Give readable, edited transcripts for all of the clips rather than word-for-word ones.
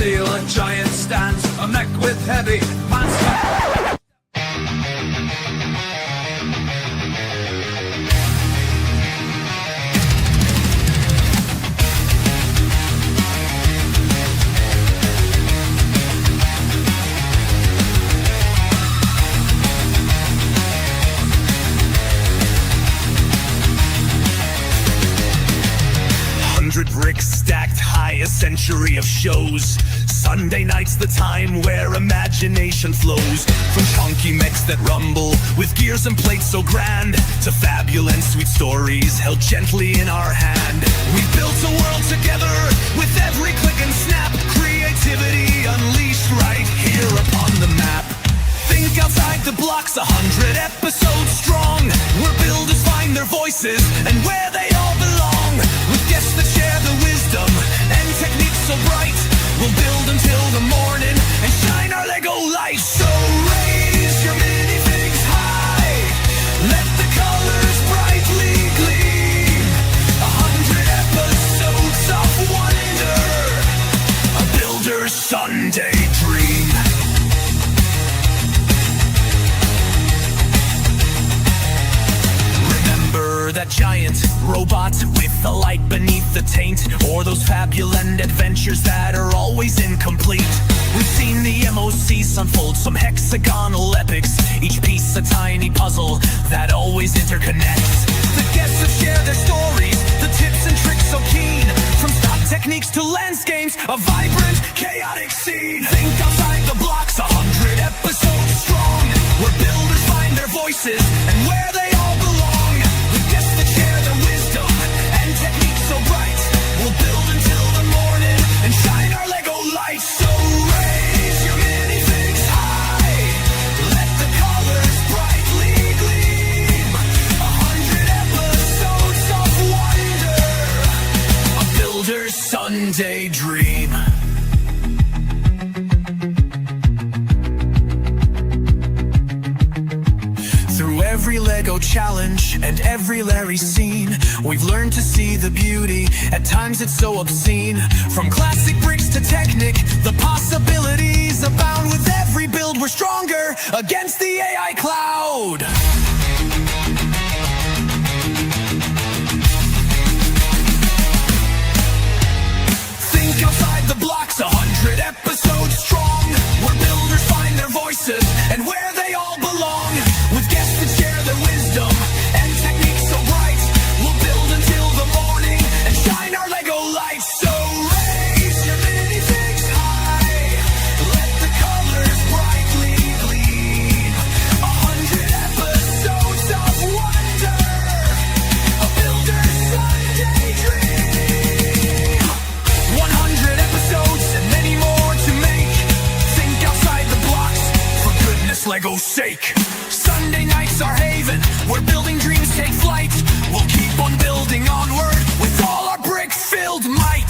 feel a giant stance, a mech with heavy pants. 100 bricks stacked high, a century of shows. Sunday night's the time where imagination flows. From chunky mechs that rumble with gears and plates so grand, to fabulous sweet stories held gently in our hand. We built a world together with every click and snap, creativity unleashed right here upon the map. Think outside the blocks, 100 episodes strong, where builders find their voices and where they all belong. With guests that share the wisdom and techniques so bright, we'll build until the morning and shine our Lego light. So raise your minifigs high, let the colors brightly gleam. 100 episodes of wonder, a builder's Sunday dream. That giant robot with the light beneath the taint, or those fabulent adventures that are always incomplete. We've seen the MOCs unfold, some hexagonal epics, each piece a tiny puzzle that always interconnects. The guests have shared their stories, the tips and tricks so keen, from stock techniques to lens games, a vibrant, chaotic scene. Think outside the blocks, 100 episodes strong, where builders find their voices and where they all belong. Share the wisdom and techniques so bright, we'll build until the morning and shine our Lego light. So raise your minifigs high, let the colors brightly gleam. 100 episodes of wonder, a builder's Sunday dream. Every Lego challenge and every Larry scene, we've learned to see the beauty. At times it's so obscene. From classic bricks to Technic, the possibilities abound. With every build we're stronger against the AI cloud. Think outside the blocks, 100 episodes strong, where builders find their voices and where they all belong. With guests that share their wisdom and techniques so bright, we'll build until the morning and shine our Lego light. So raise your minifigs high, let the colors brightly gleam. 100 episodes of wonder, a builder's Sunday dream. 100 episodes and many more to make. Think outside the blocks, for goodness Lego's sake. Sunday nights our haven, where building dreams take flight. We'll keep on building onward with all our brick-filled might.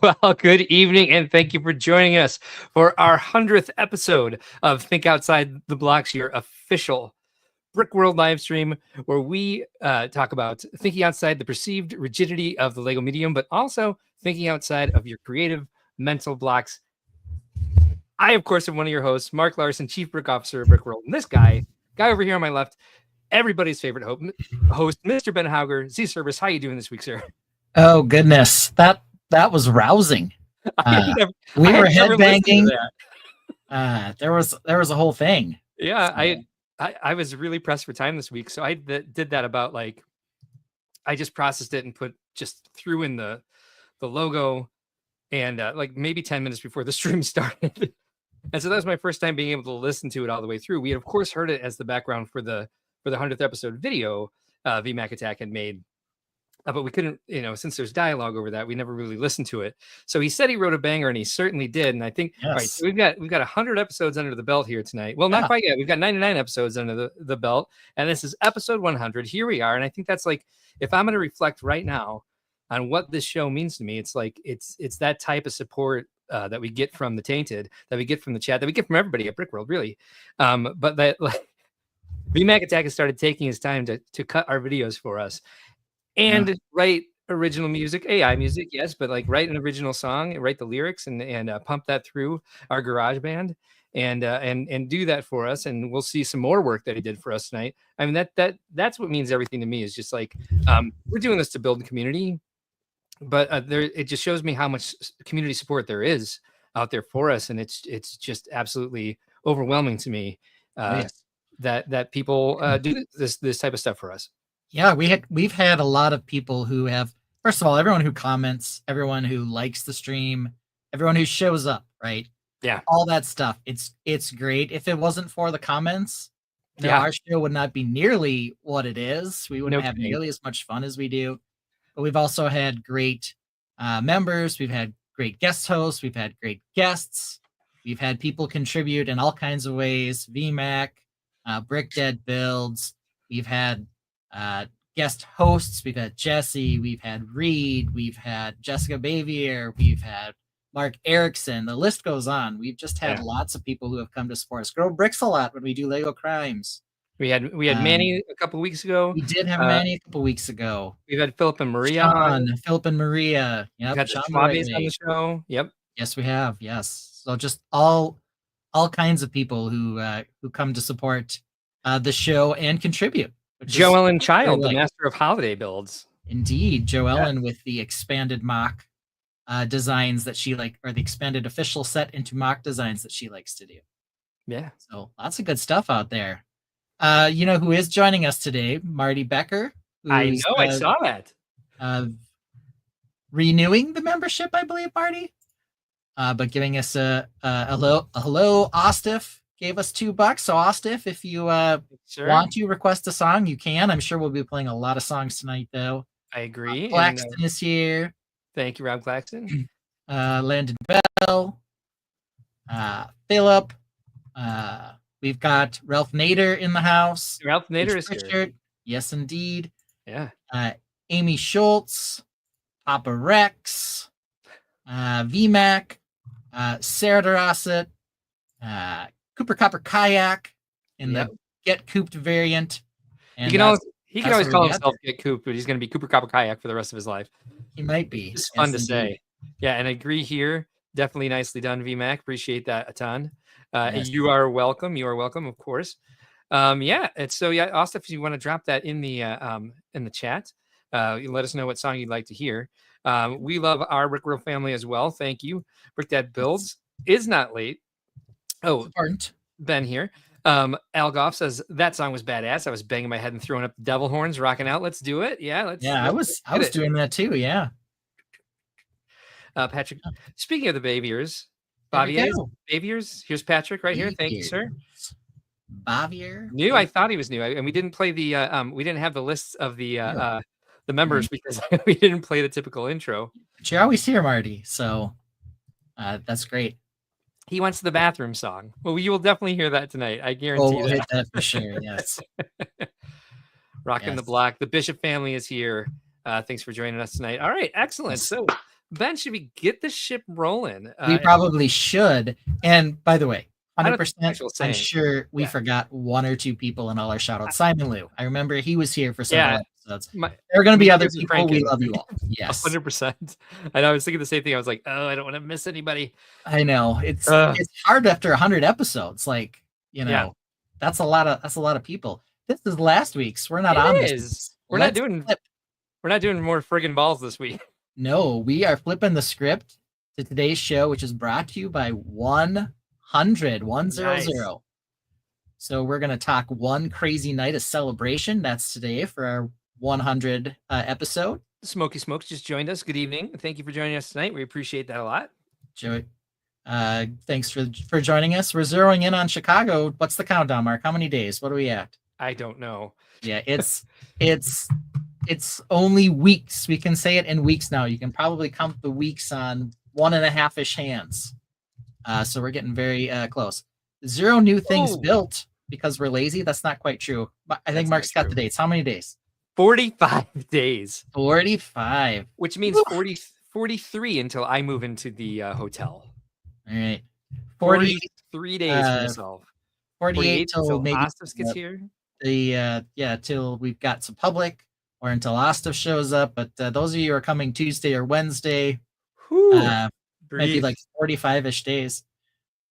Well, good evening, and thank you for joining us for our 100th episode of Think Outside the Blocks, your official Brick World live stream, where we talk about thinking outside the perceived rigidity of the Lego medium, but also thinking outside of your creative mental blocks. I, of course, am one of your hosts, Mark Larson, Chief Brick Officer of Brick World, and this guy over here on my left, everybody's favorite host, Mr. Ben Hauger, Z-Service. How you doing this week, sir? Oh, goodness. That was rousing. We were headbanging. There was a whole thing. Yeah, I was really pressed for time this week, so I did that about I just processed it and threw in the logo, and maybe 10 minutes before the stream started. And so that was my first time being able to listen to it all the way through. We had, of course, heard it as the background for the 100th episode video VMAC Attack had made. but we couldn't, since there's dialogue over that, we never really listened to it. So he said he wrote a banger, and he certainly did. And I think, all right, so we've got 100 episodes under the belt here tonight. Well, not quite yet. We've got 99 episodes under the belt, and this is episode 100. Here we are, and I think that's like, if I'm going to reflect right now on what this show means to me, it's like it's that type of support that we get from the Tainted, that we get from the chat, that we get from everybody at Brickworld, really. But that, like, VMAC Attack has started taking his time to cut our videos for us and write original music, AI music, yes, but like write an original song, write the lyrics, and pump that through our GarageBand, and do that for us. And we'll see some more work that he did for us tonight. I mean, that's what means everything to me. Is just like, we're doing this to build the community, but it just shows me how much community support there is out there for us, and it's just absolutely overwhelming to me that people do this type of stuff for us. Yeah, we've had a lot of people who have, first of all, everyone who comments, everyone who likes the stream, everyone who shows up, right? Yeah, all that stuff. It's great. If it wasn't for the comments, our show would not be nearly what it is. We wouldn't have nearly as much fun as we do. But we've also had great members. We've had great guest hosts. We've had great guests. We've had people contribute in all kinds of ways. VMAC, Brick Dead Builds. We've had guest hosts. We've had Jesse. We've had Reed. We've had Jessica Bavier. We've had Mark Erickson. The list goes on. We've just had lots of people who have come to support us. Grow bricks a lot when we do Lego Crimes. We had Manny a couple weeks ago. We did have Manny a couple weeks ago. We've had Philip and Maria. Philip and Maria. Yep. We've got the Schwabbies on the show. Yep. Yes, we have. Yes. So just all kinds of people who come to support the show and contribute. Joellen Child, the master of holiday builds. Indeed, Joellen with the expanded mock designs that she or the expanded official set into mock designs that she likes to do. Yeah. So lots of good stuff out there. Who is joining us today? Marty Becker. I know, I saw that. Renewing the membership, I believe, Marty. But giving us a hello. Ostif gave us $2. So Ostif, if you want to request a song, you can. I'm sure we'll be playing a lot of songs tonight, though. I agree. Claxton is here. Thank you, Rob Claxton. Landon Bell. Philip. We've got Ralph Nader in the house. Ralph Nader is here. Yes, indeed. Yeah. Amy Schultz, Papa Rex, VMAC, Sarah Darasset, Cooper Copper Kayak in the Get Cooped variant. And he can always call himself Get Cooped, but he's going to be Cooper Copper Kayak for the rest of his life. He might be. It's fun to say. Yeah, and I agree here. Definitely nicely done, VMAC. Appreciate that a ton. You are welcome. You are welcome, of course. Austin, if you want to drop that in the chat, you let us know what song you'd like to hear. We love our Brickworld family as well. Thank you. Brick Dad Builds is not late. Oh, Ben here. Al Goff says that song was badass. I was banging my head and throwing up the devil horns, rocking out. Let's do it. Yeah, I was doing that too. Yeah. Patrick, speaking of the Baviers, Baviers, here's Patrick right here. Thank you, sir. Bavier. I thought he was new, and we didn't play we didn't have the lists of the members because we didn't play the typical intro. But you're always here, Marty. So that's great. He wants the bathroom song. Well, you will definitely hear that tonight. I guarantee we'll hit that for sure. Yes. Rocking the block. The Bishop family is here. Thanks for joining us tonight. All right, excellent. So, Ben, should we get the ship rolling? We probably should. And by the way, 100%, I'm sure we forgot one or two people in all our shout outs. Simon Liu. I remember he was here for several episodes. There are going to be other people. We love you all. Yes. 100%. I know. I was thinking the same thing. I was like, oh, I don't want to miss anybody. I know. It's hard after 100 episodes. Like, that's a lot of people. This is last week's. We're not on this. We're not doing more friggin' balls this week. No, we are flipping the script to today's show, which is brought to you by 100. Nice. So we're going to talk one crazy night of celebration. That's today for our 100 episode. Smoky Smokes just joined us. Good evening. Thank you for joining us tonight. We appreciate that a lot. Joey, thanks for joining us. We're zeroing in on Chicago. What's the countdown, Mark? How many days? What are we at? I don't know. Yeah, it's It's only weeks. We can say it in weeks now. You can probably count the weeks on 1.5-ish hands. So we're getting very close. 0 new things built because we're lazy. That's not quite true. I think Mark's got the dates. How many days? 45 days. 45. Which means 43 until I move into the hotel. All right. 43 days for myself. 48 till maybe Ostos gets here. Till we've got some public or until Ostos shows up. But those of you who are coming Tuesday or Wednesday, might be like 45-ish days.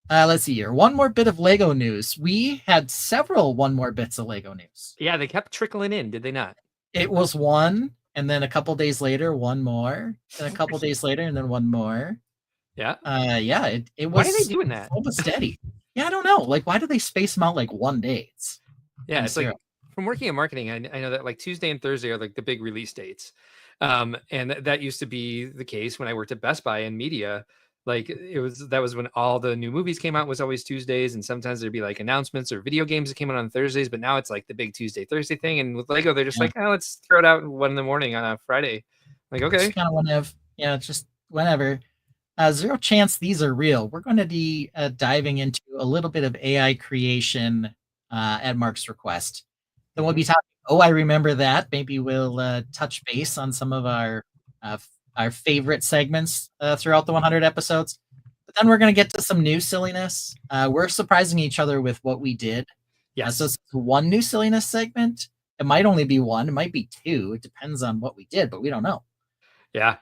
Let's see here. One more bit of Lego news. We had several one more bits of Lego news. Yeah, they kept trickling in, did they not? It was one, and then a couple days later, one more, and a couple days later, and then one more. Yeah. It was. Why are they doing that? Slow but steady. Yeah, I don't know. Like, why do they space them out like one day? It's like from working in marketing, I know that like Tuesday and Thursday are like the big release dates. And that used to be the case when I worked at Best Buy in media. Like that was when all the new movies came out, was always Tuesdays, and sometimes there'd be like announcements or video games that came out on Thursdays, but now it's like the big Tuesday, Thursday thing. And with Lego, they're just like, oh, let's throw it out 1 a.m. on a Friday. Like, okay. Just kind of whenever. Yeah, just whenever. 0 chance these are real. We're going to be diving into a little bit of AI creation at Mark's request. Then we'll be talking, I remember that. Maybe we'll touch base on some of our favorite segments throughout the 100 episodes. But then we're going to get to some new silliness. We're surprising each other with what we did. Yes. So it's one new silliness segment. It might only be one. It might be 2. It depends on what we did, but we don't know. Yeah.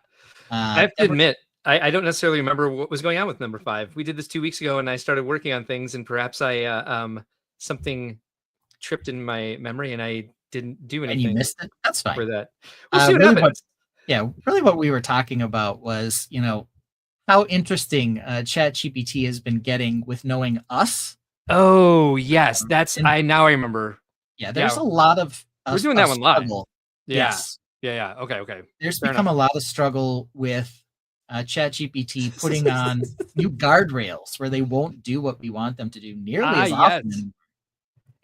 I have to admit, I don't necessarily remember what was going on with number 5. We did this 2 weeks ago, and I started working on things, and perhaps something tripped in my memory, and I didn't do anything. And you missed it? That's fine. For that. We'll see what happens. Really what we were talking about was, how interesting ChatGPT has been getting with knowing us. Oh, yes. I remember. Yeah, there's a lot of we're doing that one live. Yeah. Yes. Yeah. Okay. There's become a lot of struggle with ChatGPT putting on new guardrails where they won't do what we want them to do nearly as often.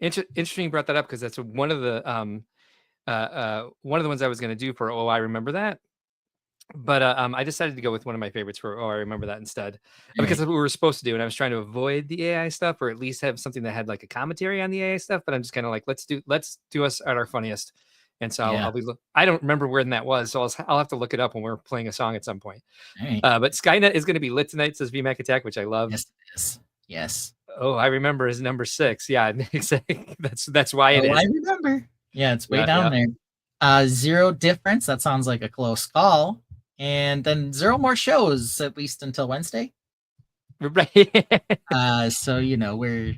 Interesting you brought that up, because that's one of the ones I was going to do for I remember that. But I decided to go with one of my favorites for I remember that instead, because that's what we were supposed to do, and I was trying to avoid the AI stuff, or at least have something that had like a commentary on the AI stuff. But I'm just kind of like, let's do us at our funniest. And so I don't remember where that was, so I'll have to look it up when we're playing a song at some point. Right. But Skynet is going to be lit tonight, says VMAC Attack, which I love. Yes, it is. Yes. Oh, I remember is number 6. Yeah, that's why it is. I remember. Yeah, it's way down there. 0 difference. That sounds like a close call. And then 0 more shows, at least until Wednesday. Right. So we're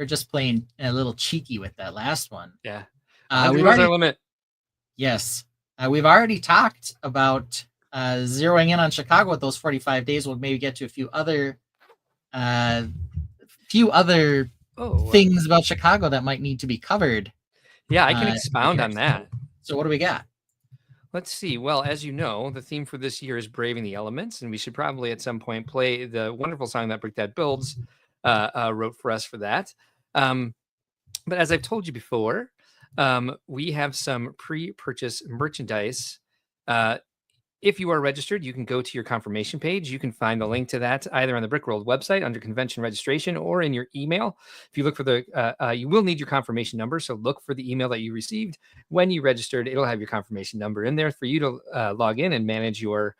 just playing a little cheeky with that last one. Yeah. We've already, our limit. Yes. We've already talked about zeroing in on Chicago with those 45 days. We'll maybe get to a few other things about Chicago that might need to be covered. Yeah, I can expound on that. So what do we got? Let's see. Well, as you know, the theme for this year is Braving the Elements, and we should probably at some point play the wonderful song that Brick That Builds wrote for us for that. But as I've told you before, we have some pre-purchase merchandise. If you are registered, you can go to your confirmation page. You can find the link to that either on the Brickworld website under convention registration or in your email. If you look for you will need your confirmation number. So look for the email that you received when you registered. It'll have your confirmation number in there for you to log in and manage your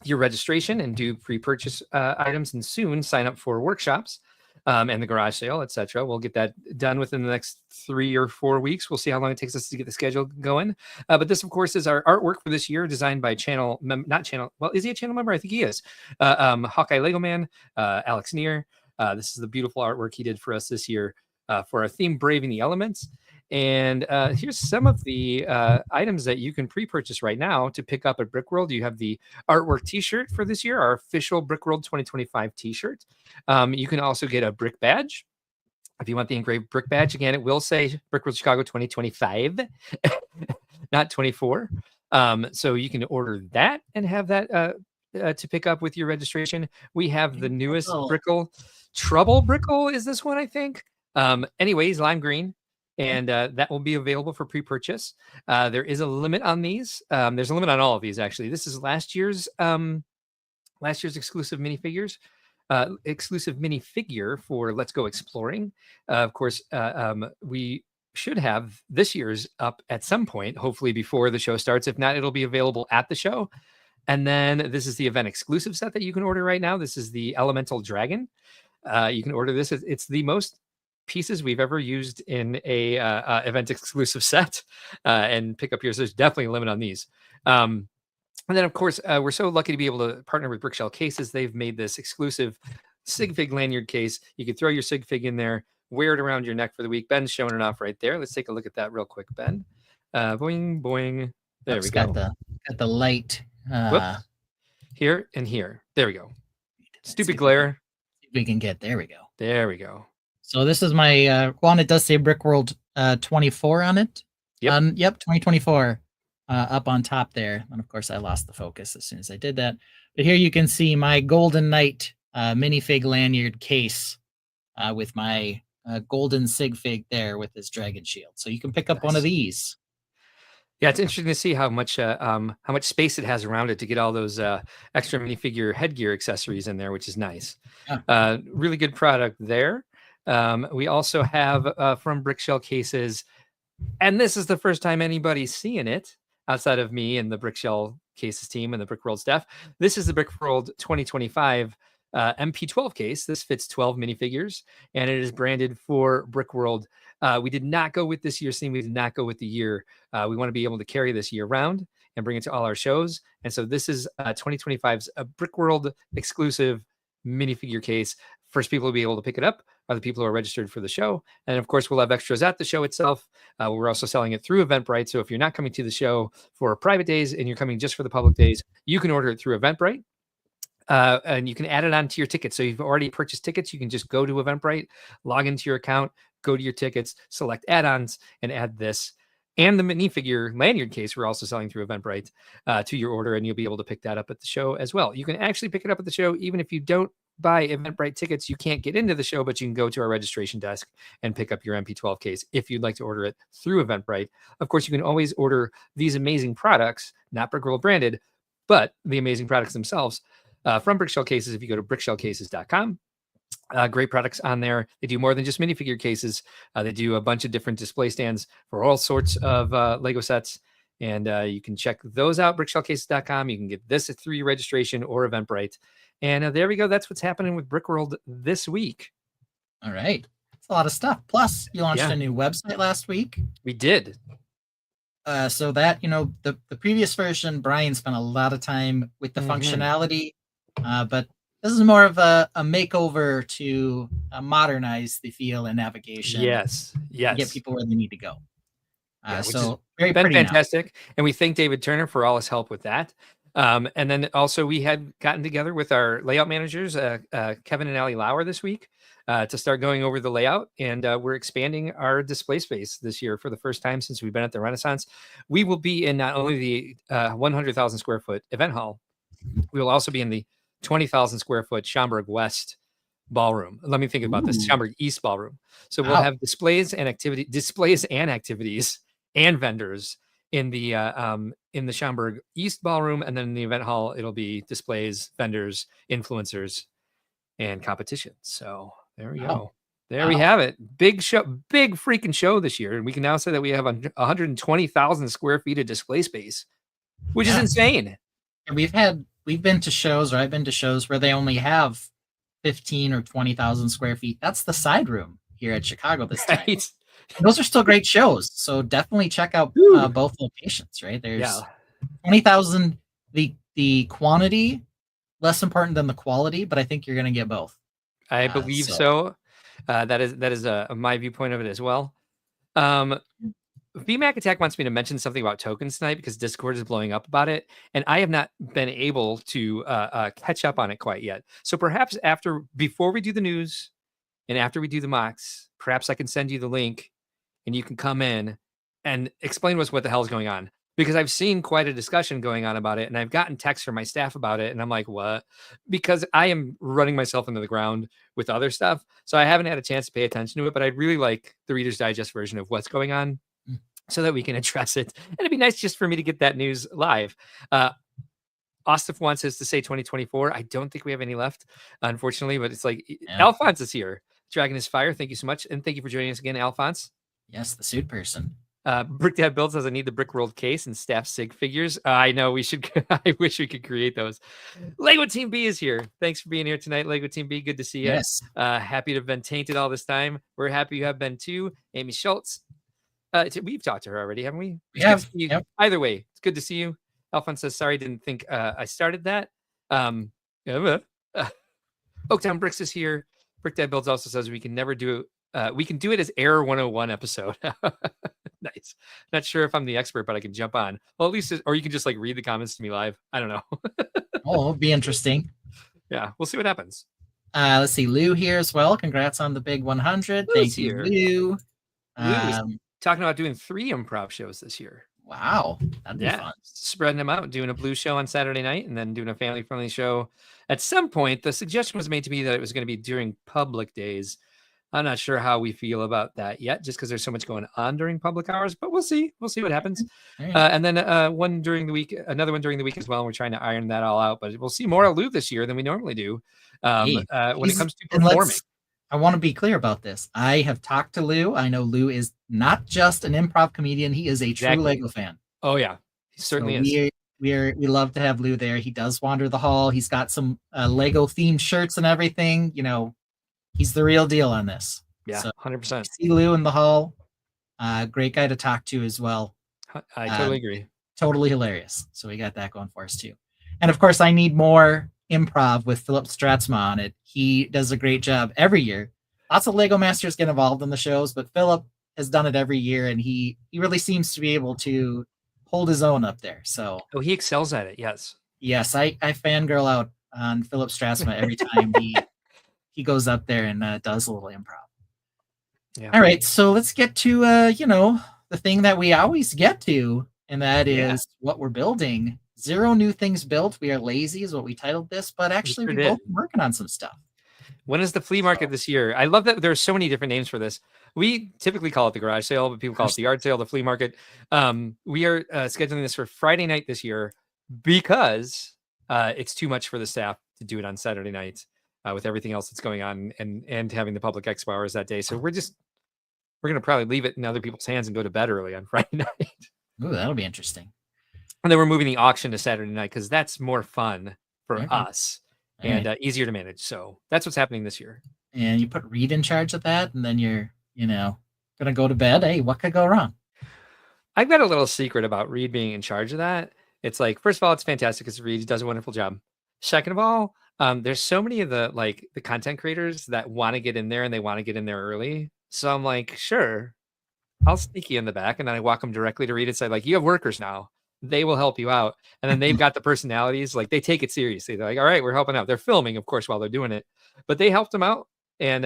registration and do pre-purchase items, and soon sign up for workshops. And the garage sale, etc. We'll get that done within the next 3 or 4 weeks. We'll see how long it takes us to get the schedule going. But this, of course, is our artwork for this year, designed by is he a channel member? I think he is. Hawkeye Lego Man, Alex Neer. This is the beautiful artwork he did for us this year for our theme, Braving the Elements. And here's some of the items that you can pre-purchase right now to pick up at Brickworld. You have the artwork t-shirt for this year, our official Brickworld 2025 t-shirt. You can also get a brick badge. If you want the engraved brick badge, again, it will say Brickworld Chicago 2025, not 24. So you can order that and have that to pick up with your registration. We have the newest Brickle. Trouble Brickle is this one, I think. Anyways, lime green. and that will be available for pre-purchase. There is a limit on these. There's a limit on all of these, actually. This is last year's exclusive minifigures. Exclusive minifigure for Let's Go Exploring. Of course, we should have this year's up at some point, hopefully before the show starts. If not, it'll be available at the show. And then this is the event exclusive set that you can order right now. This is the Elemental Dragon. You can order this. It's the most pieces we've ever used in a event exclusive set, and pick up yours. There's definitely a limit on these. And then, of course, we're so lucky to be able to partner with Brickshell Cases. They've made this exclusive sig fig lanyard case. You can throw your sig fig in there, wear it around your neck for the week. Ben's showing it off right there. Let's take a look at that real quick, Ben. Boing, boing. There we go. Got the light. Whoops. Here and here. There we go. Stupid glare. We can get. There we go. There we go. So this is my one. It does say Brickworld 24 on it. Yep. Yep, 2024 up on top there. And of course, I lost the focus as soon as I did that. But here you can see my Golden Knight minifig lanyard case with my golden sig fig there with his dragon shield. So you can pick up one of these. Yeah, it's interesting to see how much space it has around it to get all those extra minifigure headgear accessories in there, which is nice. Yeah. Really good product there. We also have from Brickshell Cases, and this is the first time anybody's seeing it outside of me and the Brickshell Cases team and the Brickworld staff. This is the Brickworld 2025 MP12 case. This fits 12 minifigures, and it is branded for Brickworld. We did not go with this year's theme. We did not go with the year. We want to be able to carry this year round and bring it to all our shows. And so this is 2025's Brickworld exclusive minifigure case. First people to be able to pick it up are the people who are registered for the show. And of course, we'll have extras at the show itself. We're also selling it through Eventbrite. So if you're not coming to the show for private days and you're coming just for the public days, you can order it through Eventbrite. And you can add it onto your ticket. So you've already purchased tickets. You can just go to Eventbrite, log into your account, go to your tickets, select add-ons, and add this. And the minifigure lanyard case we're also selling through Eventbrite to your order, and you'll be able to pick that up at the show as well. You can actually pick it up at the show even if you don't buy Eventbrite tickets. You can't get into the show, but you can go to our registration desk and pick up your MP12 case if you'd like to order it through Eventbrite. Of course, you can always order these amazing products, not Brickworld branded, but the amazing products themselves from Brickshell Cases if you go to brickshellcases.com. Great products on there. They do more than just minifigure cases. They do a bunch of different display stands for all sorts of Lego sets. And you can check those out, brickshellcases.com. You can get this through your registration or Eventbrite. And there we go. That's what's happening with Brickworld this week. All right. That's a lot of stuff. Plus, you launched a new website last week. We did. So that, the previous version, Brian spent a lot of time with the functionality. But this is more of a makeover to modernize the feel and navigation. Yes. Get people where they need to go. So very pretty fantastic. Now. And we thank David Turner for all his help with that. And then also we had gotten together with our layout managers, Kevin and Ali Lauer this week to start going over the layout. And we're expanding our display space this year for the first time since we've been at the Renaissance. We will be in not only the 100,000 square foot event hall, we will also be in the 20,000 square foot Schaumburg West ballroom. Let me think about this. Schaumburg East ballroom. So we'll have displays and activities and vendors in the Schaumburg East ballroom, and then in the event hall it'll be displays, vendors, influencers, and competitions. So there we go. There we have it. Big show, big freaking show this year, and we can now say that we have 120,000 square feet of display space, which is insane. We've been to shows, or I've been to shows where they only have 15 or 20,000 square feet. That's the side room here at Chicago this time. Right. Those are still great shows. So definitely check out both locations, right? There's 20,000, the quantity, less important than the quality, but I think you're going to get both. I believe so. That is my viewpoint of it as well. VMAC Attack wants me to mention something about tokens tonight because Discord is blowing up about it, and I have not been able to catch up on it quite yet. So perhaps before we do the news and after we do the MOCs, perhaps I can send you the link and you can come in and explain to us what the hell is going on. because I've seen quite a discussion going on about it, and I've gotten texts from my staff about it, and I'm like, what? Because I am running myself into the ground with other stuff, so I haven't had a chance to pay attention to it, but I'd really like the Reader's Digest version of what's going on so that we can address it. And it'd be nice just for me to get that news live. Ostef wants us to say 2024. I don't think we have any left, unfortunately, but it's like Alphonse is here. Dragon is fire. Thank you so much. And thank you for joining us again, Alphonse. Yes, the suit person. Brick Dad Builds says I need the Brick World case and staff sig figures. I know we should. I wish we could create those. Lego Team B is here. Thanks for being here tonight, Lego Team B. Good to see you. Yes. Happy to have been Tainted all this time. We're happy you have been too. Amy Schultz. We've talked to her already, haven't we? Yeah. Yep. Either way, it's good to see you. Alphonse says, sorry, didn't think I started that. Oaktown Bricks is here. Brick Dad Builds also says we can never do we can do it as Error 101 episode. Nice. Not sure if I'm the expert, but I can jump on. Well, at least, or you can just like read the comments to me live. I don't know. Oh, it'll be interesting. Yeah, we'll see what happens. Let's see, Lou here as well. Congrats on the big 100. Lou's Thank you, here. Lou. Lou's talking about doing 3 improv shows this year. Wow, that'd be fun. Spreading them out, doing a blue show on Saturday night, and then doing a family-friendly show. At some point, the suggestion was made to me that it was going to be during public days. I'm not sure how we feel about that yet, just because there's so much going on during public hours, but we'll see. We'll see what happens. Right. And then another one during the week as well. And we're trying to iron that all out, but we'll see more of Lou this year than we normally do when it comes to performing. I want to be clear about this. I have talked to Lou. I know Lou is not just an improv comedian. He is a true Lego fan. Oh, yeah. He certainly is. We love to have Lou there. He does wander the hall. He's got some Lego themed shirts and everything. You know, he's the real deal on this. Yeah, so 100%. See Lou in the hall. Great guy to talk to as well. I totally agree. Totally hilarious. So we got that going for us too. And of course, I need more improv with Philip Stratzma on it. He does a great job every year. Lots of Lego masters get involved in the shows, but Philip has done it every year, and he really seems to be able to hold his own up there. So he excels at it. Yes, I fangirl out on Philip Stratzma every time he goes up there and does a little improv. Yeah. All right, so let's get to the thing that we always get to, and that is what we're building. 0 new things built. We are lazy is what we titled this, but actually we've both been working on some stuff. When is the flea market this year? I love that there's so many different names for this. We typically call it the garage sale, but people call it the yard sale, the flea market. We are scheduling this for Friday night this year because it's too much for the staff to do it on Saturday night with everything else that's going on and having the public expo hours that day. So we're going to probably leave it in other people's hands and go to bed early on Friday night. Ooh, that'll be interesting. And then we're moving the auction to Saturday night because that's more fun for us and easier to manage. So that's what's happening this year. And you put Reed in charge of that, and then you're, going to go to bed. Hey, what could go wrong? I've got a little secret about Reed being in charge of that. It's like, first of all, it's fantastic because Reed does a wonderful job. Second of all, there's so many of the content creators that want to get in there and they want to get in there early. So I'm like, sure, I'll sneak you in the back. And then I walk them directly to Reed and say, like, you have workers now. They will help you out. And then they've got the personalities, like they take it seriously. They're like, all right, we're helping out. They're filming, of course, while they're doing it, but they helped them out. And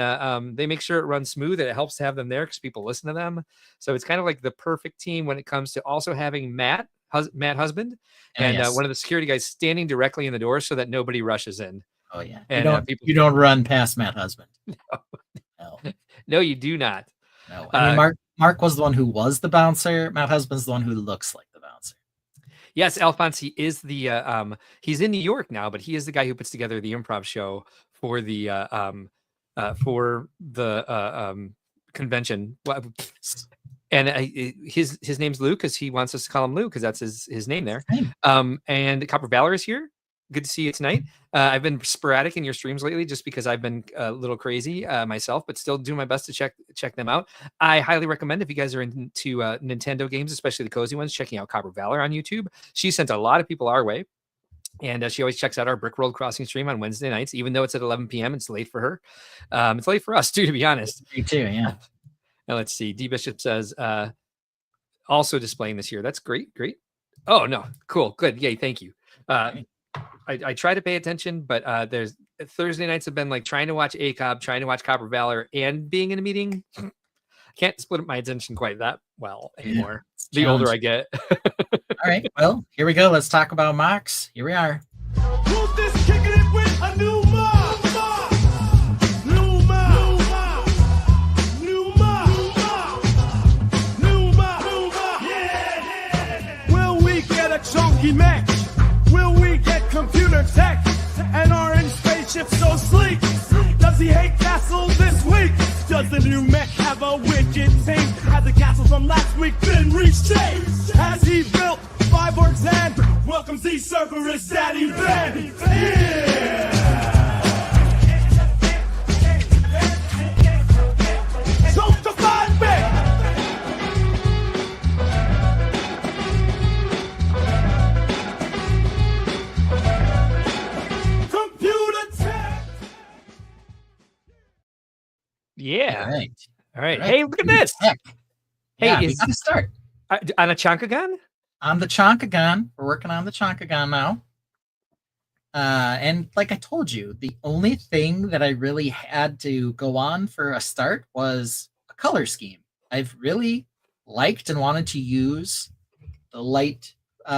they make sure it runs smooth and it helps to have them there because people listen to them. So it's kind of like the perfect team when it comes to also having Matt Husband and one of the security guys standing directly in the door so that nobody rushes in. Oh yeah. And you don't run past Matt Husband. No, you do not. No. I mean, Mark was the one who was the bouncer. Matt Husband's the one who looks like the bouncer. Yes, Alphonse, he is the he's in New York now, but he is the guy who puts together the improv show for the convention. And his name's Lou because he wants us to call him Lou because that's his name there. And Copper Valor is here. Good to see you tonight. I've been sporadic in your streams lately just because I've been a little crazy myself, but still doing my best to check them out. I highly recommend if you guys are into Nintendo games, especially the cozy ones, checking out Copper Valor on YouTube. She sent a lot of people our way. And she always checks out our Brick World Crossing stream on Wednesday nights, even though it's at 11 p.m. It's late for her. It's late for us too, to be honest. Me too, yeah. Now let's see. D Bishop says also displaying this year. That's great. Oh no, cool, good, yay, thank you. I try to pay attention, but there's Thursday nights have been like trying to watch ACOB, trying to watch Copper Valor, and being in a meeting. Can't split up my attention quite that well anymore. The older I get. All right. Well, here we go. Let's talk about MOCs. Here we are. Who's this kicking it with a new mob? New mob. New mob. New mob. Yeah. Will we get a chunky mech? Will we get computer tech? An orange spaceship so sleek? Does he hate castle this week? Does the new mech have a wicked team? Has the castle from last week been reshaped? Has he built 5 orcs and welcomes the Cerberus Daddy Ben? Yeah! Don't define me! Computer tech! Yeah. All right. All right. Hey, look at this. Heck. Hey, Yeah, we is got to start. on a Chonkagon? On the Chonkagon. We're working on the Chonkagon now. And like I told you, the only thing that I really had to go on for a start was a color scheme. I've really liked and wanted to use the light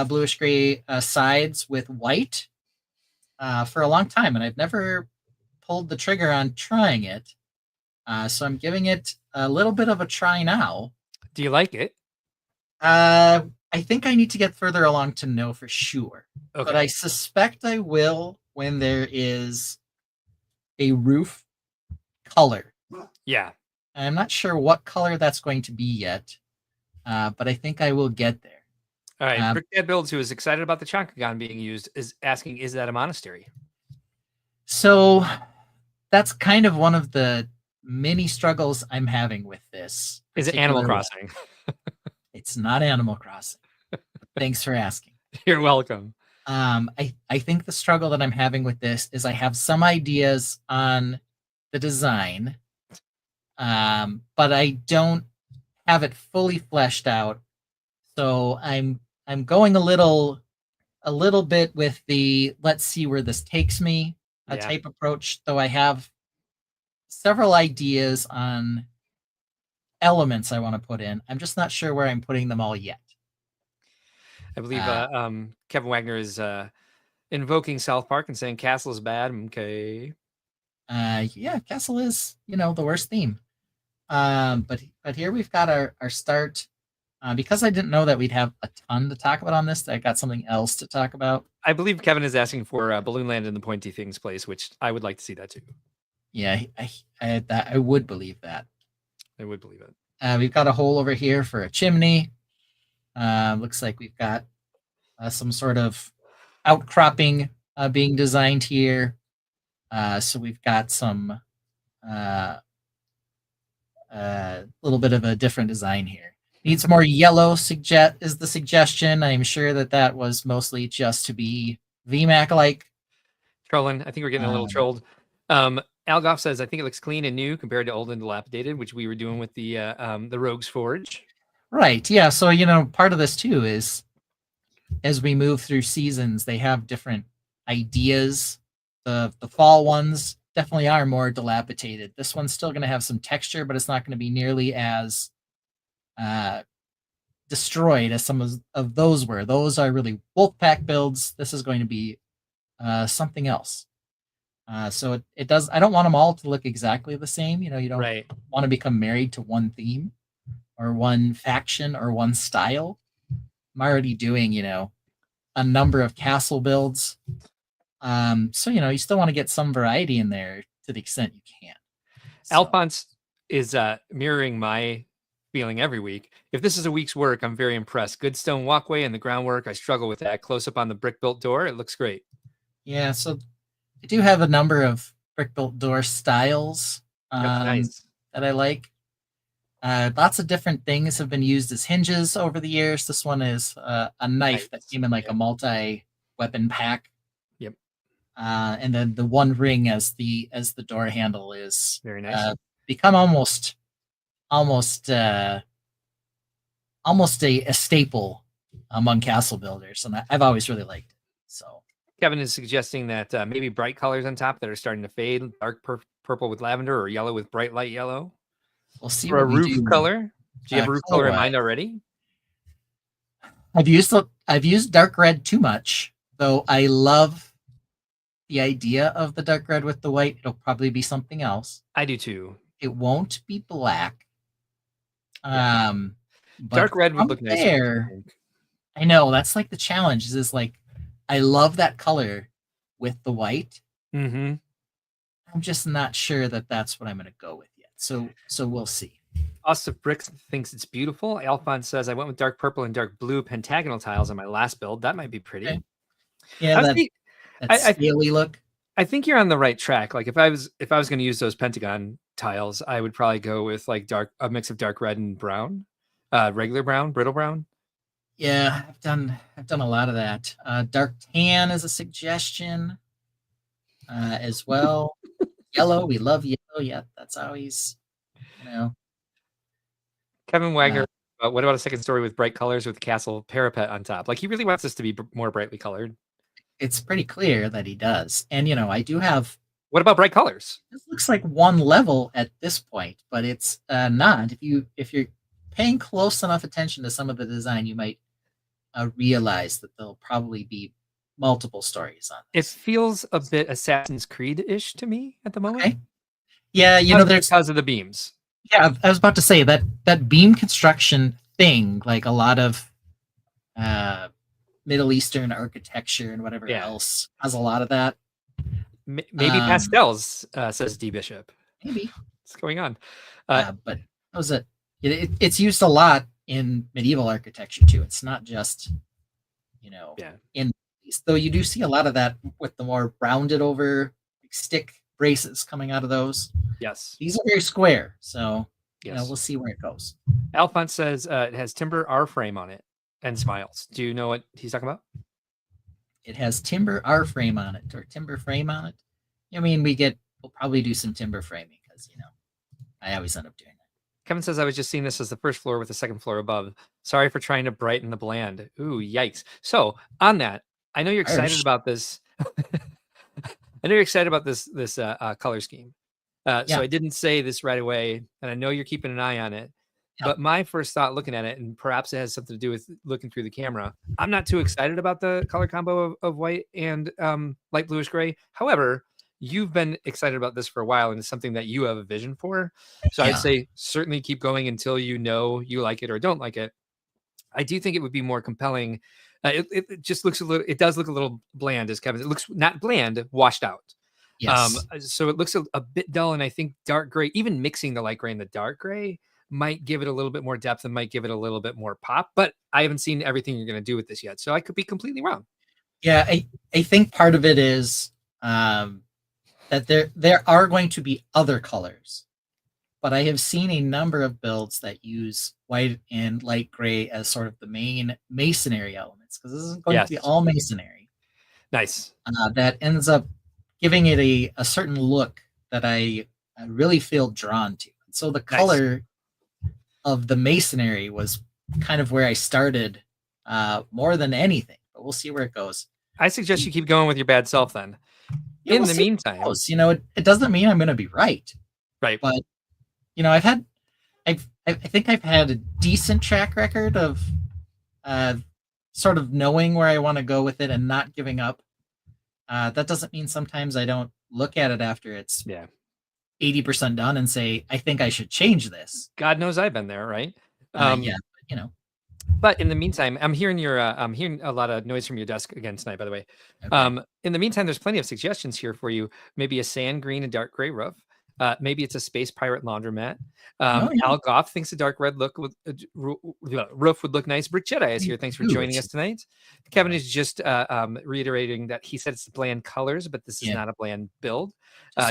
bluish gray sides with white for a long time, and I've never pulled the trigger on trying it. So I'm giving it a little bit of a try now. Do you like it? I think I need to get further along to know for sure. Okay. But I suspect I will when there is a roof color. Yeah. I'm not sure what color that's going to be yet, but I think I will get there. All right. Brick Dad Builds, who is excited about the Chonkagon being used, is asking, is that a monastery? So that's kind of one of the many struggles I'm having with this. Is it Animal Crossing? It's not Animal Crossing. Thanks for asking. You're welcome. I think the struggle that I'm having with this is I have some ideas on the design, but I don't have it fully fleshed out. So I'm going a little bit with the let's see where this takes me type approach, though I have several ideas on elements I want to put in. I'm just not sure where I'm putting them all yet. I believe Kevin Wagner is invoking South Park and saying Castle is bad. Okay. Yeah, Castle is, the worst theme. But here we've got our start. Because I didn't know that we'd have a ton to talk about on this, I got something else to talk about. I believe Kevin is asking for Balloon Land in the Pointy Things place, which I would like to see that too. Yeah, I would believe that. I would believe it. We've got a hole over here for a chimney. Looks like we've got some sort of outcropping being designed here. So we've got some little bit of a different design here. Needs more yellow is the suggestion. I'm sure that was mostly just to be VMAC-like. Trolling. I think we're getting a little trolled. Algoff says, I think it looks clean and new compared to old and dilapidated, which we were doing with the Rogue's Forge. Right. Yeah. So, part of this too is as we move through seasons, they have different ideas. The fall ones definitely are more dilapidated. This one's still going to have some texture, but it's not going to be nearly as destroyed as some of those were. Those are really Wolfpack builds. This is going to be something else. So it does. I don't want them all to look exactly the same. You don't want to become married to one theme or one faction or one style. I'm already doing, a number of castle builds. So, you still want to get some variety in there to the extent you can. So. Alphonse is mirroring my feeling every week. If this is a week's work, I'm very impressed. Good stone walkway and the groundwork. I struggle with that. Close up on the brick built door. It looks great. Yeah. So I do have a number of brick built door styles nice. that I like. Lots of different things have been used as hinges over the years. This one is a knife that came in like a multi-weapon pack. Yep. And then the one ring as the door handle is very nice. Become almost a staple among castle builders, and I've always really liked it. So Kevin is suggesting that maybe bright colors on top that are starting to fade, dark purple with lavender or yellow with bright light yellow. We'll see. For a roof color. Do you have a roof color in mind already? I've used dark red too much, though I love the idea of the dark red with the white. It'll probably be something else. I do too. It won't be black. Yeah. But Dark red would from look nicer. there, I know that's like the challenge. Is like I love that color with the white. Mm-hmm. I'm just not sure that that's what I'm going to go with yet. So we'll see. Austin Bricks thinks it's beautiful. Alphonse says I went with dark purple and dark blue pentagonal tiles on my last build. That might be pretty. Okay. Yeah, that scaly look. I think you're on the right track. Like if I was going to use those pentagon tiles, I would probably go with like a mix of dark red and brown, regular brown, brittle brown. Yeah, I've done a lot of that. Dark tan is a suggestion as well. Yellow, we love yellow. Yeah, that's always, Kevin Wagner, what about a second story with bright colors with castle parapet on top? Like he really wants this to be more brightly colored. It's pretty clear that he does. And, I do have... What about bright colors? This looks like one level at this point, but it's not. If you're paying close enough attention to some of the design, you might realize that there'll probably be multiple stories on this. It feels a bit Assassin's Creed-ish to me at the moment. Okay. Yeah, there's... Because of the beams. Yeah, I was about to say that beam construction thing, like a lot of Middle Eastern architecture and whatever else has a lot of that. Maybe pastels, says D Bishop. Maybe. What's going on? But that was it's used a lot in medieval architecture too. It's not just, in these, though you do see a lot of that with the more rounded over stick braces coming out of those. Yes. These are very square. So, yes. We'll see where it goes. Alphonse says it has timber R frame on it and smiles. Do you know what he's talking about? It has timber R frame on it or timber frame on it. I mean, we'll probably do some timber framing because, I always end up doing that. Kevin says, I was just seeing this as the first floor with the second floor above. Sorry for trying to brighten the bland. Ooh, yikes. So on that, I know you're excited about this. I know you're excited about this color scheme. So I didn't say this right away, and I know you're keeping an eye on it. Yeah. But my first thought looking at it, and perhaps it has something to do with looking through the camera, I'm not too excited about the color combo of white and light bluish gray. However, you've been excited about this for a while, and it's something that you have a vision for. So I'd say certainly keep going until you know you like it or don't like it. I do think it would be more compelling. It just looks it does look a little bland, as Kevin. It looks not bland, washed out. Yes. So it looks a bit dull, and I think dark gray, even mixing the light gray and the dark gray, might give it a little bit more depth and might give it a little bit more pop. But I haven't seen everything you're going to do with this yet, so I could be completely wrong. Yeah, I think part of it is that there are going to be other colors, but I have seen a number of builds that use white and light gray as sort of the main masonry elements, because this is going to be all masonry. Nice. That ends up giving it a certain look that I really feel drawn to. And so the color of the masonry was kind of where I started more than anything, but we'll see where it goes. I suggest you keep going with your bad self then. Yeah, in the meantime, it doesn't mean I'm going to be right. Right. But, I think I've had a decent track record of sort of knowing where I want to go with it and not giving up. That doesn't mean sometimes I don't look at it after it's 80% done and say, I think I should change this. God knows I've been there, right? But in the meantime, I'm hearing I'm hearing a lot of noise from your desk again tonight, by the way. Okay. In the meantime, there's plenty of suggestions here for you. Maybe a sand green and dark gray roof. Maybe it's a space pirate laundromat. Al Goff thinks a dark red roof would look nice. Brick Jedi is here. Thanks for joining us tonight. Kevin is just reiterating that he said it's bland colors, but this is not a bland build.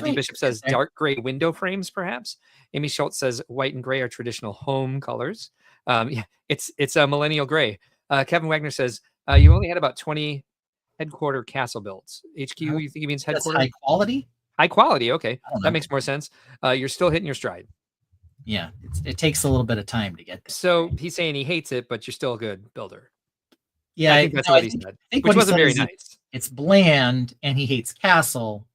D Bishop says dark gray window frames, perhaps. Amy Schultz says white and gray are traditional home colors. It's a millennial gray. Kevin Wagner says you only had about 20 headquarter castle builds. HQ, you think he means headquarter? High quality? High quality, okay. That makes more sense. You're still hitting your stride. Yeah, it takes a little bit of time to get there. So he's saying he hates it, but you're still a good builder. Yeah, I think that's what he said, which wasn't very nice. It's bland, and he hates castle,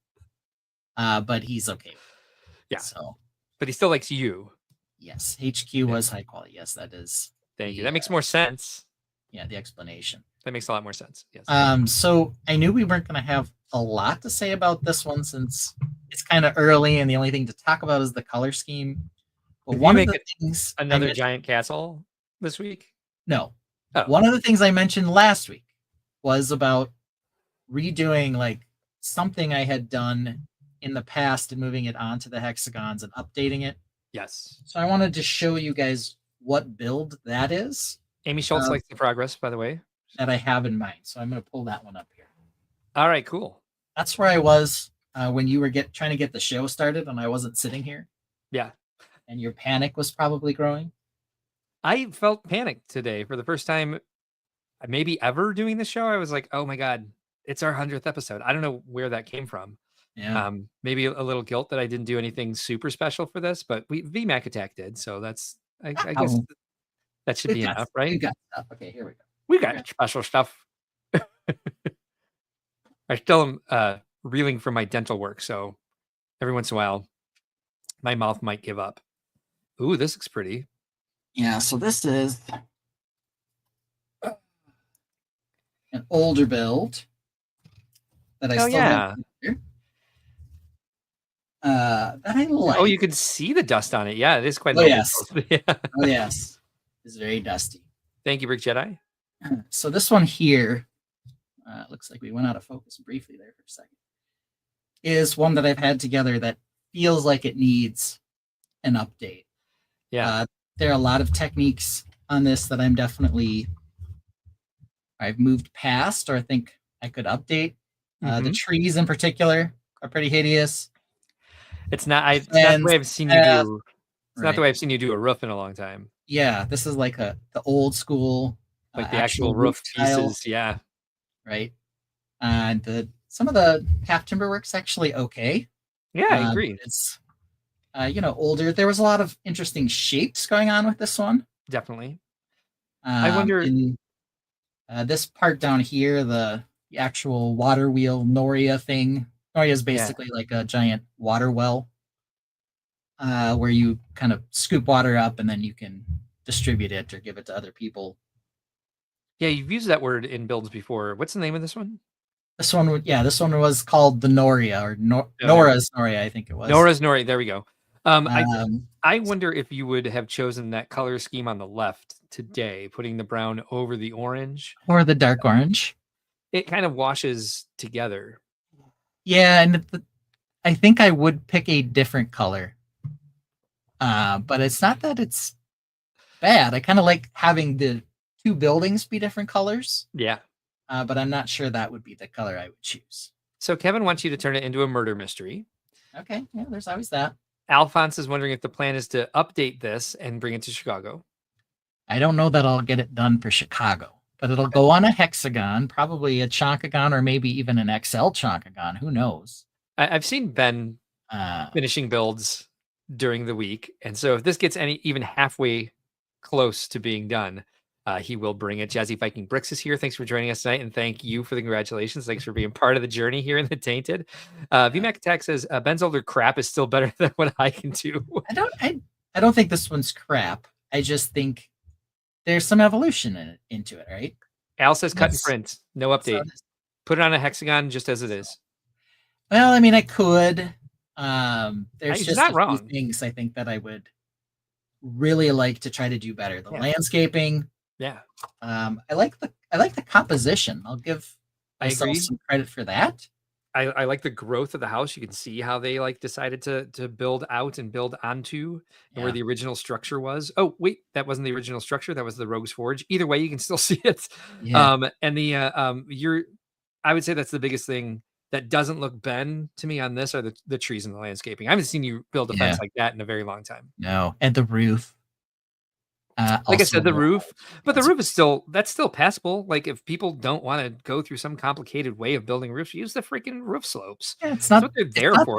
but he's okay with it. Yeah. So, but he still likes you. Yes, HQ was high quality. Yes, that is. Thank you. That makes more sense. the explanation. That makes a lot more sense. Yes. So I knew we weren't going to have a lot to say about this one since it's kind of early and the only thing to talk about is the color scheme. But Did one you of make the things another giant castle this week? no, Oh. one of the things I mentioned last week was about redoing like something I had done in the past and moving it onto the hexagons and updating it. Yes. So I wanted to show you guys what build that is Amy Schultz likes the progress, by the way. that I have in mind. So I'm going to pull that one up here. All right, cool. That's where I was when you were trying to get the show started and I wasn't sitting here. Yeah. And your panic was probably growing. I felt panicked today for the first time, maybe ever doing the show. I was like, oh my God, it's our 100th episode. I don't know where that came from. Yeah. Maybe a little guilt that I didn't do anything super special for this, but VMAC Attack did. So that's, I guess that should be enough, right? We got stuff. Okay, here we go. We got special stuff. I still am reeling from my dental work. So every once in a while, my mouth might give up. Ooh, this looks pretty. Yeah, so this is an older build that I still have here. That I like. Oh, you can see the dust on it. Yeah, it is quite. Oh yes. Yeah. Oh yes. It's very dusty. Thank you, Brick Jedi. So this one here, looks like we went out of focus briefly there for a second, is one that I've had together that feels like it needs an update. Yeah. There are a lot of techniques on this that I've moved past or I think I could update. The trees in particular are pretty hideous. It's not the way I've seen you do. It's not the way I've seen you do a roof in a long time. Yeah, this is like the old school, like the actual roof pieces. Yeah, right. And some of the half timber work's actually okay. Yeah, I agree. It's older. There was a lot of interesting shapes going on with this one. Definitely. I wonder in this part down here, the actual water wheel Noria thing. Noria is basically like a giant water well, where you kind of scoop water up and then you can distribute it or give it to other people. Yeah, you've used that word in builds before. What's the name of this one? This one was called the Noria or Nora's Noria, I think it was. Nora's Noria. There we go. I wonder if you would have chosen that color scheme on the left today, putting the brown over the orange or the dark orange. It kind of washes together. Yeah, and I think I would pick a different color. But it's not that it's bad. I kind of like having the two buildings be different colors. Yeah. But I'm not sure that would be the color I would choose. So Kevin wants you to turn it into a murder mystery. Okay. Yeah, there's always that. Alphonse is wondering if the plan is to update this and bring it to Chicago. I don't know that I'll get it done for Chicago, but it'll go on a hexagon, probably a chonkagon, or maybe even an XL chonkagon. Who knows? I've seen Ben finishing builds during the week. And so if this gets even halfway close to being done, he will bring it. Jazzy Viking Bricks is here. Thanks for joining us tonight. And thank you for the congratulations. Thanks for being part of the journey here in the Tainted. VMAC Attack says, Ben's older crap is still better than what I can do. I don't think this one's crap. I just think there's some evolution into it, right? Al says cut and print. No update. Put it on a hexagon just as it is. Well, I mean, I could. There's just not a wrong. few things I think that I would really like to try to do better. The landscaping. Yeah. I like the composition. I'll give myself some credit for that. I like the growth of the house. You can see how they decided to build out and build onto where the original structure was. Oh, wait, that wasn't the original structure. That was the Rogue's Forge. Either way, you can still see it. Yeah. And I would say that's the biggest thing that doesn't look Ben to me on this are the trees and the landscaping. I haven't seen you build a fence like that in a very long time. No. And the roof. Like I said, the roof, but the roof is still passable. Like if people don't want to go through some complicated way of building roofs, use the freaking roof slopes. Yeah, it's not That's what they're there for.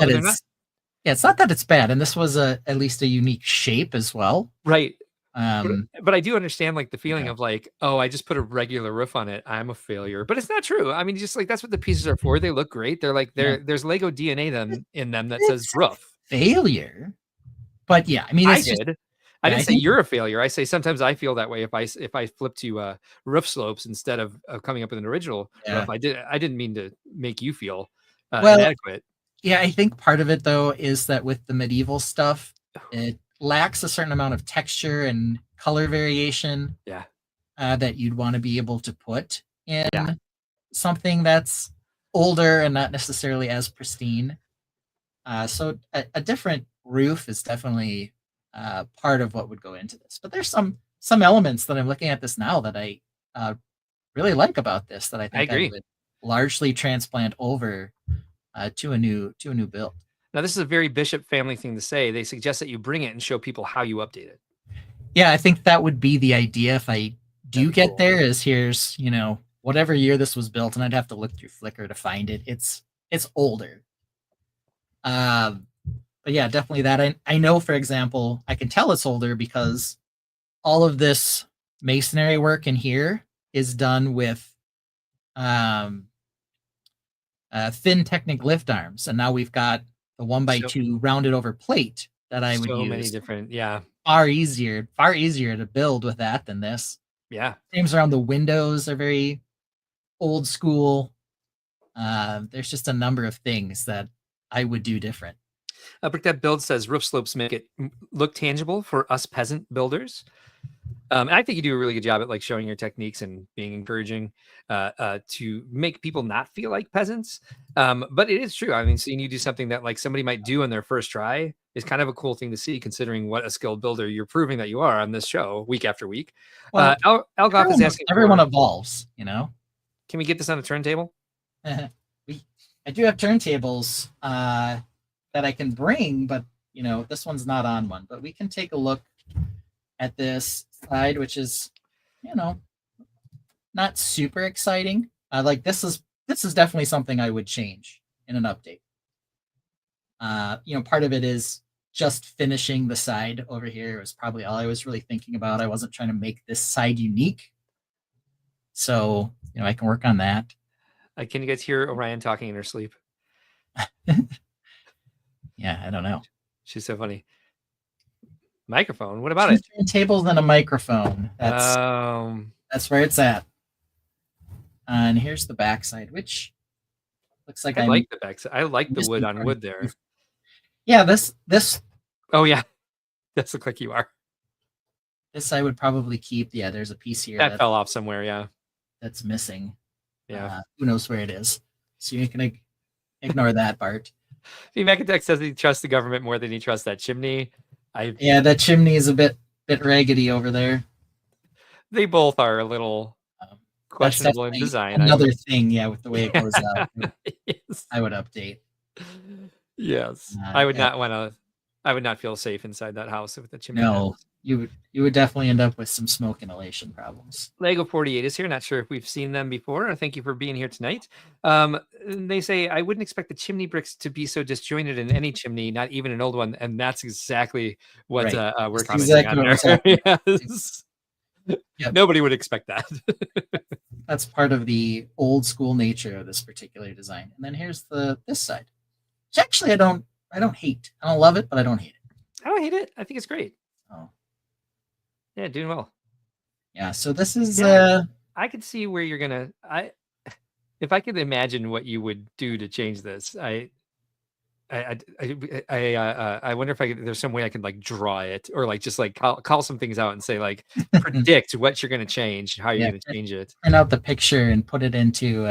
It's not that it's bad, and this was at least a unique shape as well, right? But I do understand the feeling of oh, I just put a regular roof on it, I'm a failure. But it's not true. I mean, just that's what the pieces are for. They look great. They're there's Lego DNA in them that says roof failure. But yeah, I mean, I Yeah, didn't I say think you're a failure. I say sometimes I feel that way if I flip to roof slopes instead of coming up with an original yeah. roof. I didn't mean to make you feel Well, inadequate. yeah, I think part of it though is that with the medieval stuff, it lacks a certain amount of texture and color variation Yeah, that you'd want to be able to put in yeah, something that's older and not necessarily as pristine. So a different roof is definitely part of what would go into this. But there's some elements that I'm looking at this now that I uh, really like about this that I I think I agree. would largely transplant over to a new build. Now this is a very Bishop family thing to say. They suggest that you bring it and show people how you update it. Yeah, I think that would be the idea if I That'd do be get cool. there. Is here's whatever year this was built, and I'd have to look through Flickr to find it. It's older. Um, but yeah, definitely that. I know, for example, I can tell it's older because all of this masonry work in here is done with um, thin Technic lift arms, and now we've got the 1x2 rounded over plate that I would So many use. different, yeah, Far easier to build with that than this. yeah. Names around the windows are very old school. There's just a number of things that I would do different. Brick That Build says roof slopes make it look tangible for us peasant builders. And I think you do a really good job at like showing your techniques and being encouraging to make people not feel like peasants. But it is true. I mean, seeing you do something that like somebody might do on their first try is kind of a cool thing to see, considering what a skilled builder you're proving that you are on this show week after week. Well, Al Goff is asking, everyone evolves, you know. can we get this on a turntable? I do have turntables that I can bring, but this one's not on one. But we can take a look at this side, which is, not super exciting. Like this is definitely something I would change in an update. Part of it is just finishing the side over here was probably all I was really thinking about. I wasn't trying to make this side unique. So, I can work on that. Can you guys hear Orion talking in her sleep? Yeah, I don't know. She's so funny. Microphone. What about it? Turntables and a microphone. That's where it's at. And here's the backside, which looks like I like the backside. I like the wood on wood there. Yeah, this. Oh yeah, does look like you are. This I would probably keep. Yeah, there's a piece here that fell off somewhere. Yeah, that's missing. Yeah, who knows where it is? So you can ignore that, Bart. Mechatech says he trusts the government more than he trusts that chimney. Yeah, that chimney is a bit raggedy over there. They both are a little questionable in design. Another thing, yeah, with the way it goes out, yes. I would update. Yes, I would not want to. I would not feel safe inside that house with the chimney. No, you would definitely end up with some smoke inhalation problems. Lego 48 is here. Not sure if we've seen them before. Thank you for being here tonight. They say I wouldn't expect the chimney bricks to be so disjointed in any chimney, not even an old one, and that's exactly what we're commenting on there. Yes. Yep. Nobody would expect that. That's part of the old school nature of this particular design. And then here's this side, which actually I don't hate. I don't love it, but I don't hate it. I don't hate it. I think it's great. Oh, yeah, doing well. Yeah. So this is. I could see where you're gonna. If I could imagine what you would do to change this, I wonder if there's some way I could like draw it or like just like call some things out and say like predict what you're gonna change, how you're gonna change it. Print out the picture and put it into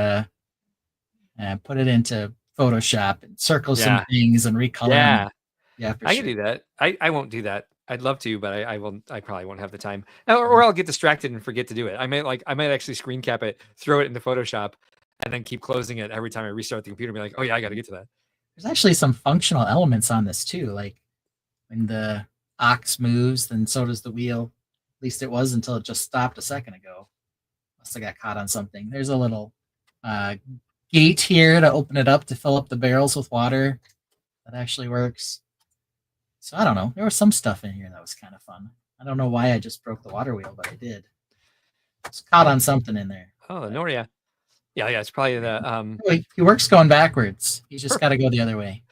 Photoshop and circle some things and recolor. Yeah, yeah, I can do that. I won't do that. I'd love to, but I probably won't have the time, or I'll get distracted and forget to do it. I might actually screen cap it, throw it into Photoshop, and then keep closing it every time I restart the computer and be like, oh yeah, I got to get to that. There's actually some functional elements on this too. Like when the ox moves, then so does the wheel. At least it was until it just stopped a second ago. Must have got caught on something. There's a little gate here to open it up to fill up the barrels with water. That actually works. So I don't know. There was some stuff in here that was kind of fun. I don't know why I just broke the water wheel, but I did. It's caught on something in there. Oh, the Noria. Yeah, it's probably the He works going backwards. He's just got to go the other way.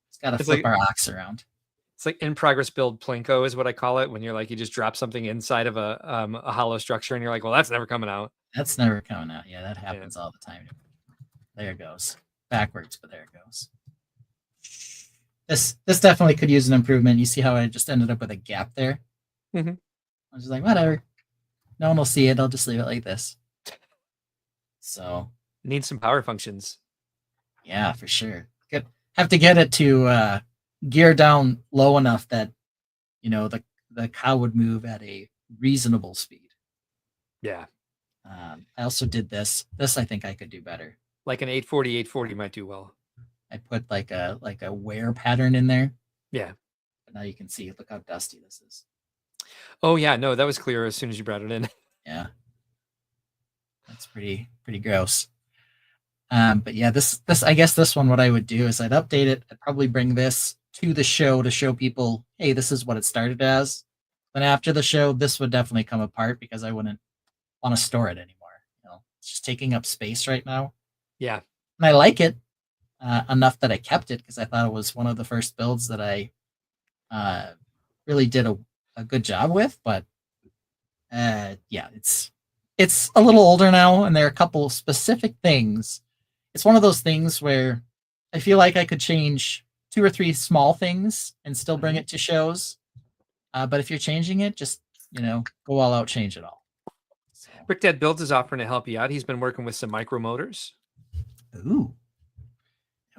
He's got to flip our ox around. It's like in progress build plinko is what I call it when you're like you just drop something inside of a hollow structure and you're like, well, that's never coming out. That's never coming out. Yeah, that happens all the time. There it goes. Backwards, but there it goes. This definitely could use an improvement. You see how I just ended up with a gap there? Mm-hmm. I was just like, whatever. No one will see it. I'll just leave it like this. So Needs some power functions. yeah, for sure. Have to get it to gear down low enough that the cow would move at a reasonable speed. Yeah. I also did this. This I think I could do better. Like an 840 might do well. I put like a wear pattern in there. Yeah. But now you can see. Look how dusty this is. Oh yeah, no, that was clear as soon as you brought it in. Yeah. That's pretty gross. But yeah, this I guess this one, what I would do is I'd update it. I'd probably bring this to the show to show people, hey, this is what it started as. Then after the show, this would definitely come apart because I wouldn't want to store it anymore. It's just taking up space right now. Yeah. And I like it enough that I kept it because I thought it was one of the first builds that I really did a good job with. But yeah, it's a little older now, and there are a couple specific things. It's one of those things where I feel like I could change 2 or 3 small things and still bring it to shows. But if you're changing it, just go all out, change it all. So. BrickDad Builds is offering to help you out. He's been working with some micro motors. Ooh.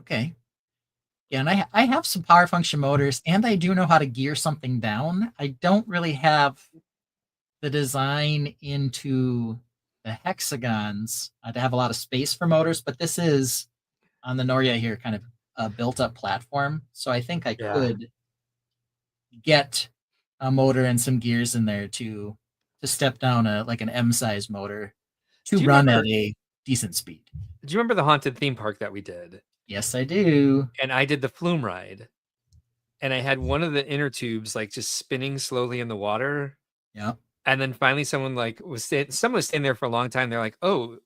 Okay. Yeah, and I have some power function motors, and I do know how to gear something down. I don't really have the design into the hexagons to have a lot of space for motors, but this is on the Noria here kind of a built-up platform, so I think I could get a motor and some gears in there to step down like an M-size motor to run at a decent speed. Do you remember the haunted theme park that we did? Yes, I do. And I did the flume ride, and I had one of the inner tubes like just spinning slowly in the water. Yeah. And then finally someone was standing there for a long time. They're like, oh,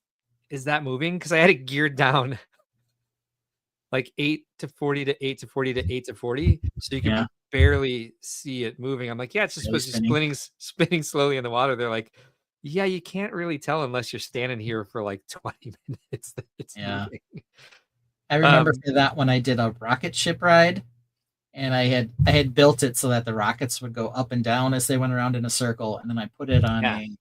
is that moving? Because I had it geared down like 8 to 40 to 8 to 40 to 8 to 40. So you can barely see it moving. I'm like, yeah, it's just supposed to be spinning slowly in the water. They're like, yeah, you can't really tell unless you're standing here for like 20 minutes that it's moving. I remember for that one I did a rocket ship ride, and I had built it so that the rockets would go up and down as they went around in a circle, and then I put it on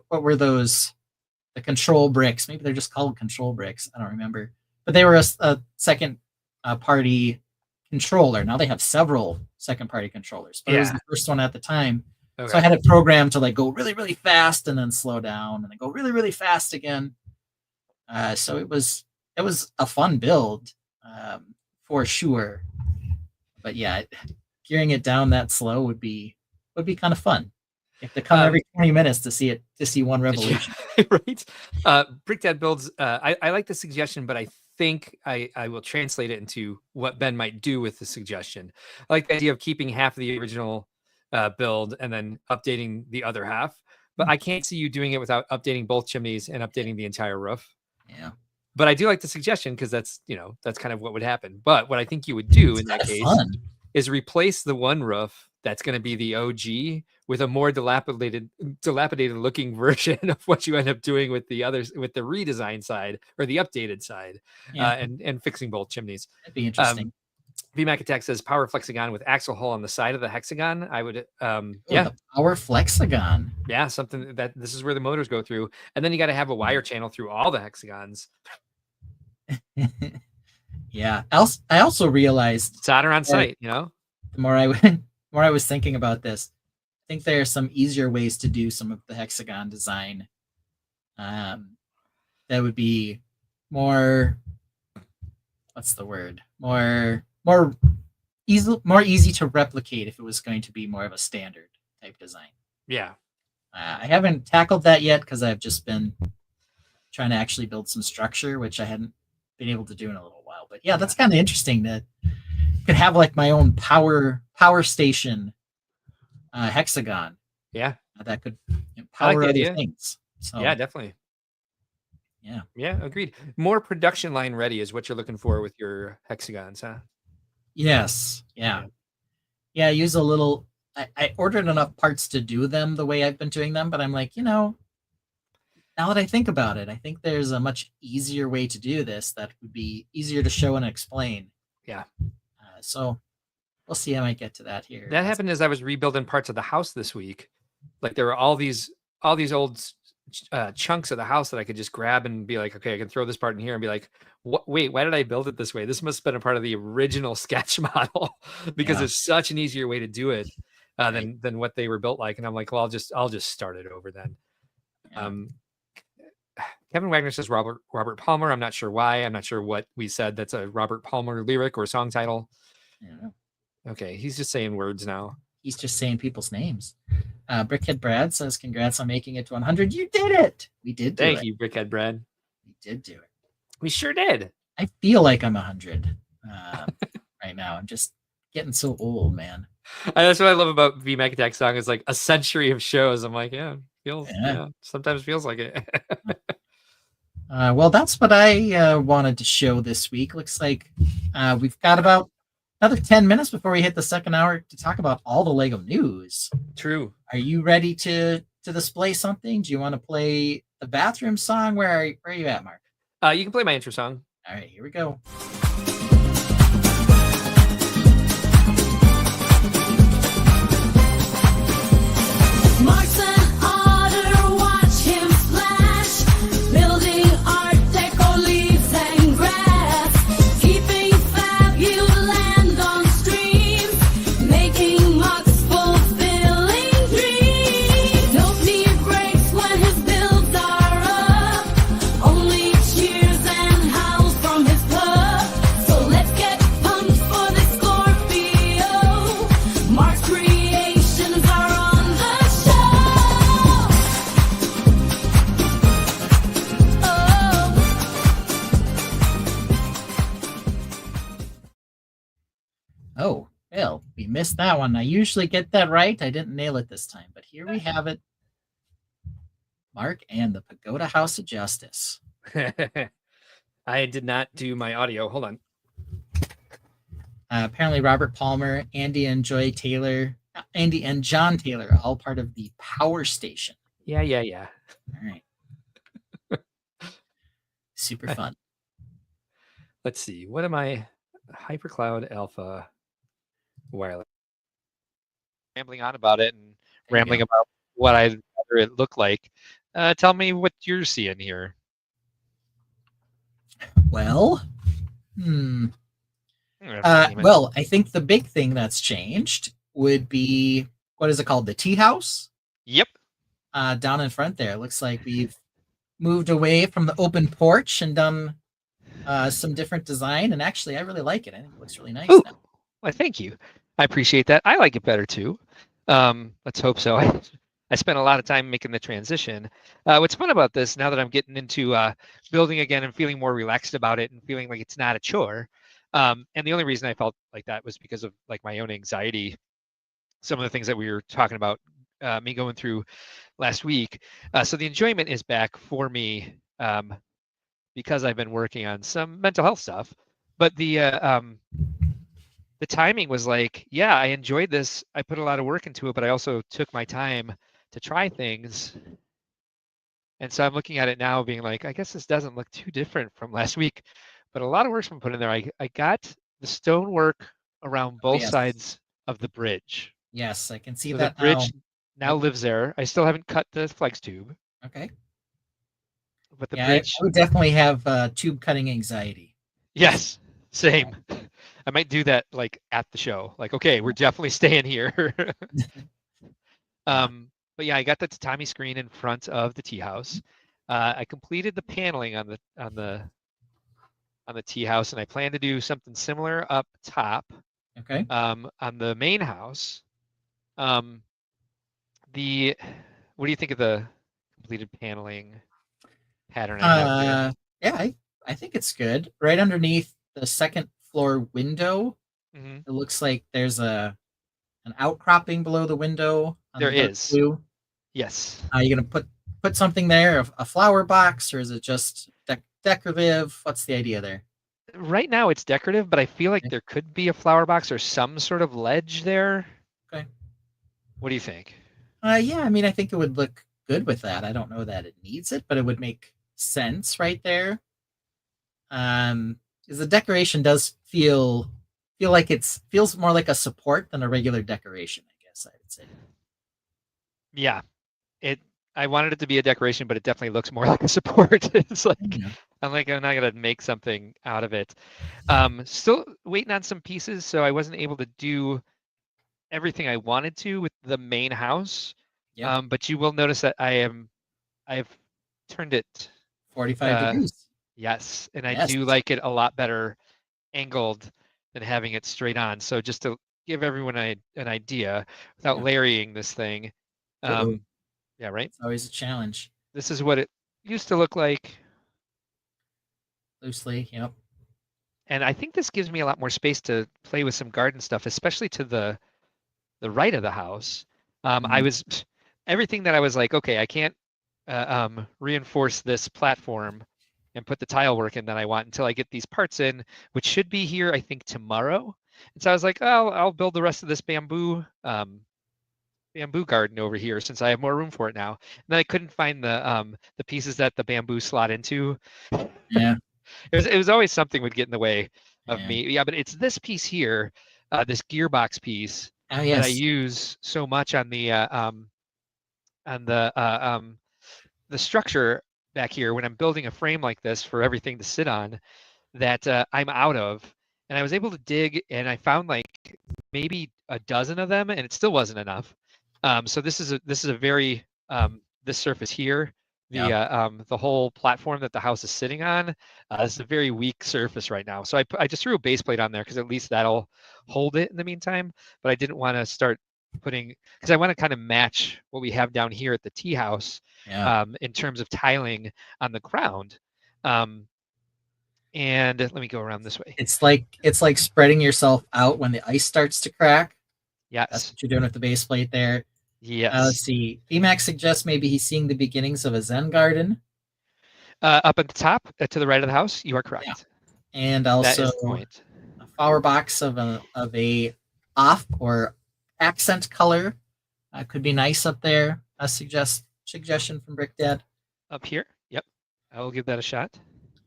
what were those, the control bricks? Maybe they're just called control bricks. I don't remember, but they were a second party controller. Now they have several second party controllers, but it was the first one at the time. Okay. So I had it programmed to like go really, really fast and then slow down and then go really, really fast again. So it was a fun build for sure. But yeah, gearing it down that slow would be kind of fun. You have to come every 20 minutes to see one revolution. Right. BrickDad Builds. I like the suggestion, but I think I will translate it into what Ben might do with the suggestion. I like the idea of keeping half of the original build and then updating the other half. But I can't see you doing it without updating both chimneys and updating the entire roof. Yeah. But I do like the suggestion because that's kind of what would happen. But what I think you would do in that case is replace the one roof that's going to be the OG with a more dilapidated looking version of what you end up doing with the others, with the redesign side or the updated side, and fixing both chimneys. That'd be interesting. VMAC Attack says power flexagon with axle hole on the side of the hexagon. I would, the power flexagon. Yeah, something that this is where the motors go through, and then you got to have a wire channel through all the hexagons. Yeah. I also realized solder on site. The more I was thinking about this, I think there are some easier ways to do some of the hexagon design. That would be more. What's the word? More easy to replicate if it was going to be more of a standard type design. Yeah. I haven't tackled that yet because I've just been trying to actually build some structure, which I hadn't been able to do in a little while. But yeah, that's kind of interesting that I could have like my own power station hexagon. Yeah. That could power other things. So yeah, definitely. Yeah, agreed. More production line ready is what you're looking for with your hexagons, huh? Yes. Yeah. I use a little. I ordered enough parts to do them the way I've been doing them, but I'm like, now that I think about it, I think there's a much easier way to do this that would be easier to show and explain. Yeah. So we'll see. I might get to that here. That happened as I was rebuilding parts of the house this week. Like there were all these old chunks of the house that I could just grab and be like, okay, I can throw this part in here and be like, what? Wait, why did I build it this way? This must have been a part of the original sketch model because it's such an easier way to do it than what they were built like. And I'm like, well, I'll just start it over then. Yeah. Kevin Wagner says Robert Palmer. I'm not sure why. I'm not sure what we said. That's a Robert Palmer lyric or song title. Yeah. Okay, he's just saying words now. He's just saying people's names. Brickhead Brad says, congrats on making it to 100. You did it. We did do it. Thank you, Brickhead Brad. We did do it. We sure did. I feel like I'm 100 right now. I'm just getting so old, man. That's what I love about VMAC Attack song is like a century of shows. I'm like, sometimes feels like it. Well, that's what I wanted to show this week. Looks like we've got about another 10 minutes before we hit the second hour to talk about all the Lego news. True. Are you ready to display something? Do you want to play the bathroom song? Where are you at, Mark? You can play my intro song. All right, here we go. Oh, well, we missed that one. I usually get that right. I didn't nail it this time, but here we have it. Mark and the Pagoda House of Justice. I did not do my audio. Hold on. Apparently Robert Palmer, Andy and John Taylor, all part of the Power Station. Yeah. All right. Super fun. Let's see. What am I? HyperCloud Alpha wireless. Rambling on about it and rambling about what I'd rather it look like. Tell me what you're seeing here. Well, well, I think the big thing that's changed would be, what is it called? The tea house? Yep. Down in front there. Looks like we've moved away from the open porch and done some different design. And actually, I really like it. I think it looks really nice now. Well, thank you. I appreciate that. I like it better too. Let's hope so. I spent a lot of time making the transition. What's fun about this, now that I'm getting into building again and feeling more relaxed about it and feeling like it's not a chore. And the only reason I felt like that was because of like my own anxiety. Some of the things that we were talking about, me going through last week. So the enjoyment is back for me because I've been working on some mental health stuff. But the timing was like, yeah, I enjoyed this. I put a lot of work into it, but I also took my time to try things. And so I'm looking at it now being like, I guess this doesn't look too different from last week, but a lot of work's been put in there. I got the stonework around both sides of the bridge. Yes, I can see so that the bridge now lives there. I still haven't cut the flex tube. Okay. But the bridge, I would definitely have tube cutting anxiety. Yes, same. I might do that like at the show. Like, okay, we're definitely staying here. But yeah, I got the tatami screen in front of the tea house. I completed the paneling on the tea house, and I plan to do something similar up top. Okay. On the main house. What do you think of the completed paneling pattern? Yeah, I think it's good. Right underneath the second floor window, it looks like there's an outcropping below the window. There is. Blue. Yes. You're gonna put put something there, a flower box, or is it just decorative? What's the idea there? Right now it's decorative, but I feel like Okay. there could be a flower box or some sort of ledge there. Okay. What do you think? Yeah, I mean, I think it would look good with that. I don't know that it needs it, but it would make sense right there. Because the decoration does feel like feels more like a support than a regular decoration, I guess I would say. Yeah, I wanted it to be a decoration, but it definitely looks more like a support. It's like Yeah. I'm not gonna make something out of it. Still waiting on some pieces, so I wasn't able to do everything I wanted to with the main house. Yep. But you will notice that I've turned it 45 uh degrees. yes, and I Yes. do like it a lot better angled than having it straight on. So just to give everyone an idea without Yeah. layering this thing. Uh-oh. Yeah, right. It's always a challenge. This is what it used to look like. Loosely, yep. And I think this gives me a lot more space to play with some garden stuff, especially to the right of the house. I Mhm. was everything that I was like, okay, I can't reinforce this platform and put the tile work in that I want until I get these parts in, which should be here, I think, tomorrow. And so I was like, oh, I'll build the rest of this bamboo garden over here since I have more room for it now. And then I couldn't find the pieces that the bamboo slot into. Yeah. It was always something would get in the way of Yeah. me. Yeah, but it's this piece here, this gearbox piece Oh, that I yes. use so much on on the uh, um, the structure back here when I'm building a frame like this for everything to sit on that I'm out of. And I was able to dig and I found like maybe a dozen of them and it still wasn't enough. So this is a very this surface here, Yeah. the whole platform that the house is sitting on, this is a very weak surface right now. So I just threw a base plate on there because at least that'll hold it in the meantime. But I didn't want to start putting because I want to kind of match what we have down here at the tea house Yeah. in terms of tiling on the ground. And let me go around this way. It's like spreading yourself out when the ice starts to crack. That's Yes. what you're doing with the base plate there. Let's Yes. see. BMAX suggests maybe he's seeing the beginnings of a Zen garden. Up at the top, to the right of the house, you are Yeah. correct. And That also is the point. a flower box of a off or accent color could be nice up there. A suggestion from Brick Dad. Up here, yep. I will give that a shot.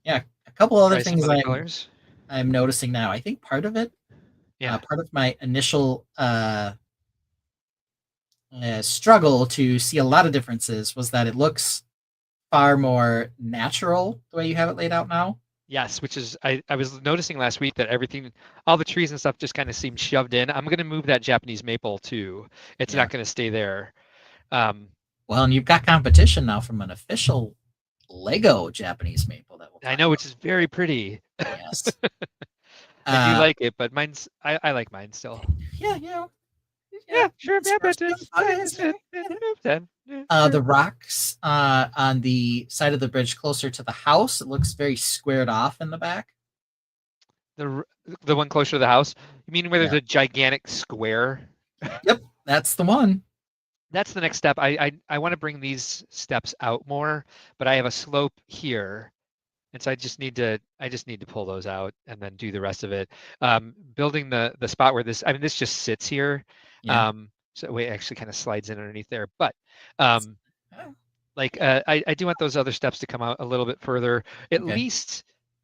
Yeah, a couple other Try some things other colors. I'm noticing now. I think part of it, Yeah. part of my initial struggle to see a lot of differences was that it looks far more natural the way you have it laid out now. Yes, which is I was noticing last week that everything, all the trees and stuff just kind of seemed shoved in. I'm gonna move that Japanese maple too. It's Yeah. not gonna stay there. Well, and you've got competition now from an official Lego Japanese maple that we'll I talk know, about. which is very pretty. Yes. I do like it, but mine's I like mine still. Yeah, yeah. Yeah, sure. it's Yeah, but first it's, done. it's, The rocks on the side of the bridge closer to the house, it looks very squared off in the back. the one closer to the house. You mean where there's Yeah. a gigantic square? Yep, that's the one. That's the next step. I want to bring these steps out more, but I have a slope here. And so I just need to pull those out and then do the rest of it. Building the spot where this, I mean, this just sits here. Yeah. So it actually kind of slides in underneath there. But Oh, I do want those other steps to come out a little bit further, okay.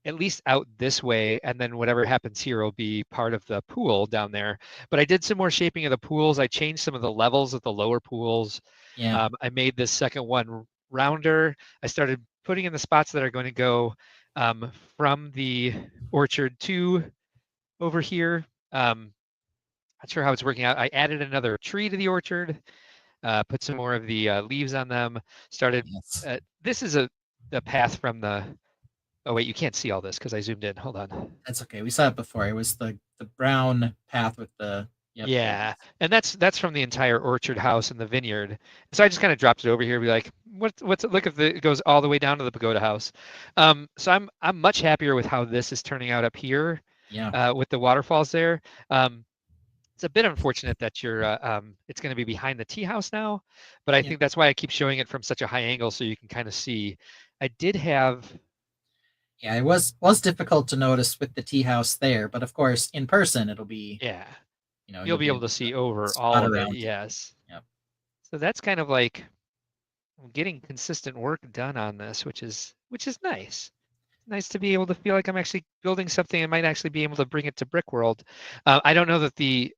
at least out this way, and then whatever happens here will be part of the pool down there. But I did some more shaping of the pools. I changed some of the levels of the lower pools. Yeah. I made this second one rounder. I started putting in the spots that are going to go from the orchard to over here. Not sure how it's working out. I added another tree to the orchard, put some more of the leaves on them. Started. Yes. This is the path from the. Oh wait, you can't see all this because I zoomed in. Hold on. That's okay. We saw it before. It was the brown path with the yep. Yeah, and that's from the entire orchard house and the vineyard. So I just kind of dropped it over here, be like, what's it? Look if it goes all the way down to the pagoda house. So I'm much happier with how this is turning out up here. Yeah. With the waterfalls there. It's a bit unfortunate that it's going to be behind the tea house now, but I Yeah. think that's why I keep showing it from such a high angle so you can kind of see. I did have, Yeah, it was difficult to notice with the tea house there, but of course in person it'll be, yeah, you'll you'll be be able able to to see over spot all of it. around it. Yes. Yep. So that's kind of like getting consistent work done on this, which is nice. Nice to be able to feel like I'm actually building something and might actually be able to bring it to Brick World. I don't know that the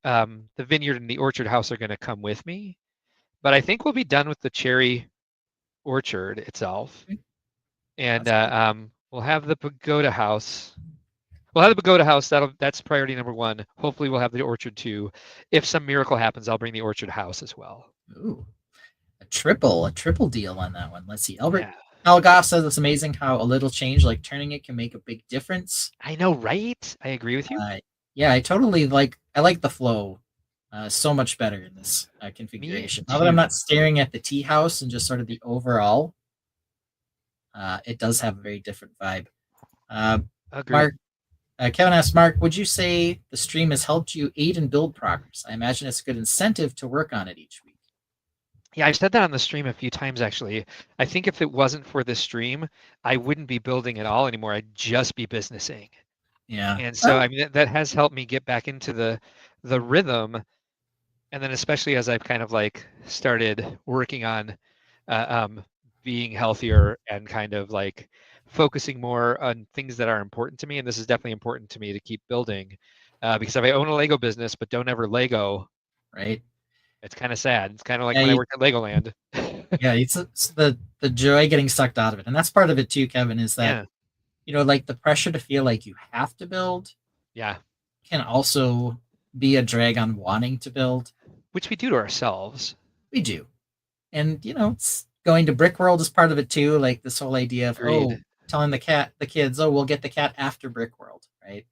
vineyard and the orchard house are going to come with me, but I think we'll be done with the cherry orchard itself, Okay. and That's good. we'll have the pagoda house. We'll have the pagoda house. That's priority number one. Hopefully, we'll have the orchard too. If some miracle happens, I'll bring the orchard house as well. Ooh, a triple deal on that one. Let's see. Yeah, Al Goff says it's amazing how a little change like turning it can make a big difference. I know, right? I agree with you. Yeah, I like the flow so much better in this configuration. Now that I'm too. not staring at the tea house and just sort of the overall, it does have a very different vibe. Agreed. Mark, Kevin asks, Mark, would you say the stream has helped you aid in build progress? I imagine it's a good incentive to work on it each week. Yeah, I've said that on the stream a few times actually. I think if it wasn't for this stream, I wouldn't be building at all anymore. I'd just be businessing. Yeah. And so I mean that has helped me get back into the rhythm. And then especially as I've kind of like started working on being healthier and kind of like focusing more on things that are important to me. And this is definitely important to me to keep building. Because if I own a Lego business but don't ever Lego, Right. it's kind of sad. It's kind of like Yeah, when I worked at Legoland. Yeah, it's the joy getting sucked out of it, and that's part of it too, Kevin. Is that like the pressure to feel like you have to build Yeah. can also be a drag on wanting to build. Which we do to ourselves. We do, and it's going to Brick World is part of it too. Like this whole idea of Agreed. telling the kids, we'll get the cat after Brick World, right?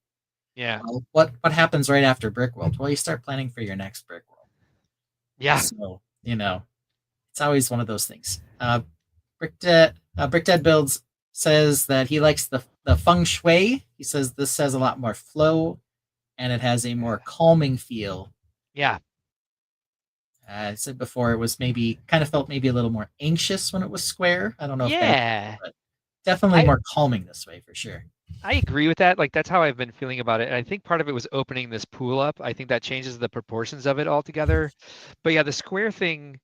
Yeah. Well, what happens right after Brick World? Well, you start planning for your next Brick World. Yeah. So it's always one of those things. Brick Dad Builds says that he likes the feng shui. He says this has a lot more flow and it has a more calming feel. Yeah. I said before it was felt maybe a little more anxious when it was square. I don't know if that's, but definitely more calming this way for sure. I agree with that. Like that's how I've been feeling about it. And I think part of it was opening this pool up. I think that changes the proportions of it altogether. But yeah, the square thing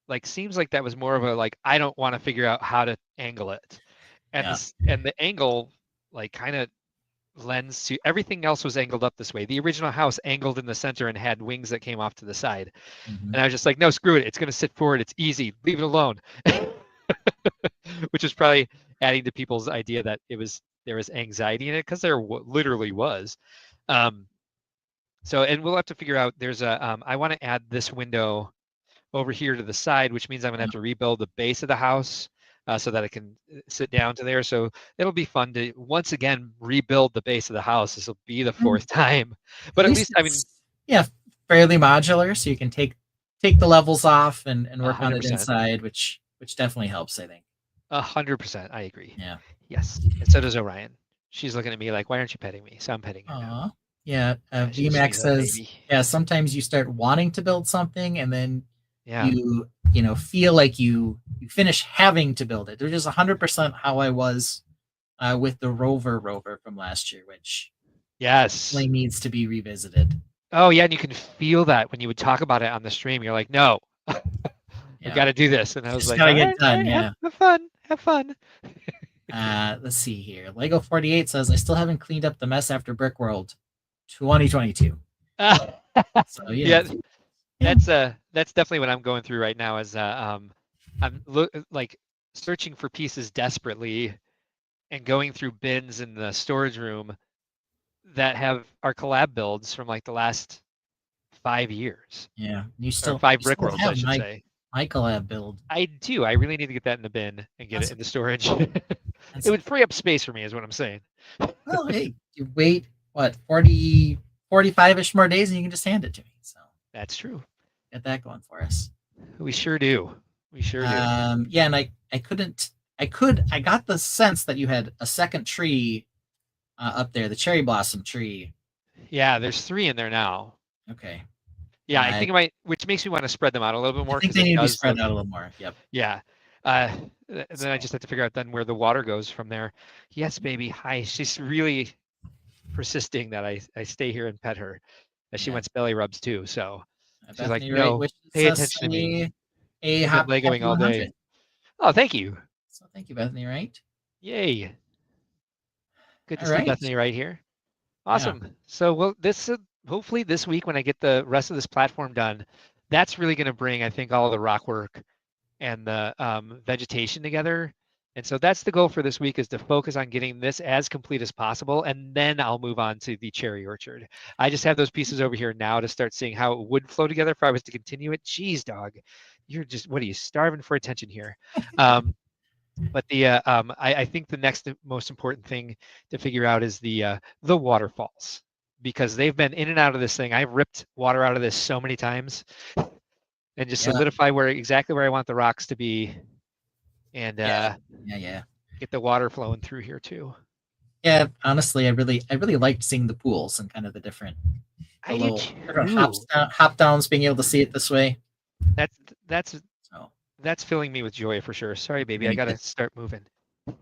like seems like that was more of a like I don't want to figure out how to angle it. And and the angle like kind of lends to everything else was angled up this way. The original house angled in the center and had wings that came off to the side. Mm-hmm. And I was just like, no, screw it. It's going to sit forward. It's easy. Leave it alone. Which is probably adding to people's idea that there was anxiety in it because there literally was. So, and we'll have to figure out there's I want to add this window over here to the side, which means I'm going to have to rebuild the base of the house so that it can sit down to there. So it'll be fun to once again rebuild the base of the house. This will be the fourth time, but at least I mean, fairly modular, so you can take the levels off and work 100%. on it inside, which definitely helps, I think. 100%, I agree. Yeah. Yes, and so does Orion. She's looking at me like, "Why aren't you petting me?" So I'm petting her now. Yeah. VMAX says, sometimes you start wanting to build something, and then you feel like you finish having to build it. They're just 100% how I was with the rover from last year, which really needs to be revisited. Oh yeah, and you can feel that when you would talk about it on the stream. You're like, no, we got to do this, and I was like, gotta get done. Yeah, have fun. Let's see here. Lego 48 says I still haven't cleaned up the mess after Brick World 2022. So that's definitely what I'm going through right now. Is I'm like searching for pieces desperately, and going through bins in the storage room that have our collab builds from like the last 5 years. Yeah, you still 5 Brick Worlds, I should say. My collab build. I do. I really need to get that in the bin and get it into storage. It would free up space for me, is what I'm saying. Well, hey, you wait 45-ish more days, and you can just hand it to me. So that's true. Get that going for us. We sure do. Yeah, and I got the sense that you had a second tree up there, the cherry blossom tree. Yeah, there's 3 in there now. Okay. Yeah, I think it might, which makes me want to spread them out a little bit more I think because they it need to be does spread look. out a little more. Yep. Yeah. Then I just have to figure out then where the water goes from there. Yes, baby. Hi. She's really persisting that I stay here and pet her. She Yeah. wants belly rubs too. So she's like, Bethany Wright no, wishes pay us attention to me. a I've been happy Legoing all day. 100. Oh, thank you. So thank you, Bethany Wright. Yay. Good to All see right. Bethany right here. Yeah. Awesome. So well, this hopefully this week when I get the rest of this platform done, that's really going to bring, I think, all of the rock work and the vegetation together. And so that's the goal for this week, is to focus on getting this as complete as possible, and then I'll move on to the cherry orchard. I just have those pieces over here now to start seeing how it would flow together if I was to continue it. Jeez, dog, you're just, what are you, starving for attention here? But I think the next most important thing to figure out is the waterfalls, because they've been in and out of this thing. I've ripped water out of this so many times, and just solidify exactly where I want the rocks to be, and Yeah. get the water flowing through here too. Yeah, honestly, I really liked seeing the pools and kind of the different hop downs, being able to see it this way. That's filling me with joy for sure. Sorry, baby, I gotta start moving. I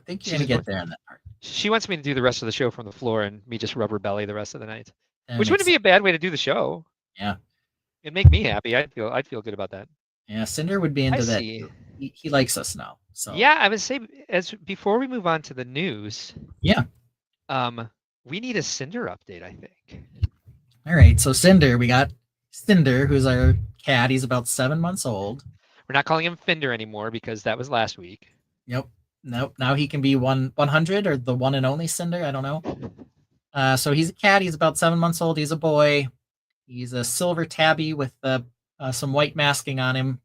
think you're gonna get there on that part. She wants me to do the rest of the show from the floor and me just rubber belly the rest of the night, which wouldn't be a bad way to do the show. Yeah, it'd make me happy. I'd feel good about that. Yeah, Cinder would be into that. He likes us now. So yeah, I would say, before we move on to the news. Yeah. We need a Cinder update, I think. All right, so Cinder, we got Cinder, who's our cat. He's about 7 months old. We're not calling him Finder anymore because that was last week. Nope. Now he can be 100 or the one and only Cinder. I don't know. So he's a cat. He's about 7 months old. He's a boy. He's a silver tabby with some white masking on him.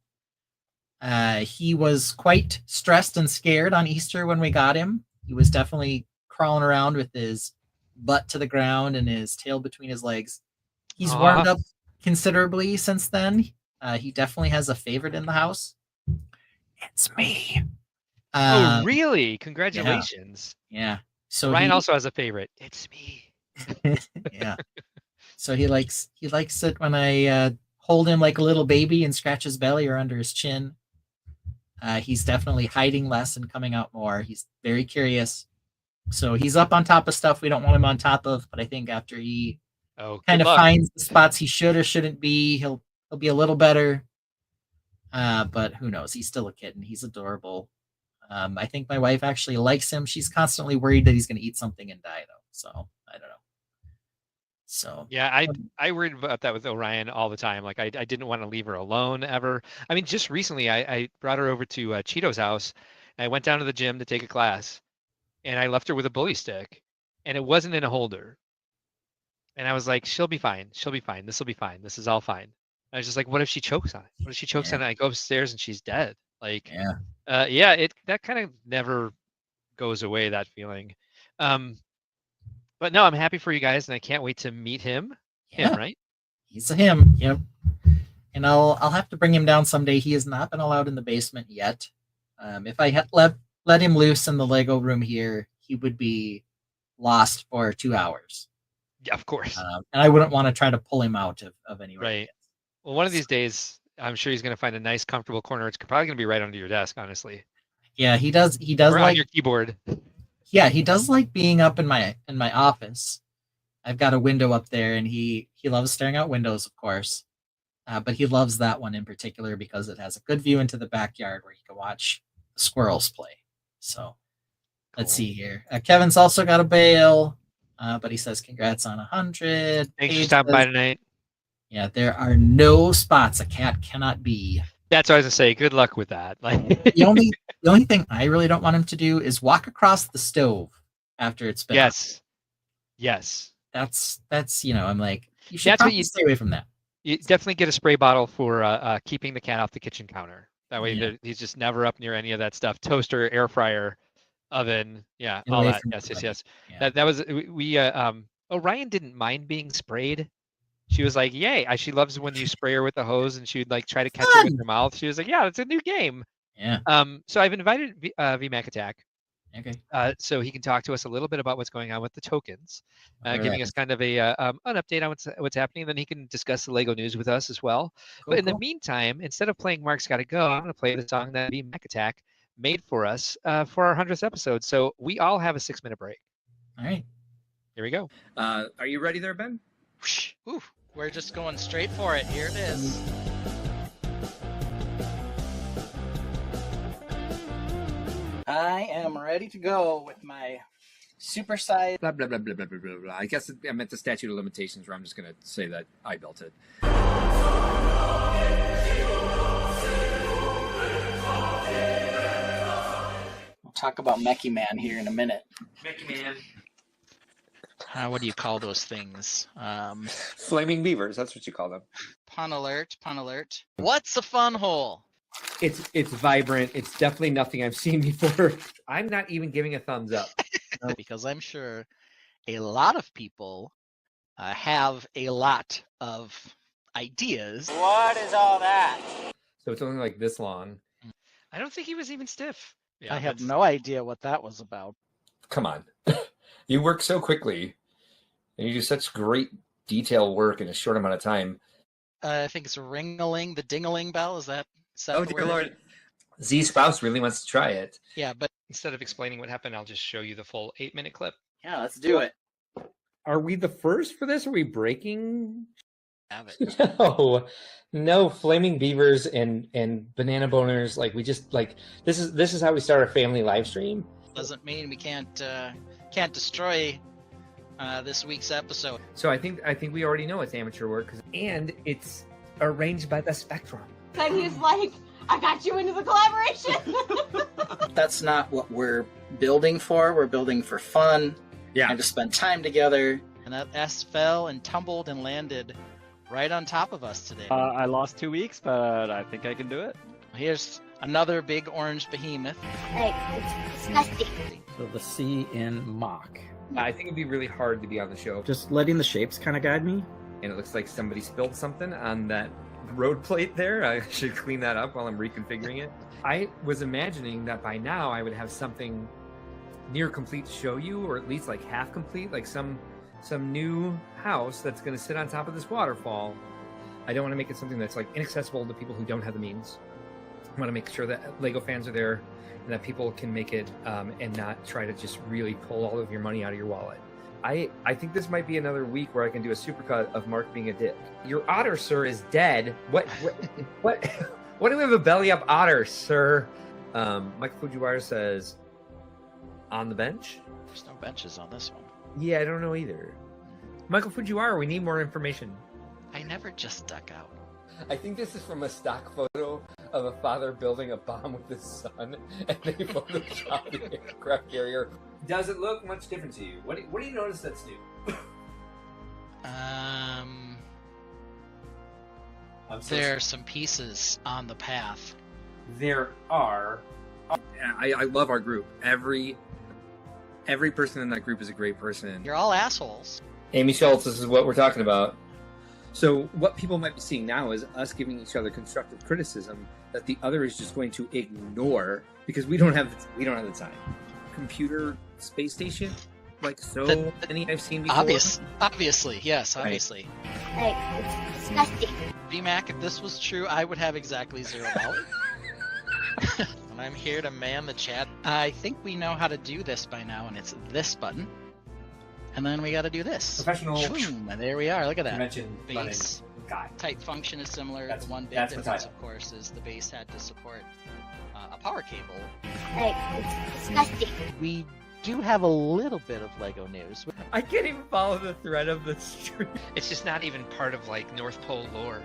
He was quite stressed and scared on Easter when we got him. He was definitely crawling around with his butt to the ground and his tail between his legs. He's warmed up considerably since then. He definitely has a favorite in the house. It's me. Oh, really? Congratulations. Yeah. So Ryan also has a favorite. It's me. Yeah. So he likes it when I hold him like a little baby and scratch his belly or under his chin. He's definitely hiding less and coming out more. He's very curious. So he's up on top of stuff we don't want him on top of, but I think after he kind of finds the spots he should or shouldn't be, he'll be a little better. But who knows? He's still a kitten. He's adorable. I think my wife actually likes him. She's constantly worried that he's going to eat something and die, though. So I don't know. So yeah, I worried about that with Orion all the time. Like I didn't want to leave her alone ever. I mean, just recently I brought her over to Cheeto's house. And I went down to the gym to take a class, and I left her with a bully stick, and it wasn't in a holder. And I was like, she'll be fine. She'll be fine. This will be fine. This is all fine. I was just like, what if she chokes on it? What if she chokes on it? I go upstairs and she's dead. Like, that kind of never goes away, that feeling. But no, I'm happy for you guys, and I can't wait to meet him. Yeah. Him, right? He's a him. Yep. And I'll have to bring him down someday. He has not been allowed in the basement yet. If I had let him loose in the Lego room here, he would be lost for 2 hours. Yeah, of course. And I wouldn't want to try to pull him out of anywhere. Right. Well, one of these days, I'm sure he's going to find a nice, comfortable corner. It's probably going to be right under your desk, honestly. Yeah, he does. He does or like on your keyboard. Yeah, he does like being up in my office. I've got a window up there, and he loves staring out windows, of course. But he loves that one in particular because it has a good view into the backyard where he can watch the squirrels play. So let's see here. Kevin's also got a bail, but he says congrats on 100. Thanks for stopping by tonight. Yeah, there are no spots a cat cannot be. That's what I was gonna say. Good luck with that. Like the only thing I really don't want him to do is walk across the stove after it's been. Yes. That's I'm like, you should probably stay away from that. You definitely get a spray bottle for keeping the cat off the kitchen counter. That way he's just never up near any of that stuff. Toaster, air fryer, oven, all that. Yes. Yeah. That was Orion didn't mind being sprayed. She was like, yay. She loves when you spray her with the hose and she would like try to catch it with her mouth. She was like, yeah, it's a new game. Yeah. So I've invited VMAC Attack. Okay. So he can talk to us a little bit about what's going on with the tokens, giving us kind of an update on what's happening. Then he can discuss the Lego news with us as well. But in the meantime, instead of playing Mark's Gotta Go, I'm going to play the song that Mac Attack made for us for our 100th episode. So we all have a 6-minute break. All right. Here we go. Are you ready there, Ben? Ooh, we're just going straight for it. Here it is. I am ready to go with my supersized. Blah, blah, blah, blah, blah, blah, blah, blah. I guess I meant the statute of limitations, where I'm just going to say that I built it. We'll talk about Mechie Man here in a minute. Mechie Man. What do you call those things? Flaming beavers, that's what you call them. Pun alert, pun alert. What's a fun hole? It's vibrant. It's definitely nothing I've seen before. I'm not even giving a thumbs up. Because I'm sure a lot of people have a lot of ideas. What is all that? So it's only like this long. I don't think he was even stiff. Yeah, I have no idea what that was about. Come on. You work so quickly, and you do such great detail work in a short amount of time. I think it's ring-a-ling, the ding-a-ling bell. Is that Oh, dear Lord. Z Spouse really wants to try it. Yeah, but Instead of explaining what happened, I'll just show you the full 8-minute clip. Yeah, let's do it. Are we the first for this? Are we breaking? have it. No, flaming beavers and banana boners. Like we just like this is how we start a family live stream. Doesn't mean we can't destroy this week's episode. So I think we already know it's amateur work, and it's arranged by the Spectrum. And he's like, I got you into the collaboration. That's not what we're building for. We're building for fun. Yeah. And to spend time together. And that S fell and tumbled and landed right on top of us today. I lost 2 weeks, but I think I can do it. Here's another big orange behemoth. Like, it's disgusting. So the C in mock. I think it'd be really hard to be on the show. Just letting the shapes kind of guide me. And it looks like somebody spilled something on that road plate there. I should clean that up while I'm reconfiguring it. I was imagining that by now I would have something near complete to show you, or at least like half complete, like some new house that's going to sit on top of this waterfall. I don't want to make it something that's like inaccessible to people who don't have the means. I want to make sure that Lego fans are there and that people can make it and not try to just really pull all of your money out of your wallet. I think this might be another week where I can do a supercut of Mark being a dick. Your otter, sir, is dead. What do we have a belly up otter, sir? Michael Fujiwara says, on the bench? There's no benches on this one. Yeah, I don't know either. Michael Fujiwara, we need more information. I never just duck out. I think this is from a stock photo of a father building a bomb with his son, and they photoshopped the aircraft carrier. Does it look much different to you? What do you notice that's new? There are some pieces on the path. There are. I love our group. Every person in that group is a great person. You're all assholes. Amy Schultz, this is what we're talking about. So what people might be seeing now is us giving each other constructive criticism that the other is just going to ignore because we don't have the time. Computer space station, like so many I've seen before. Obviously, yes, obviously. Like, it's disgusting. VMAC, if this was true, I would have exactly $0. And I'm here to man the chat. I think we know how to do this by now, and it's this button. And then we got to do this. Professional. Boom, and there we are. Look at that. Convention Base. guy. Type function is similar. The one big difference, of course, is the base had to support a power cable. Like, it's disgusting. We do have a little bit of Lego news. I can't even follow the thread of the stream. It's just not even part of like North Pole lore.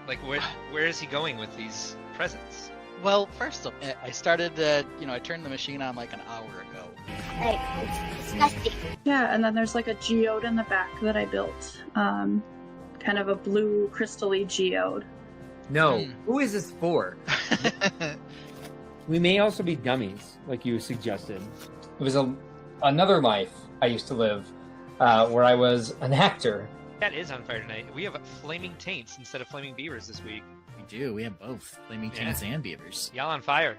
Like where is he going with these presents? Well, first of all, I started I turned the machine on like an hour ago. Like, it's disgusting. Yeah, and then there's like a geode in the back that I built. Kind of a blue crystal-y geode. No, who is this for? We may also be dummies, like you suggested. It was another life I used to live where I was an actor. That is on fire tonight. We have flaming taints instead of flaming beavers this week. We do. We have both flaming taints and beavers. Y'all on fire.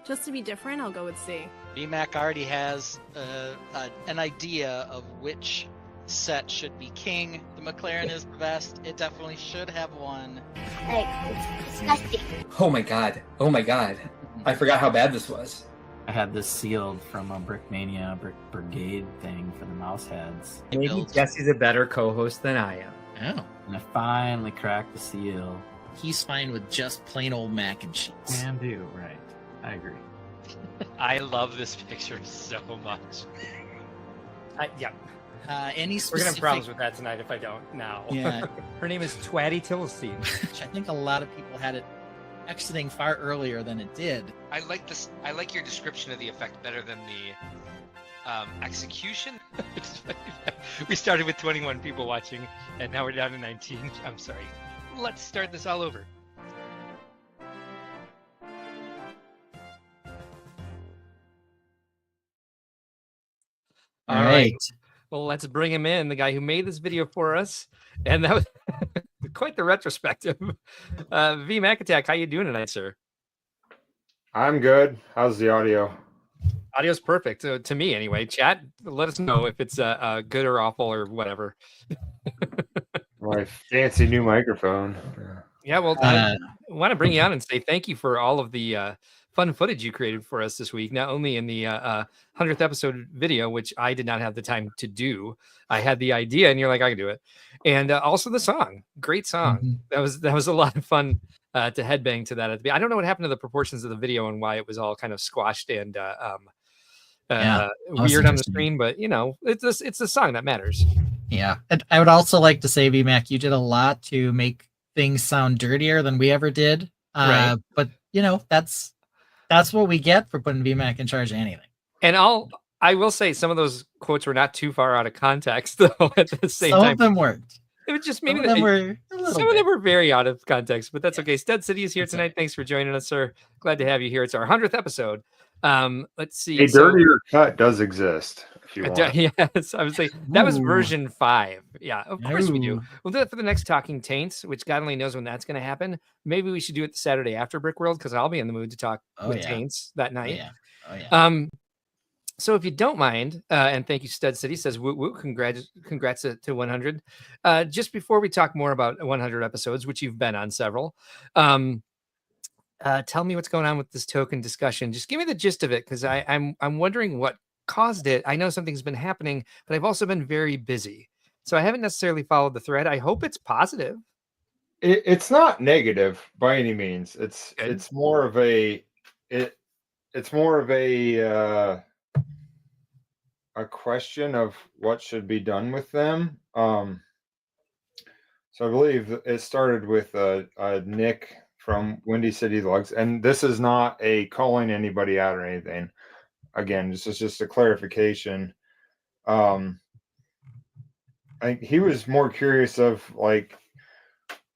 Just to be different, I'll go with C. VMAC already has an idea of which set should be king. The McLaren is the best. It definitely should have one. It's disgusting. Oh my god. Oh my god. I forgot how bad this was. I had this sealed from a Brickmania Brick Brigade thing for the mouse heads. Maybe Jesse's a better co-host than I am. Oh. And I finally cracked the seal. He's fine with just plain old mac and cheese. Can do, right. I agree. I love this picture so much. Yeah. Any We're specific... gonna have problems with that tonight if I don't now. Yeah. Her name is Twatty Tillstein. Which I think a lot of people had it exiting far earlier than it did. I like this. I like your description of the effect better than the execution. We started with 21 people watching, and now we're down to 19. I'm sorry. Let's start this all over. All right. Well, let's bring him in, the guy who made this video for us. And that was quite the retrospective. V Mac Attack, how you doing tonight, sir? I'm good. How's the audio? Audio's perfect, to me anyway. Chat, let us know if it's good or awful or whatever. My fancy new microphone. Yeah, well, I want to bring you on and say thank you for all of the fun footage you created for us this week. Not only in the 100th episode video, which I did not have the time to do. I had the idea, and you're like, I can do it. And also the song, great song. Mm-hmm. That was a lot of fun to headbang to that. At the I don't know what happened to the proportions of the video and why it was all kind of squashed and weird on the screen, but you know, it's the song that matters. Yeah, and I would also like to say, VMAC, you did a lot to make things sound dirtier than we ever did. Right. But you know, that's what we get for putting VMAC in charge of anything. And I will say some of those quotes were not too far out of context, though. At the same time, Some of them weren't. It was just maybe Some of them were some of them were very out of context, but that's okay. Stud City is here tonight. Thanks for joining us, sir. Glad to have you here. It's our 100th episode. Let's see. A dirtier cut does exist. If you want. Yes, I would say that was version 5. Yeah, of course we do. We'll do it for the next Talking Taints, which God only knows when that's going to happen. Maybe we should do it the Saturday after Brickworld because I'll be in the mood to talk with Taints that night. Oh yeah. So if you don't mind, and thank you, Stud City says, woo woo, congrats to 100. Just before we talk more about 100 episodes, which you've been on several, tell me what's going on with this token discussion. Just give me the gist of it, because I'm wondering what caused it. I know something's been happening, but I've also been very busy, so I haven't necessarily followed the thread. I hope it's positive. It's not negative by any means. It's more of a a question of what should be done with them. So I believe it started with Nick from Windy City Lugs, and this is not a calling anybody out or anything. Again, this is just a clarification. I think he was more curious of like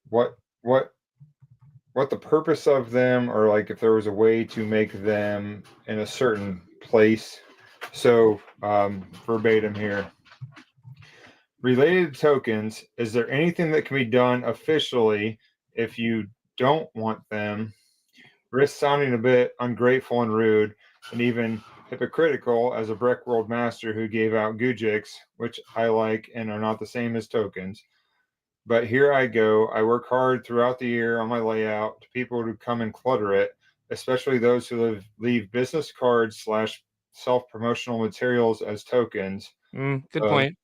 what the purpose of them, or like if there was a way to make them in a certain place. So verbatim here. Related to tokens, is there anything that can be done officially if you don't want them? Risk sounding a bit ungrateful and rude, and even hypocritical as a Brickworld master who gave out Gujiks, which I like and are not the same as tokens. But here I go. I work hard throughout the year on my layout to people who come and clutter it, especially those who leave business cards / self-promotional materials as tokens. Good point.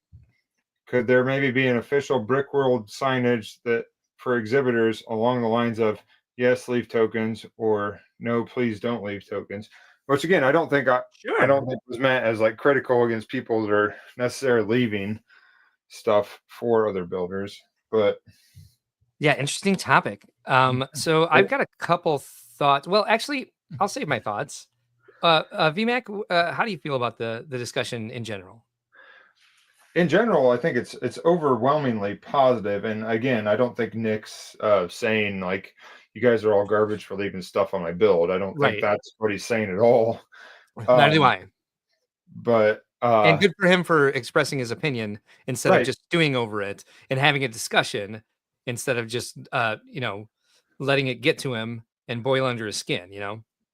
Could there maybe be an official Brickworld signage that for exhibitors along the lines of yes, leave tokens, or no, please don't leave tokens? Which again, I don't think it was meant as like critical against people that are necessarily leaving stuff for other builders. But yeah, interesting topic. So I've got a couple thoughts. Well, actually, I'll save my thoughts. VMAC, how do you feel about the discussion in general? In general, I think it's overwhelmingly positive. And again, I don't think Nick's saying like you guys are all garbage for leaving stuff on my build. I don't think that's what he's saying at all. Neither do I. But and good for him for expressing his opinion instead of just stewing over it and having a discussion instead of just letting it get to him and boil under his skin.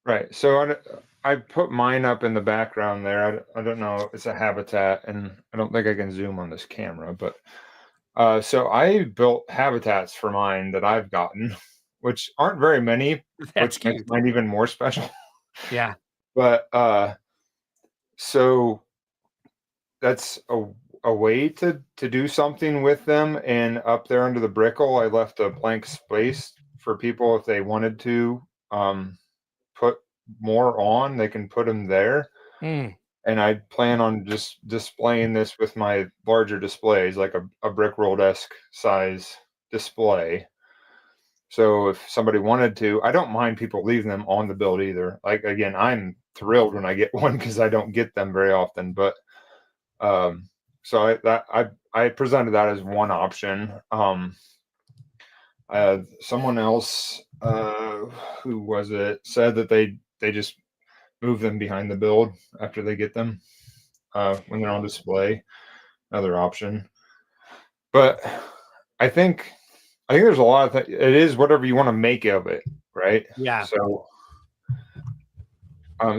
Right. So I put mine up in the background there. I don't know. It's a habitat, and I don't think I can zoom on this camera, but so I built habitats for mine that I've gotten, which aren't very many, That's which makes cute. mine even more special. Yeah. But so that's a way to do something with them. And up there under the brickle, I left a blank space for people if they wanted to put more on, they can put them there. Mm. And I plan on just displaying this with my larger displays, like a brick rolled-esque size display. So if somebody wanted to, I don't mind people leaving them on the build either. Like, again, I'm thrilled when I get one because I don't get them very often. But so I presented that as one option. Someone else, who was it, said that they just move them behind the build after they get them when they're on display. Another option. But I think there's a lot of it is whatever you want to make of it, right? Yeah. So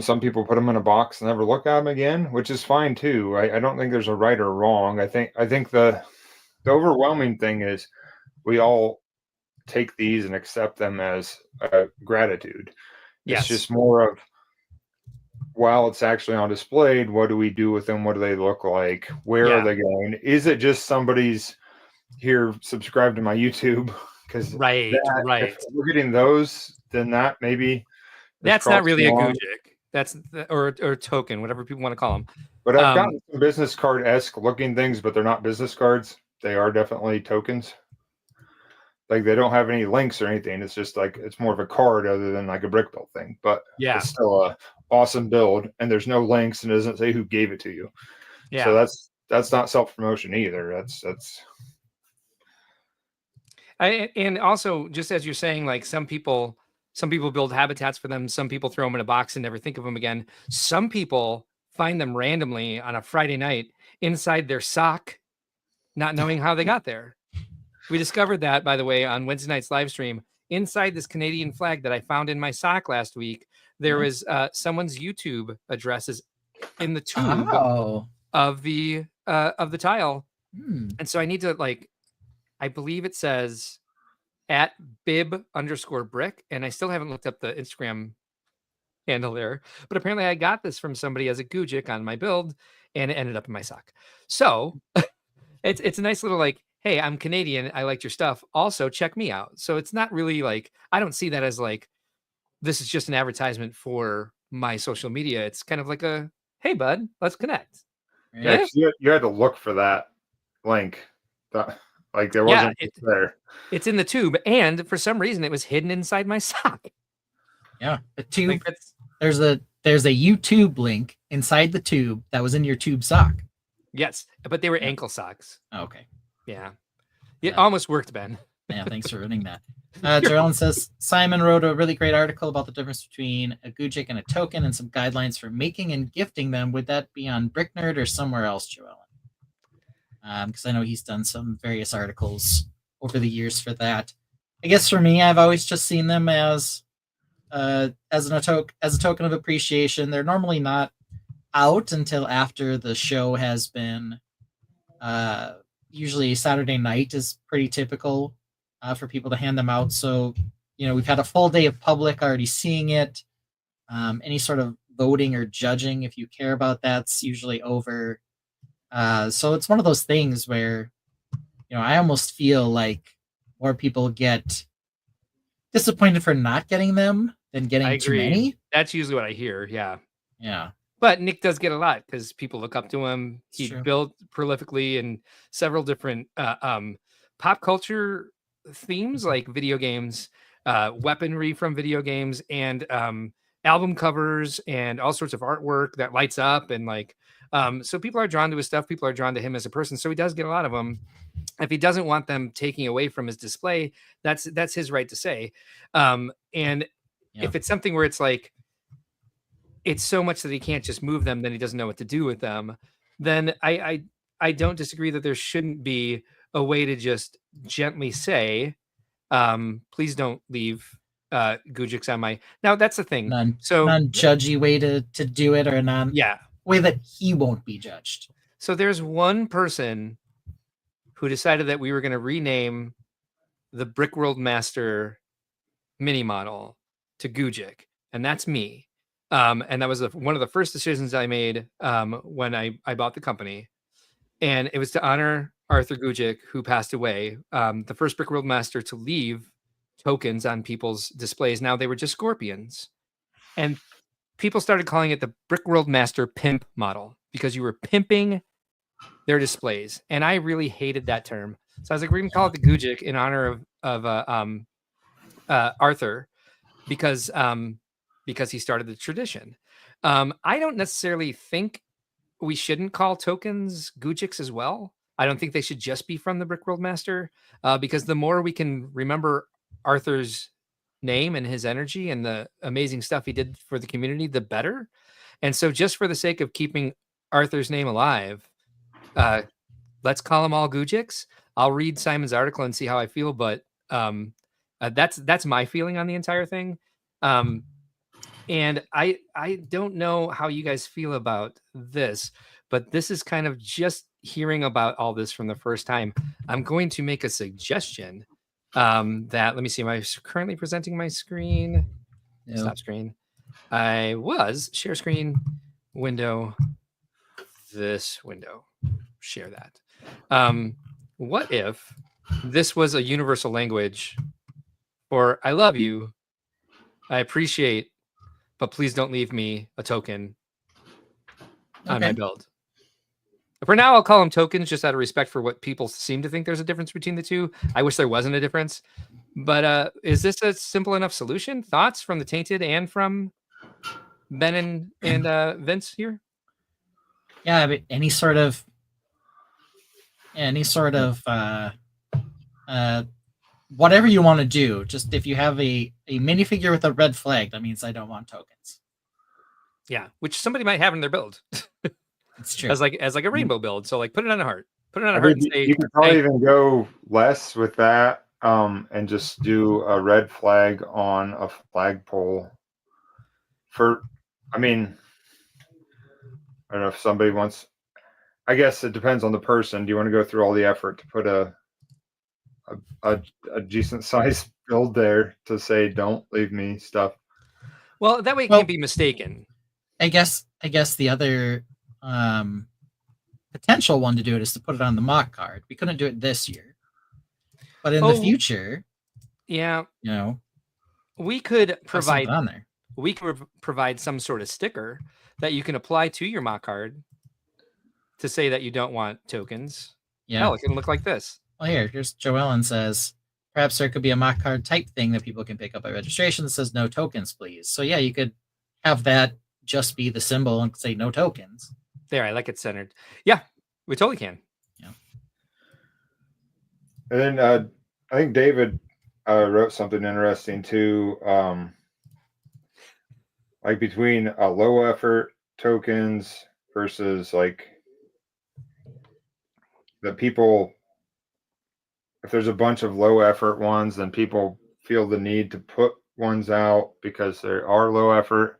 some people put them in a box and never look at them again, which is fine too. I don't think there's a right or wrong. I think the overwhelming thing is we all take these and accept them as gratitude. Yes. It's just more of, while it's actually on display, what do we do with them? What do they look like? Where are they going? Is it just somebody's here, subscribe to my YouTube? Because right. if we're getting those, then that maybe that's not really a Gujic. That's or token, whatever people want to call them. But I've gotten some business card-esque looking things, but they're not business cards. They are definitely tokens. Like, they don't have any links or anything. It's just like, it's more of a card other than like a brick build thing. But yeah, it's still a awesome build, and there's no links and it doesn't say who gave it to you. Yeah. So that's not self-promotion either. That's and also, just as you're saying, like, some people build habitats for them, some people throw them in a box and never think of them again. Some people find them randomly on a Friday night inside their sock, not knowing how they got there. We discovered that, by the way, on Wednesday night's live stream. Inside this Canadian flag that I found in my sock last week, there was someone's YouTube addresses in the tube of the tile. And so I need to, like, I believe it says @bib_brick, and I still haven't looked up the Instagram handle there. But apparently I got this from somebody as a Gujic on my build, and it ended up in my sock. So it's a nice little, like, hey, I'm Canadian, I liked your stuff, also check me out. So it's not really like, I don't see that as like, this is just an advertisement for my social media. It's kind of like a, hey bud, let's connect. Yeah, you had to look for that link. Like, there wasn't there. It's in the tube, and for some reason it was hidden inside my sock. Yeah, the tube. There's a YouTube link inside the tube that was in your tube sock. Yes, but they were ankle socks. Okay. Yeah. It almost worked, Ben. Yeah, thanks for ruining that. Jerellen says, Simon wrote a really great article about the difference between a Gujic and a token and some guidelines for making and gifting them. Would that be on Brick Nerd or somewhere else, Jerellen? Because I know he's done some various articles over the years for that. I guess for me, I've always just seen them as a token of appreciation. They're normally not out until after the show has been. Usually Saturday night is pretty typical for people to hand them out. So, we've had a full day of public already seeing it. Any sort of voting or judging, if you care about that's usually over. So it's one of those things where, I almost feel like more people get disappointed for not getting them than getting too many. That's usually what I hear. Yeah. Yeah. But Nick does get a lot because people look up to him. He built prolifically in several different pop culture themes, like video games, weaponry from video games, and album covers, and all sorts of artwork that lights up. And like, so people are drawn to his stuff. People are drawn to him as a person. So he does get a lot of them. If he doesn't want them taking away from his display, that's his right to say. If it's something where it's like, it's so much that he can't just move them, then he doesn't know what to do with them, then I don't disagree that there shouldn't be a way to just gently say, please don't leave Gujiks on my. Now that's the thing. So non-judgy way to do it, or a way that he won't be judged. So there's one person who decided that we were going to rename the Brickworld Master mini model to Gujik, and that's me. And that was one of the first decisions I made when I bought the company. And it was to honor Arthur Gujik, who passed away, the first Brickworld Master to leave tokens on people's displays. Now they were just scorpions. And people started calling it the Brickworld Master Pimp model because you were pimping their displays. And I really hated that term. So I was like, we're going to call it the Gujik in honor of Arthur because he started the tradition. I don't necessarily think we shouldn't call tokens Gujiks as well. I don't think they should just be from the Brickworld Master because the more we can remember Arthur's name and his energy and the amazing stuff he did for the community, the better. And so just for the sake of keeping Arthur's name alive, let's call them all Gujiks. I'll read Simon's article and see how I feel, but that's my feeling on the entire thing. And I don't know how you guys feel about this, but this is kind of just hearing about all this from the first time. I'm going to make a suggestion that, let me see, am I currently presenting my screen? No. Stop screen. I was share screen window, this window, share that. What if this was a universal language for I love you, I appreciate, but please don't leave me a token on my build. For now, I'll call them tokens just out of respect for what people seem to think there's a difference between the two. I wish there wasn't a difference. But is this a simple enough solution? Thoughts from the Tainted and from Ben and Vince here? Yeah, but any sort of whatever you want to do. Just if you have a minifigure with a red flag, that means I don't want tokens. Yeah, which somebody might have in their build. It's true. As like a rainbow build. So like put it on a heart. Put it on a heart and say, you could probably even go less with that and just do a red flag on a flagpole. I don't know if somebody wants, I guess it depends on the person. Do you want to go through all the effort to put a decent size build there to say, don't leave me stuff? Well, that way it can't be mistaken. I guess the other potential one to do it is to put it on the mock card. We couldn't do it this year, but in the future, we could provide on there. We could provide some sort of sticker that you can apply to your mock card to say that you don't want tokens. Yeah, hell, it can look like this. Well, here's Joellen says perhaps there could be a mock card type thing that people can pick up at registration that says no tokens, please. So yeah, you could have that just be the symbol and say no tokens. There, I like it centered. Yeah, we totally can. Yeah. And then I think David wrote something interesting too, like between low effort tokens versus like the people. If there's a bunch of low effort ones, then people feel the need to put ones out because they are low effort.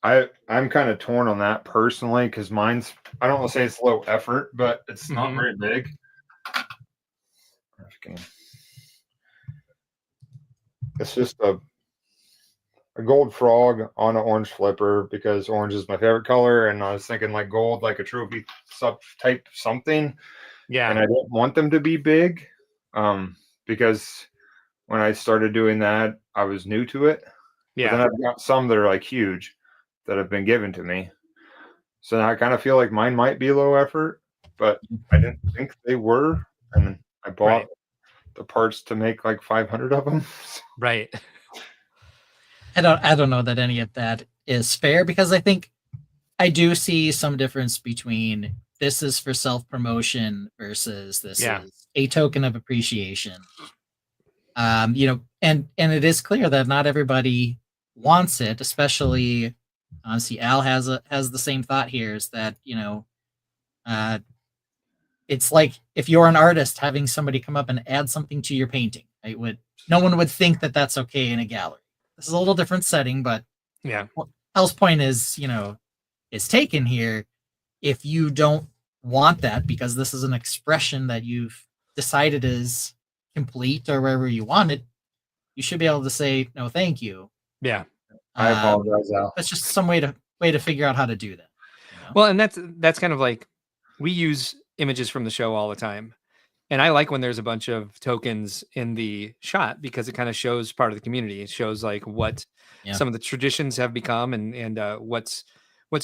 I'm kind of torn on that personally because mine's, I don't want to say it's low effort, but it's not very big. It's just a gold frog on an orange flipper because orange is my favorite color, and I was thinking like gold, like a trophy type something. Yeah, and I didn't want them to be big because when I started doing that, I was new to it. Yeah, but then I've got some that are like huge that have been given to me. So now I kind of feel like mine might be low effort, but I didn't think they were. And I bought the parts to make like 500 of them. Right. I don't know that any of that is fair because I think I do see some difference between this is for self-promotion versus this is a token of appreciation. And it is clear that not everybody wants it, especially honestly, Al has the same thought here, is that, it's like if you're an artist having somebody come up and add something to your painting. No one would think that that's okay in a gallery. This is a little different setting, but yeah. El's point is, is taken here. If you don't want that because this is an expression that you've decided is complete or wherever you want it, you should be able to say no, thank you. Yeah. I apologize, Al. That's just some way to figure out how to do that. Well, and that's kind of like, we use images from the show all the time. And I like when there's a bunch of tokens in the shot because it kind of shows part of the community. It shows like what some of the traditions have become and what's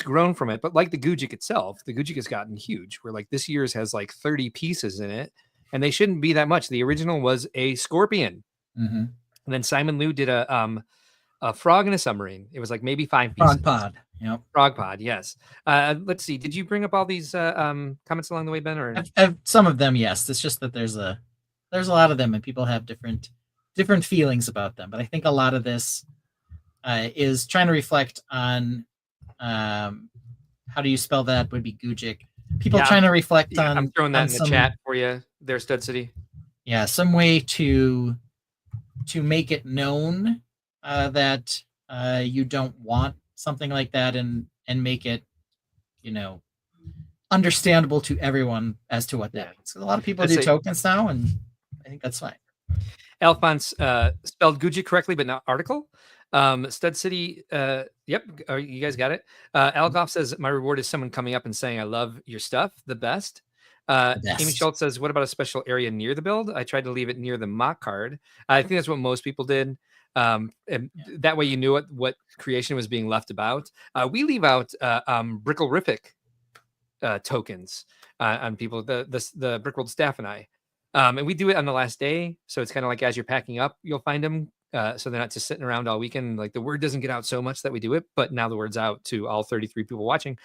grown from it. But like the Gujik itself, the Gujik has gotten huge. Where like this year's has like 30 pieces in it, and they shouldn't be that much. The original was a scorpion, and then Simon Liu did a frog and a submarine. It was like maybe 5 pieces. Frog pod. Yep. Frog pod. Yes. Let's see. Did you bring up all these comments along the way, Ben? Or I've some of them, yes. It's just that there's a lot of them, and people have different feelings about them. But I think a lot of this is trying to reflect on how do you spell that? Would be Gujik. People trying to reflect on. I'm throwing that in the chat for you there, Stud City. Yeah, some way to make it known that you don't want something like that, and make it, understandable to everyone as to what that means. So a lot of people do tokens now, and I think that's fine. Alphonse spelled Gujik correctly, but not article. Stud City, yep, you guys got it. Algoff says, my reward is someone coming up and saying, I love your stuff, the best. Amy Schultz says, what about a special area near the build? I tried to leave it near the mock card. I think that's what most people did. And that way you knew what creation was being left about. We leave out Brickle-rific tokens on people, the Brickworld staff and I. And we do it on the last day. So it's kind of like as you're packing up, you'll find them. So they're not just sitting around all weekend. Like the word doesn't get out so much that we do it, but now the word's out to all 33 people watching.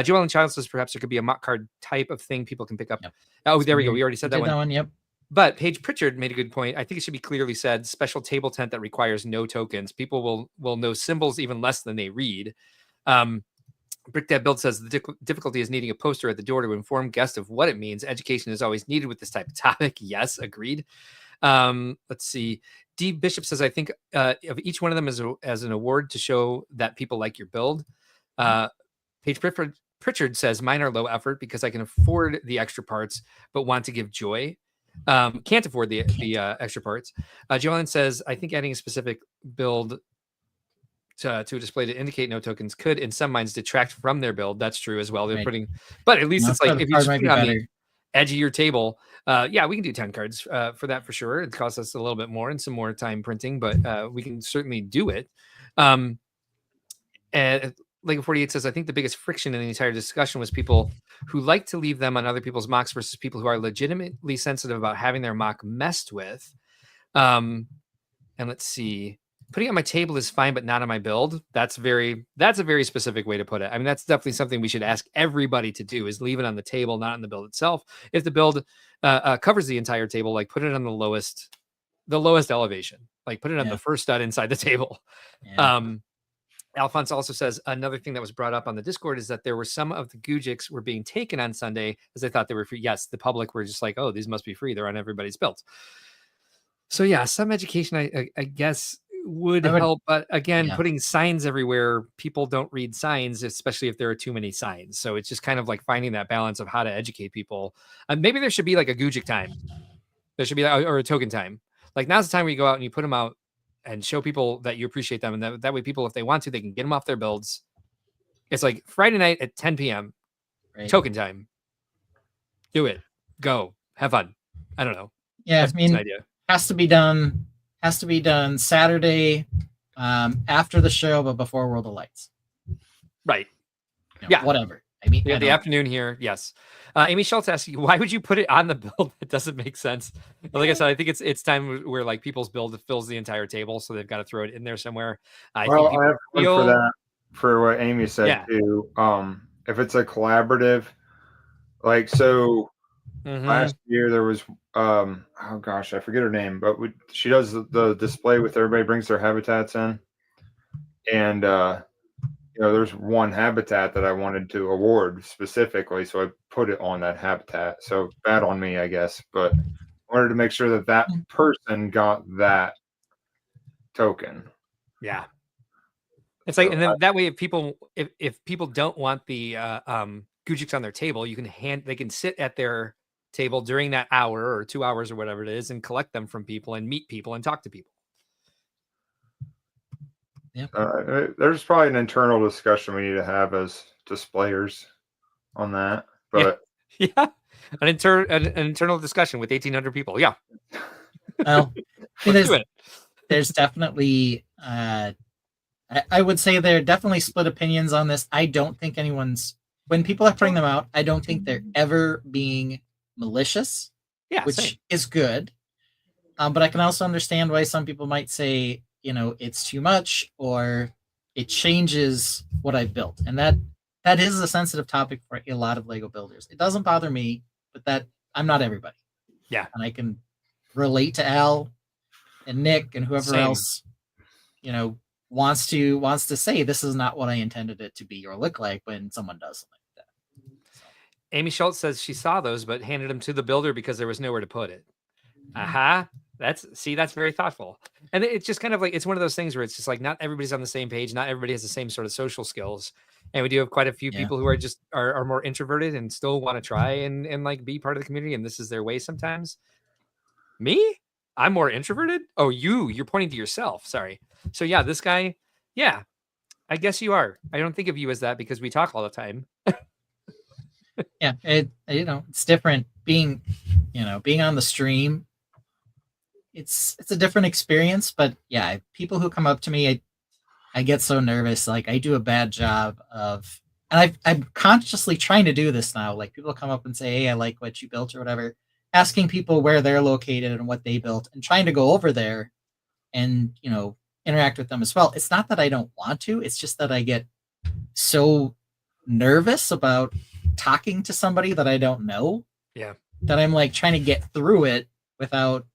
Joel and Child says perhaps there could be a mock card type of thing people can pick up. Yep. Oh, there we go. We already said that one. Yep. But Paige Pritchard made a good point. I think it should be clearly said, special table tent that requires no tokens. People will know symbols even less than they read. Brick Dad Build says the difficulty is needing a poster at the door to inform guests of what it means. Education is always needed with this type of topic. Yes, agreed. Let's see. D Bishop says, I think of each one of them as an award to show that people like your build. Paige Pritchard says, mine are low effort because I can afford the extra parts, but want to give joy. Can't afford the extra parts. Joanne says, I think adding a specific build to a display to indicate no tokens could, in some minds, detract from their build. That's true as well. They're putting, but at least it's like if you just put it on the edge of your table, yeah, we can do 10 cards for that for sure. It costs us a little bit more and some more time printing, but we can certainly do it. And Lego 48 says, I think the biggest friction in the entire discussion was people who like to leave them on other people's mocks versus people who are legitimately sensitive about having their mock messed with. And let's see. Putting it on my table is fine, but not on my build. That's a very specific way to put it. I mean, that's definitely something we should ask everybody to do, is leave it on the table, not on the build itself. If the build covers the entire table, like put it on the lowest elevation, like put it on the first stud inside the table. Yeah. Alphonse also says another thing that was brought up on the Discord is that there were some of the Gujiks were being taken on Sunday as they thought they were free. Yes, the public were just like, oh, these must be free. They're on everybody's build. So yeah, some education, I guess, would help. But again, putting signs everywhere, people don't read signs, especially if there are too many signs. So it's just kind of like finding that balance of how to educate people. Maybe there should be like a Gujik time. There should be or a token time. Like now's the time where you go out and you put them out and show people that you appreciate them. And that way people, if they want to, they can get them off their builds. It's like Friday night at 10 p.m. Right. Token time. Do it. Go. Have fun. I don't know. Yeah, that's an idea. Has to be done Saturday after the show, but before World of Lights. Right. Yeah. Whatever. I mean, the afternoon here. Yes. Amy Schultz asks you, why would you put it on the build? It doesn't make sense. But like I said, I think it's time where like people's build fills the entire table, so they've got to throw it in there somewhere. I have one for that, for what Amy said too. If it's a collaborative, like so. Last year there was oh gosh, I forget her name, but she does the display with everybody brings their habitats in, and there's one habitat that I wanted to award specifically, so I put it on that habitat. So bad on me, I guess, but I wanted to make sure that that person got that token. Yeah. It's like, and then that way, if people don't want the Gujiks on their table, they can sit at their table during that hour or 2 hours or whatever it is and collect them from people and meet people and talk to people. Yeah. There's probably an internal discussion we need to have as displayers on that, but yeah. An internal discussion with 1,800 people. Yeah. Well, Let's do it. There's definitely, I would say there are definitely split opinions on this. I don't think when people are putting them out, I don't think they're ever being malicious, which is good. But I can also understand why some people might say, it's too much or it changes what I built. And that is a sensitive topic for a lot of Lego builders. It doesn't bother me, but that I'm not everybody. Yeah. And I can relate to Al and Nick and whoever else, wants to say this is not what I intended it to be or look like when someone does something like that. Amy Schultz says she saw those, but handed them to the builder because there was nowhere to put it. Aha. That's very thoughtful. And it's just kind of like, it's one of those things where it's just like, not everybody's on the same page. Not everybody has the same sort of social skills. And we do have quite a few people who are just are more introverted and still want to try and like be part of the community. And this is their way sometimes. Me? I'm more introverted? Oh, you're pointing to yourself. Sorry. So yeah, this guy, yeah, I guess you are. I don't think of you as that because we talk all the time. Yeah. It's different being on the stream. It's a different experience, but yeah, people who come up to me, I get so nervous. Like I do a bad job of, and I'm consciously trying to do this now. Like people come up and say, "Hey, I like what you built" or whatever, asking people where they're located and what they built and trying to go over there and, interact with them as well. It's not that I don't want to, it's just that I get so nervous about talking to somebody that I don't know. Yeah. That I'm like trying to get through it without,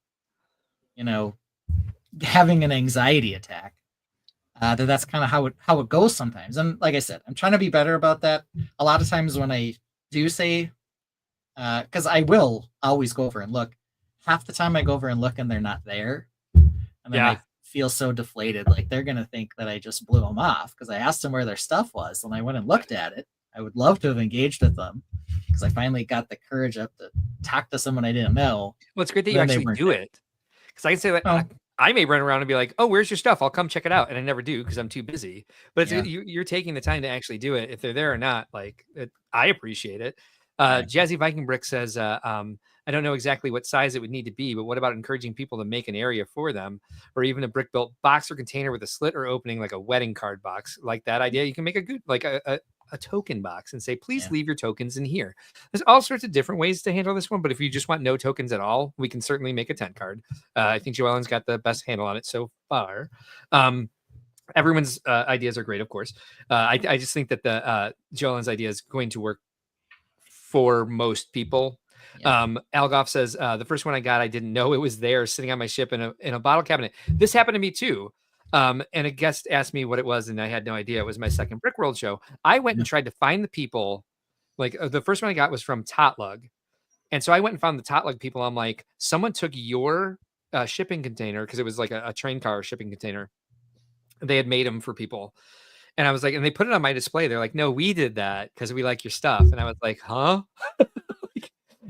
having an anxiety attack. That's kind of how it goes sometimes. And like I said, I'm trying to be better about that. A lot of times when I do say, because I will always go over and look, half the time I go over and look and they're not there. And then I feel so deflated. Like they're going to think that I just blew them off because I asked them where their stuff was and I went and looked at it. I would love to have engaged with them because I finally got the courage up to talk to someone I didn't know. Well, it's great that you actually do it. Because I can say that I may run around and be like, "Oh, where's your stuff? I'll come check it out," and I never do because I'm too busy. But you're taking the time to actually do it. If they're there or not, I appreciate it. Jazzy Viking Brick says, "I don't know exactly what size it would need to be, but what about encouraging people to make an area for them, or even a brick built box or container with a slit or opening, like a wedding card box? Like that idea, you can make a good a token box and say, please leave your tokens in here." There's all sorts of different ways to handle this one, but if you just want no tokens at all, we can certainly make a tent card. I think Joellen's got the best handle on it so far. Everyone's ideas are great, of course. I just think that the Joellen's idea is going to work for most people. Algoff says, the first one I got, I didn't know it was there sitting on my ship in a bottle cabinet. This happened to me too. And a guest asked me what it was, and I had no idea. It was my second Brick World show. I went and tried to find the people. Like the first one I got was from Totlug. And so I went and found the Totlug people. I'm like, someone took your shipping container, because it was like a train car shipping container. They had made them for people. And I was like, and they put it on my display. They're like, no, we did that because we like your stuff. And I was like, huh?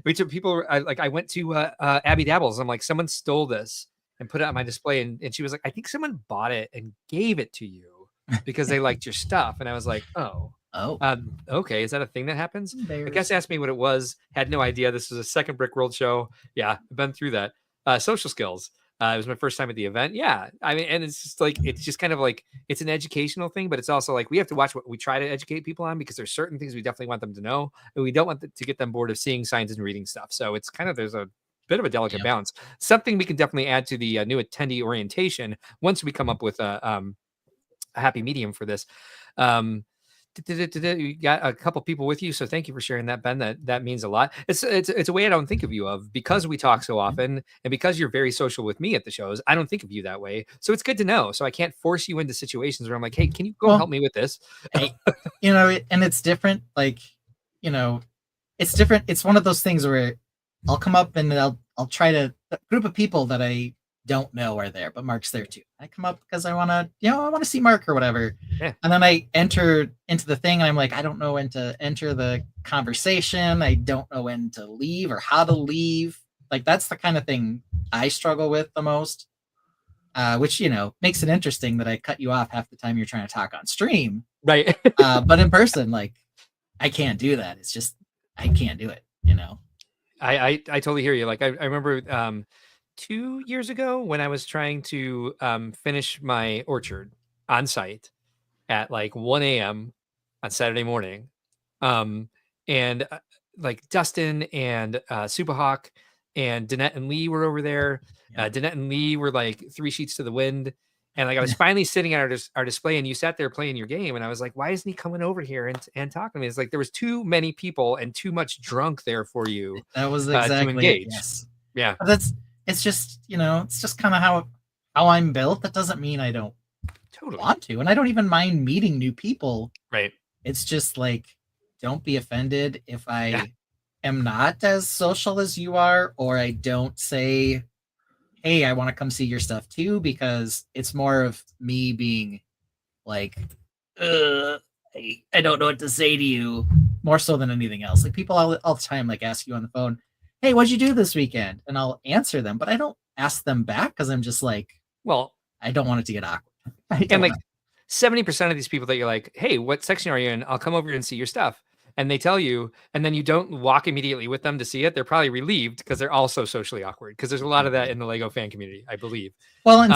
We took people, I went to Abby Dabbles. I'm like, someone stole this and put it on my display. And she was like, I think someone bought it and gave it to you because they liked your stuff. And I was like, okay. Is that a thing that happens? I guess asked me what it was. Had no idea. This was a second Brick World show. Yeah, I've been through that. Social skills. It was my first time at the event. Yeah. I mean, and it's just like, it's just kind of like, it's an educational thing, but it's also like, we have to watch what we try to educate people on, because there's certain things we definitely want them to know, and we don't want to get them bored of seeing signs and reading stuff. So it's kind of, there's a bit of a delicate balance. Something we can definitely add to the new attendee orientation once we come up with a happy medium for this. You got a couple people with you, so thank you for sharing that, Ben. That means a lot. It's a way I don't think of you of, because we talk so often and because you're very social with me at the shows. I don't think of you that way, so it's good to know. So I can't force you into situations where I'm like, hey, can you go help me with this? And it's different. Like, it's different. It's one of those things where I'll come up and I'll try to a group of people that I don't know are there, but Mark's there too. I come up because I want to, I want to see Mark or whatever. Yeah. And then I enter into the thing and I'm like, I don't know when to enter the conversation. I don't know when to leave or how to leave. Like that's the kind of thing I struggle with the most. Which, makes it interesting that I cut you off half the time you're trying to talk on stream. Right. But in person, like I can't do that. It's just, I can't do it, I totally hear you. Like I remember 2 years ago when I was trying to finish my orchard on site at like 1 a.m. on Saturday morning. And like Dustin and Superhawk and Danette and Lee were over there. Danette and Lee were like 3 sheets to the wind. And like I was finally sitting at our display and you sat there playing your game. And I was like, why isn't he coming over here and talking to me? It's like there was too many people and too much drunk there for you. That was exactly to engage. Yes. Yeah. But it's just, it's just kind of how I'm built. That doesn't mean I don't want to. And I don't even mind meeting new people. Right. It's just like, don't be offended if I am not as social as you are, or I don't say, hey, I want to come see your stuff too, because it's more of me being like, I don't know what to say to you, more so than anything else. Like people all the time like ask you on the phone, hey, what'd you do this weekend? And I'll answer them, but I don't ask them back because I'm just like, well, I don't want it to get awkward. And like 70% of these people that you're like, hey, what section are you in? I'll come over and see your stuff. And they tell you, and then you don't walk immediately with them to see it. They're probably relieved because they're also socially awkward, because there's a lot of that in the Lego fan community, I believe. Well, and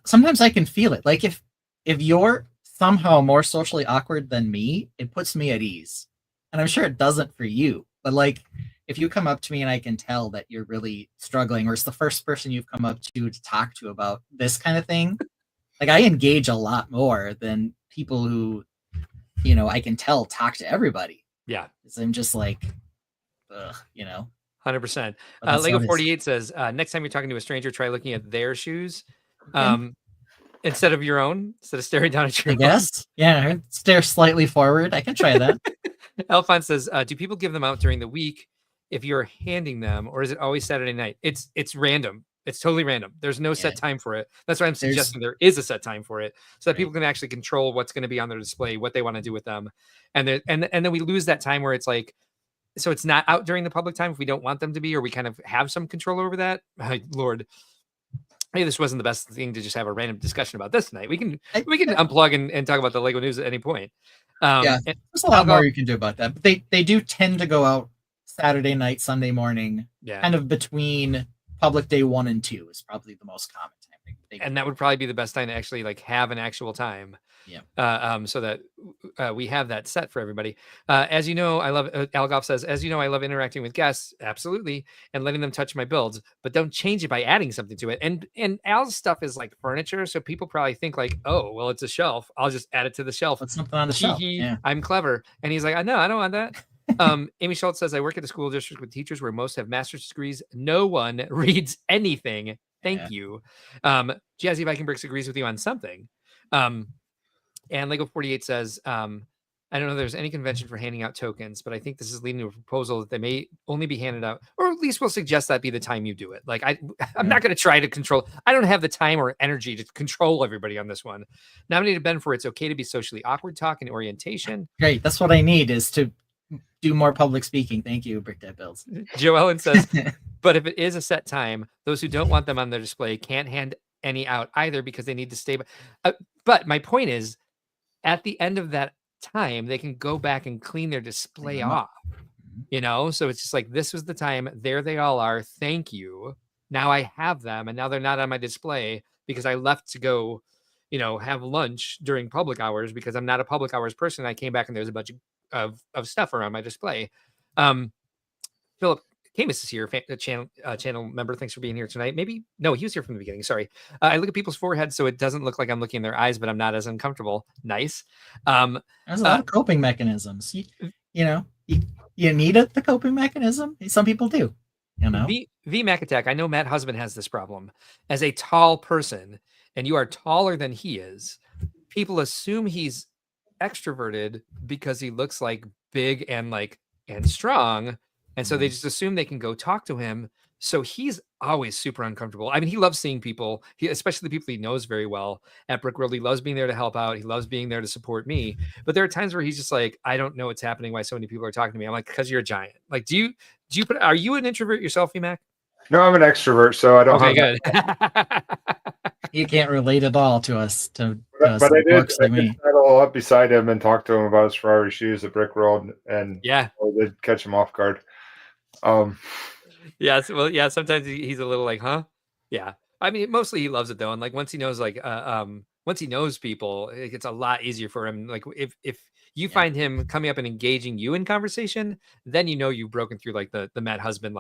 sometimes I can feel it. Like if you're somehow more socially awkward than me, it puts me at ease. And I'm sure it doesn't for you. But like if you come up to me and I can tell that you're really struggling, or it's the first person you've come up to talk to about this kind of thing, like I engage a lot more than people who, I can tell talk to everybody. Yeah. I'm just like, 100%. Lego 48 says, next time you're talking to a stranger, try looking at their shoes instead of your own, instead of staring down at your own. Yes. Yeah. Stare slightly forward. I can try that. Alphonse says, do people give them out during the week if you're handing them, or is it always Saturday night? It's random. It's totally random. There's no set time for it. That's why I'm suggesting there is a set time for it, so that people can actually control what's going to be on their display, what they want to do with them. And then we lose that time where it's like, so it's not out during the public time if we don't want them to be, or we kind of have some control over that. Lord, maybe this wasn't the best thing to just have a random discussion about this tonight. We can unplug and talk about the Lego news at any point. There's a lot more you can do about that. But they do tend to go out Saturday night, Sunday morning, kind of between public day 1 and 2 is probably the most common time. And that would probably be the best time to actually like have an actual time. Yeah. So that we have that set for everybody. As you know, I love, Algoff says, as you know, I love interacting with guests. Absolutely. And letting them touch my builds, but don't change it by adding something to it. And Al's stuff is like furniture. So people probably think like, oh, well, it's a shelf. I'll just add it to the shelf. Put something on the shelf. Yeah. I'm clever. And he's like, no, I don't want that. Amy Schultz says, I work at a school district with teachers where most have master's degrees. No one reads anything. Thank you. Jazzy Viking Bricks agrees with you on something. And Lego 48 says, I don't know if there's any convention for handing out tokens, but I think this is leading to a proposal that they may only be handed out, or at least we'll suggest that be the time you do it. Like I'm not going to try to control. I don't have the time or energy to control everybody on this one. Nominated Ben for It's Okay to Be Socially Awkward talk and orientation. Great. That's what I need, is to do more public speaking. Thank you, Brick Dead Builds. Joellen says, but if it is a set time, those who don't want them on their display can't hand any out either because they need to stay. But my point is, at the end of that time, they can go back and clean their display off, so it's just like, this was the time, there they all are, thank you, now I have them, and now they're not on my display because I left to go have lunch during public hours because I'm not a public hours person. I came back and there's a bunch of stuff around my display. Philip Camus is here, channel member. Thanks for being here tonight. Maybe no, he was here from the beginning. Sorry. I look at people's foreheads so it doesn't look like I'm looking in their eyes, but I'm not as uncomfortable. Nice. There's a lot of coping mechanisms. You need the coping mechanism. Some people do. V Mac Attack. I know Matt Husband has this problem. As a tall person, and you are taller than he is, people assume he's extroverted because he looks like big and strong. And so they just assume they can go talk to him So he's always super uncomfortable. I mean, he loves seeing people, especially the people he knows very well at Brickworld. He loves being there to help out. He loves being there to support me. But there are times where he's just like, I don't know what's happening, why so many people are talking to me. I'm like, because you're a giant. Like, are you an introvert yourself, Emac? No, I'm an extrovert, so I don't Okay, have good. You can't relate at all to us. But I did settle up beside him and talk to him about his Ferrari shoes at Brickworld, and yeah, I did catch him off guard. Yeah, well, yeah. Sometimes he's a little like, huh? Yeah. I mean, mostly he loves it though, and like once he knows, once he knows people, it's a lot easier for him. Like if you find him coming up and engaging you in conversation, then you know you've broken through like the mad husband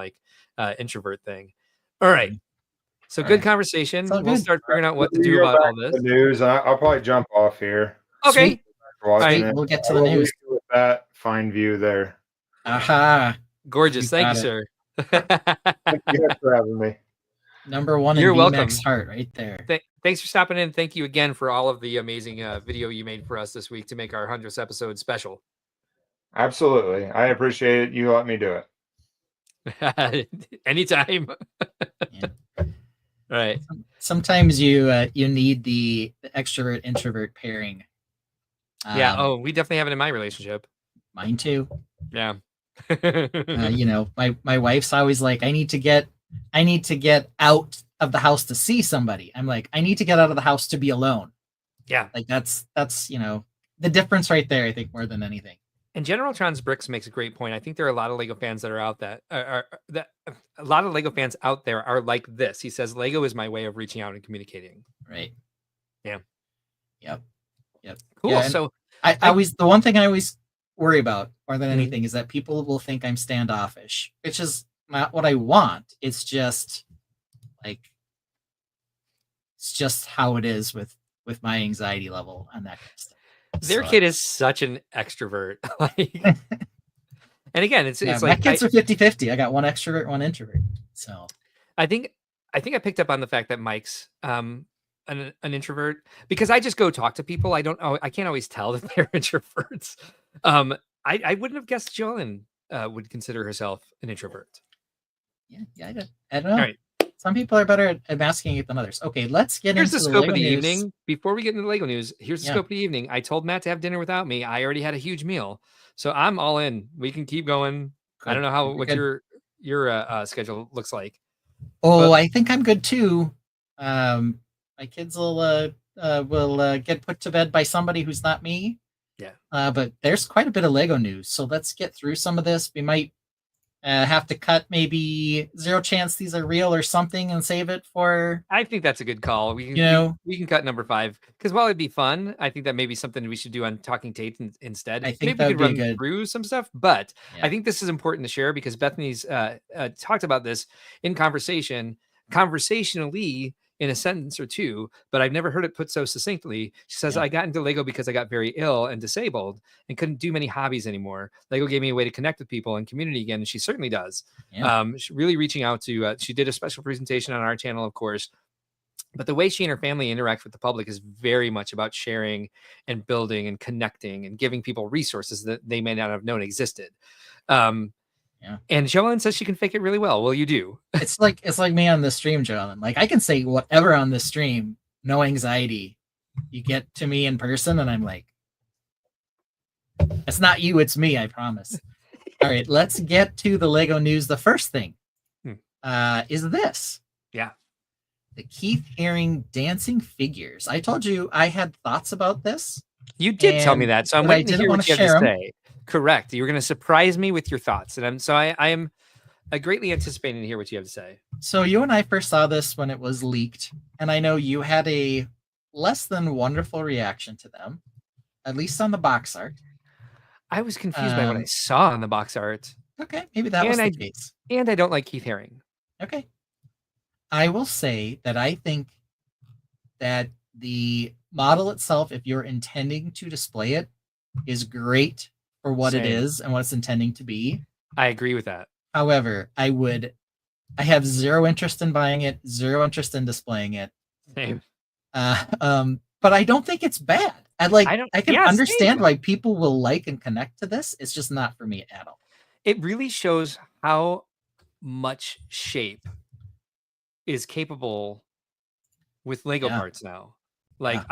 introvert thing. All right. So good conversation. We'll start figuring out what to do about all this. The news. I'll probably jump off here. Okay. Sweet. We'll get to the news with that fine view there. Aha. Gorgeous. Thank you, sir. Thank you for having me. Number one in You're welcome. BMAX heart right there. Thanks for stopping in. Thank you again for all of the amazing video you made for us this week to make our 100th episode special. Absolutely. I appreciate you letting me do it. Anytime. All right. Sometimes you need the extrovert introvert pairing. Yeah. Oh, we definitely have it in my relationship. Mine too. Yeah. My wife's always like, I need to get out of the house to see somebody. I'm like, I need to get out of the house to be alone. Yeah. Like that's the difference right there, I think, more than anything. And General Trans Bricks makes a great point. I think there are a lot of Lego fans that are out that a lot of Lego fans out there are like this. He says, Lego is my way of reaching out and communicating. Right. Yeah. Yep. Cool. Yeah, so I always, the one thing I always worry about more than anything is that people will think I'm standoffish, which is not what I want. It's just how it is with my anxiety level and that kind of stuff. Their kid is such an extrovert. And again, it's my like kids are 50-50. I got one extrovert, one introvert. So I think I picked up on the fact that Mike's an introvert because I just go talk to people. I can't always tell that they're introverts. I wouldn't have guessed Jolyn would consider herself an introvert. Yeah, I don't know. All right. Some people are better at masking it than others. Okay, let's get Here's into the scope Lego of the news. evening. Before we get into the Lego news, here's the scope of the evening. I told Matt to have dinner without me. I already had a huge meal, so I'm all in. We can keep going. Good. I don't know what your schedule looks like. Oh, I think I'm good too. My kids will get put to bed by somebody who's not me. Yeah. But there's quite a bit of Lego news, so let's get through some of this. We might have to cut maybe Zero Chance These Are Real or something and save it for. I think that's a good call. We can cut number 5 because while it'd be fun, I think that may be something we should do on Talking Tate instead. I think maybe we could run through some stuff, but I think this is important to share because Bethany's talked about this in conversationally in a sentence or two, but I've never heard it put so succinctly. She says, I got into Lego because I got very ill and disabled and couldn't do many hobbies anymore. Lego gave me a way to connect with people and community again, and she certainly does. She's really reaching out to, she did a special presentation on our channel, of course, but the way she and her family interact with the public is very much about sharing and building and connecting and giving people resources that they may not have known existed. And Jolyn says she can fake it really well. Well, you do. It's like me on the stream, Jolyn. Like I can say whatever on the stream, no anxiety. You get to me in person, and I'm like, it's not you, it's me. I promise. All right, let's get to the Lego news. The first thing is this. Yeah. The Keith Haring dancing figures. I told you I had thoughts about this. You did tell me that, so I'm waiting to hear what you have to say. Correct. You're going to surprise me with your thoughts, and I am greatly anticipating to hear what you have to say. So you and I first saw this when it was leaked, and I know you had a less than wonderful reaction to them, at least on the box art. I was confused by what I saw on the box art. Okay, maybe that was the case. And I don't like Keith Haring. Okay. I will say that I think that the model itself, if you're intending to display it, is great for what it is and what it's intending to be. I agree with that. However, I have zero interest in buying it, zero interest in displaying it. Same. But I don't think it's bad. I can understand why people will like and connect to this. It's just not for me at all. It really shows how much shape is capable with Lego parts now. Like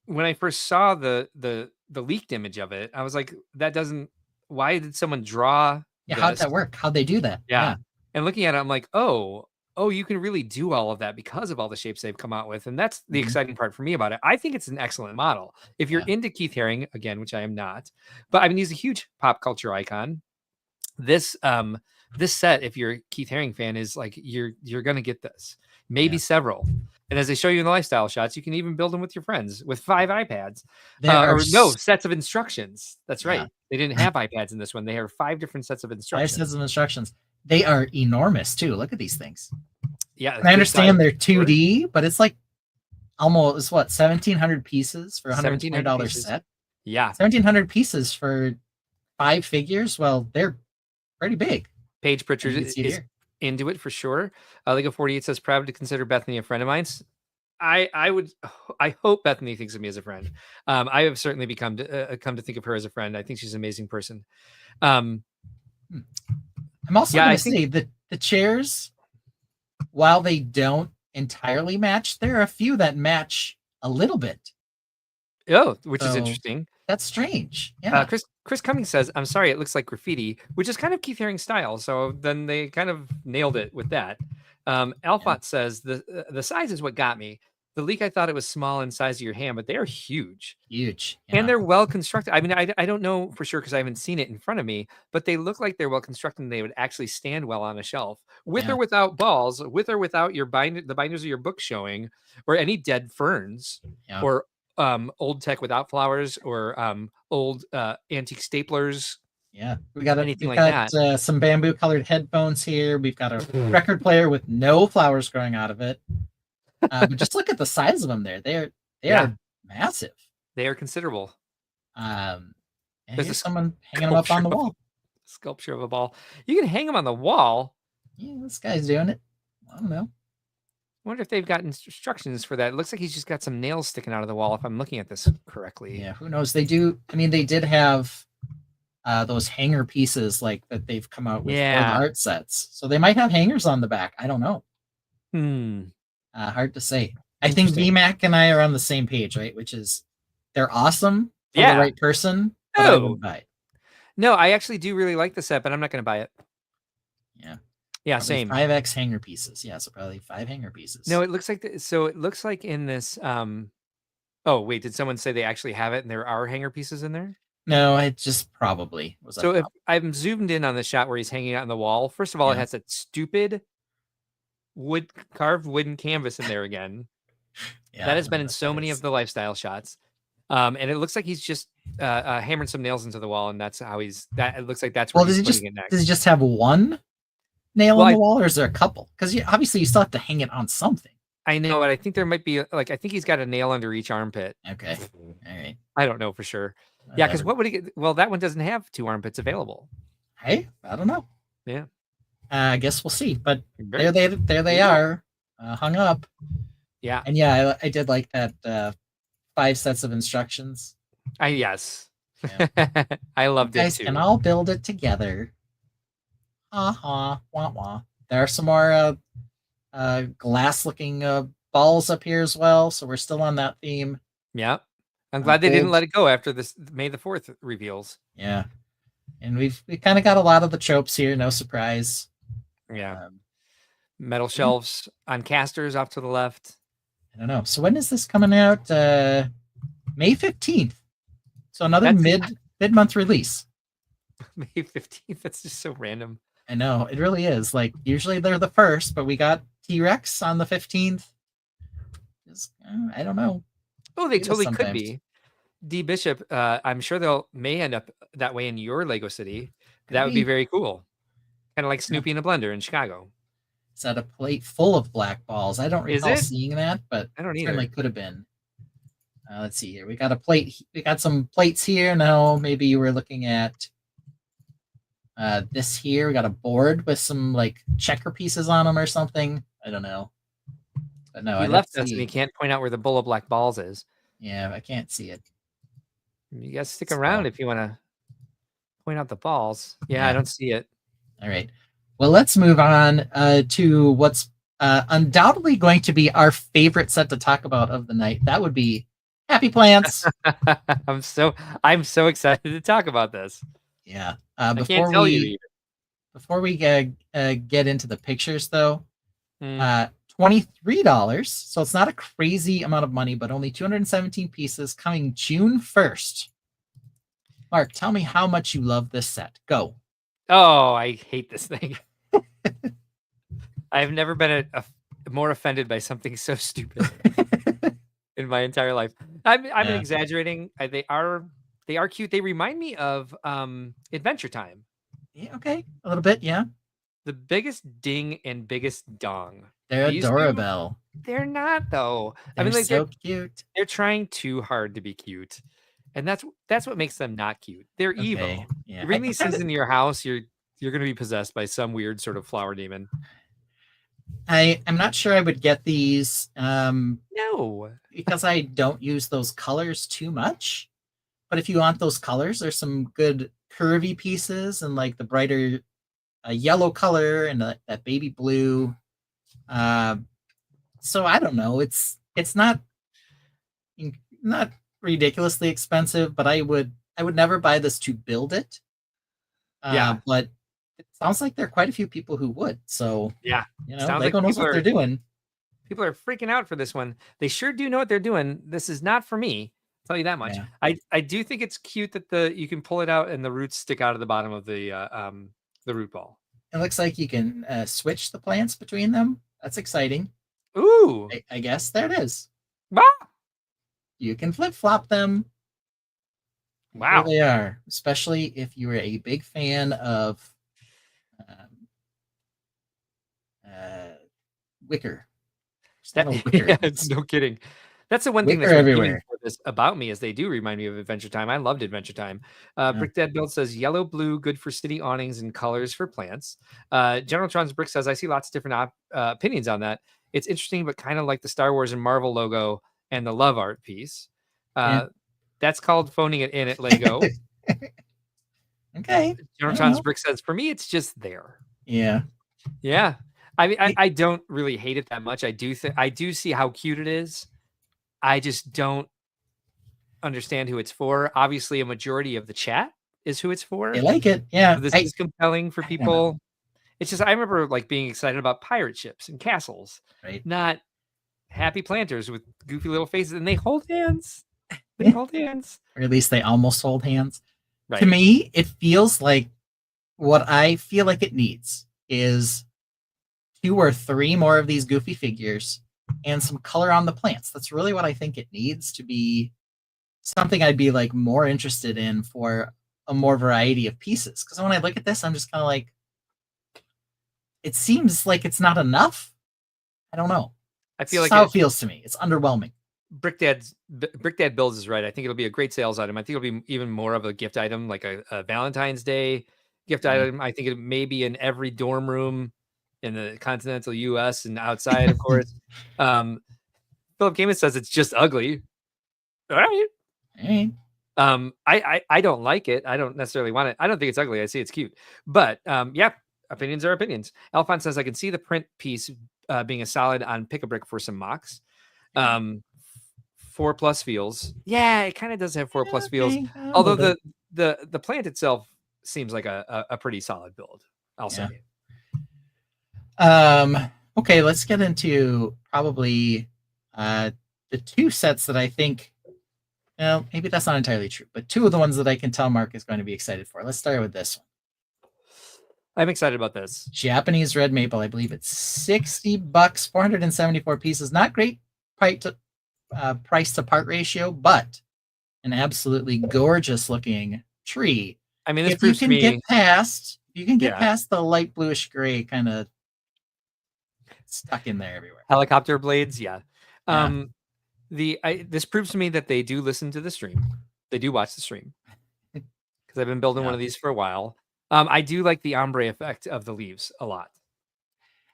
when I first saw the leaked image of it, I was like, that doesn't. Why did someone draw? Yeah, how'd that work? How'd they do that? Yeah. And looking at it, I'm like, oh, you can really do all of that because of all the shapes they've come out with. And that's the exciting part for me about it. I think it's an excellent model. If you're into Keith Haring, again, which I am not, but I mean, he's a huge pop culture icon. This set, if you're a Keith Haring fan, is like you're gonna get this. Maybe several. And as they show you in the lifestyle shots, you can even build them with your friends with 5 iPads. Sets of instructions. That's right. They didn't have iPads in this one. They have 5 different sets of instructions. 5 sets of instructions. They are enormous too. Look at these things. Yeah. And I understand they're 2D, but it's like almost what, 1,700 pieces for a $120 set? Yeah. 1,700 pieces for 5 figures. Well, they're pretty big. Paige Pritchard is into it for sure. Lego 48 says, proud to consider Bethany a friend of mine. I hope Bethany thinks of me as a friend. I have certainly come to think of her as a friend. I think she's an amazing person. I'm also going to say that the chairs, while they don't entirely match, there are a few that match a little bit. Oh, which is interesting. That's strange. Yeah. Chris Cummings says, I'm sorry, it looks like graffiti, which is kind of Keith Haring style. So then they kind of nailed it with that. Alphot says, the size is what got me. The leak, I thought it was small in size of your hand, but they are huge. Huge. And they're well constructed. I mean, I don't know for sure because I haven't seen it in front of me, but they look like they're well constructed and they would actually stand well on a shelf with or without balls, with or without your the binders of your book showing, or any dead ferns, or old tech without flowers, or old antique staplers. Yeah, we got some bamboo colored headphones here. We've got a record player with no flowers growing out of it. But just look at the size of them there. They are massive. They are considerable. And there's someone hanging them up on the wall. Sculpture of a ball. You can hang them on the wall. Yeah, this guy's doing it. I don't know. I wonder if they've got instructions for that. It looks like he's just got some nails sticking out of the wall, if I'm looking at this correctly. Yeah, who knows? They do. I mean, they did have those hanger pieces like that they've come out with for the art sets. So they might have hangers on the back. I don't know. Hard to say. I think VMAC and I are on the same page, right? Which is they're awesome for the right person. But I wouldn't buy it. No, I actually do really like the set, but I'm not going to buy it. Yeah. Yeah, probably same. 5x hanger pieces. Yeah, so probably 5 hanger pieces. No, it looks like it looks like in this oh, wait, did someone say they actually have it and there are hanger pieces in there? No, it just probably was. So if I'm zoomed in on the shot where he's hanging out on the wall, first of all, it has that stupid carved wooden canvas in there again. That has been in so many of the lifestyle shots. And it looks like he's just hammering some nails into the wall, and that's how it looks like that's where he's putting it next. Does he just have one nail on the wall, or is there a couple? Because obviously you still have to hang it on something. I know, but I think there might be I think he's got a nail under each armpit. Okay. All right. I don't know for sure. Yeah, because what would he get? Well, that one doesn't have 2 armpits available. Hey, I don't know. Yeah. I guess we'll see. But there they are, hung up. Yeah. And yeah, I did like that 5 sets of instructions. Yes. Yeah. I loved it too. And I'll build it together. Wah wah. There are some more glass-looking balls up here as well, so we're still on that theme. Yeah. I'm glad they didn't let it go after this May the 4th reveals. Yeah. And we kind of got a lot of the tropes here, no surprise. Yeah. Metal shelves on casters off to the left. I don't know. So when is this coming out? May 15th. So another mid-month release. May 15th. That's just so random. I know. It really is. Like, usually they're the first, but we got T-Rex on the 15th. I don't know. Oh, they totally could be. D Bishop, I'm sure may end up that way in your Lego City. That would be very cool. Kind of like Snoopy in a blender in Chicago. It's at a plate full of black balls. I don't recall seeing that, but I don't either. Certainly could have been. Let's see here. We got a plate. We got some plates here. Now, maybe you were looking at this here. We got a board with some like checker pieces on them or something. I don't know. But no, he left us and he can't point out where the bowl of black balls is. Yeah, I can't see it. You guys stick around if you want to point out the balls. Yeah, I don't see it. All right. Well, let's move on to what's undoubtedly going to be our favorite set to talk about of the night. That would be Happy Plants. I'm so excited to talk about this. Yeah. I can't tell you even. Before we get into the pictures, though, Mm. $23. So it's not a crazy amount of money, but only 217 pieces coming June 1st. Mark, tell me how much you love this set. Go. Oh, I hate this thing. I've never been more offended by something so stupid in my entire life. I'm exaggerating. They are cute. They remind me of Adventure Time. Yeah, okay, a little bit, yeah. The biggest ding and biggest dong. They're These adorable. They're not though. They're so cute. They're trying too hard to be cute, and that's what makes them not cute. They're evil. Yeah. You bring these things into your house, you're gonna be possessed by some weird sort of flower demon. I'm not sure I would get these. No, because I don't use those colors too much. But if you want those colors, there's some good curvy pieces and like the brighter yellow color and that baby blue. So I don't know. It's not ridiculously expensive, but I would never buy this to build it. But it sounds like there are quite a few people who would. So yeah, Lego knows what they're doing. People are freaking out for this one. They sure do know what they're doing. This is not for me. I'll tell you that much. Yeah. I do think it's cute that you can pull it out and the roots stick out of the bottom of the root ball. It looks like you can switch the plants between them. That's exciting. Ooh. I guess there it is. Ah! You can flip-flop them. Wow. There they are. Especially if you were a big fan of wicker. Yeah, it's no kidding. That's the one thing that's everywhere for this about me is they do remind me of Adventure Time. I loved Adventure Time. Brick Dad Build says yellow, blue, good for city awnings and colors for plants. General Tron's Brick says I see lots of different opinions on that. It's interesting, but kind of like the Star Wars and Marvel logo and the love art piece. That's called phoning it in at Lego. Okay. General Tron's Brick says for me, it's just there. Yeah. Yeah. I mean, I don't really hate it that much. I do see how cute it is. I just don't understand who it's for. Obviously, a majority of the chat is who it's for. They like it, yeah. So this is compelling for people. It's just I remember like being excited about pirate ships and castles, right? Not happy planters with goofy little faces, and they hold hands. They hold hands, or at least they almost hold hands. Right. To me, it feels like what I feel like it needs is 2 or 3 more of these goofy figures and some color on the plants. That's really what I think it needs to be something I'd be like more interested in for a more variety of pieces. Because when I look at this, I'm just kind of like, it seems like it's not enough. I don't know. I feel like how it feels to me. It's underwhelming. Brick Dad Builds is right. I think it'll be a great sales item. I think it'll be even more of a gift item, like a Valentine's Day gift item. I think it may be in every dorm room in the continental U.S. and outside, of course. Philip Gaiman says it's just ugly. All right. I don't like it. I don't necessarily want it. I don't think it's ugly. I see it's cute. But yeah, opinions are opinions. Alphonse says I can see the print piece being a solid on Pick-a-Brick for some mocks. 4+ feels. Yeah, it kind of does have 4+ feels. Although the plant itself seems like a pretty solid build, I'll say. Okay, let's get into probably the 2 sets that I think, well, maybe that's not entirely true, but 2 of the ones that I can tell Mark is going to be excited for. Let's start with this one. I'm excited about this. Japanese red maple. I believe it's $60, 474 pieces. Not great price to part ratio, but an absolutely gorgeous looking tree. I mean, this if you can get past the light bluish gray kind of stuck in there everywhere. Helicopter blades, yeah. This proves to me that they do listen to the stream. They do watch the stream because I've been building one of these for a while. I do like the ombre effect of the leaves a lot.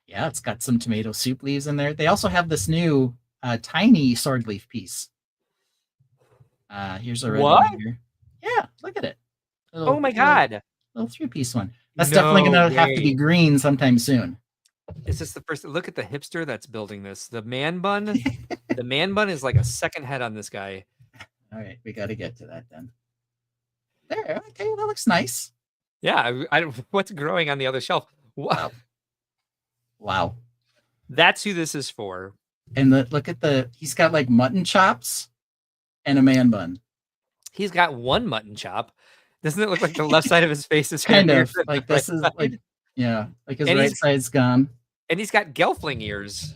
Yeah, it's got some tomato soup leaves in there. They also have this new tiny sword leaf piece. Here's a red one here. Yeah, look at it. Oh my god! little 3-piece one. That's definitely gonna have to be green sometime soon. Is this the first? Look at the hipster that's building this. The man bun. The man bun is like a second head on this guy. All right, we got to get to that then. There, okay, that looks nice. Yeah, I don't. What's growing on the other shelf? Wow. Wow. That's who this is for. And look at he's got like mutton chops and a man bun. He's got one mutton chop. Doesn't it look like the left side of his face is kind of like this is like, yeah, like his right side's gone. And he's got gelfling ears.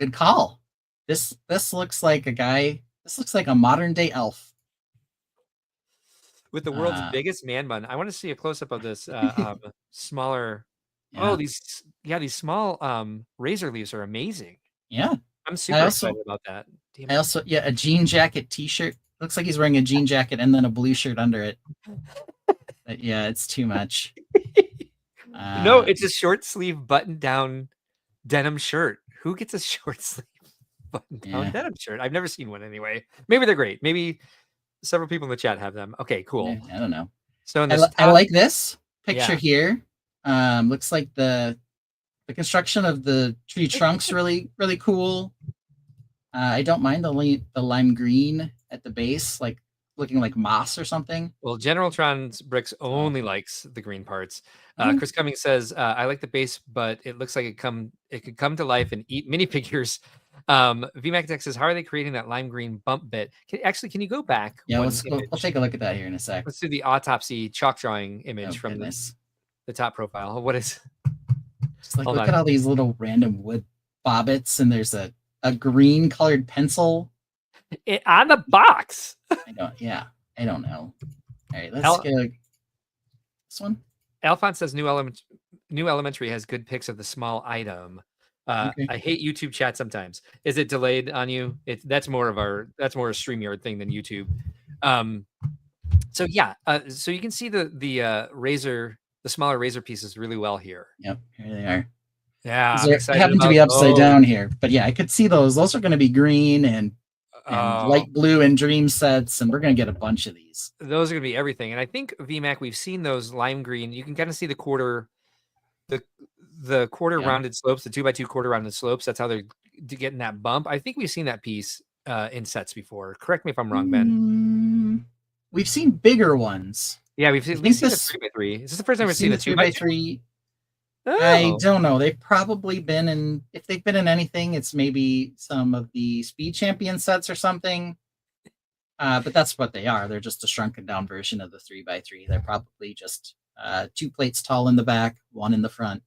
Good call. This looks like a guy. This looks like a modern day elf with the world's biggest man bun. I want to see a close up of this smaller. Yeah. Oh, these small razor leaves are amazing. Yeah, I'm super excited about that. I also a jean jacket t-shirt. Looks like he's wearing a jean jacket and then a blue shirt under it. But yeah, it's too much. No, it's a short sleeve button down denim shirt. Who gets a short sleeve button down denim shirt? I've never seen one anyway. Maybe they're great. Maybe several people in the chat have them. Okay, cool. I don't know. So I like this picture here. Looks like the construction of the tree trunk's really cool. I don't mind the lime green at the base, like looking like moss or something. Well, General Tron's bricks only likes the green parts. Chris Cummings says, I like the base, but it looks like it could come to life and eat minifigures. VMAC Tech says, how are they creating that lime green bump bit? Can you go back? Yeah, we'll take a look at that here in a sec. Let's do the autopsy chalk drawing image from the top profile. What is? Just like, look at all these little random wood bobbits, and there's a green colored pencil on the box. I don't know. All right, let's get this one. Alphonse says New Elementary has good pics of the small item. Okay. I hate YouTube chat sometimes. Is it delayed on you? That's more a StreamYard thing than YouTube. So you can see the smaller razor pieces really well here. Yep, here they are. Yeah, they happen to be upside down here, but yeah, I could see those. Those are going to be green and light blue and dream sets, and we're going to get a bunch of these. Those are going to be everything. And I think VMAC, we've seen those lime green. You can kind of see the quarter rounded slopes, the 2x2 quarter rounded slopes. That's how they're getting that bump. I think we've seen that piece in sets before. Correct me if I'm wrong, Ben. We've seen bigger ones. Yeah, we've seen the 3x3. Is this the first time we've seen the 2x3? I don't know. They've probably been in, if they've been in anything, it's maybe some of the Speed Champion sets or something. But that's what they are. They're just a shrunken down version of the 3x3. They're probably just 2 plates tall in the back, 1 in the front.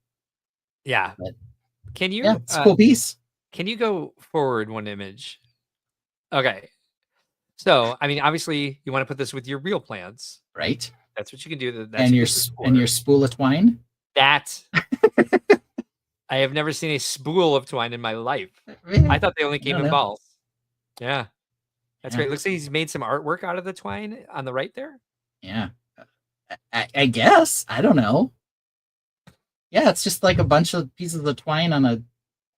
Yeah. But, can you? Yeah, it's a cool piece. Can you go forward one image? Okay. So, I mean, obviously, you want to put this with your real plants, right? That's what you can do. And your spool of twine. That I have never seen a spool of twine in my life. Really? I thought they only came in balls. Yeah, that's great. Looks like he's made some artwork out of the twine on the right there. Yeah, I guess. I don't know. Yeah, it's just like a bunch of pieces of twine on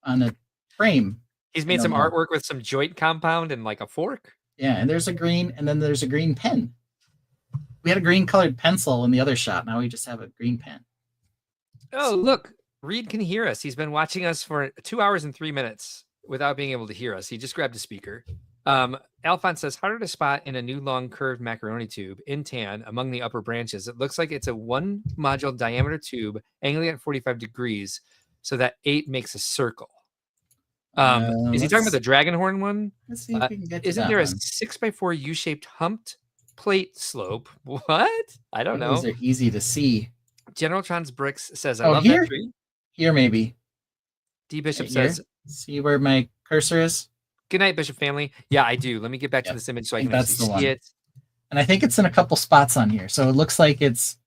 a frame. He's made some artwork with some joint compound and like a fork. Yeah, and there's a green, and then there's a green pen. We had a green colored pencil in the other shot. Now we just have a green pen. Oh, look, Reed can hear us. He's been watching us for 2 hours and 3 minutes without being able to hear us. He just grabbed a speaker. Alphonse says, harder to spot in a new long curved macaroni tube in tan among the upper branches. It looks like it's a 1 module diameter tube angling at 45 degrees so that 8 makes a circle. Is he talking about the dragon horn one? Let's see if we can get to Isn't that there a one. 6x4 U-shaped humped plate slope? What? I don't know. Those are easy to see. General Tron's Bricks says, I love here? that tree. Here, maybe. D Bishop Right here? says, see where my cursor is? good night, Bishop family. Yeah, I do. Let me get back to this image so I can that's actually the one. see it. And I think it's in a couple spots on here. So it looks like it's,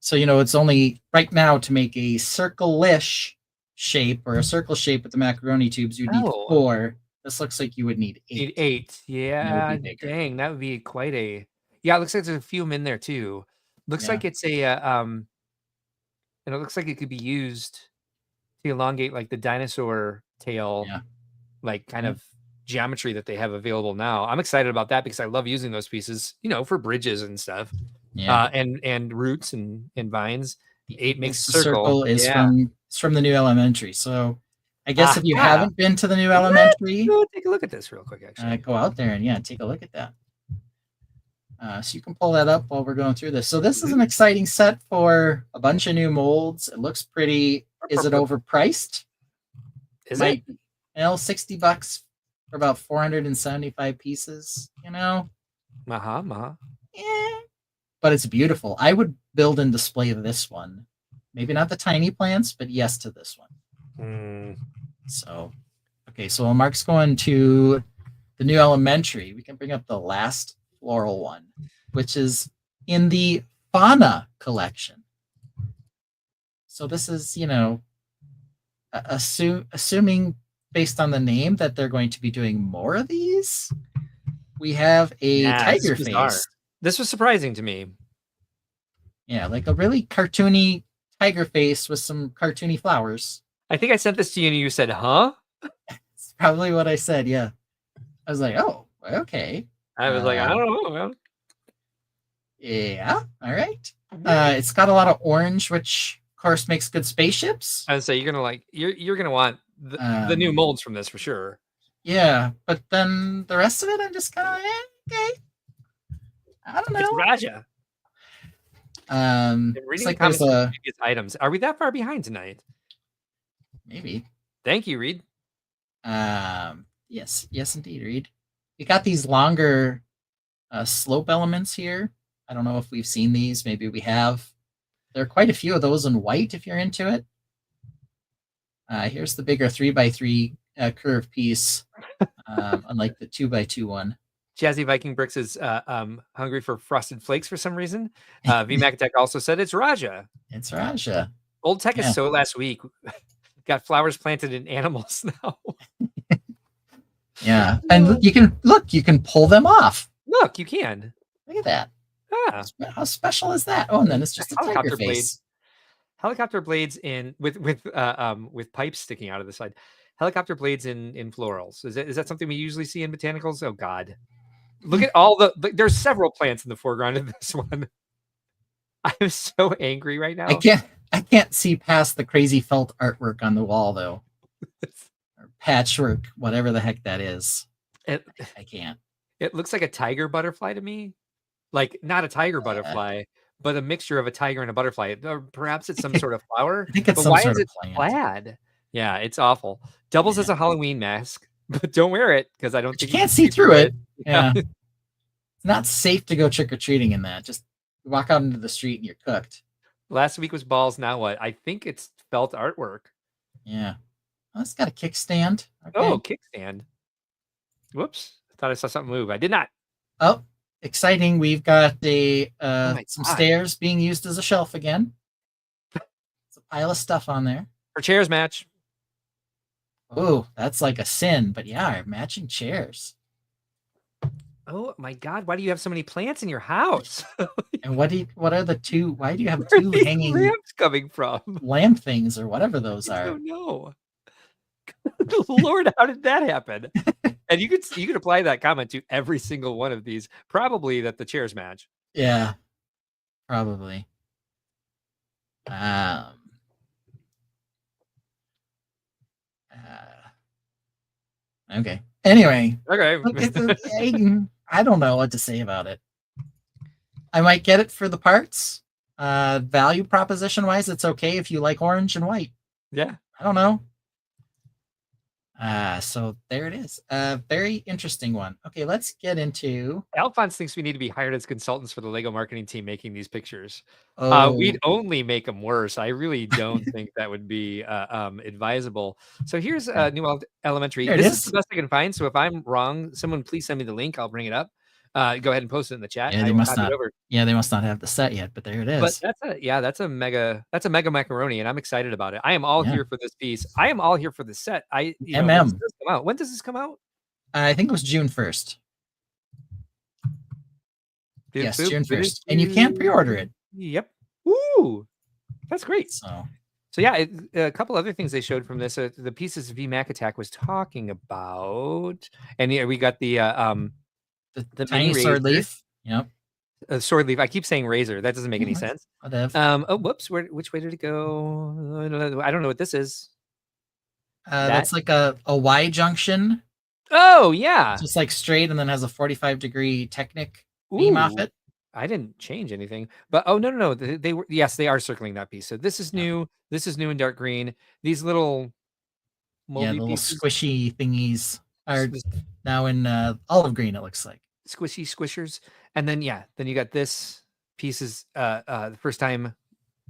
so, it's only right now to make a circle-ish shape or a circle shape with the macaroni tubes, you'd need 4. This looks like you would need 8. Need 8. Yeah, dang, that would be quite a. Yeah, it looks like there's a few in there too. Looks like it's a and it looks like it could be used to elongate like the dinosaur tail, like kind of geometry that they have available now. I'm excited about that because I love using those pieces, for bridges and stuff. Yeah. And roots and vines. 8 makes a The circle. is Yeah. from the new elementary. So I guess if you Ah, haven't been to the new elementary, go take a look at this real quick. Actually, go out there and take a look at that. So you can pull that up while we're going through this. So this is an exciting set for a bunch of new molds. It looks pretty. Is it overpriced? Is it? You know, $60 for about 475 pieces. You know. Yeah. But it's beautiful. I would build and display this one. Maybe not the tiny plants, but yes to this one. So, okay. So while Mark's going to the new elementary, we can bring up the last floral one, which is in the fauna collection. So this is, you know, assuming based on the name that they're going to be doing more of these. We have a tiger face. This was surprising to me. Yeah, like a really cartoony tiger face with some cartoony flowers. I think I sent this to you and you said, huh? It's probably what I said, yeah. I was like, oh, okay. I was like, I don't know, man. Yeah, all right. It's got a lot of orange, which of course makes good spaceships. I would say you're gonna want the new molds from this for sure. Yeah, but then the rest of it, I'm just kind of okay. I don't know. It's Raja. Reading like the comments from previous items. Are we that far behind tonight? Maybe. Thank you, Reed. Yes, indeed, Reed. We got these longer slope elements here. I don't know if we've seen these. Maybe we have. There are quite a few of those in white if you're into it. Here's the bigger 3x3 curve piece, unlike the 2x2 one. Jazzy Viking Bricks is hungry for frosted flakes for some reason. VMAC Tech also said it's Raja. It's Raja. Old Tech is so last week. Got flowers planted in animals now. Yeah, and you can pull them off. Look, you can. Look at that. Ah. How special is that? Oh, and then it's just a tiger face. Helicopter blades in with pipes sticking out of the side. Helicopter blades in florals. Is that something we usually see in botanicals? Oh God. Look at all there's several plants in the foreground of this one. I'm so angry right now. I can't see past the crazy felt artwork on the wall though. Or patchwork, whatever the heck that is. I can't. It looks like a tiger butterfly to me. Like not a tiger butterfly, but a mixture of a tiger and a butterfly. Or perhaps it's some sort of flower. I think it's but some why sort is of it plant. plaid? Yeah, it's awful. Doubles as a Halloween mask, but don't wear it because I don't think you can't see through it. Yeah. It's not safe to go trick-or-treating in that. Just walk out into the street and you're cooked. Last week was balls. Now what? I think it's felt artwork. Yeah. Oh, it's got a kickstand. Okay. Oh, kickstand. Whoops. I thought I saw something move. I did not. Oh, exciting. We've got some stairs being used as a shelf again. It's a pile of stuff on there. For chairs match. Oh, that's like a sin, but yeah, matching chairs. Oh my God! Why do you have so many plants in your house? And what are the two? Why do you have two hanging lamps coming from? Lamp things or whatever those are. I don't know. Lord, how did that happen? And you could apply that comment to every single one of these. Probably that the chairs match. Yeah, probably. Okay. Anyway. Okay. I don't know what to say about it. I might get it for the parts. Value proposition wise, it's okay if you like orange and white. Yeah. I don't know. So there it is. Very interesting one. Okay, let's get into. Alphonse thinks we need to be hired as consultants for the Lego marketing team making these pictures. Oh. We'd only make them worse. I really don't think that would be advisable. So here's a new elementary. This is the best I can find. So if I'm wrong, someone please send me the link. I'll bring it up. Go ahead and post it in the chat. Yeah, they must not. Yeah, they must not have the set yet, but there it is. But that's a mega macaroni, and I'm excited about it. I am all here for this piece. I am all here for the set. When does this come out? When does this come out? I think it was June 1st. Yes, June 1st. And you can pre-order it. Yep. Ooh, that's great. So yeah, a couple other things they showed from this. The pieces VMAC Attack was talking about, and we got the tiny sword leaf. Yep. Sword leaf. I keep saying razor. That doesn't make any sense. Whatever. Oh, whoops. Which way did it go? I don't know what this is. That's like a Y junction. Oh, yeah. Just like straight, and then has a 45-degree Technic beam off it. I didn't change anything, but no. They were, yes, they are circling that piece. So this is new. This is new in dark green. These little moldy little pieces, squishy thingies are now in olive green. It looks like squishy squishers, and then then you got this piece is the first time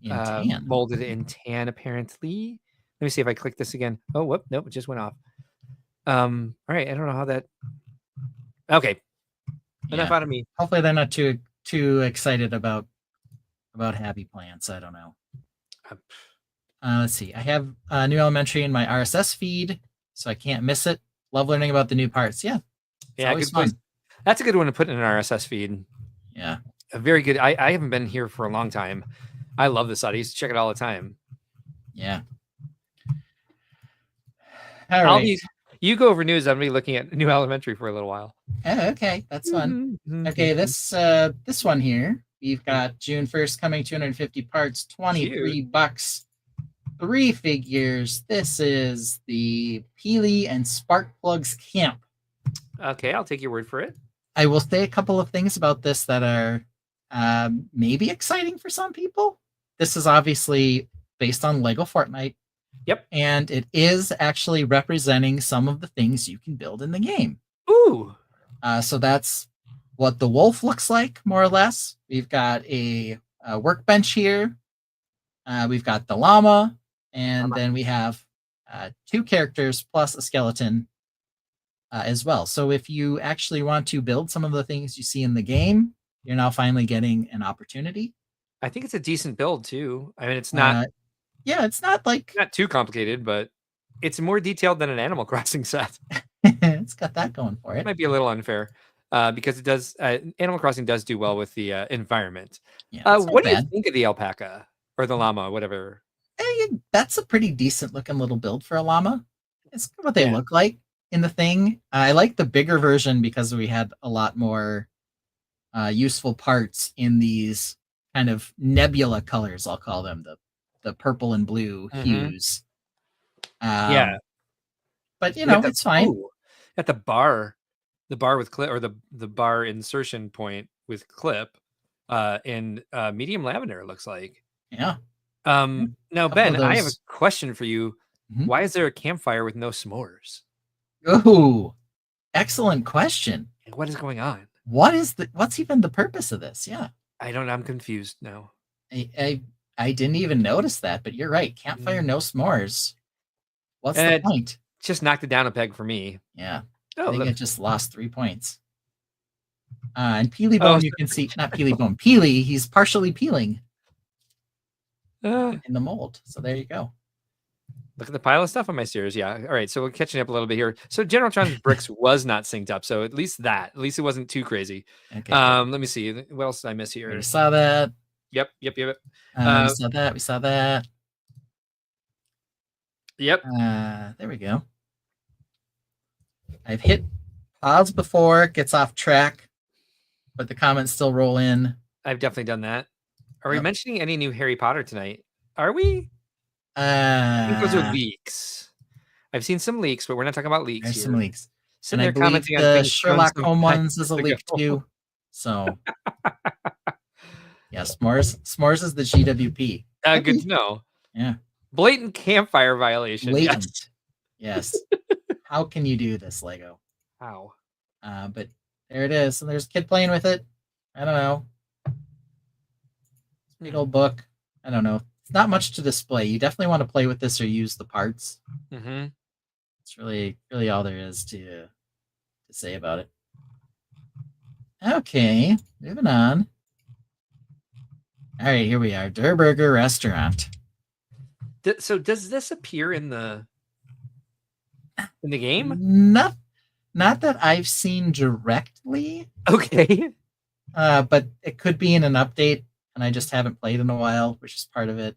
in tan. molded in tan apparently. Let me see if I click this again. Oh, whoop, nope, it just went off. All right, I don't know how that. Okay, enough out of me. Hopefully, they're not too excited about happy plants. I don't know. Let's see. I have New Elementary in my RSS feed, so I can't miss it. Love learning about the new parts. Yeah, good fun. That's a good one to put in an RSS feed. Yeah, a very good. I haven't been here for a long time. I love this site. I used to check it all the time. Yeah. All right. You go over news. I'm going to be looking at New Elementary for a little while. Oh, okay, that's fun. Okay, this one here, we've got June 1st coming, 250 parts, $23, 3 figures. This is the Peely and Sparkplugs Camp. Okay, I'll take your word for it. I will say a couple of things about this that are maybe exciting for some people. This is obviously based on Lego Fortnite. Yep. And it is actually representing some of the things you can build in the game. Ooh. So that's what the wolf looks like, more or less. We've got a workbench here. We've got the llama. And then we have 2 characters plus a skeleton as well. So if you actually want to build some of the things you see in the game, you're now finally getting an opportunity. I think it's a decent build, too. I mean, it's not... it's not like not too complicated, but it's more detailed than an Animal Crossing set. It's got that going for it. It might be a little unfair because it does. Animal Crossing does do well with the environment. Yeah, what do you think of the alpaca or the llama, whatever? That's a pretty decent looking little build for a llama. It's what they look like in the thing. I like the bigger version because we had a lot more useful parts in these kind of nebula colors. I'll call them the purple and blue hues. But it's fine. At the bar with clip, or the bar insertion point with clip in medium lavender, it looks like. Yeah. Now, Ben, I have a question for you. Why is there a campfire with no s'mores? Oh, excellent question. What is going on? What's even the purpose of this? Yeah. I don't know. I'm confused now. I didn't even notice that, but you're right. Campfire, no s'mores. What's the point? Just knocked it down a peg for me. Yeah. I think it just lost 3 points. And Peely Bone, you can see, not Peely Bone, Peely, he's partially peeling in the mold. So there you go. Look at the pile of stuff on my stairs. Yeah. All right. So we're catching up a little bit here. So General Tron's bricks was not synced up. So at least it wasn't too crazy. Okay. Let me see. What else did I miss here? We saw that. Yep. We saw that. Yep. There we go. I've hit pause before, it gets off track, but the comments still roll in. I've definitely done that. Are we mentioning any new Harry Potter tonight? Are we? I think those are leaks. I've seen some leaks, but we're not talking about leaks. There's some leaks. And I believe the Sherlock Holmes ones is a leak too. So yeah, S'mores is the GWP. Good to know. Yeah. Blatant campfire violation. Blatant. Yes. How can you do this, Lego? How? But there it is. And there's a kid playing with it. I don't know. Big old book. I don't know. It's not much to display. You definitely want to play with this or use the parts. It's really all there is to say about it. Okay, moving on. All right, here we are. Der Burger Restaurant. So does this appear in the game? Not that I've seen directly. Okay. But it could be in an update, and I just haven't played in a while, which is part of it.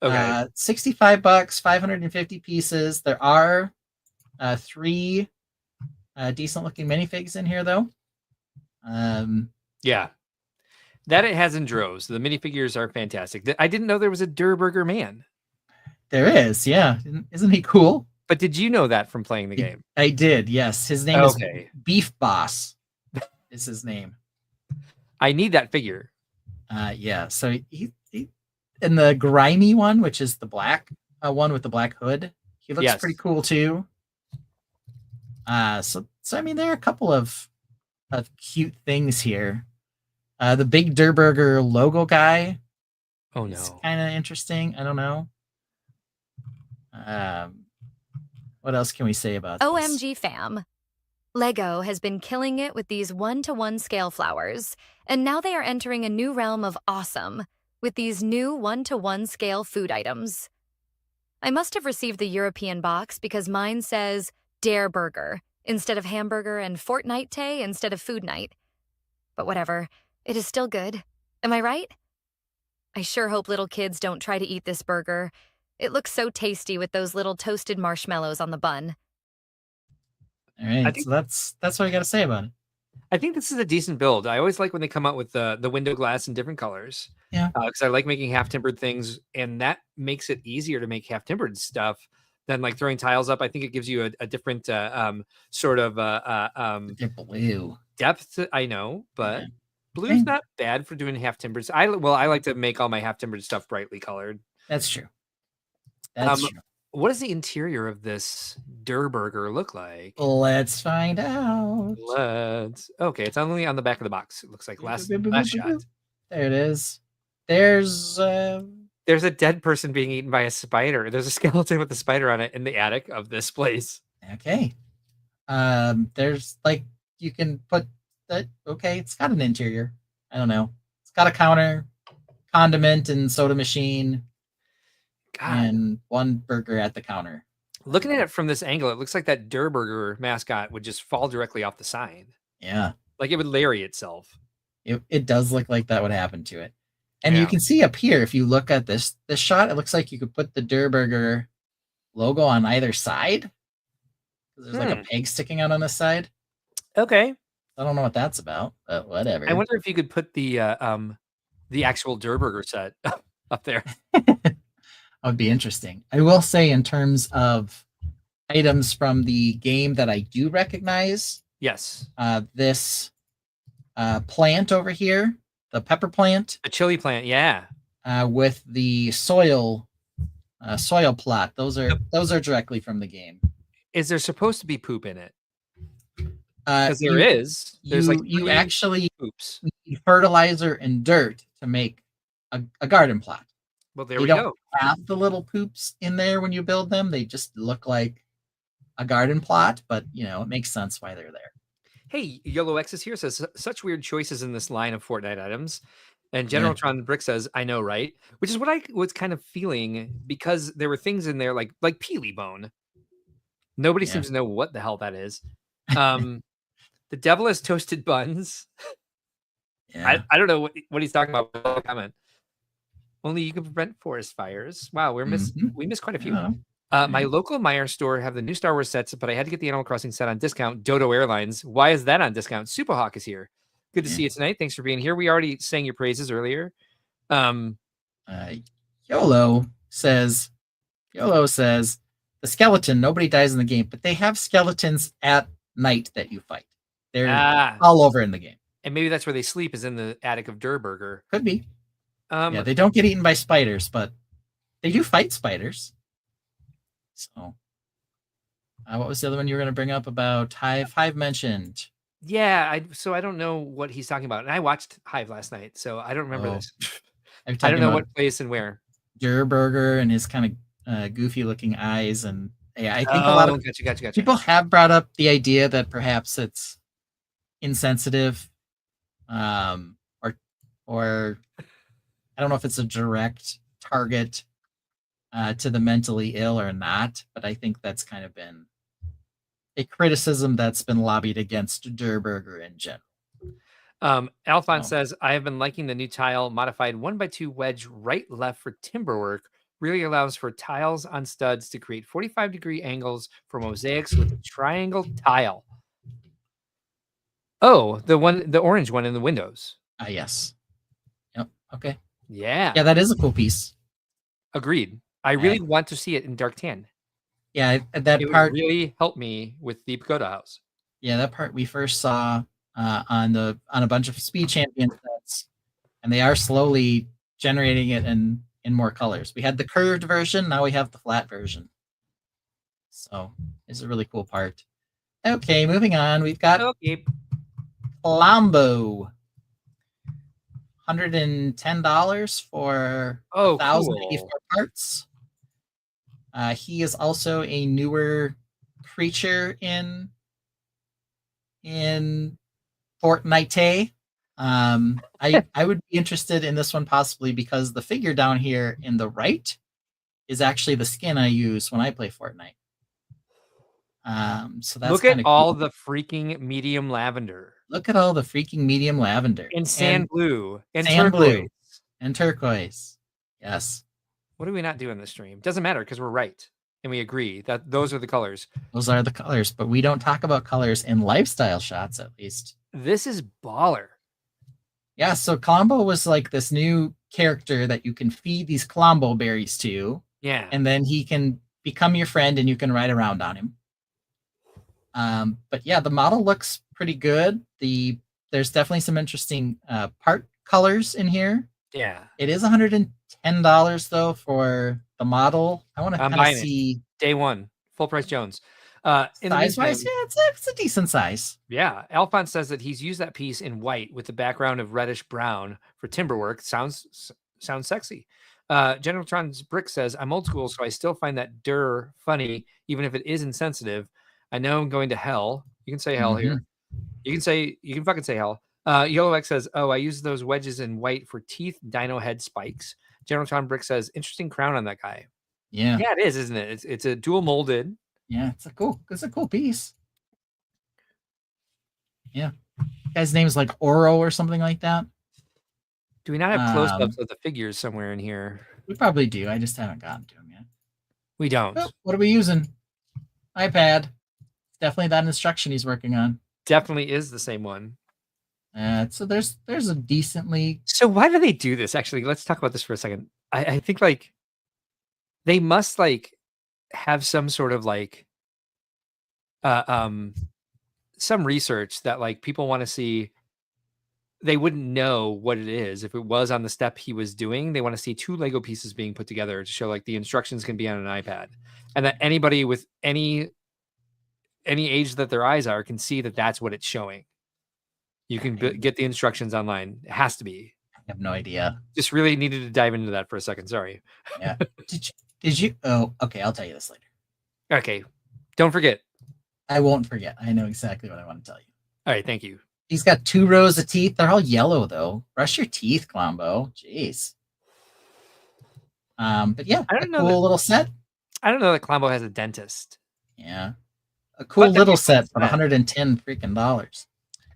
Okay. $65, 550 pieces. There are 3 decent looking minifigs in here, though. Yeah. That it has in droves. The minifigures are fantastic. I didn't know there was a Der Burger man. There is, yeah. Isn't he cool? But did you know that from playing the game? I did, yes. His name is Beef Boss. Is his name. I need that figure. Yeah. So he in the grimy one, which is the black one with the black hood, he looks pretty cool too. So I mean, there are a couple of cute things here. The big Der Burger logo guy. Oh no. Kind of interesting. I don't know. What else can we say about this? OMG fam. Lego has been killing it with these 1-to-1 scale flowers, and now they are entering a new realm of awesome with these new 1-to-1 scale food items. I must have received the European box because mine says Dare Burger instead of hamburger and Fortnite Day instead of food night. But whatever, it is still good. Am I right? I sure hope little kids don't try to eat this burger. It looks so tasty with those little toasted marshmallows on the bun. All right, so that's what I got to say about it. I think this is a decent build. I always like when they come out with the window glass in different colors. Yeah. Because I like making half-timbered things, and that makes it easier to make half-timbered stuff than like throwing tiles up. I think it gives you a different sort of blue depth. I know, but blue's not bad for doing half-timbers. I like to make all my half-timbered stuff brightly colored. That's true. That's true. What does the interior of this Der Burger look like? Let's find out. Okay, it's only on the back of the box. It looks like last shot. There it is. There's a dead person being eaten by a spider. There's a skeleton with a spider on it in the attic of this place. Okay. There's like you can put that. Okay, it's got an interior. I don't know. It's got a counter, condiment, and soda machine. And one burger at the counter. Looking at it from this angle, it looks like that Der Burger mascot would just fall directly off the side. Yeah. Like it would Larry itself. It does look like that would happen to it. And you can see up here, if you look at this shot, it looks like you could put the Der Burger logo on either side. There's like a peg sticking out on this side. Okay. I don't know what that's about, but whatever. I wonder if you could put the actual Der Burger set up there. That would be interesting. I will say, in terms of items from the game that I do recognize, yes, this plant over here, the pepper plant, the chili plant, yeah, with the soil plot. Those are directly from the game. Is there supposed to be poop in it? Because there is. There's you actually need fertilizer and dirt to make a garden plot. Well, there we go. Don't have the little poops in there when you build them. They just look like a garden plot, but it makes sense why they're there. Hey, Yellow X is here, says such weird choices in this line of Fortnite items. And General Tron Brick says, I know, right? Which is what I was kind of feeling, because there were things in there like Peely Bone. Nobody seems to know what the hell that is. The devil has toasted buns. I don't know what he's talking about. Comment. Only you can prevent forest fires. Wow, we missed quite a few. My local Meijer store have the new Star Wars sets, but I had to get the Animal Crossing set on discount. Dodo Airlines. Why is that on discount? Superhawk is here. Good to see you tonight. Thanks for being here. We already sang your praises earlier. YOLO says the skeleton, nobody dies in the game, but they have skeletons at night that you fight. They're all over in the game. And maybe that's where they sleep, is in the attic of Der Burger. Could be. They don't get eaten by spiders, but they do fight spiders. So, what was the other one you were going to bring up about Hive? Hive mentioned. Yeah, I don't know what he's talking about. And I watched Hive last night, so I don't remember this. I don't know what place and where. Der Burger and his kind of goofy looking eyes. And I think a lot of gotcha. people have brought up the idea that perhaps it's insensitive, or I don't know if it's a direct target to the mentally ill or not, but I think that's kind of been a criticism that's been lobbied against Der Burger in general. Alphonse says, I have been liking the new tile modified 1x2 wedge right left for timber work. Really allows for tiles on studs to create 45-degree angles for mosaics with a triangle tile. Oh, the orange one in the windows. Yes. Okay. Yeah. Yeah, that is a cool piece. Agreed. I really want to see it in dark tan. Yeah, that it part would really help me with the Pagoda House. Yeah, that part we first saw on a bunch of speed champion sets, and they are slowly generating it in more colors. We had the curved version, now we have the flat version. So it's a really cool part. Okay, moving on. We've got Colombo. $110 for 1,084 parts. He is also a newer creature in Fortnite. I would be interested in this one possibly because the figure down here in the right is actually the skin I use when I play Fortnite. So that's look at cool. all the freaking medium lavender. Look at all the freaking medium lavender and sand blue and sand turquoise. blue and turquoise. Yes. What do we not do in this stream? Doesn't matter because we're right and we agree that those are the colors. Those are the colors, but we don't talk about colors in lifestyle shots, at least. This is baller. Yeah, so Colombo was like this new character that you can feed these Colombo berries to. Yeah. And then he can become your friend and you can ride around on him. But yeah, the model looks pretty good. There's definitely some interesting part colors in here. Yeah. It is $110 though for the model. I want to kind of see day one, full price Jones. Size wise, yeah, it's a decent size. Yeah. Alphonse says that he's used that piece in white with the background of reddish brown for timber work. Sounds sexy. General Tron's Brick says, I'm old school, so I still find that dir funny, even if it is insensitive. I know I'm going to hell. You can say hell here. You can fucking say hell. Yellow X says, oh, I use those wedges in white for teeth, dino head spikes. General Tron Brick says, interesting crown on that guy. Yeah. Yeah, it is, isn't it? It's a dual molded. Yeah, it's a cool piece. Yeah. Guy's name is like Oro or something like that. Do we not have close-ups of the figures somewhere in here? We probably do. I just haven't gotten to them yet. We don't. Oh, what are we using? iPad. Definitely that instruction he's working on. Definitely is the same one. So there's a decently. So why do they do this? Actually, let's talk about this for a second. I think like they must like have some sort of like some research that like people want to see. They wouldn't know what it is if it was on the step he was doing. They want to see two Lego pieces being put together to show like the instructions can be on an iPad, and that anybody with any age that their eyes are can see that that's what it's showing. You can get the instructions online. It has to be. I have no idea. Just really needed to dive into that for a second. Sorry. Yeah. Did you? Oh, okay. I'll tell you this later. Okay. Don't forget. I won't forget. I know exactly what I want to tell you. All right. Thank you. He's got 2 rows of teeth. They're all yellow though. Brush your teeth, Colombo. Jeez. But yeah, I don't know cool little set. I don't know that Colombo has a dentist. Yeah. A cool little set for 110 freaking dollars.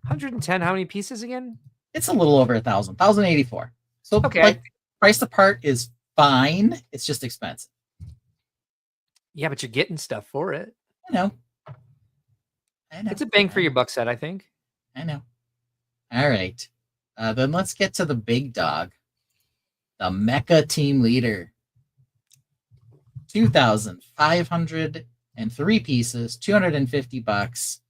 110. How many pieces again? It's a little over 1,000. 1,084. So okay, like price apart is fine. It's just expensive. Yeah, but you're getting stuff for it. I know. It's a bang for your buck set, I think. I know. All right. Then let's get to the big dog. The Mecha Team Leader. 2,503 pieces, $250.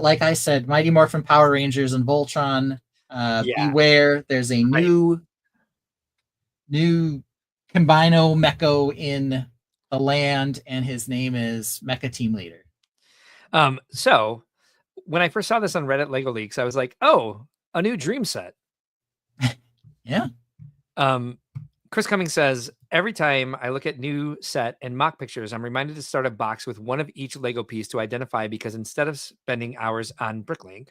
Like I said, Mighty Morphin Power Rangers and Voltron. Beware, there's a new Combino Mecho in the land, and his name is Mecha Team Leader. So when I first saw this on Reddit Lego Leaks, I was like, oh, a new dream set. Yeah. Chris Cummings says, every time I look at new set and mock pictures, I'm reminded to start a box with one of each Lego piece to identify, because instead of spending hours on Bricklink,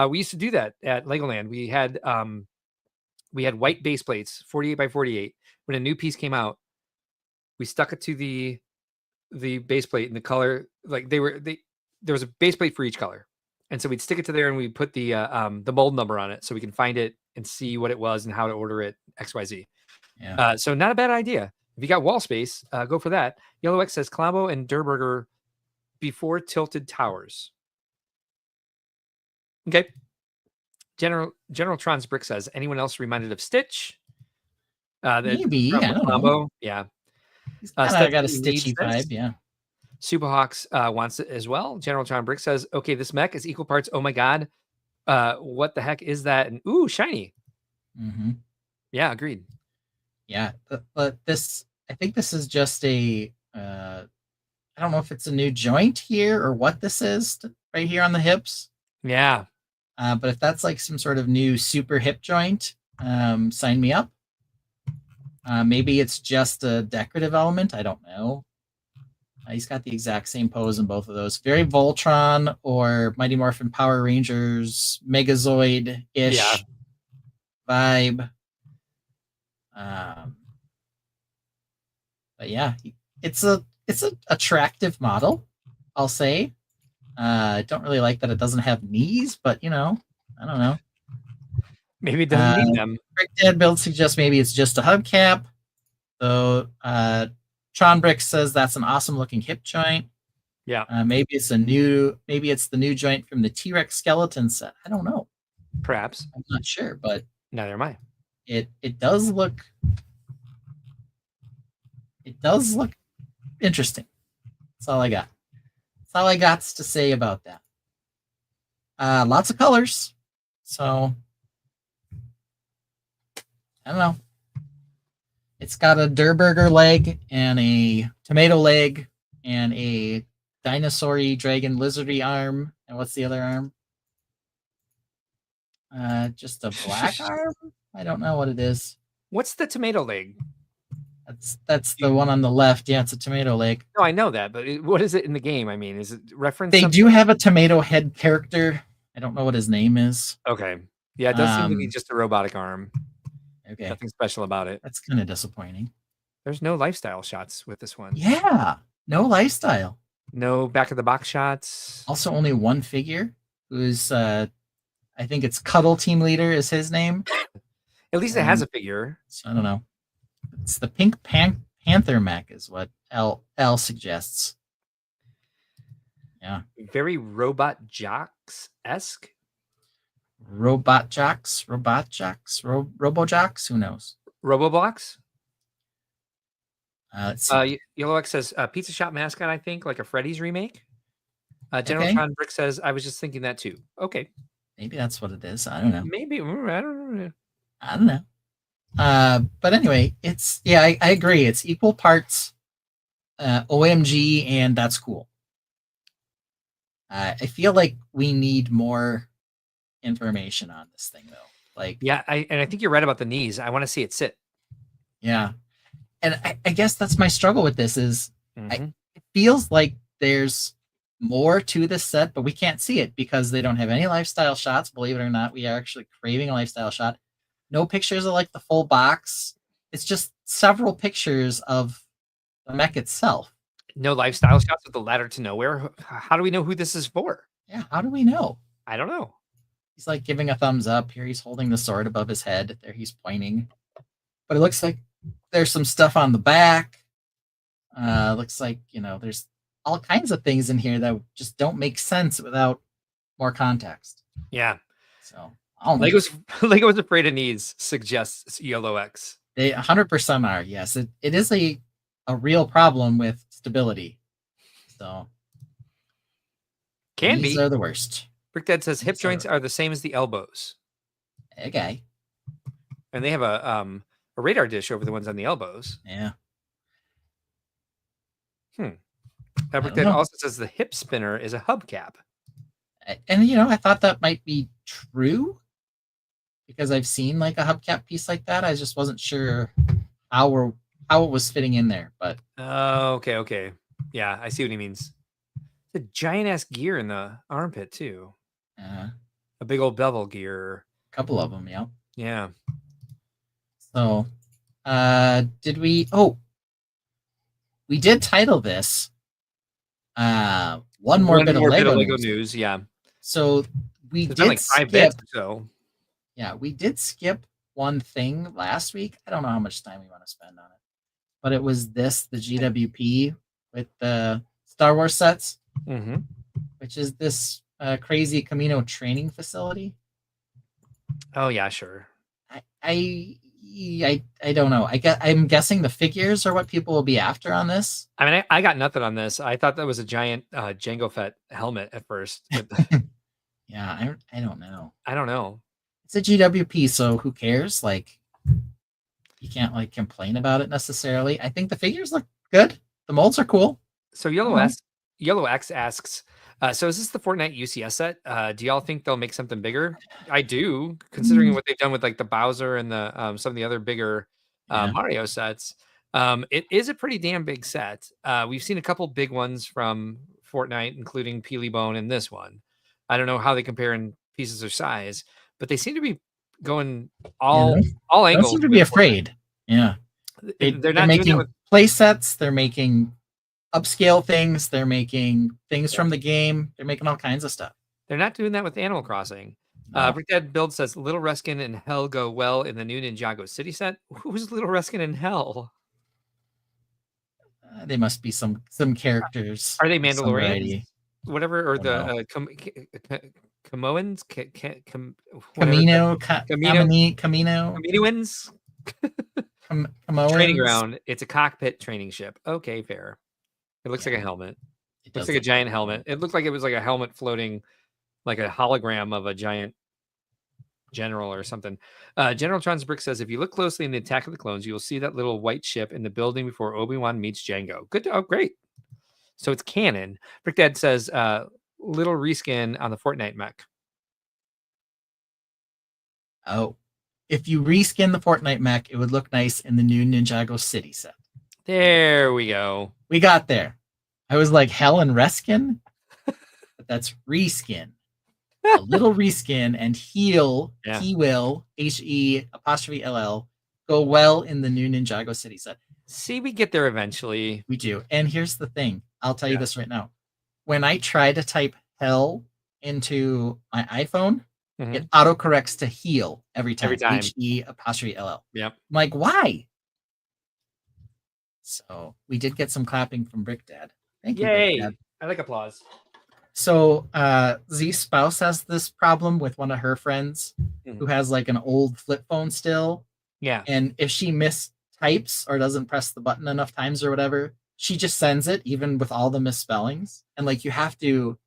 we used to do that at Legoland. We had white base plates, 48 by 48. When a new piece came out, we stuck it to the base plate and the color, like there was a base plate for each color. And so we'd stick it to there and we put the mold number on it so we can find it and see what it was and how to order it, XYZ. Yeah. So not a bad idea. If you got wall space, go for that. Yellow X says Colombo and Durberger before Tilted Towers. Okay. General Tron's Brick says, anyone else reminded of Stitch? Maybe, from I don't know. combo. Yeah. He's kind of Stetson got a Reed Stitchy says, vibe, yeah. Superhawks wants it as well. General Tron Brick says, okay, this mech is equal parts. Oh my god. What the heck is that? And ooh, shiny. Mm-hmm. Yeah, agreed. Yeah, but this, I think this is just a, I don't know if it's a new joint here or what this is right here on the hips. Yeah. But if that's like some sort of new super hip joint, sign me up. Maybe it's just a decorative element. I don't know. He's got the exact same pose in both of those. Very Voltron or Mighty Morphin Power Rangers, Megazoid-ish vibe. But yeah, it's an attractive model, I'll say. I don't really like that it doesn't have knees, but I don't know. Maybe it doesn't need them. Brickdad build suggests maybe it's just a hubcap. So Tron Brick says that's an awesome looking hip joint. Yeah. Maybe it's the new joint from the T-Rex skeleton set. I don't know. Perhaps. I'm not sure, but neither am I. It does look interesting. That's all I got. That's all I got to say about that. Lots of colors. So I don't know. It's got a Durburger leg and a tomato leg and a dinosaur-y dragon lizardy arm. And what's the other arm? Just a black arm? I don't know what it is. What's the tomato leg? That's the one on the left. Yeah, it's a tomato leg. No, I know that, but what is it in the game? I mean, is it reference? They do have a tomato head character. I don't know what his name is. Okay. Yeah, it does seem to be just a robotic arm. Okay. Nothing special about it. That's kind of disappointing. There's no lifestyle shots with this one. Yeah, no lifestyle. No back of the box shots. Also, only one figure who's, I think it's Cuddle Team Leader is his name. At least it has a figure. So I don't know. It's the Pink Panther mech is what L suggests. Yeah. Very Robot Jocks-esque. Robot Jocks, Robo Jocks, who knows? Roboblocks? Let's see. Yellow X says Pizza Shop mascot, I think, like a Freddy's remake. General Okay. Tron Brick says, I was just thinking that too. Okay. Maybe that's what it is. I don't know. Maybe. I don't know. I don't know. But anyway, it's, yeah, I agree. It's equal parts OMG, and that's cool. I feel like we need more information on this thing, though. Like, Yeah, I think you're right about the knees. I want to see it sit. yeah. And I guess that's my struggle with this is Mhm. it feels like there's more to this set, but we can't see it because they don't have any lifestyle shots. Believe it or not, we are actually craving a lifestyle shot. No pictures of like the full box. It's just several pictures of the mech itself. No lifestyle shots with the ladder to nowhere. How do we know who this is for? Yeah, how do we know? I don't know. He's like giving a thumbs up. Here he's holding the sword above his head. There he's pointing. But it looks like there's some stuff on the back. Looks like, there's all kinds of things in here that just don't make sense without more context. Yeah. So, Lego's afraid of knees, suggests Yellow X. They 100% are. Yes, it is a real problem with stability. So Can these be. are the worst. Brickdad says hip joints are the same as the elbows. Okay. And they have a radar dish over the ones on the elbows. Yeah. Brickdad also says the hip spinner is a hubcap. And I thought that might be true because I've seen like a hubcap piece like that. I just wasn't sure how it was fitting in there. But okay. Yeah, I see what he means. It's a giant ass gear in the armpit too. A big old bevel gear. A couple of them, yeah. Yeah. So, did we? Oh, we did title this. One more bit of Lego news. Yeah. So we It's did been like 5 bits. So yeah, we did skip one thing last week. I don't know how much time we want to spend on it, but it was the GWP with the Star Wars sets, which is this crazy Camino training facility. Oh yeah, sure. I don't know. I'm guessing the figures are what people will be after on this. I mean, I got nothing on this. I thought that was a giant Jango Fett helmet at first. But yeah, I don't know. I don't know. It's a GWP, so who cares? Like, you can't like complain about it necessarily. I think the figures look good. The molds are cool. So Yellow X asks, so is this the Fortnite UCS set? Do y'all think they'll make something bigger? I do, considering what they've done with like the Bowser and the some of the other bigger Mario sets. It is a pretty damn big set. We've seen a couple big ones from Fortnite, including Peely Bone and this one. I don't know how they compare in pieces or size, but they seem to be going all angles. Don't seem to be afraid. Yeah, they're not making play sets. They're making upscale things. They're making things from the game. They're making all kinds of stuff. They're not doing that with Animal Crossing. Brickdad Build says Little Reskin and Hell go well in the new Ninjago City set. Who's Little Reskin and Hell? They must be some characters. Are they Mandalorians? Whatever, or the Camoans? Caminoans? Training ground. It's a cockpit training ship. Okay, fair. It looks like a helmet. It looks like a giant helmet. It looked like it was like a helmet floating, like a hologram of a giant general or something. General Tron's Brick says, if you look closely in the Attack of the Clones, you will see that little white ship in the building before Obi-Wan meets Jango. Good. Oh, great. So it's canon. Brickdad says, little reskin on the Fortnite mech. Oh, if you reskin the Fortnite mech, it would look nice in the new Ninjago City set. There we go. We got there. I was like, Hell and Reskin? But that's reskin. A little reskin, and he will, HE''LL, go well in the new Ninjago City set. See, we get there eventually. We do. And here's the thing. I'll tell you this right now. When I try to type hell into my iPhone, it autocorrects to heal every time. HE''LL. Yep. I'm like, why? So we did get some clapping from Brickdad. Thank you. Yay. Brickdad. I like applause. So Z's spouse has this problem with one of her friends who has like an old flip phone still. Yeah. And if she mistypes or doesn't press the button enough times or whatever, she just sends it, even with all the misspellings. And like you have to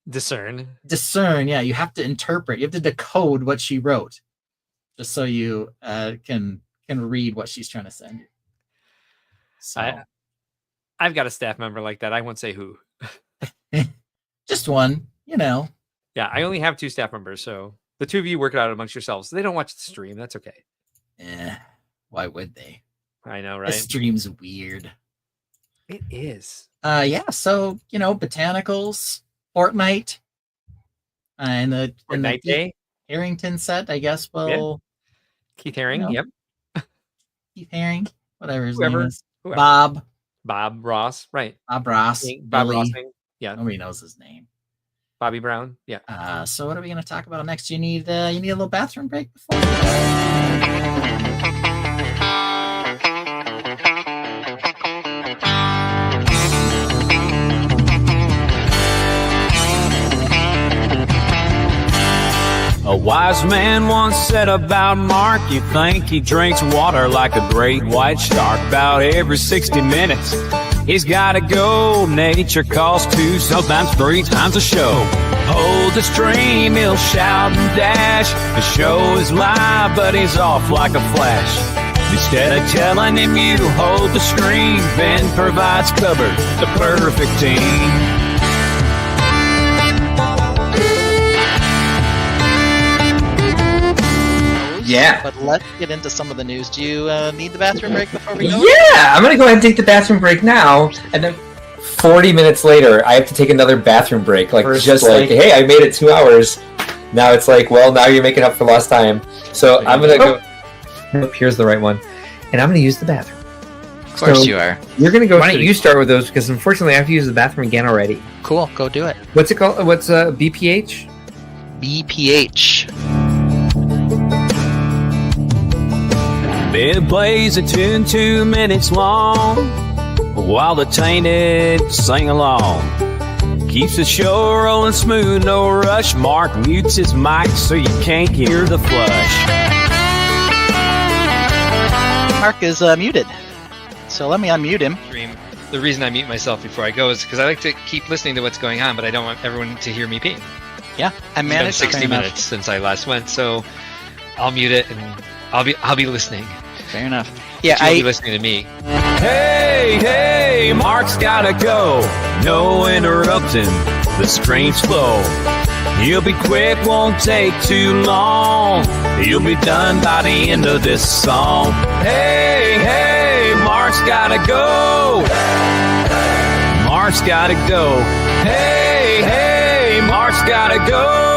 discern. Yeah, you have to interpret. You have to decode what she wrote, just so you can read what she's trying to send you. So I've got a staff member like that. I won't say who. Just one, you know. Yeah, I only have 2 staff members, so the 2 of you work it out amongst yourselves. They don't watch the stream. That's okay. Why would they? I know, right? The stream's weird. It is. Yeah. So botanicals, Fortnite, and the Day Harrington set, I guess. Well, Keith Haring. Yep. Keith Haring, whatever his name is. Bob Ross. Right. Bob Ross. Bob Rossing. Yeah. Nobody knows his name. Bobby Brown. Yeah. So what are we going to talk about next? You need a little bathroom break before. A wise man once said about Mark, you think he drinks water like a great white shark. About every 60 minutes, he's gotta go. Nature calls 2, sometimes 3 times a show. Hold the stream, he'll shout and dash. The show is live, but he's off like a flash. Instead of telling him you hold the stream, Ben provides cover, the perfect team. Yeah. But let's get into some of the news. Do you need the bathroom break before we go? Yeah, I'm going to go ahead and take the bathroom break now. And then 40 minutes later, I have to take another bathroom break. Like, hey, I made it 2 hours. Now it's like, well, now you're making up for lost time. So I'm going to go. Oh, here's the right one. And I'm going to use the bathroom. Of course you are. You're going to go. Why don't you start with those? Because unfortunately, I have to use the bathroom again already. Cool. Go do it. What's it called? What's BPH? BPH. It plays a tune 2 minutes long while the Tainted sing along. Keeps the show rolling smooth, no rush. Mark mutes his mic so you can't hear the flush. Mark is muted, so let me unmute him. The reason I mute myself before I go is because I like to keep listening to what's going on, but I don't want everyone to hear me pee. Yeah, I managed. It's been 60 minutes since I last went, so I'll mute it and I'll be listening. Fair enough. Yeah, you'll be listening to me. Hey, Mark's gotta go. No interrupting the strange flow. He'll be quick, won't take too long. He'll be done by the end of this song. Hey, Mark's gotta go. Mark's gotta go. Hey, Mark's gotta go.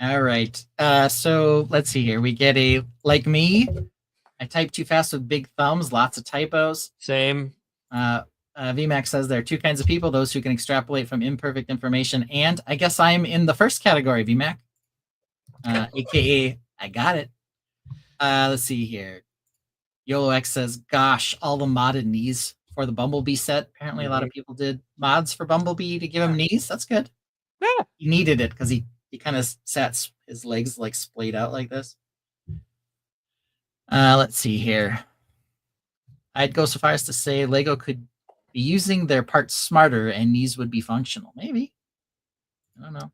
All right. So let's see here. We get a, like me, I type too fast with big thumbs, lots of typos. Same. VMAX says there are two kinds of people, those who can extrapolate from imperfect information, and I guess I'm in the first category, VMAC. AKA, I got it. Let's see here. YoloX says, gosh, all the modded knees for the Bumblebee set. Apparently a lot of people did mods for Bumblebee to give him knees. That's good. Yeah. He needed it because he kind of sat his legs like splayed out like this. Let's see here. I'd go so far as to say Lego could be using their parts smarter and these would be functional. Maybe. I don't know.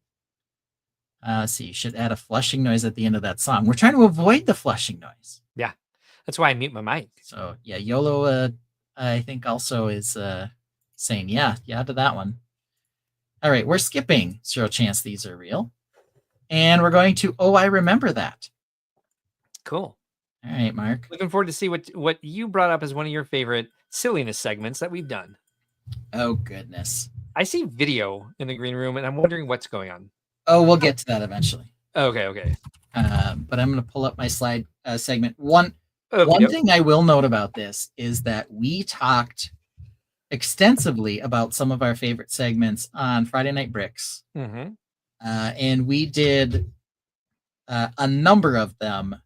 Let's see. You should add a flushing noise at the end of that song. We're trying to avoid the flushing noise. Yeah. That's why I mute my mic. So, yeah, YOLO, I think also is saying, yeah to that one. All right, we're skipping Zero Chance These Are Real. And we're going to Oh, I Remember That. Cool. All right, Mark. Looking forward to see what you brought up as one of your favorite silliness segments that we've done. Oh, goodness. I see video in the green room, and I'm wondering what's going on. Oh, we'll get to that eventually. Okay. But I'm going to pull up my slide segment. One thing I will note about this is that we talked extensively about some of our favorite segments on Friday Night Bricks. Mm-hmm. And we did a number of them.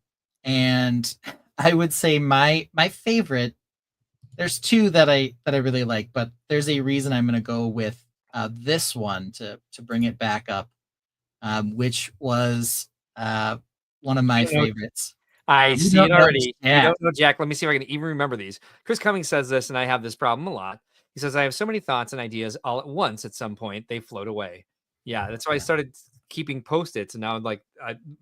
And I would say my favorite, there's two that I really like, but there's a reason I'm going to go with this one to bring it back up, which was one of my favorites. I see it already. Yeah. You don't know, Jack. Let me see if I can even remember these. Chris Cummings says this, and I have this problem a lot. He says, I have so many thoughts and ideas all at once. At some point, they float away. Yeah, that's why I started keeping Post-its, and now like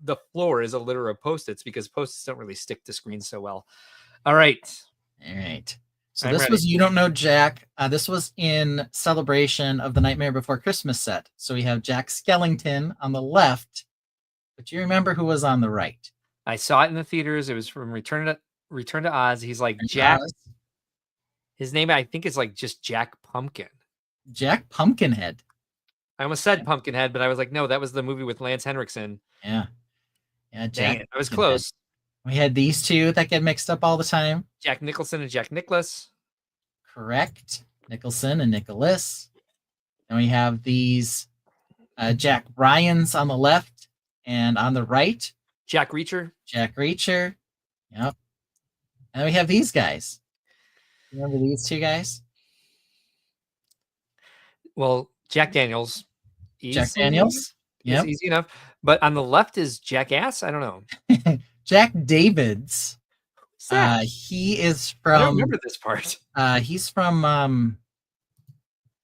the floor is a litter of Post-its because Post-its don't really stick to screens so well. All right. So this was You Don't Know Jack. This was in celebration of the Nightmare Before Christmas set. So we have Jack Skellington on the left, but do you remember who was on the right? I saw it in the theaters. It was from Return to Oz. He's like Jack. His name, I think, is like just Jack Pumpkin. Jack Pumpkinhead. I almost said Pumpkinhead, but I was like, no, that was the movie with Lance Henriksen. Yeah, Jack. Dang it, I was close. We had these two that get mixed up all the time. Jack Nicholson and Jack Nicholas. Correct. Nicholson and Nicholas. And we have these Jack Ryans on the left, and on the right, Jack Reacher. Jack Reacher. Yep. And we have these guys. Remember these two guys? Well, Jack Daniels. Jack Daniels? Yeah, easy enough. But on the left is Jackass. I don't know. Jack Davids. He is from. I don't remember this part. He's from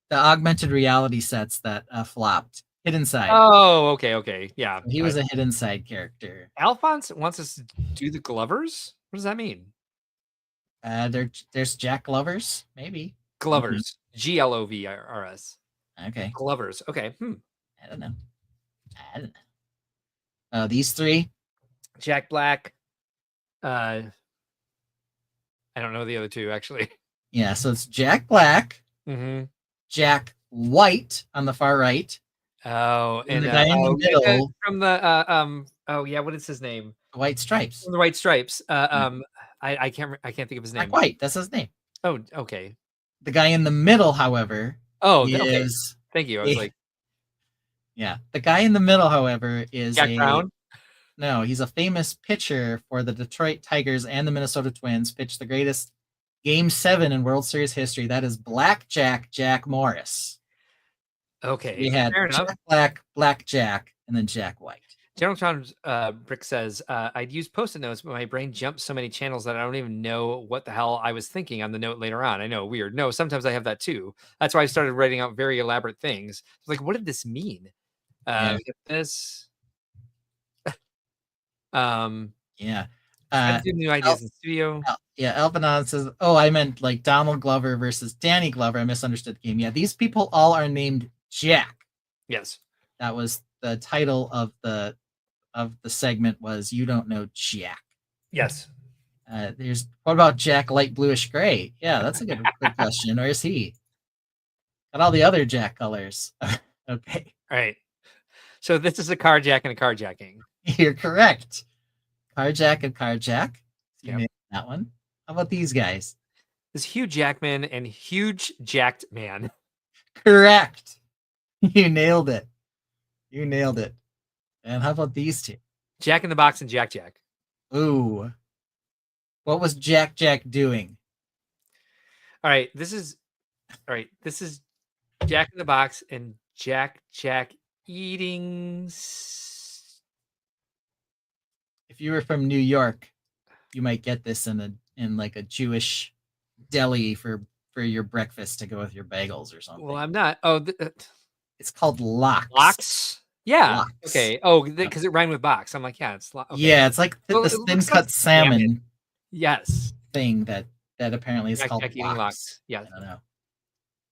the augmented reality sets that flopped. Hidden Side. Oh, okay. Yeah. He was a Hidden Side character. Alphonse wants us to do the Glovers? What does that mean? There's Jack Glovers, maybe. Glovers. Glovers. Okay. Glovers. Okay. I don't know. These three. Jack Black. I don't know the other two, actually. Yeah, so it's Jack Black, Jack White on the far right. Oh, and the guy in the middle from the what is his name? The White Stripes. From the White Stripes. I I can't think of his name. Jack White. That's his name. Oh, okay. The guy in the middle, however, okay. is Thank you. I was like, yeah. The guy in the middle, however, is Jack Brown. No, he's a famous pitcher for the Detroit Tigers and the Minnesota Twins. Pitched the greatest Game 7 in World Series history. That is Blackjack Jack Morris. Okay, We had fair enough. Jack Black, Blackjack, and then Jack White. General Tom's Brick says, I'd use Post-it notes, but my brain jumps so many channels that I don't even know what the hell I was thinking on the note later on. I know, weird. No, sometimes I have that too. That's why I started writing out very elaborate things. I was like, what did this mean? Get this. Yeah. New ideas in studio. Albanon says, oh, I meant like Donald Glover versus Danny Glover. I misunderstood the game. Yeah, these people all are named Jack. Yes. That was the title of the segment was You Don't Know Jack. Yes. What about Jack light bluish gray? Yeah, that's a good question. Or is he? Got all the other Jack colors. Okay. All right. So this is a carjack and a carjacking. You're correct. Carjack and Carjack. You Yep. nailed that one. How about these guys? This Hugh Jackman and Huge Jacked Man. Correct. You nailed it. You nailed it. And how about these two? Jack in the Box and Jack Jack. Ooh. What was Jack Jack doing? All right. This is Jack in the Box and Jack Jack eating. If you were from New York, you might get this in like a Jewish deli for your breakfast to go with your bagels or something. Well, I'm not. Oh, it's called lox. Lox? Yeah. Lox. Okay. Oh, because it rhymed with box. I'm like, yeah, it's okay. Yeah, it's like Well, the it thin looks cut like salmon Yes. thing that apparently is Jack called Jack eating lox. lox. Yeah. I don't know.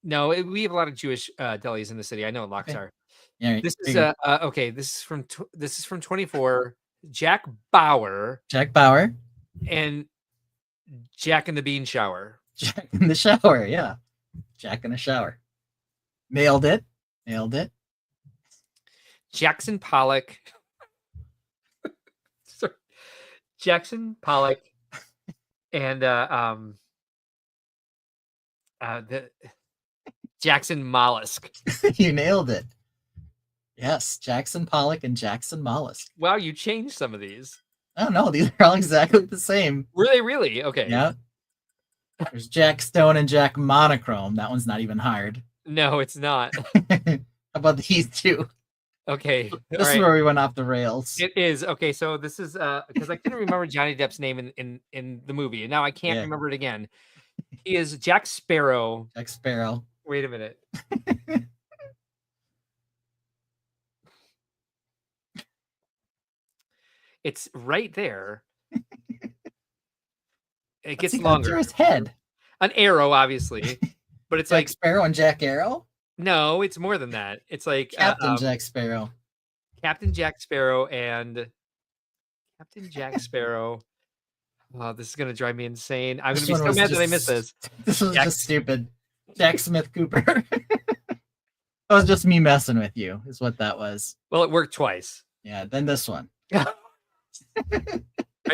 No, we have a lot of Jewish delis in the city. I know what lox Okay. are. Yeah, This is figured. okay. This is from 24. Jack Bauer Jack Bauer. and Jack in the Bean Shower. Jack in the shower, yeah. Jack in the shower. Nailed it. Nailed it. Jackson Pollock. Sorry. Jackson Pollock and the Jackson Mollusk. You nailed it. Yes, Jackson Pollock and Jackson Mollusk. Wow, you changed some of these. Oh no, these are all exactly the same. Were they really? Okay. Yeah. There's Jack Stone and Jack Monochrome. That one's not even hard. No, it's not. How about these two? Okay. This is where we went off the rails. It is. Okay, so this is because I couldn't remember Johnny Depp's name in the movie, and now I can't remember it again. He is Jack Sparrow. Jack Sparrow. Wait a minute. It's right there. It gets longer. Through his head. An arrow, obviously, but it's Jack like Sparrow and Jack Arrow. no, it's more than that. It's like Captain Jack Sparrow. Captain Jack Sparrow and Captain Jack Sparrow. Oh, this is gonna drive me insane. I'm gonna be so mad that I missed this. This was just stupid. Jack Smith Cooper. That was just me messing with you, is what that was. Well, it worked twice. Yeah, then this one. Right,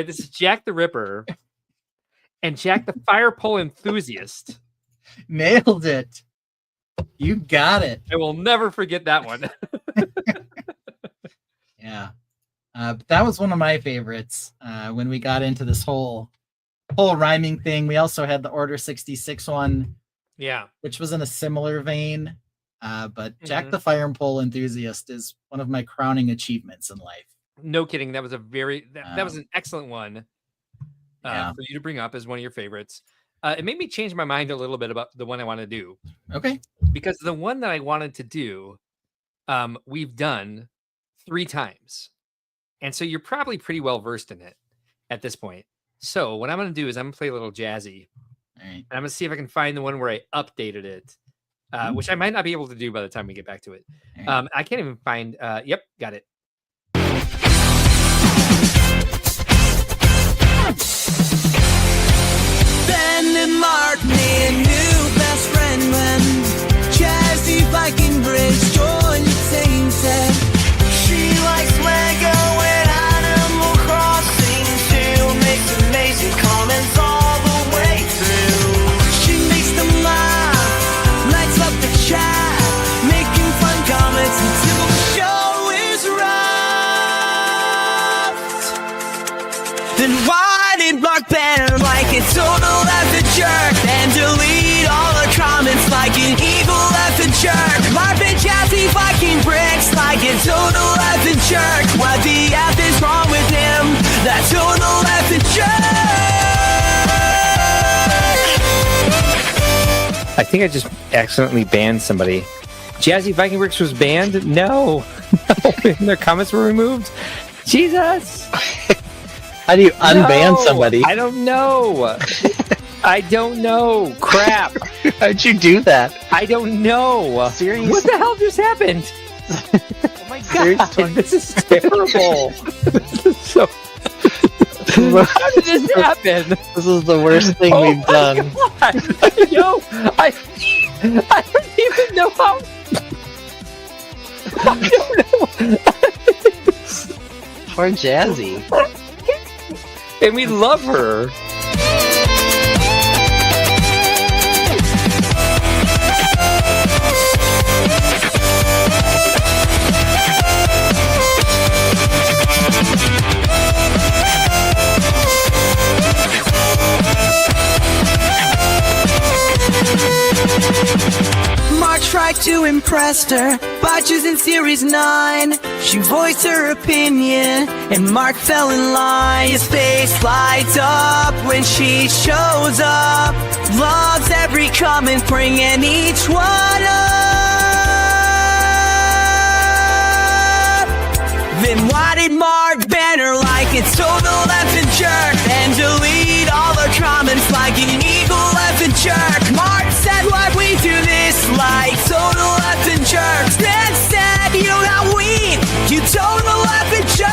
this is Jack the Ripper and Jack the Fire Pole Enthusiast. Nailed it. You got it. I will never forget that one. Yeah. But that was one of my favorites when we got into this whole rhyming thing. We also had the Order 66 one. Yeah. Which was in a similar vein. But Jack the Fire Pole Enthusiast is one of my crowning achievements in life. No kidding. That was that was an excellent one for you to bring up as one of your favorites. It made me change my mind a little bit about the one I want to do. Okay. Because the one that I wanted to do, we've done 3 times. And so you're probably pretty well versed in it at this point. So what I'm going to do is I'm going to play a little jazzy. All right. And I'm going to see if I can find the one where I updated it, which I might not be able to do by the time we get back to it. Right. I can't even find. Yep, got it. Ben and Martin, new best friend when Jazzy Viking Bridge joined Tainted. She likes Lego and Animal Crossing too, makes amazing comments Then why did Mark banter like a total effing jerk and delete all the comments like an evil effing jerk? Mark been Jazzy Viking bricks like a total effing jerk. What the F is wrong with him? That total effing jerk. I think I just accidentally banned somebody. Jazzy Viking Bricks was banned? No. No. Their comments were removed? Jesus. How do you unban somebody? I don't know. I don't know. Crap. How'd you do that? I don't know. Seriously? What the hell just happened? Oh my god. This is terrible. This is so... How did this happen? This is the worst thing we've done. Yo, I don't even know how. I don't know. Poor Jazzy. And we love her. Mark tried to impress her by choosing Series 9. She voiced her opinion, and Mark fell in line. His face lights up when she shows up. Loves every comment, bringing each one up. Then why did Mark banner like it's total effing jerk and delete all her comments like an evil effing jerk? Mark said why we do this like total effing jerks. Then said you got weed, you total effing jerk.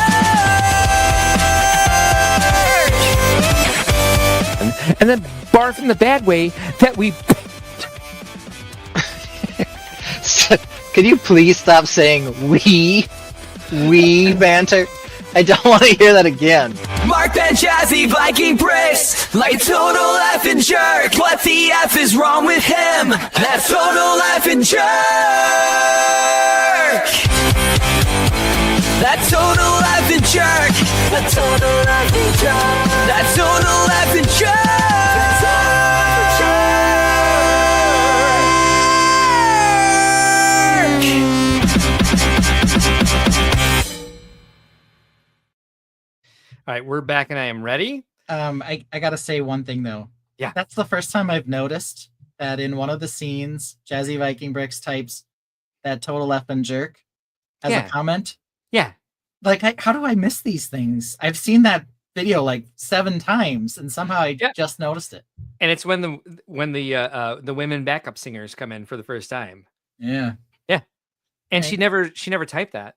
And then barf in the bad way that we... Can you please stop saying we banter? I don't want to hear that again. Mark Ben Jazzy Viking Bricks like a total effing jerk. What the F is wrong with him? That total effing jerk. That total effing jerk. That total effing jerk. That total effing jerk. All right, we're back and I am ready. I gotta say one thing though. Yeah. That's the first time I've noticed that in one of the scenes, Jazzy Viking Bricks types that total effing jerk as a comment. Yeah. Like, how do I miss these things? I've seen that video like 7 times, and somehow I just noticed it. And it's when the women backup singers come in for the first time. Yeah. Yeah. And Right. she never typed that.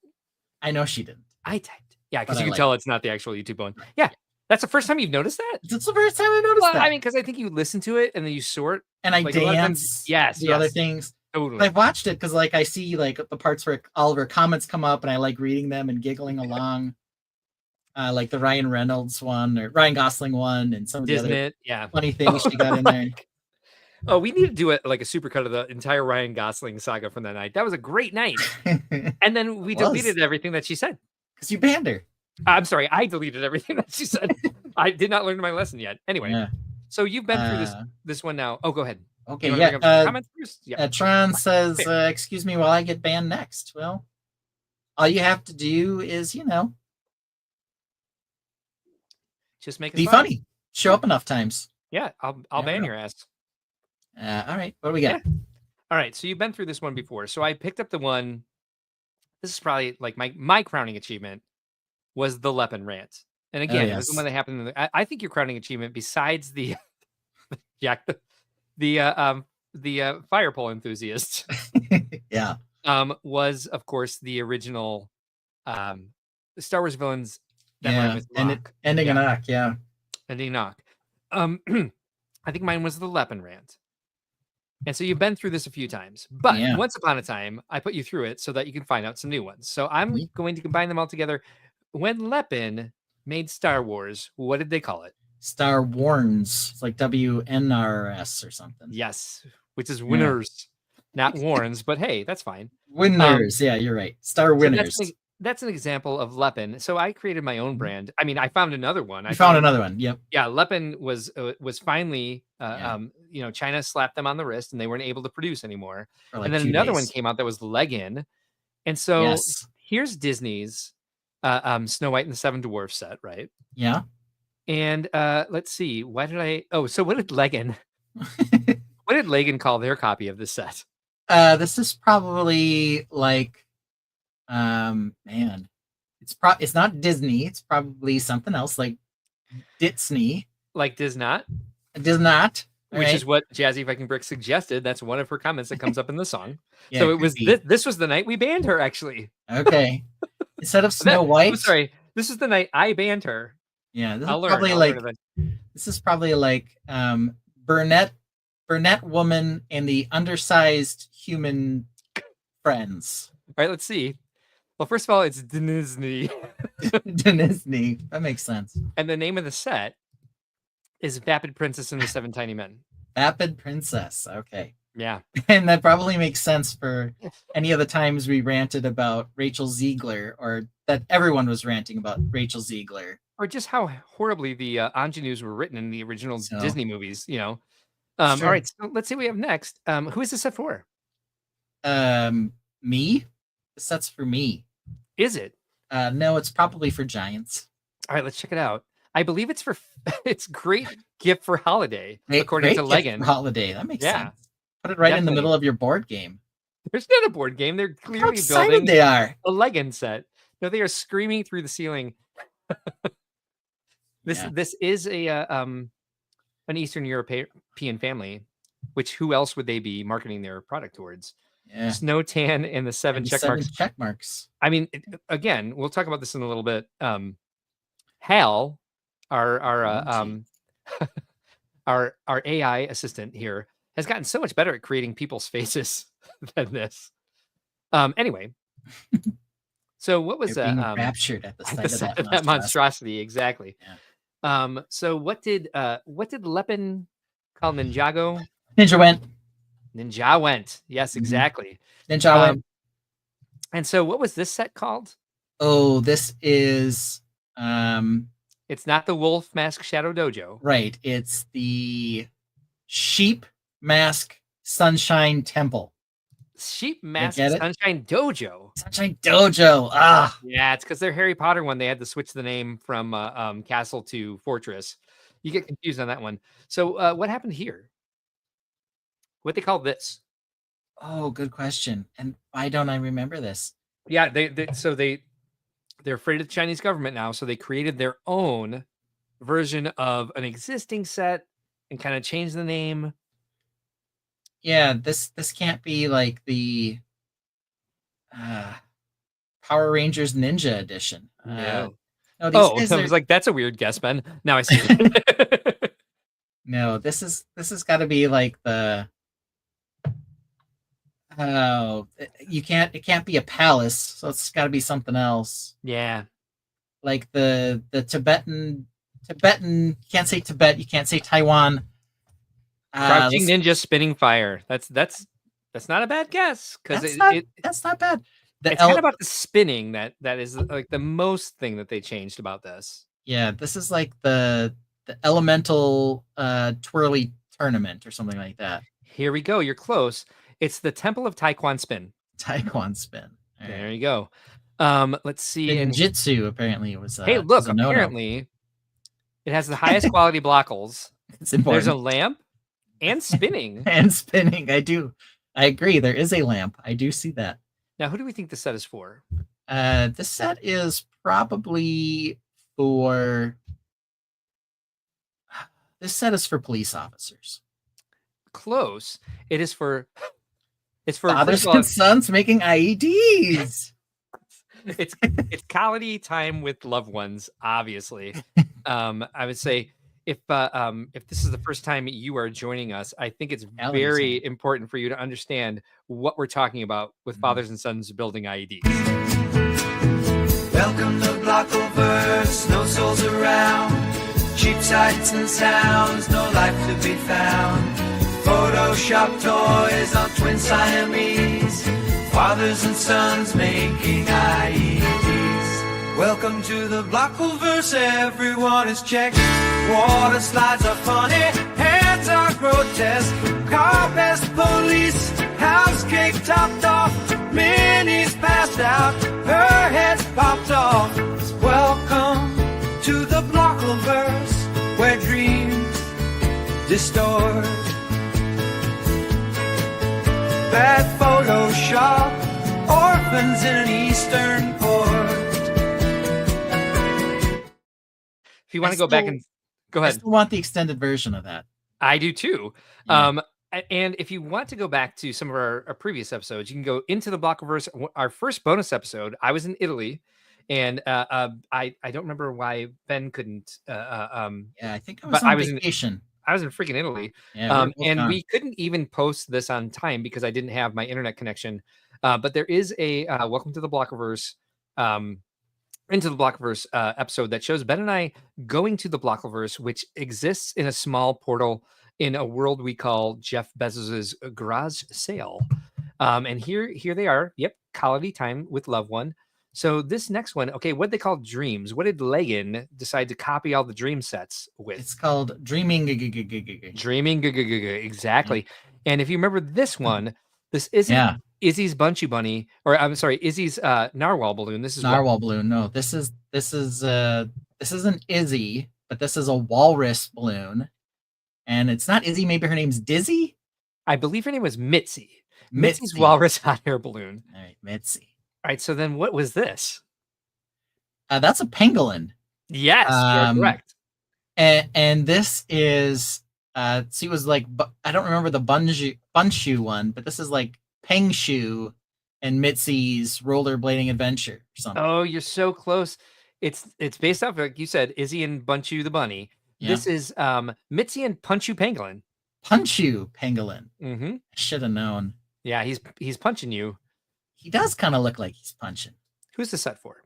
I know she didn't. I typed. Yeah, because But you I can like tell it's not the actual YouTube one. Yeah. That's the first time you've noticed that? It's the first time I noticed Well, that. I mean, because I think you listen to it and then you sort. And I like, a lot of times- dance. Yes. The other things. Totally. I've watched it because like I see like the parts where all of her comments come up and I like reading them and giggling along. Like the Ryan Reynolds one or Ryan Gosling one and some of the Isn't other it? Yeah. funny things she got in there. Oh, we need to do it like a supercut of the entire Ryan Gosling saga from that night. That was a great night. And then we deleted everything that she said. Because you banned her. I'm sorry, I deleted everything that she said. I did not learn my lesson yet. Anyway, Yeah. so you've been through this one now. Oh, go ahead. Okay, You wanna yeah. bring up some comments first? Tron says, Fair. excuse me while I get banned next. Well, all you have to do is, Just make it be funny. Show up enough times. Yeah, I'll Never ban know. your ass. All right, what do we got? All right, so you've been through this one before. So I picked up the one. This is probably like my crowning achievement was the Leppin rant. And again, it was the yes. one that happened. I think your crowning achievement, besides the the fire pole enthusiast, Yeah. was of course the original Star Wars villains that Yeah. rhyme with And knock. ending a knock. Yeah. Ending knock. I think mine was the Leppin rant. And so you've been through this a few times, but Yeah. once upon a time, I put you through it so that you can find out some new ones. So I'm going to combine them all together. When Leppin made Star Wars, what did they call it? Star Warns. It's like WNRS or something. Yes, which is winners, not warns, but hey, that's fine. Winners. Yeah, you're right. Star So winners. that's an example of Lepin. So I created my own brand. I mean, I found another one. I found another one. Yep. Yeah, Lepin was finally, China slapped them on the wrist, and they weren't able to produce anymore. For like and then 2 another one days. came out that was Leggin. And so Yes. here's Disney's Snow White and the Seven Dwarfs set, right? Yeah. And let's see, what did Leggin? What did Leggin call their copy of this set? This is probably like, man, it's not Disney. It's probably something else like Disney. Like Disnot? Disnot. Which is what Jazzy Viking Brick suggested. That's one of her comments that comes up in the song. Yeah, So it it could was be. this was the night we banned her, actually. Okay. Instead of Snow White. I'm sorry. This is the night I banned her. Yeah, this I'll is learn. probably I'll like learn eventually. this is probably like Burnett woman and the undersized human friends. All right, let's see. Well, first of all, it's Disney. Disney. That makes sense. And the name of the set is Vapid Princess and the Seven Tiny Men. Vapid Princess. Okay. Yeah. And that probably makes sense for any of the times we ranted about Rachel Ziegler, or that everyone was ranting about Rachel Ziegler. Or just how horribly the ingenues were written in the original So- Disney movies, Sure. All right, so let's see what we have next. Who is this set for? Me? The set's for me. Is it? No, it's probably for Giants. All right, let's check it out. I believe it's for it's great gift for holiday, Great- according to great gift Leggin. for holiday. That makes Yeah. sense. Put it right in the Definitely. middle of your board game. There's not a board game. They're How clearly excited building they are. a Leggin set. No, they are screaming through the ceiling. This is a an Eastern European family, which who else would they be marketing their product towards? Yeah. Snow Tan and the seven And check seven marks. check marks. I mean, again, we'll talk about this in a little bit. Hal, our AI assistant here, has gotten so much better at creating people's faces than this. Anyway, so what was You're being that? raptured at the sight of sight that of that monstrosity, exactly. So what did Lepin call Ninjago? Ninja went. Ninja went. Yes, exactly. Ninja went. And so what was this set called? Oh, this is It's not the Wolf Mask Shadow Dojo. right. It's the Sheep Mask Sunshine Temple. Sheep Mask get it? Sunshine Dojo. Sunshine Dojo. Ah, Yeah, it's because their Harry Potter one, they had to switch the name from Castle to Fortress. You get confused on that one. So what happened here? What they call this? oh, good question. And why don't I remember this? Yeah, they're afraid of the Chinese government now, so they created their own version of an existing set and kind of changed the name. Yeah, this can't be like the Power Rangers Ninja Edition. No. No, these Oh, guys I are- was like, that's a weird guess, Ben. Now I see. No, this has got to be like the it can't be a palace, so it's got to be something else. Yeah. Like the Tibetan, you can't say Tibet, you can't say Taiwan. Crouching Ninja Spinning Fire. That's not a bad guess because that's not bad. It's kind of about the spinning that is like the most thing that they changed about this. Yeah, this is like the elemental twirly tournament or something like that. Here we go. You're close. It's the Temple of Taekwon Spin. Taekwon Spin. All right. There you go. Let's see. Ninjutsu apparently was. Hey, look! was a no-no. Apparently, it has the highest quality blockles. It's important. There's a lamp and spinning. And spinning. I agree. There is a lamp. I do see that. Now, who do we think the set is for? This set is probably for. This set is for police officers. Close. It is for. It's for Fathers first of all, and sons making IEDs. it's quality time with loved ones. Obviously, I would say if this is the first time you are joining us, I think it's very important for you to understand what we're talking about with fathers and sons building IEDs. Welcome to Blockoverse, no souls around. Cheap sights and sounds, no life to be found. Photoshop toys on twin Siamese. Fathers and sons making IEDs. Welcome to the Blockleverse, everyone is checked. Water slides are funny, hands are grotesque. Car pest police, house cake topped off. Minnie's passed out, her head's popped off. Welcome to the Blockleverse, where dreams distort. Bad Photoshop, orphans in an eastern port. If you want to go back and go ahead. I still want the extended version of that. I do too. Yeah. And if you want to go back to some of our previous episodes, you can go into the Blockleverse. Our first bonus episode, I was in Italy, and I don't remember why Ben couldn't. Yeah, I think I was on vacation. I was in freaking Italy, Yeah, and we couldn't even post this on time because I didn't have my internet connection. But there is a Welcome to the Blockleverse, into the Blockleverse episode that shows Ben and I going to the Blockleverse, which exists in a small portal in a world we call Jeff Bezos's garage sale. And here they are. Yep, quality time with loved one. So this next one, okay, what they call dreams? What did Legan decide to copy all the dream sets with? It's called Dreaming. Dreaming, exactly. And if you remember this one, this isn't Izzy's Bunchy Bunny, or I'm sorry, Izzy's Narwhal balloon. This is Narwhal balloon. No, this isn't Izzy, but this is a walrus balloon, and it's not Izzy. Maybe her name's Dizzy. I believe her name was Mitzi. Mitzi's walrus hot air balloon. All right, Mitzi. All right, so then what was this? That's a pangolin. Yes, you're correct. And this is see, it was like, I don't remember the Bunshu one, but this is like Pengshu and Mitzi's rollerblading adventure or something. Oh, you're so close. It's based off, like you said, Izzy and Bunchu the bunny. Yeah. This is Mitzi and Punchu Pangolin. Punchu Pangolin. Mm-hmm. I should have known. Yeah, he's punching you. He does kind of look like he's punching. Who's the set for?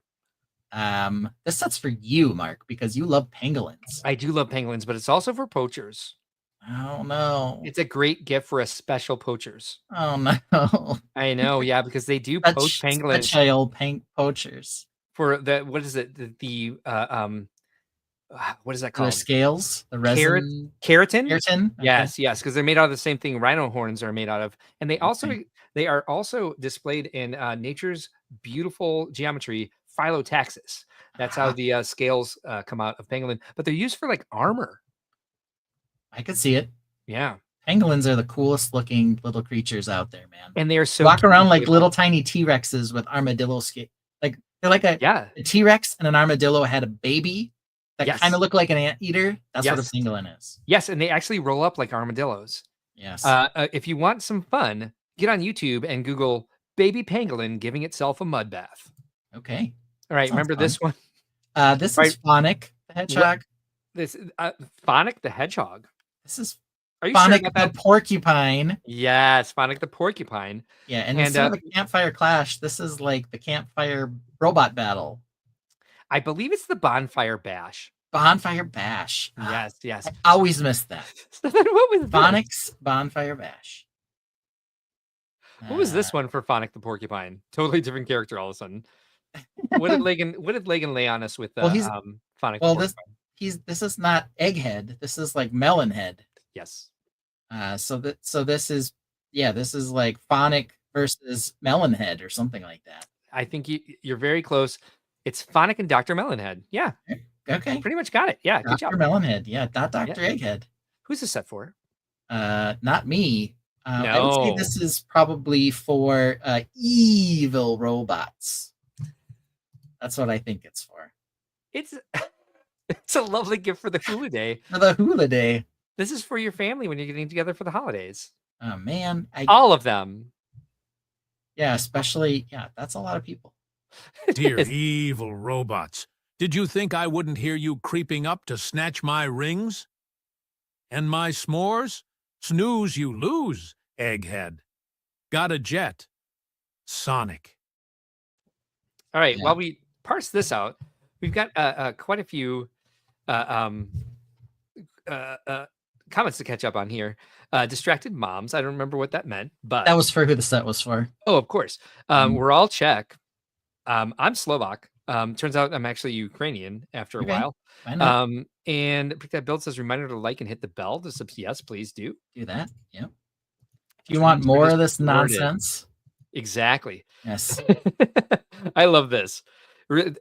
This set's for you, Mark, because you love pangolins. I do love pangolins, but it's also for poachers. Oh no! It's a great gift for a special poachers. Oh no! I know, yeah, because they do poach pangolins. Special poachers for the what is it? What is that called? The scales, the resin, keratin. Keratin. Okay. Yes, because they're made out of the same thing rhino horns are made out of, and they are also displayed in nature's beautiful geometry, phyllotaxis. That's how the scales come out of pangolin, but they're used for like armor. I could see it. Yeah. Pangolins are the coolest looking little creatures out there, man. And they are so walk around like little tiny T-Rexes with armadillo scale. Like they're like a T-Rex and an armadillo had a baby that kind of look like an anteater. That's what a pangolin is. Yes, and they actually roll up like armadillos. Yes. If you want some fun, get on YouTube and Google baby pangolin giving itself a mud bath. Okay. All right. Remember this one? This is Phonic the Hedgehog. This Phonic the Hedgehog. This is Are you Phonic sure about the Porcupine. Yes, Phonic the Porcupine. Yeah, and instead of the Campfire Clash, this is like the Campfire Robot Battle. I believe it's the Bonfire Bash. Bonfire Bash. Yes. I always miss that. So then what was Phonic's Bonfire Bash. What was this one for Phonic the Porcupine? Totally different character all of a sudden. What did Legan lay on us with Phonic the Porcupine? This is not Egghead. This is like Melonhead. Yes. So this is like Phonic versus Melonhead or something like that. I think you're very close. It's Phonic and Dr. Melonhead. Yeah. Okay. Pretty much got it. Yeah. Good job. Dr. Melonhead. Yeah. Not Dr. Egghead. Who's this set for? Not me. No. I would say this is probably for evil robots. That's what I think it's for. It's a lovely gift for the Hula Day. For the Hula Day. This is for your family when you're getting together for the holidays. Oh man. All of them. Yeah, especially, that's a lot of people. Dear evil robots, did you think I wouldn't hear you creeping up to snatch my rings? And my s'mores? Snooze you lose, Egghead. Got a jet. Sonic. All right, while we parse this out, we've got quite a few comments to catch up on here. Distracted moms. I don't remember what that meant, but that was for who the set was for. Oh, of course. We're all Czech. I'm Slovak. Turns out I'm actually Ukrainian after a Okay. while. Why not? And Pick That Build says, reminder to like and hit the bell to sub. Yes, please do. Do that. Yep. Do you want more of this nonsense? Exactly. Yes. I love this.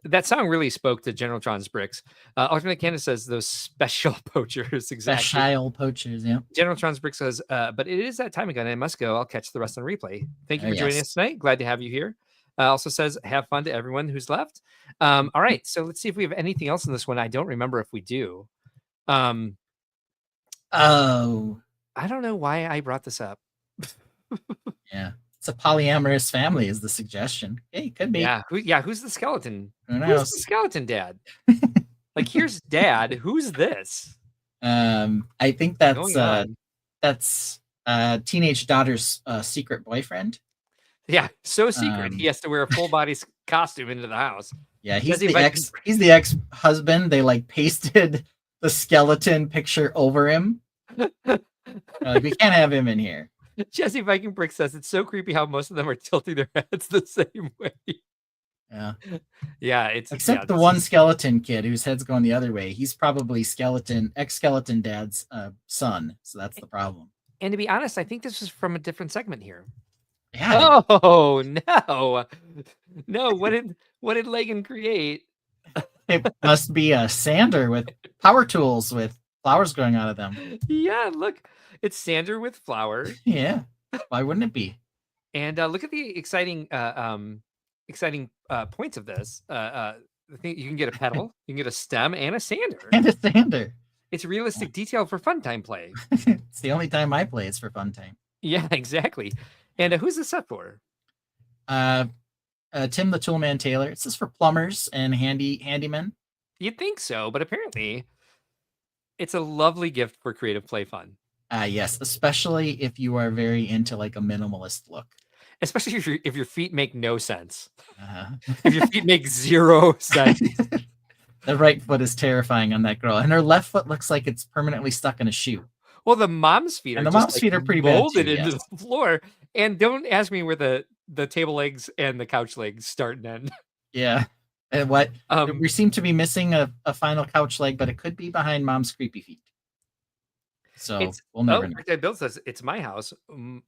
That song really spoke to Generaltron's bricks. Alternate Candace says those special poachers. Exactly. Special poachers, yeah. Generaltron's brick says, but it is that time again. I must go. I'll catch the rest on replay. Thank you for joining us tonight. Glad to have you here. Also says, have fun to everyone who's left. All right. So let's see if we have anything else in this one. I don't remember if we do. Oh. I don't know why I brought this up. Yeah. It's a polyamorous family is the suggestion. Hey, could be. Yeah. Who's the skeleton? Who Who's knows? the skeleton dad? Like, here's dad. Who's this? I think that's teenage daughter's secret boyfriend. Yeah, so secret. He has to wear a full body costume into the house. Yeah, he's the ex-husband. They like pasted the skeleton picture over him. Like, we can't have him in here. Jesse Viking Brick says it's so creepy how most of them are tilting their heads the same way. Yeah. Yeah, except the one skeleton kid whose head's going the other way. He's probably ex-skeleton dad's son. So that's the problem. And to be honest, I think this is from a different segment here. Yeah. Oh no. No, what did Lagan create? It must be a sander with power tools with flowers growing out of them. Yeah, look. It's sander with flowers. Yeah. Why wouldn't it be? And look at the exciting points of this. I think you can get a pedal, you can get a stem, and a sander. And a sander. It's realistic detail for fun time play. It's the only time I play. It's for fun time. Yeah, exactly. And who's this set for? Tim the Toolman Taylor. It's just for plumbers and handymen. You'd think so, but apparently it's a lovely gift for creative play fun. Yes, especially if you are very into like a minimalist look. Especially if your feet make no sense. If your feet make zero sense. The right foot is terrifying on that girl, and her left foot looks like it's permanently stuck in a shoe. Well, the mom's feet are pretty bad molded too, into the floor. And don't ask me where the table legs and the couch legs start and end. Yeah. And what we seem to be missing a final couch leg, but it could be behind mom's creepy feet. So we'll never know. Bill says it's my house,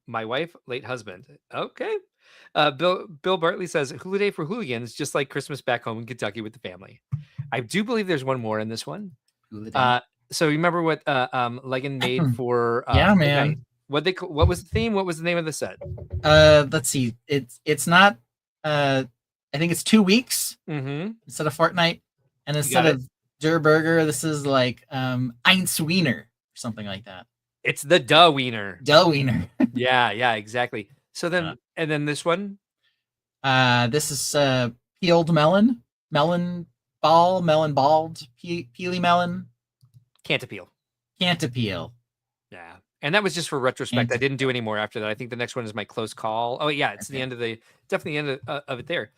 my wife, late husband. Okay. Bill Bartley says Hula Day for hooligans, just like Christmas back home in Kentucky with the family. I do believe there's one more in this one. So remember what Legan made for yeah, man. What was the theme? What was the name of the set? Let's see. It's not I think it's 2 weeks instead of fortnight. And instead of Der Burger, this is like Eins Wiener or something like that. It's the Duh Wiener. Duh Wiener. yeah, exactly. So then and then this one? This is peeled melon bald, peely melon. Can't appeal. Yeah. And that was just for retrospect. I didn't do any more after that. I think the next one is my close call. Oh yeah, it's the end of definitely the end of it there.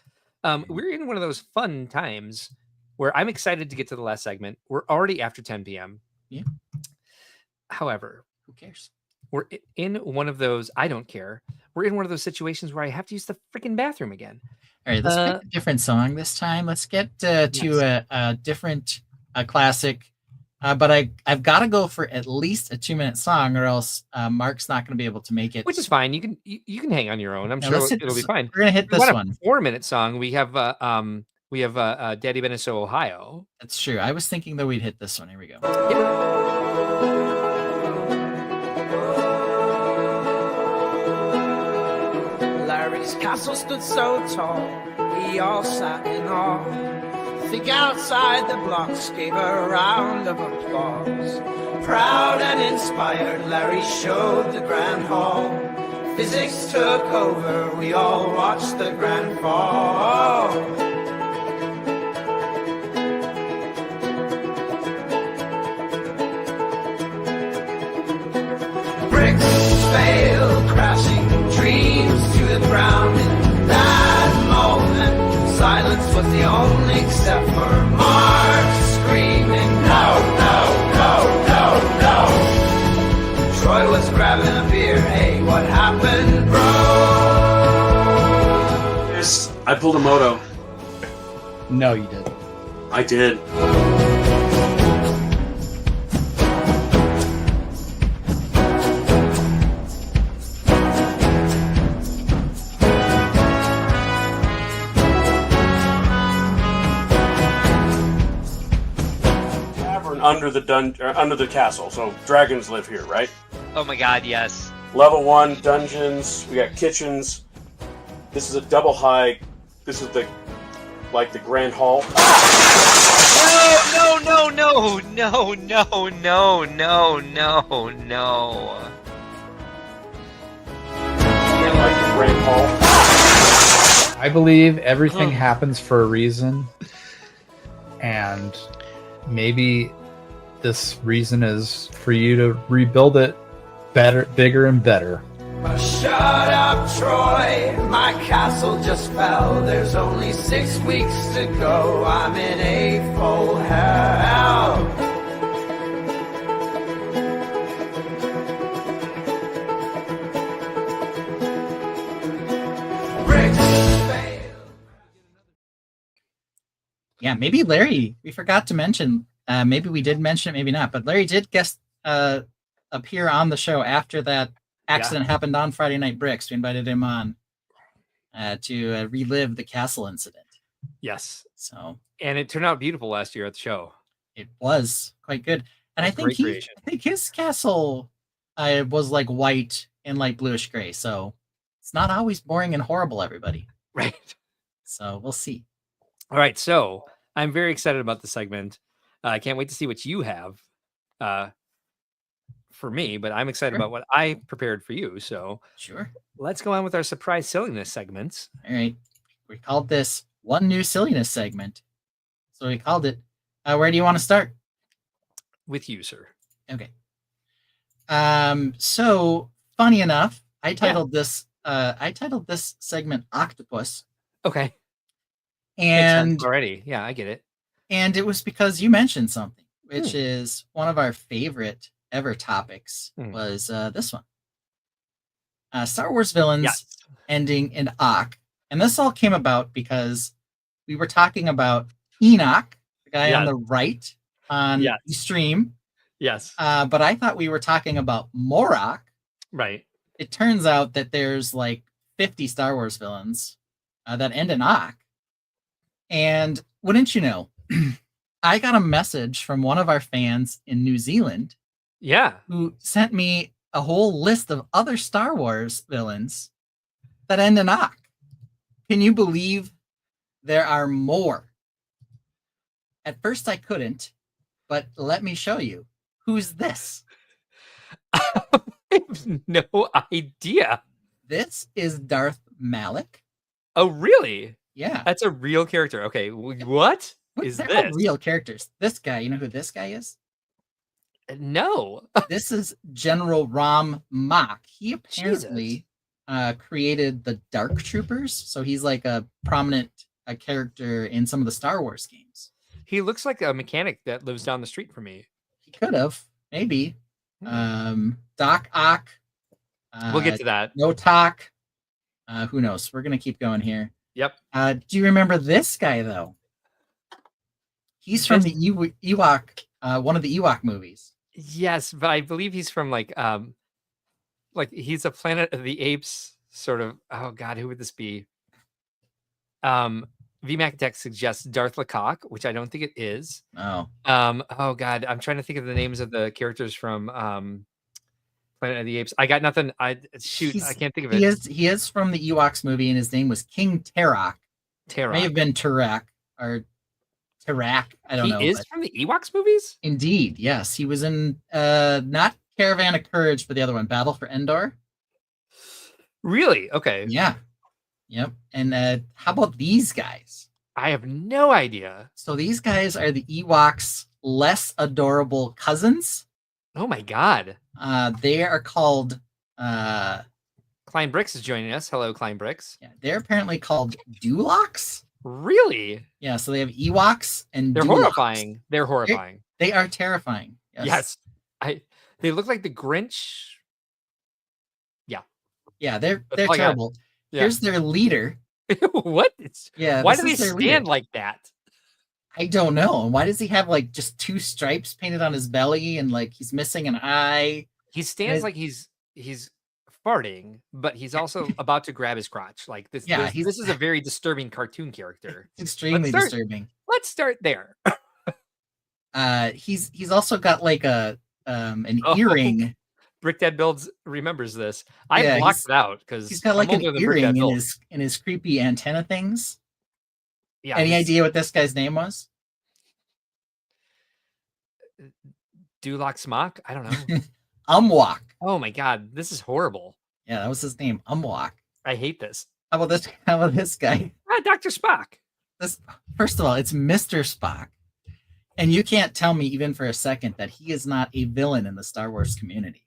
We're in one of those fun times where I'm excited to get to the last segment. We're already after 10 p.m. Yeah. However, who cares? We're in one of those, I don't care. We're in one of those situations where I have to use the freaking bathroom again. All right, let's pick a different song this time. Let's get to a different classic. But I've got to go for at least a 2-minute song, or else Mark's not going to be able to make it. Which is fine. You can hang on your own. I'm sure it'll be fine. We're gonna hit this one. A 4-minute song. We have Daddy Benesso, Ohio. That's true. I was thinking that we'd hit this one. Here we go. Larry's castle stood so tall, we all sat in awe. Think outside the blocks gave a round of applause. Proud and inspired, Larry showed the grand hall. Physics took over, we all watched the grand fall. Bricks fail, crashing dreams to the ground. In that moment, silence was the only, except for Mark screaming, no, no, no, no, no. Troy was grabbing a beer, hey, what happened, bro? I pulled a moto. No, you didn't. I did. Under the castle. So dragons live here, right? Oh my god, yes. Level 1 dungeons. We got kitchens. This is a double high. This is the grand hall. No, no, no, no, no, no, no, no, no. Like the grand hall. I believe everything happens for a reason, and maybe this reason is for you to rebuild it better, bigger and better. Shut up, Troy. My castle just fell. There's only 6 weeks to go. I'm in a full hell. Yeah, maybe Larry. We forgot to mention. Maybe we did mention it, maybe not. But Larry did guest appear on the show after that accident happened on Friday Night Bricks. We invited him on to relive the castle incident. Yes. So, and it turned out beautiful last year at the show. It was quite good, and I think his castle was like white and like bluish gray. So it's not always boring and horrible, everybody. Right. So we'll see. All right. So I'm very excited about the segment. I can't wait to see what you have for me, but I'm excited about what I prepared for you. So sure, let's go on with our surprise silliness segments. All right. We called this one new silliness segment. So we called it, where do you want to start? With you, sir. Okay. So funny enough, I titled this segment Octopus. Okay. And already, yeah, I get it. And it was because you mentioned something, which is one of our favorite ever topics was this one. Star Wars villains ending in Ock. And this all came about because we were talking about Enoch, the guy on the right on the stream. Yes. But I thought we were talking about Morok. Right. It turns out that there's like 50 Star Wars villains that end in Ock. And wouldn't you know, I got a message from one of our fans in New Zealand. Yeah. Who sent me a whole list of other Star Wars villains that end in Ock. Can you believe there are more? At first I couldn't, but let me show you. Who's this? I have no idea. This is Darth Malik. Oh, really? Yeah. That's a real character. Okay. What is They're this? all real characters. This guy, you know who this guy is? No. This is General Rom Mak. He apparently created the Dark Troopers. So he's like a prominent character in some of the Star Wars games. He looks like a mechanic that lives down the street from me. He could have, maybe. Doc Ock. We'll get to that. No Talk. Who knows? We're gonna keep going here. Yep. Do you remember this guy though? He's from the Ewok, one of the Ewok movies. Yes, but I believe he's from like he's a Planet of the Apes sort of. Oh God, who would this be? VMAC Tech suggests Darth Lecoq, which I don't think it is. Oh. Oh God, I'm trying to think of the names of the characters from Planet of the Apes. I got nothing. I can't think of it. He is from the Ewoks movie, and his name was King Tarak. May have been Tarak or Tarak. I don't know. He is from the Ewoks movies? Indeed, yes. He was in not Caravan of Courage, but the other one, Battle for Endor. Really? Okay. Yeah. Yep. And how about these guys? I have no idea. So these guys are the Ewoks' less adorable cousins. Oh my God. They are called Klein Bricks is joining us. Hello, Klein Bricks. Yeah, they're apparently called Dulocs. Really? Yeah, so they have Ewoks and they're Dulocs. horrifying. They're horrifying. They are terrifying. Yes. They look like the Grinch. Yeah. Yeah, they're terrible. Yeah. Here's their leader. What? Yeah. Why do they stand like that? I don't know. And why does he have like just 2 stripes painted on his belly and like he's missing an eye? He stands like he's farting, but he's also about to grab his crotch. Like this. Yeah, this is a very disturbing cartoon character. Extremely disturbing. Let's start there. He's also got like an earring. Brickdad Builds remembers this. I blocked it out because he's got like an earring in his creepy antenna things. Yeah. Any idea what this guy's name was? Dulak Smock? I don't know. Umwalk. Oh my god, this is horrible. Yeah, that was his name, Umwalk. I hate this. How about this guy? Dr. Spock. First of all, it's Mr. Spock. And you can't tell me even for a second that he is not a villain in the Star Wars community.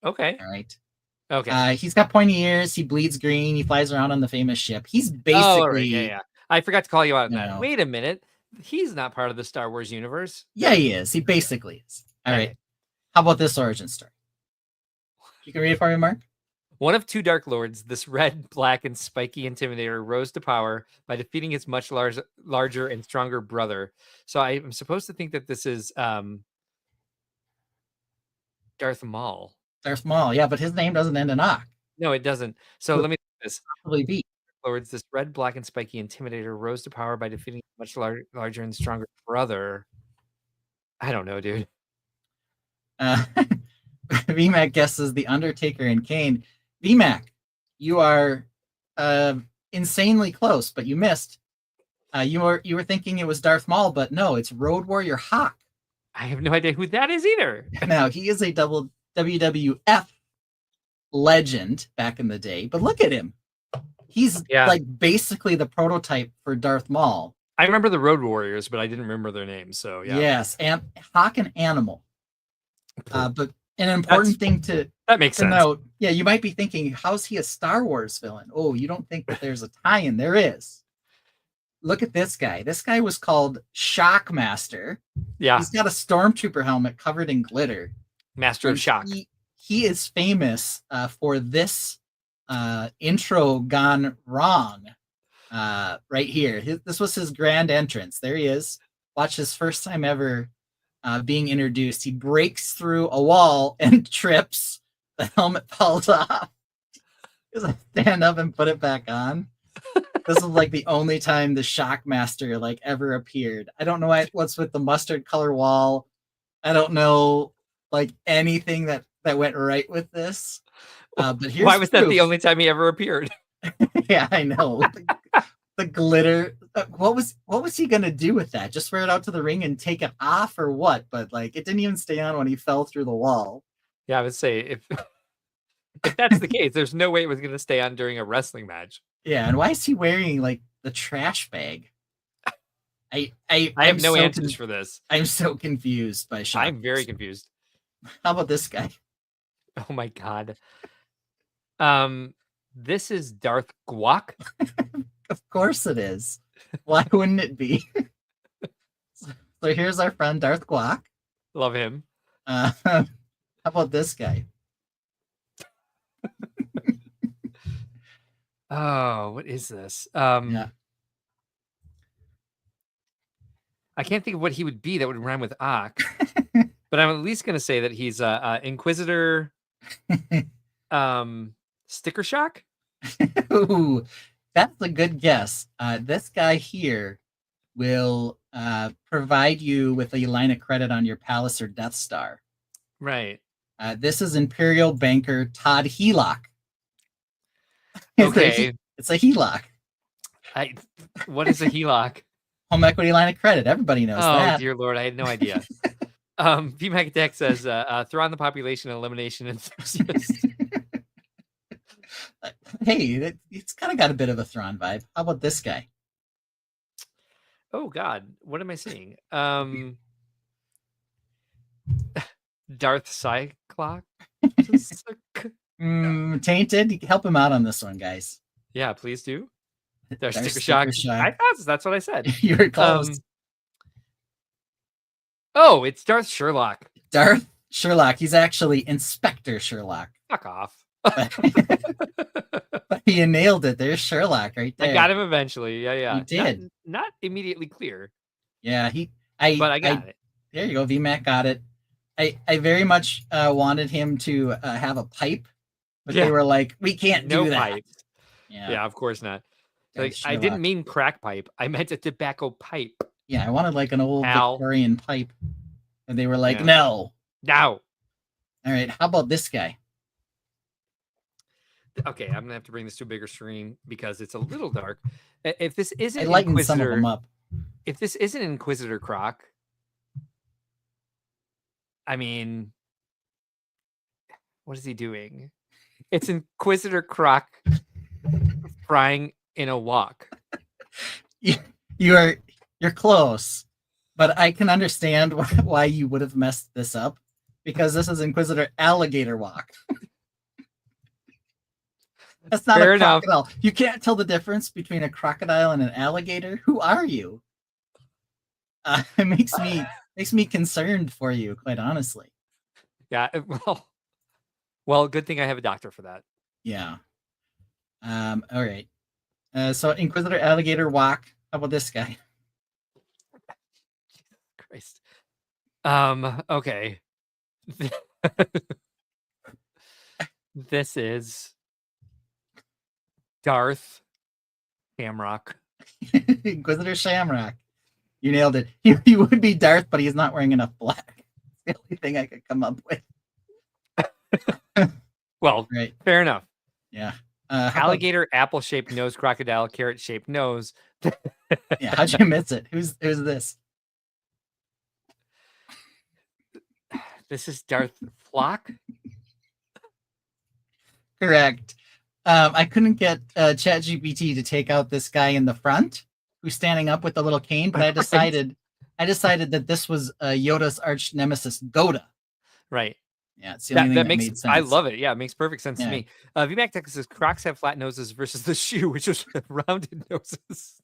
Okay. All right. Okay. He's got pointy ears. He bleeds green. He flies around on the famous ship. He's basically... Yeah. I forgot to call you out on that. Wait a minute. He's not part of the Star Wars universe. Yeah, he is. He basically is. All right. How about this origin story? You can read it for me, Mark? One of 2 Dark Lords, this red, black, and spiky intimidator rose to power by defeating his much larger and stronger brother. So I'm supposed to think that this is Darth Maul. Darth Maul, yeah, but his name doesn't end in Ock. No, it doesn't. So let me do this. Probably be. Lords, this red, black, and spiky intimidator rose to power by defeating his much larger and stronger brother. I don't know, dude. VMAC guesses The Undertaker and Kane. VMAC, you are insanely close, but you missed. You were thinking it was Darth Maul, but no, it's Road Warrior Hawk. I have no idea who that is either. Now, he is a double WWF legend back in the day, but look at him. He's like basically the prototype for Darth Maul. I remember the Road Warriors, but I didn't remember their names. So yeah. Yes, and Hawk and Animal. But an important thing to makes sense. note, yeah, you might be thinking, how's he a Star Wars villain? Oh, you don't think that there's a tie-in? There is. Look at this guy. This guy was called Shockmaster. Yeah. He's got a stormtrooper helmet covered in glitter. Master of Shock. He is famous for this intro gone wrong right here. This was his grand entrance. There he is. Watch his first time ever being introduced. He breaks through a wall and trips. The helmet falls off. He has to stand up and put it back on. This is like the only time the Shockmaster like ever appeared. I don't know what's with the mustard color wall. I don't know like anything that went right with this. But here's why was proof. that the only time he ever appeared? Yeah, I know. The glitter. What was he gonna do with that? Just wear it out to the ring and take it off, or what? But like, it didn't even stay on when he fell through the wall. Yeah, I would say if that's the case, there's no way it was gonna stay on during a wrestling match. Yeah, and why is he wearing like the trash bag? I have no answers for this. I'm so confused by Shock. I'm very confused. How about this guy? Oh my god. This is Darth Guac. Of course it is. Why wouldn't it be? So here's our friend Darth Guac. Love him. How about this guy? Oh, what is this? Yeah. I can't think of what he would be that would rhyme with Ock. But I'm at least going to say that he's Inquisitor Sticker Shock. Ooh, that's a good guess. This guy here will provide you with a line of credit on your Palace or Death Star. Right. This is Imperial banker Todd Helock. Okay. It's a HELOC. What is a HELOC? Home equity line of credit. Everybody knows that. Oh, dear Lord. I had no idea. VMAC Deck says, throw on the population elimination enthusiast. Hey, it's kind of got a bit of a Thrawn vibe. How about this guy? Oh, God. What am I seeing? Darth Cyclops? Tainted. Help him out on this one, guys. Yeah, please do. Darth Darth Sticker Shock. Sticker Shock. I thought that's what I said. You were close. Oh, it's Darth Sherlock. Darth Sherlock. He's actually Inspector Sherlock. Fuck off. But you nailed it. There's Sherlock right there. I got him eventually. Yeah. You did. Not immediately clear. Yeah, But I got it. There you go. VMAC got it. I very much wanted him to have a pipe, but they were like, we can't do that. Pipes. Yeah, of course not. Like, I Sherlock. didn't mean crack pipe. I meant a tobacco pipe. Yeah, I wanted like an old Al. Victorian pipe. And they were like, Yeah. no. No. All right, how about this guy? Okay, I'm gonna have to bring this to a bigger screen because it's a little dark. If this isn't I lightened Inquisitor, some of them up. If this isn't Inquisitor Croc, I mean, what is he doing? It's Inquisitor Croc frying in a wok. You're close, but I can understand why you would have messed this up because this is Inquisitor Alligator Wok. That's not Fair a enough. crocodile. You can't tell the difference between a crocodile and an alligator. Who are you? It makes me concerned for you, quite honestly. Yeah, well, good thing I have a doctor for that. Yeah. All right. So Inquisitor Alligator Wok. How about this guy? Christ. Okay. This is Darth Shamrock. Inquisitor Shamrock. You nailed it. He would be Darth, but he's not wearing enough black. It's the only thing I could come up with. Well, right. Fair enough. Yeah. Alligator, apple-shaped nose, crocodile, carrot-shaped nose. Yeah, how'd you miss it? Who's this? This is Darth Flock. Correct. I couldn't get ChatGPT to take out this guy in the front who's standing up with the little cane, but I decided that this was Yoda's arch nemesis, Goda. Right. Yeah, it's the only thing that makes made sense. I love it. Yeah, it makes perfect sense Yeah. to me. VMAC Texas says Crocs have flat noses versus the shoe, which is rounded noses.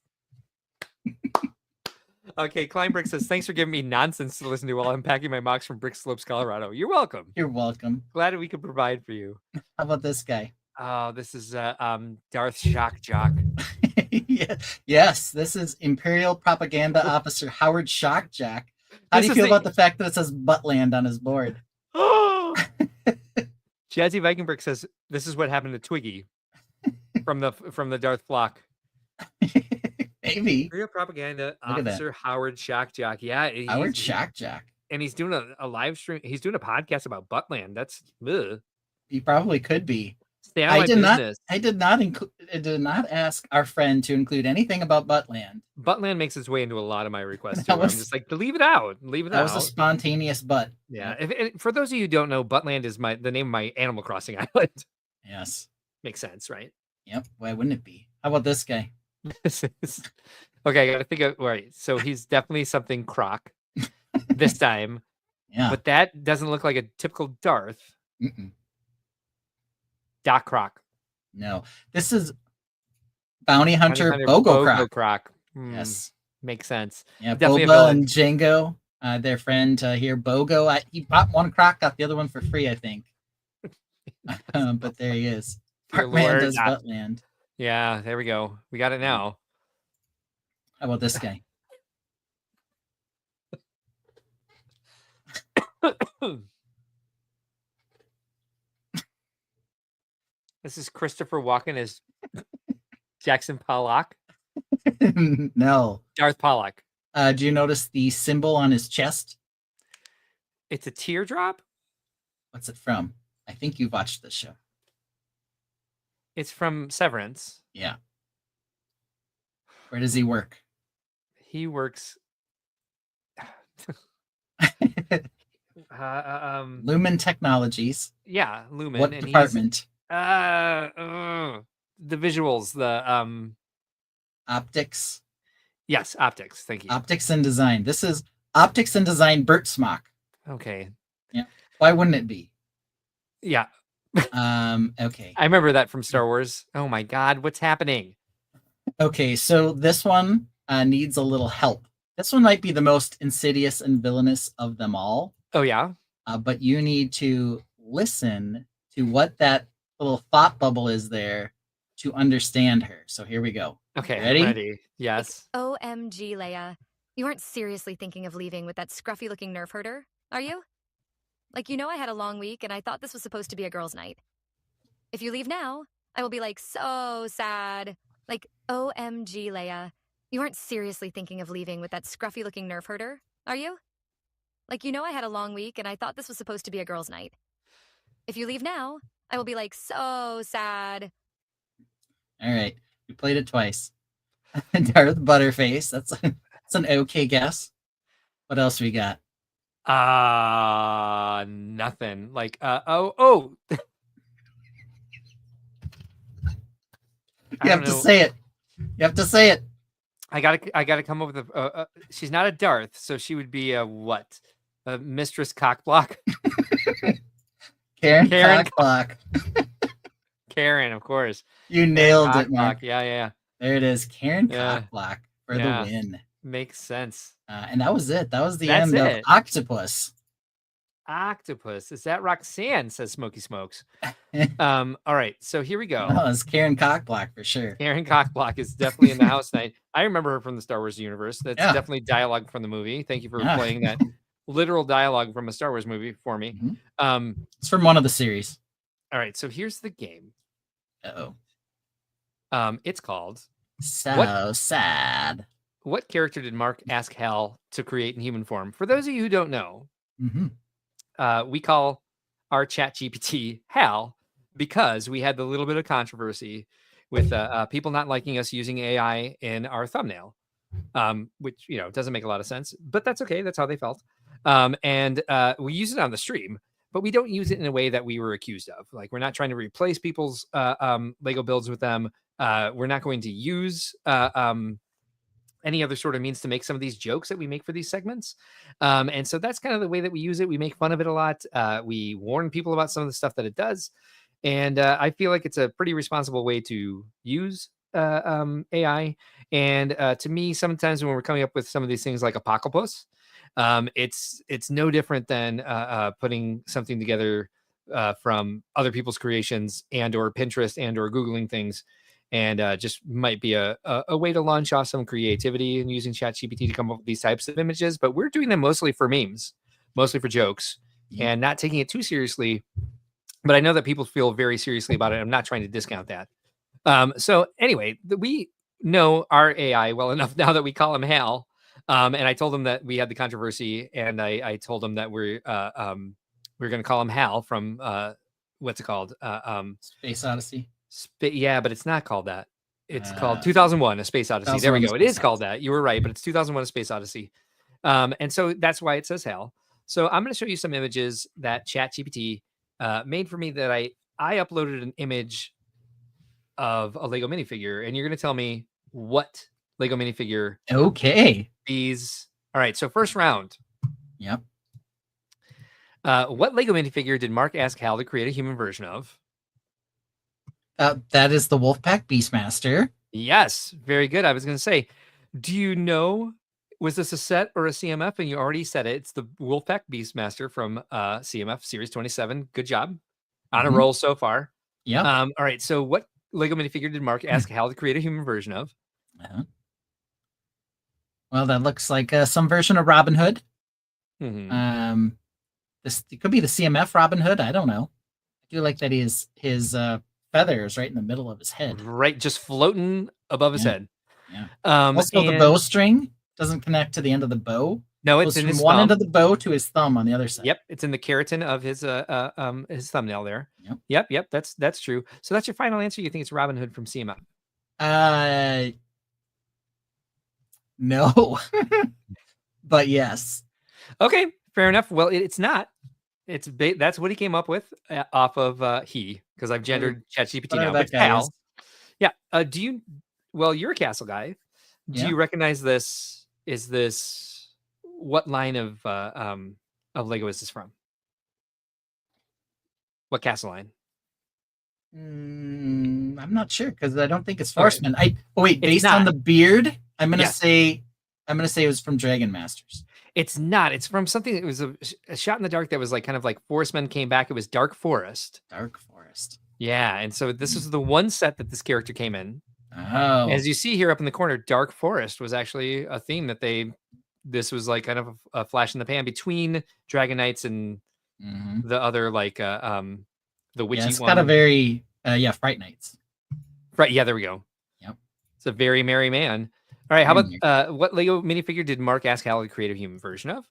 Okay, Kleinbrick says, thanks for giving me nonsense to listen to while I'm packing my mocks from Brick Slopes, Colorado. You're welcome. You're welcome. Glad we could provide for you. How about this guy? Oh, this is Darth Shock Jock. Yeah. Yes, this is Imperial Propaganda Officer Howard Shockjack. How do you feel about the fact that it says Buttland on his board? Jazzy Vikingbrick says, this is what happened to Twiggy from the Darth Flock. Maybe. Imperial Propaganda Look at that. Officer Howard Shockjock. Yeah, Howard Shockjack. And he's doing a live stream. He's doing a podcast about Buttland. That's ugh. He probably could be. Stay out of my business. I did not ask our friend to include anything about Buttland. Buttland makes its way into a lot of my requests too. I'm just like, leave it out. Leave it out. That was a spontaneous butt. Yeah. For those of you who don't know, Buttland is the name of my Animal Crossing island. Yes. Makes sense, right? Yep. Why wouldn't it be? How about this guy? Okay, I gotta think of right. So he's definitely something Croc this time. Yeah. But that doesn't look like a typical Darth. Mm-mm. Doc Croc. No. This is Bounty Hunter Bogo Croc. Yes. Makes sense. Yeah, Definitely a Boba villain. and Django, their friend here, Bogo. He bought one Croc, got the other one for free, I think. But there he is. Dear Partman Lord. does Buttland. Yeah, there we go. We got it now. How about this guy? This is Christopher Walken as Jackson Pollock. No. Darth Pollock. Do you notice the symbol on his chest? It's a teardrop? What's it from? I think you've watched this show. It's from Severance. Yeah. Where does he work? He works. Lumen Technologies. Yeah, Lumen. What and department? The visuals, the Optics. Yes, optics. Thank you. Optics and design. This is Optics and Design Burt Smock. Okay. Yeah. Why wouldn't it be? Yeah. Okay. I remember that from Star Wars. Oh my God, what's happening? Okay, so this one needs a little help. This one might be the most insidious and villainous of them all. Oh yeah. But you need to listen to what that little thought bubble is there to understand her. So here we go. Okay, ready? I'm ready. Yes. OMG, Leia. You aren't seriously thinking of leaving with that scruffy-looking nerf herder, are you? Like, I had a long week and I thought this was supposed to be a girls' night. If you leave now, I will be like so sad. Like, OMG, Leia. You aren't seriously thinking of leaving with that scruffy-looking nerf herder, are you? Like, I had a long week and I thought this was supposed to be a girls' night. If you leave now, I will be like so sad. All right. We played it twice. Darth Butterface. That's an okay guess. What else we got? Nothing. Like, oh. You have to say it. You have to say it. I gotta come up with a. She's not a Darth, so she would be a what? A Mistress Cockblock. Karen Cockblock. Karen, of course. You nailed it, Mark. Yeah. There it is. Karen Cockblock for the win. Makes sense. And that was it. That was the end of Octopus. Octopus. Is that Roxanne? Says Smoky Smokes. All right. So here we go. Oh, it's Karen Cockblock for sure. Karen Cockblock is definitely in the house tonight. I remember her from the Star Wars universe. That's definitely dialogue from the movie. Thank you for playing that literal dialogue from a Star Wars movie for me. Mm-hmm. It's from one of the series. All right. So here's the game. Uh-oh. It's called Sad. What character did Mark ask Hal to create in human form? For those of you who don't know, we call our chat GPT Hal because we had the little bit of controversy with people not liking us using AI in our thumbnail, which, doesn't make a lot of sense, but that's okay. That's how they felt. And we use it on the stream, but we don't use it in a way that we were accused of. Like, we're not trying to replace people's Lego builds with them. We're not going to use any other sort of means to make some of these jokes that we make for these segments. And so that's kind of the way that we use it. We make fun of it a lot. We warn people about some of the stuff that it does. And I feel like it's a pretty responsible way to use AI. And to me, sometimes when we're coming up with some of these things like Apocalypse, it's no different than putting something together from other people's creations and or Pinterest and or Googling things. And just might be a way to launch off some creativity and using ChatGPT to come up with these types of images. But we're doing them mostly for memes, mostly for jokes, and not taking it too seriously. But I know that people feel very seriously about it. I'm not trying to discount that. So anyway, we know our AI well enough now that we call him Hal. And I told him that we had the controversy, and I told him that we're going to call him Hal from what's it called? Space Odyssey. Yeah, but it's not called that. It's called 2001: A Space Odyssey. There we go. It is called that. You were right, but it's 2001: A Space Odyssey. And so that's why it says Hal. So I'm going to show you some images that ChatGPT made for me. That I uploaded an image of a Lego minifigure, and you're going to tell me what Lego minifigure. Okay. These. All right. So first round. Yep. What Lego minifigure did Mark ask Hal to create a human version of? That is the Wolfpack Beastmaster. Yes, very good. I was going to say, do you know, was this a set or a CMF? And you already said it. It's the Wolfpack Beastmaster from CMF Series 27. Good job. On a roll so far. Yeah. All right. So what Lego minifigure did Mark ask Hal to create a human version of? Well, that looks like some version of Robin Hood. Mm-hmm. It could be the CMF Robin Hood. I don't know. I feel like that is his feathers right in the middle of his head, right, just floating above his head. Also, the bowstring doesn't connect to the end of the bow. No, it's in from his one thumb. end of the bow to his thumb on the other side. Yep, it's in the keratin of his thumbnail there. Yep, that's true. So that's your final answer. You think it's Robin Hood from CMF? No, but yes. Okay, fair enough. Well, it's not. That's what he came up with off of because I've gendered ChatGPT now. But Hal, yeah. Well, you're a castle guy. Do you recognize this? Is this what line of Lego is this from? What castle line? I'm not sure because I don't think it's Forceman. Wait, based on the beard, I'm gonna say it was from Dragon Masters. It's not. It's from something that was a shot in the dark that was like kind of like Forcemen came back. It was Dark Forest. Dark Forest. Yeah, and so this is the one set that this character came in. Oh. As you see here up in the corner, Dark Forest was actually a theme that they this was like kind of a flash in the pan between Dragon Knights and the other like the witchy Yeah, it's one. got a very Fright Nights. Right, yeah, there we go. Yep. It's a very merry man. All right, how Very about what Lego minifigure did Mark ask Hal to create a human version of?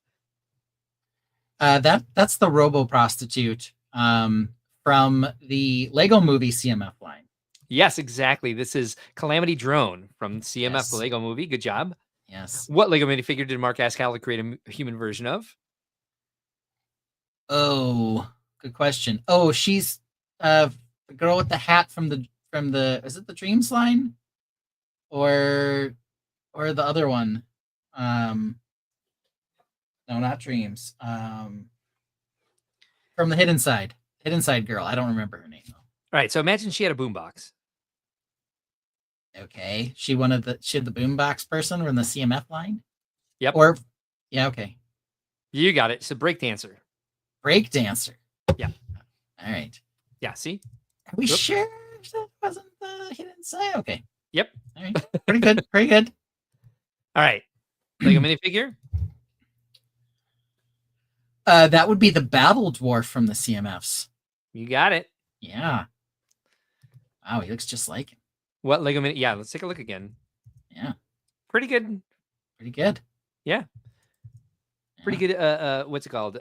That's the Robo Prostitute from the Lego Movie CMF line. Yes, exactly. This is Calamity Drone from CMF Yes. the Lego Movie. Good job. Yes. What Lego minifigure did Mark ask Hal to create a human version of? Oh, good question. Oh, she's the girl with the hat from the is it the Dreams line? Or the other one? No, not Dreams. From the Hidden Side girl. I don't remember her name. All right, so imagine she had a boombox. Okay, she had the boombox person from the CMF line. Yep. Or yeah, okay. You got it. So break dancer. Break dancer. Yeah. All right. Yeah. See. Are we sure that wasn't the Hidden Side? Okay. Yep. All right. Pretty good. Pretty good. All right. Lego minifigure. That would be the Battle Dwarf from the CMFs. You got it. Yeah. Wow, he looks just like him. What Lego mini? Yeah, let's take a look again. Yeah. Pretty good. Pretty good. Yeah. Pretty good. What's it called?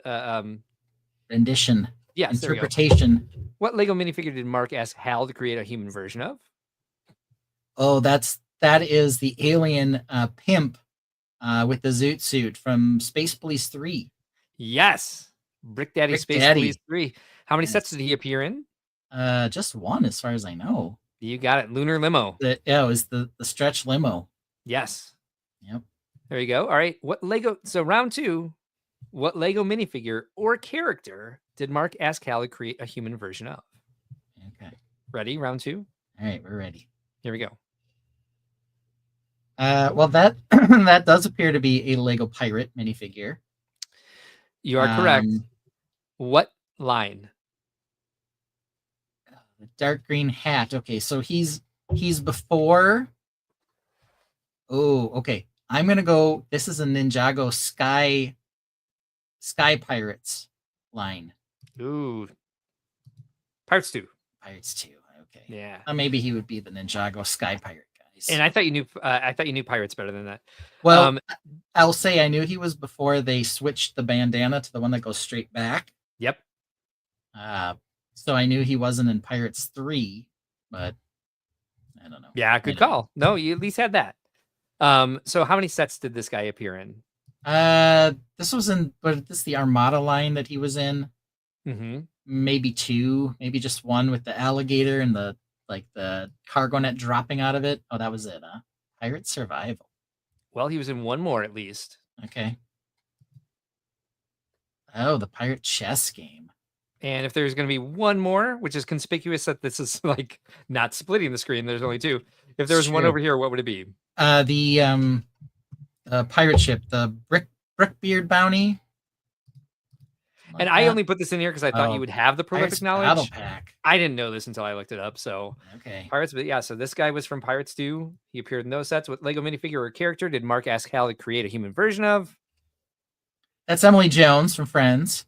Rendition. Yes. there we go. Interpretation. What Lego minifigure did Mark ask Hal to create a human version of? Oh, that is the alien pimp with the zoot suit from Space Police 3. Yes. Brick Daddy Brick Space Daddy. Police 3. How many sets did he appear in? Just one, as far as I know. You got it. Lunar Limo. It was the stretch limo. Yes. Yep. There you go. All right. What Lego? So round 2. What Lego minifigure or character did Mark ask Hal to create a human version of? Okay. Ready? Round 2. All right, we're ready. Here we go. Well, that that does appear to be a Lego pirate minifigure. You are correct. What line? The dark green hat. Okay, so he's before. Oh, okay. I'm gonna go. This is a Ninjago Sky Pirates line. Ooh. Pirates 2. Pirates 2. Okay. Yeah. Maybe he would be the Ninjago Sky Pirate guys. And I thought you knew. I thought you knew Pirates better than that. Well, I'll say I knew he was before they switched the bandana to the one that goes straight back. Yep. So I knew he wasn't in Pirates 3, but I don't know. Yeah, good call. No, you at least had that. So how many sets did this guy appear in? This was in, but this is the Armada line that he was in. Mm-hmm. Maybe 2, maybe just one with the alligator and the cargo net dropping out of it. Oh, that was it, huh? Pirate Survival. Well, he was in one more at least. Okay. Oh, the Pirate Chess Game. And if there's going to be one more, which is conspicuous that this is like not splitting the screen, there's only 2. If there was one over here, what would it be? The pirate ship, the Brickbeard Bounty. And I only put this in here because I thought you would have the prolific Pirates knowledge. Battle Pack. I didn't know this until I looked it up. So Okay. Pirates, but yeah, so this guy was from Pirates 2. He appeared in those sets. What Lego minifigure or character did Mark ask Hal to create a human version of? That's Emily Jones from Friends.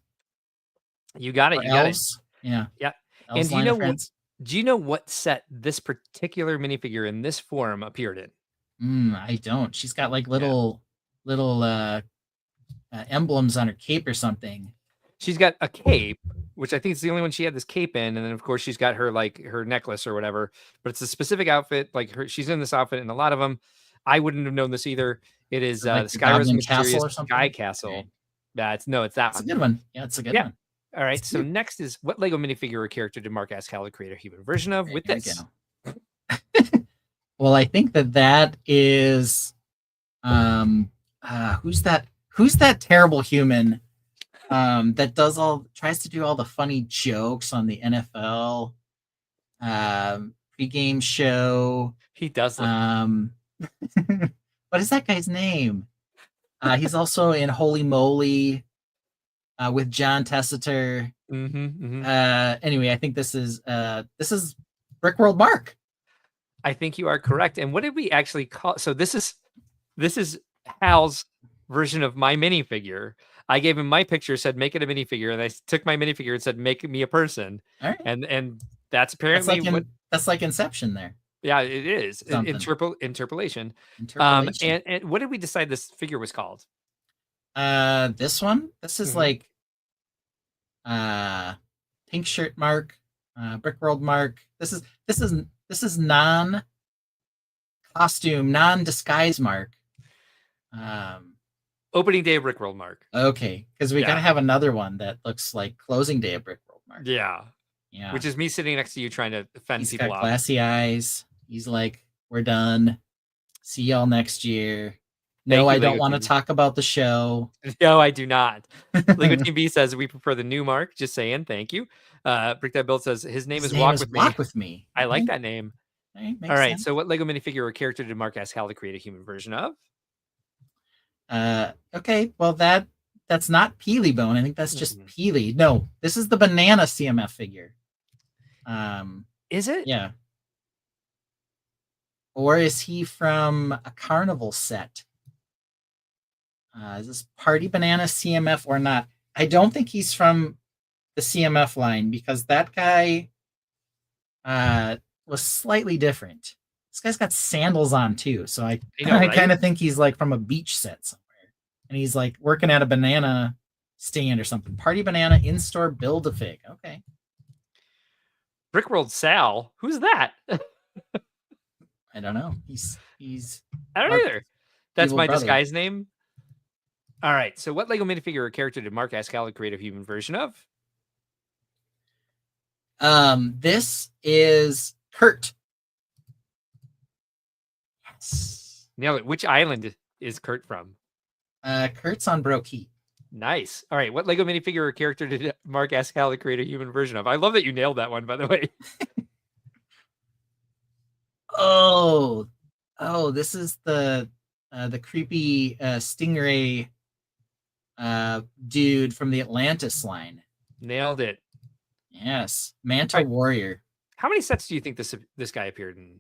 You got it. Or You got it. Elves. Yeah. Yeah. Elves And do you line know of Friends. do you know what set this particular minifigure in this form appeared in? I don't. She's got like little emblems on her cape or something. She's got a cape, which I think is the only one she had this cape in, and then of course she's got her her necklace or whatever. But it's a specific outfit. Like she's in this outfit in a lot of them. I wouldn't have known this either. It is Like the the Skyrim Goblin Castle Mysterious or something? Sky Castle. Okay. Yeah, it's that It's a one. good one. Yeah, it's a good one. All right. So next is what Lego minifigure or character did Mark ask Hal to create a human version of with Here we this? go. Well, I think that is who's that terrible human that tries to do all the funny jokes on the NFL pregame show. He does look what is that guy's name? He's also in Holy Moly with John Tessiter. Anyway, I think this is Brickworld Mark. I think you are correct. And what did we actually call? So this is Hal's version of my minifigure. I gave him my picture, said make it a minifigure, and I took my minifigure and said make me a person. All right. And that's apparently that's like Inception there. Yeah, it is. Interpolation. And what did we decide this figure was called? This one. This is like pink shirt Mark, Brickworld Mark. This is non-costume, non-disguise Mark. Opening day of Brickworld Mark. Okay, because we gotta have another one that looks like closing day of Brickworld Mark. Yeah. Yeah. Which is me sitting next to you trying to fend He's people got off. glassy eyes. He's like, we're done. See y'all next year. No, I don't want to talk about the show. No, I do not. Lego Team B says we prefer the new Mark. Just saying, thank you. Brick That Build says his name is Walk With Me. I like that name. All right. So, what Lego minifigure or character did Mark ask Hal to create a human version of? Okay. Well, that's not Peely Bone. I think that's just Peely. No, this is the banana CMF figure. Is it? Yeah. Or is he from a carnival set? Is this Party Banana CMF or not? I don't think he's from the CMF line because that guy was slightly different. This guy's got sandals on too, so I kind of think he's like from a beach set somewhere, and he's like working at a banana stand or something. Party Banana in-store Build-A-Fig. Okay. Brickworld Sal, who's that? I don't know. He's. I don't either. That's my brother. disguise name. All right. So, what Lego minifigure or character did Mark ask Hal to create a human version of? This is Kurt. Yes. Nailed it. Which island is Kurt from? Kurt's on Brokey. Nice. All right. What Lego minifigure or character did Mark ask Hal to create a human version of? I love that you nailed that one, by the way. Oh, this is the creepy stingray dude from the Atlantis line. Nailed it. Yes, Manta Warrior. How many sets do you think this guy appeared in?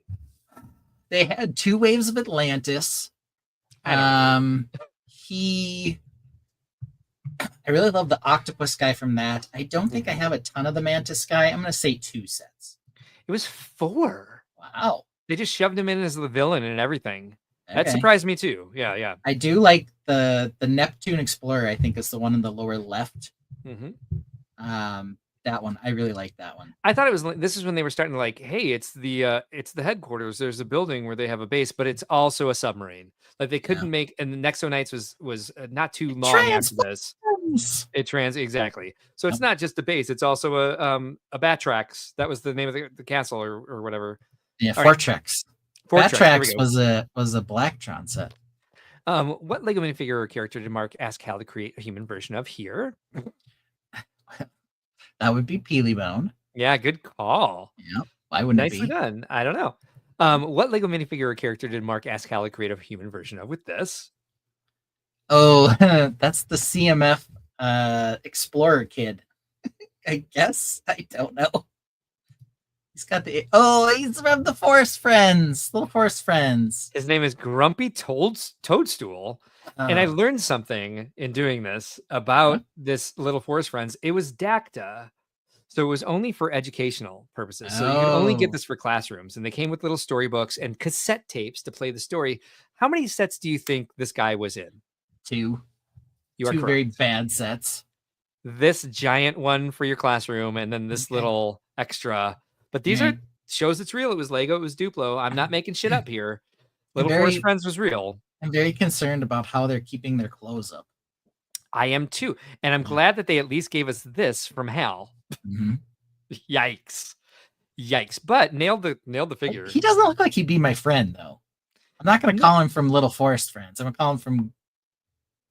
They had 2 waves of Atlantis. I really love the octopus guy from that. I don't think I have a ton of the Mantis guy. I'm gonna say 2 sets. It was 4. Wow. They just shoved him in as the villain and everything. That Okay. surprised me too. Yeah. I do like the Neptune Explorer. I think is the one in the lower left. That one. I really like that one. I thought it was. This is when they were starting to like, hey, it's the headquarters. There's a building where they have a base, but it's also a submarine. Like they couldn't make. And the Nexo was not too long after this. Exactly. So it's not just a base. It's also a Batrax. That was the name of the castle or whatever. Yeah, All right. Fortrax. Fortrax, there we Batrax go. was a Blacktron set. What Lego minifigure or character did Mark ask Hal to create a human version of here? That would be Peely Bone. Yeah, good call. Yeah, why wouldn't it Nicely be? done. I don't know. What Lego minifigure or character did Mark ask Hal to create a human version of with this? Oh, that's the CMF Explorer kid. I guess. I don't know. He's got he's from the Forest Friends. Little Forest Friends. His name is Grumpy Toadstool. And I learned something in doing this about this Little Forest Friends. It was DACTA. So it was only for educational purposes. So you could only get this for classrooms. And they came with little storybooks and cassette tapes to play the story. How many sets do you think this guy was in? 2. You are 2 correct. very bad sets. This giant one for your classroom, and then this little extra. But these are shows it's real. It was Lego. It was Duplo. I'm not making shit up here. Little Forest Friends was real. I'm very concerned about how they're keeping their clothes up. I am too. And I'm glad that they at least gave us this from Hal. Yikes. But nailed the figure. He doesn't look like he'd be my friend, though. I'm not going to call him from Little Forest Friends. I'm going to call him from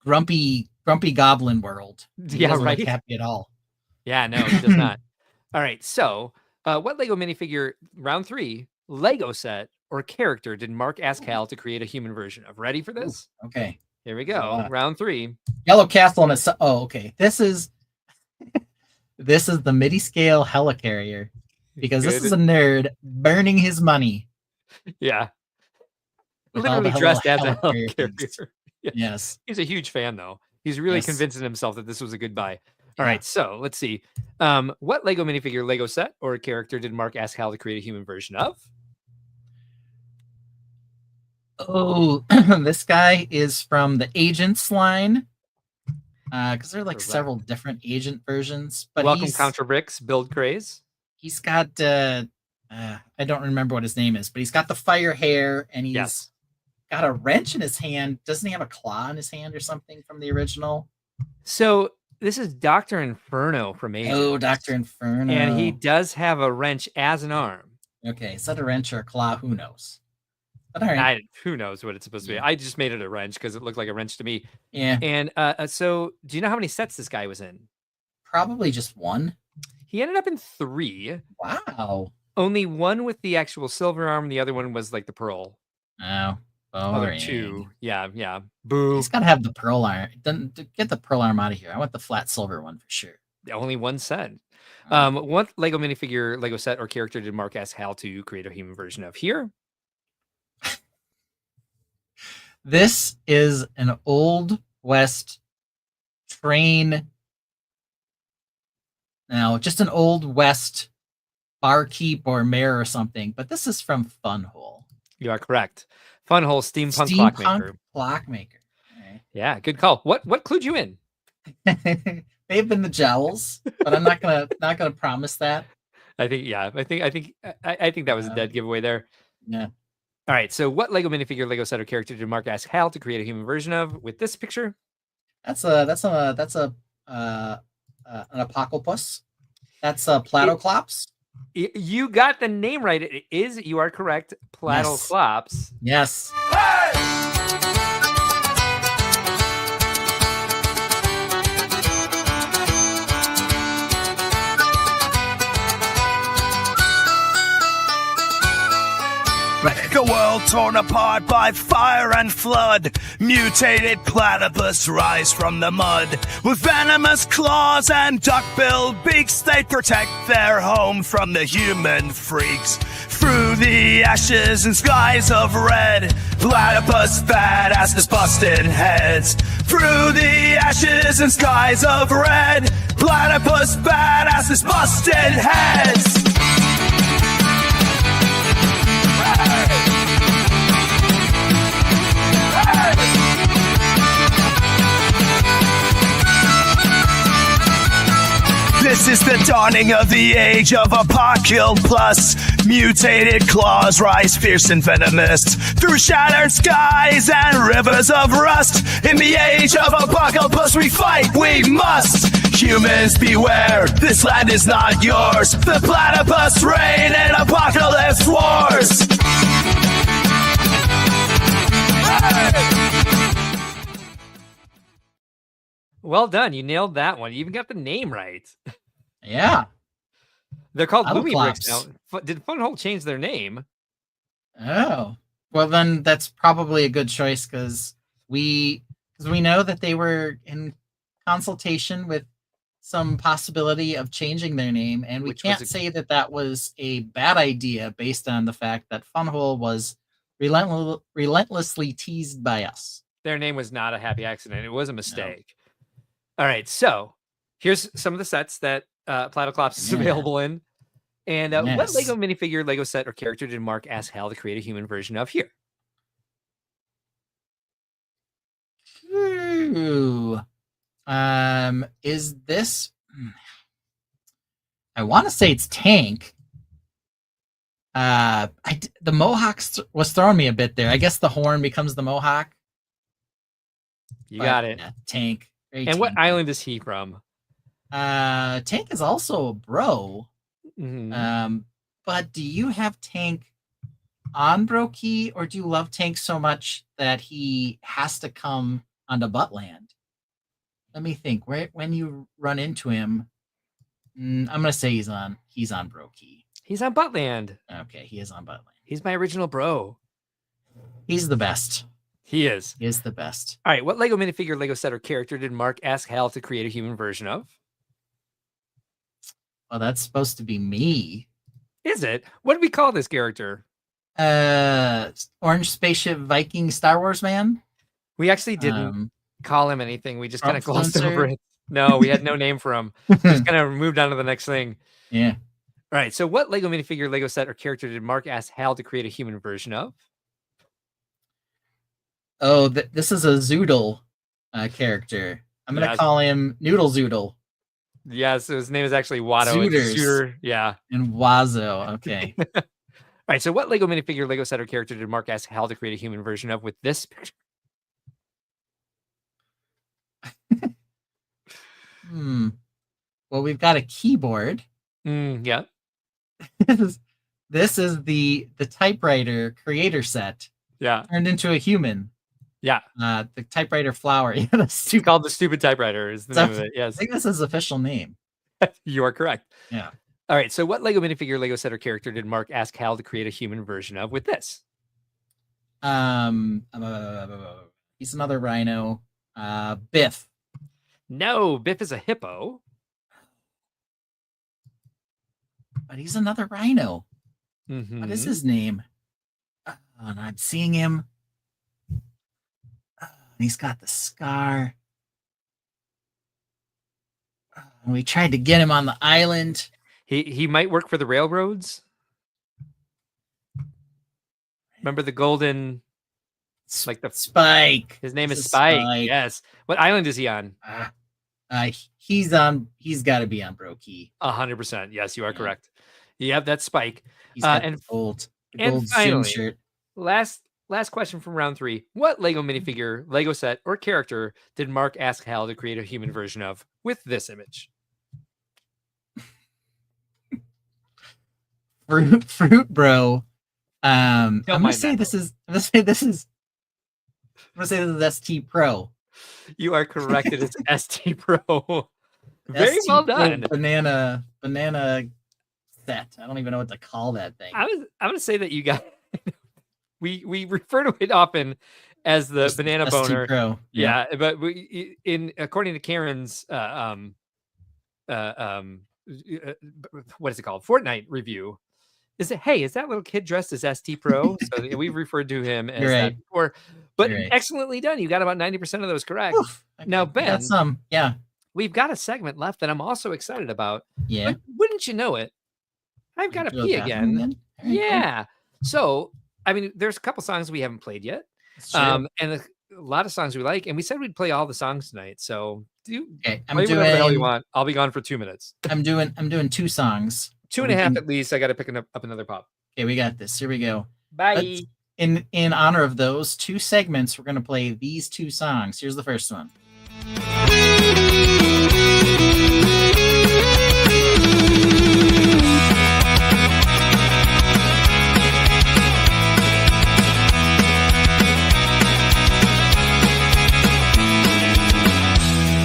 Grumpy Goblin World. He doesn't look happy at all. Yeah, no, he does not. All right, so what Lego minifigure, round 3, Lego set or character did Mark ask Hal to create a human version of? Ready for this? Ooh, okay. Here we go. Round 3. Yellow Castle and a... Oh, okay. This is the midi scale helicarrier because this is a nerd burning his money. Yeah. With all Literally the dressed as a helicarrier helicarrier. Yes. He's a huge fan, though. He's really convincing himself that this was a good buy. All right, so let's see. What Lego minifigure, Lego set, or character did Mark ask Hal to create a human version of? Oh, this guy is from the Agents line. Because there are like several different agent versions. But Welcome Contra Bricks, Build Craze. He's got I don't remember what his name is, but he's got the fire hair and he's got a wrench in his hand. Doesn't he have a claw in his hand or something from the original? So this is Dr. Inferno from Agents. Oh, Dr. Inferno. And he does have a wrench as an arm. Okay, is that a wrench or a claw? Who knows? But all right. Who knows what it's supposed to be? I just made it a wrench because it looked like a wrench to me. Yeah. And so do you know how many sets this guy was in? Probably just one. He ended up in 3. Wow. Only one with the actual silver arm. The other one was like the pearl. Oh. Other 2. Yeah. Boo. He's got to have the pearl arm. Get the pearl arm out of here. I want the flat silver one for sure. Only one set. What Lego minifigure, Lego set, or character did Mark ask Hal to create a human version of? Here. This is an Old West train. Now, just an Old West barkeep or mayor or something, but this is from Funhole. You are correct. Funhole Steampunk Clockmaker. Clockmaker. Right. Yeah, good call. What clued you in? They've been the jowls, but I'm not gonna promise that. I think that was a dead giveaway there. Yeah. All right. So, what Lego minifigure, Lego set, or character did Mark ask Hal to create a human version of with this picture? That's an Apocalypse. That's a Platoclops. You got the name right. It is. You are correct. Platoclops. Yes. A world torn apart by fire and flood. Mutated platypus rise from the mud. With venomous claws and duck-billed beaks, they protect their home from the human freaks. Through the ashes and skies of red, platypus badasses busted heads. Through the ashes and skies of red, platypus badasses busted heads. This is the dawning of the age of Apocalypse. Mutated claws rise fierce and venomous through shattered skies and rivers of rust. In the age of Apocalypse, we fight, we must. Humans beware, this land is not yours. The platypus reign in apocalypse wars. Well done. You nailed that one. You even got the name right. Yeah. They're called Loomy Bricks now. Did Funhole change their name? Oh. Well, then that's probably a good choice because we know that they were in consultation with some possibility of changing their name, and we can't say that that was a bad idea based on the fact that Funhole was relentlessly teased by us. Their name was not a happy accident. It was a mistake. No. All right, so here's some of the sets that Platoclops is available in. And what Lego minifigure, Lego set, or character did Mark ask Hal to create a human version of? Here. Ooh. Is this... I want to say it's Tank. The Mohawk was throwing me a bit there. I guess the horn becomes the Mohawk. You got it. Yeah, Tank. And what island is he from? Tank is also a bro. Mm-hmm. But do you have Tank on Brokey, or do you love Tank so much that he has to come onto Buttland? Let me think. When you run into him, I'm gonna say he's on Brokey. He's on Buttland. Okay, he is on Buttland. He's my original bro. He's the best. He is. He is the best. All right, what Lego minifigure, Lego set, or character did Mark ask Hal to create a human version of? Well, that's supposed to be me. Is it? What do we call this character? Orange Spaceship Viking Star Wars man? We actually didn't call him anything. We just kind of glossed Spencer? over it. No, we had no name for him. Just kind of moved on to the next thing. Yeah. All right. So, what Lego minifigure, Lego set, or character did Mark ask Hal to create a human version of? Oh, this is a Zoodle character. I'm gonna call him Noodle Zoodle. Yeah, so his name is actually Watto. Zooters. Shooter. Yeah. And Wazo. Okay. All right. So, what Lego minifigure, Lego set, or character did Mark ask Hal to create a human version of with this picture? Well, we've got a keyboard. Yeah. This is the typewriter creator set. Yeah. Turned into a human. Yeah. The typewriter flower. Yeah, It's called the stupid typewriter is the name of it. Yes. I think this is his official name. You are correct. Yeah. All right. So, what Lego minifigure, Lego set, or character did Mark ask Hal to create a human version of with this? He's another rhino. Biff. No, Biff is a hippo. But he's another rhino. Mm-hmm. What is his name? And I'm seeing him. He's got the scar. We tried to get him on the island. He might work for the railroads. Remember the golden, like the Spike. His name This is is Spike. Spike. Yes. What island is he on? He's got to be on Brokey. 100%. Yes, you are correct. Yep, that's Spike. He's got and the gold finally, shirt. last question from round 3. What Lego minifigure, Lego set, or character did Mark ask Hal to create a human version of with this image? Fruit Bro. I'm gonna say this is ST Pro. You are correct. It is ST Pro. Very well done. Banana set. I don't even know what to call that thing. I'm gonna say that you got. we refer to it often as the banana ST boner. Pro. Yeah, but according to Karen's what is it called? Fortnite review. Is that little kid dressed as ST Pro? So we've referred to him as that before. But excellently done. You got about 90% of those correct. Now, Ben, we've got a segment left that I'm also excited about. Yeah. But wouldn't you know it? I've got to pee again. Then? Yeah. So, I mean, there's a couple songs we haven't played yet. And a lot of songs we like. And we said we'd play all the songs tonight. So play whatever the hell you want. I'll be gone for 2 minutes. I'm doing 2 songs. 2.5 at least. I got to pick up another pop. Okay, we got this. Here we go. Bye. In honor of those 2 segments, we're going to play these 2 songs. Here's the first one.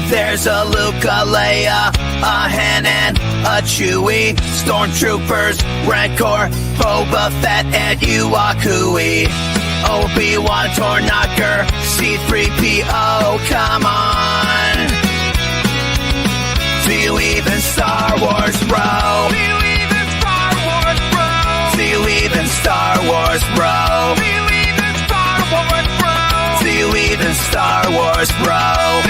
There's a Luca, Leia, a Han and a Chewie, Stormtroopers, Rancor, Boba Fett, and Iwakui. Obi-Wan, Tornaker, C-3PO, come on. Do you even Star Wars, bro? Do you even Star Wars, bro? Do you even Star Wars, bro? Do you even Star Wars, bro? Do you even Star Wars, bro? Do you even Star Wars, bro?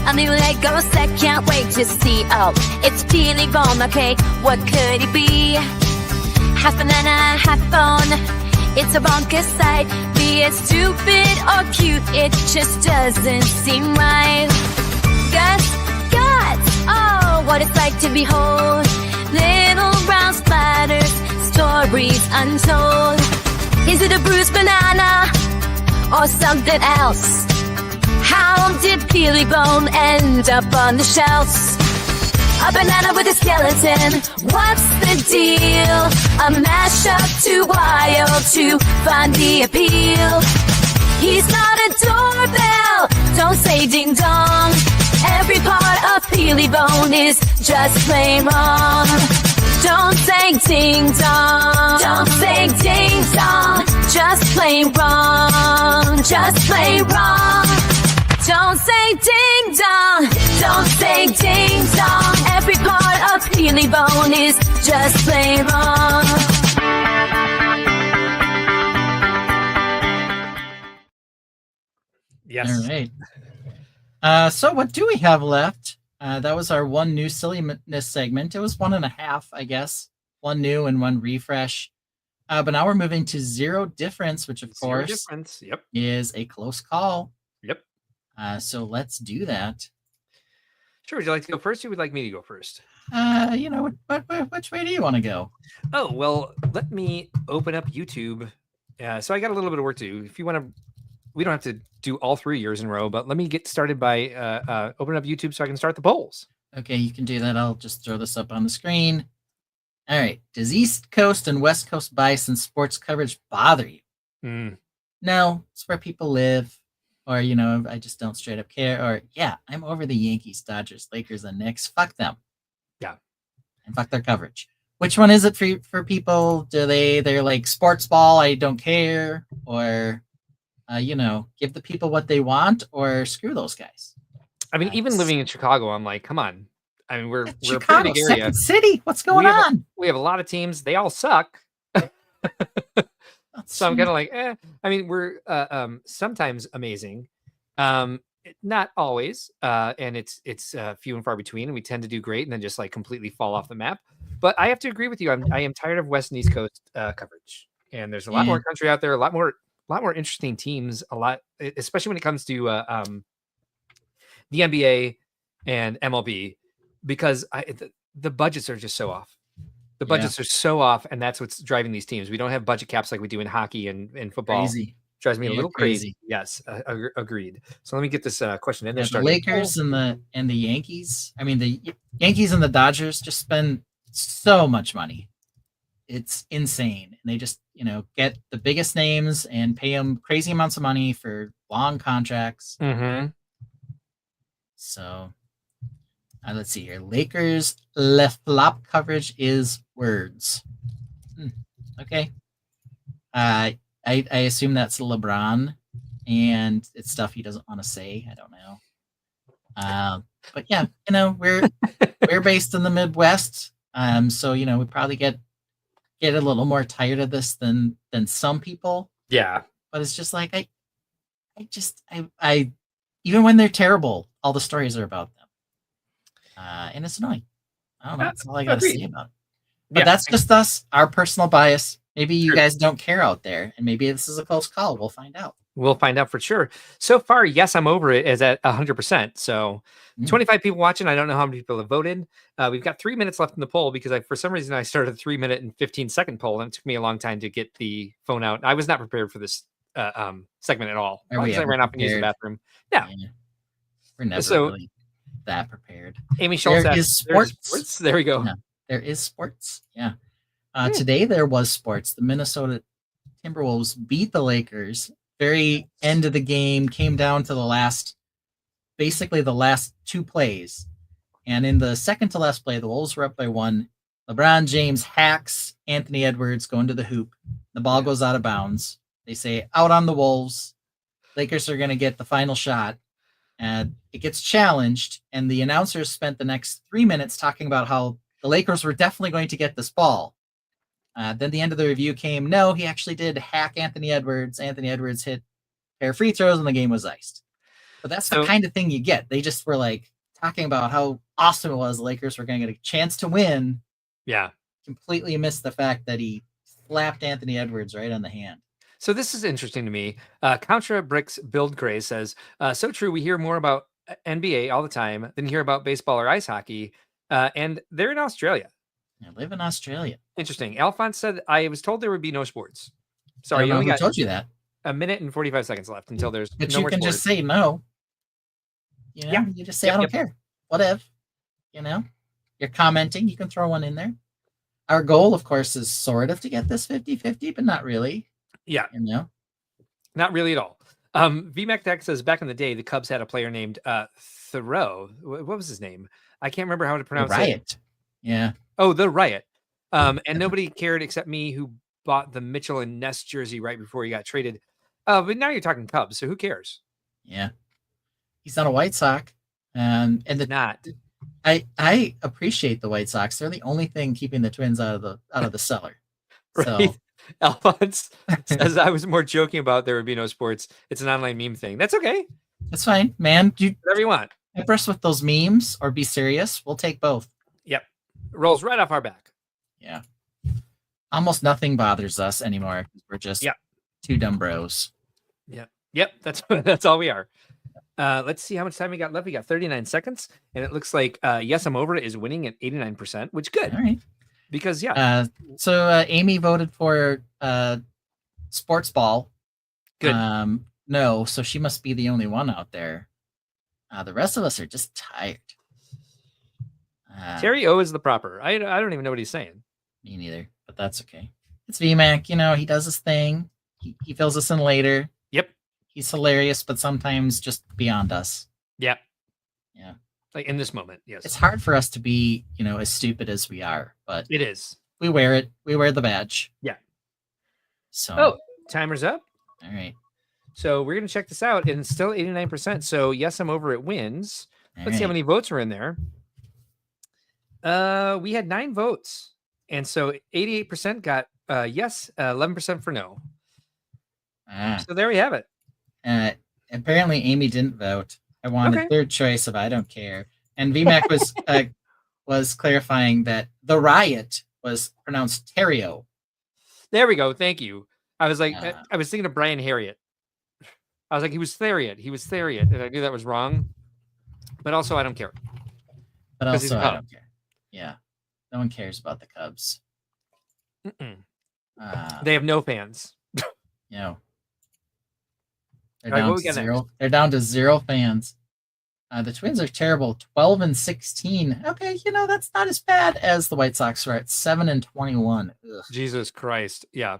A new Lego set, can't wait to see. Oh, it's Peely Bomb, okay, what could it be? Half banana, half bone, it's a bonkers sight. Be it stupid or cute, it just doesn't seem right. Guts, oh, what it's like to behold little round splatters, stories untold. Is it a bruised banana or something else? How did Peely Bone end up on the shelves? A banana with a skeleton, what's the deal? A mashup too wild to find the appeal. He's not a doorbell, don't say ding dong. Every part of Peely Bone is just plain wrong. Don't say ding dong, don't say ding dong. Just plain wrong, just plain wrong. Don't Don't say ding dong, don't say ding dong. Every part of Peely Bone is just plain wrong. Yes. All right. So what do we have left? That was our one new silliness segment. It was 1.5, I guess. One new and one refresh. But now we're moving to Zero Difference, which of Zero course Difference. Yep. is a close call. Yep. So let's do that. Sure. Would you like to go first, or would you like me to go first? Which way do you want to go? Oh, well, let me open up YouTube. So I got a little bit of work to do. If you want to, we don't have to do all 3 years in a row, but let me get started by opening up YouTube so I can start the polls. Okay, you can do that. I'll just throw this up on the screen. All right. Does East Coast and West Coast bias in sports coverage bother you? No, it's where people live. Or, I just don't straight up care. Or, yeah, I'm over the Yankees, Dodgers, Lakers, and Knicks. Fuck them. Yeah. And fuck their coverage. Which one is it for people? They're like sports ball, I don't care, or give the people what they want, or screw those guys. I mean, even living in Chicago, I'm like, come on. I mean, we're Chicago, a pretty big area. Second City. What's going on? We have a lot of teams. They all suck. So I'm kind of like, I mean, we're sometimes amazing, not always, and it's few and far between, and we tend to do great and then just like completely fall off the map. But I have to agree with you. I am tired of West and East Coast coverage, and there's a lot more country out there, a lot more interesting teams, especially when it comes to the NBA and MLB, because the budgets are just so off. The budgets are so off, and that's what's driving these teams. We don't have budget caps like we do in hockey and football. Crazy. Drives me a little crazy. Yes, agreed. So let me get this question in there. The Lakers and the Yankees. I mean, the Yankees and the Dodgers just spend so much money. It's insane. And they just, get the biggest names and pay them crazy amounts of money for long contracts. Mm-hmm. So let's see here. Lakers left flop coverage is words. Okay. I assume that's LeBron, and it's stuff he doesn't want to say. I don't know. But yeah, we're based in the Midwest. So we probably get a little more tired of this than some people. Yeah. But it's just like I even when they're terrible, all the stories are about them. And it's annoying. I don't know. That's all I got to say about it. But that's just us, our personal bias. Maybe you guys don't care out there, and maybe this is a close call. We'll find out. We'll find out for sure. So far, yes, I'm over it is at 100%. So 25 people watching. I don't know how many people have voted. We've got 3 minutes left in the poll because for some reason I started a 3 minute and 15-second poll, and it took me a long time to get the phone out. I was not prepared for this segment at all. I ran off and used the bathroom. Yeah. We're never really that prepared. Amy Schultz there says, is sports. There we go. Yeah, there is sports. Yeah. Today there was sports. The Minnesota Timberwolves beat the Lakers. Very end of the game, came down to basically the last 2 plays. And in the second to last play, the Wolves were up by 1. LeBron James hacks Anthony Edwards going to the hoop. The ball goes out of bounds. They say, out on the Wolves. Lakers are going to get the final shot. And it gets challenged. And the announcers spent the next 3 minutes talking about how the Lakers were definitely going to get this ball. Then the end of the review came, no, he actually did hack Anthony Edwards. Anthony Edwards hit a pair of free throws and the game was iced. But that's the kind of thing you get. They just were like talking about how awesome it was. The Lakers were going to get a chance to win. Yeah. Completely missed the fact that he slapped Anthony Edwards right on the hand. So this is interesting to me. Contra Bricks Build Craze says, so true. We hear more about NBA all the time than hear about baseball or ice hockey. And they're in Australia. I live in Australia. Interesting. Alphonse said, I was told there would be no sports. Sorry, you only got told you that. A minute and 45 seconds left until there's but no you more can sports. just say no. You just say, I don't care. Whatever. You're commenting. You can throw one in there. Our goal, of course, is sort of to get this 50-50, but not really. Yeah. Not really at all. VMAC Tech says, back in the day, the Cubs had a player named Thoreau. What was his name? I can't remember how to pronounce Riot. it. Yeah. Oh, the Riot. And nobody cared except me, who bought the Mitchell and Ness jersey right before he got traded. But now you're talking Cubs, so who cares? Yeah. He's not a White Sox, and not. I appreciate the White Sox. They're the only thing keeping the Twins out of the cellar. So Right. Alphonse says I was more joking about there would be no sports. It's an online meme thing. That's okay. That's fine, man. Whatever you want. Pep us with those memes or be serious. We'll take both. Yep. Rolls right off our back. Yeah. Almost nothing bothers us anymore. We're just two dumb bros. Yep. That's all we are. Let's see how much time we got left. We got 39 seconds, and it looks like Yes, I'm Over It is winning at 89%, which good. All right. Because so Amy voted for sports ball. Good. No, so she must be the only one out there. The rest of us are just tired. Terry O is the proper. I don't even know what he's saying. Me neither, but that's okay. It's VMAC, he does his thing. He fills us in later. Yep. He's hilarious, but sometimes just beyond us. Yep. Yeah. Like in this moment, yes. It's hard for us to be, as stupid as we are, but it is. We wear it. We wear the badge. Yeah. So timer's up. All right. So we're gonna check this out, and it's still 89%. So Yes, I'm Over It wins. Let's see how many votes were in there. We had 9 votes, and so 88% got yes, 11% for no. So there we have it. Apparently Amy didn't vote. I wanted third choice of I don't care. And VMAC was clarifying that the riot was pronounced Terrio. There we go. Thank you. I was like, I was thinking of Brian Harriet. I was like, he was Theriot. And I knew that was wrong. But also, I don't care. But also, I don't care. Yeah. No one cares about the Cubs. They have no fans. No. They're down to 0. They're down to 0 fans. The Twins are terrible, 12-16. Okay, that's not as bad as the White Sox are at 7-21. Ugh. Jesus Christ. Yeah.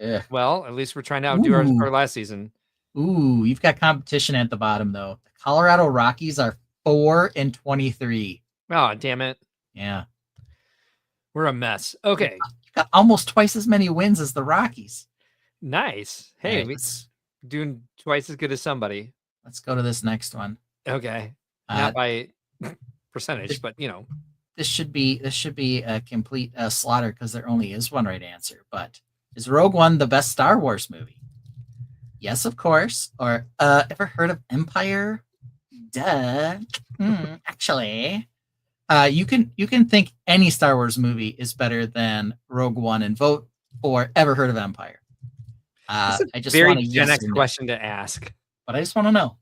Ugh. Well, at least we're trying to outdo our last season. Ooh, you've got competition at the bottom, though. The Colorado Rockies are 4-23. Oh, damn it. Yeah. We're a mess. Okay. You've got almost twice as many wins as the Rockies. Nice. Hey, we're doing twice as good as somebody. Let's go to this next one. Okay. Not by percentage, but This should be a complete slaughter because there only is one right answer. But is Rogue One the best Star Wars movie? Yes, of course. Or ever heard of Empire? Duh. Actually, you can think any Star Wars movie is better than Rogue One and vote for ever heard of Empire. That's a I just very want to Gen X question to ask. But I just want to know.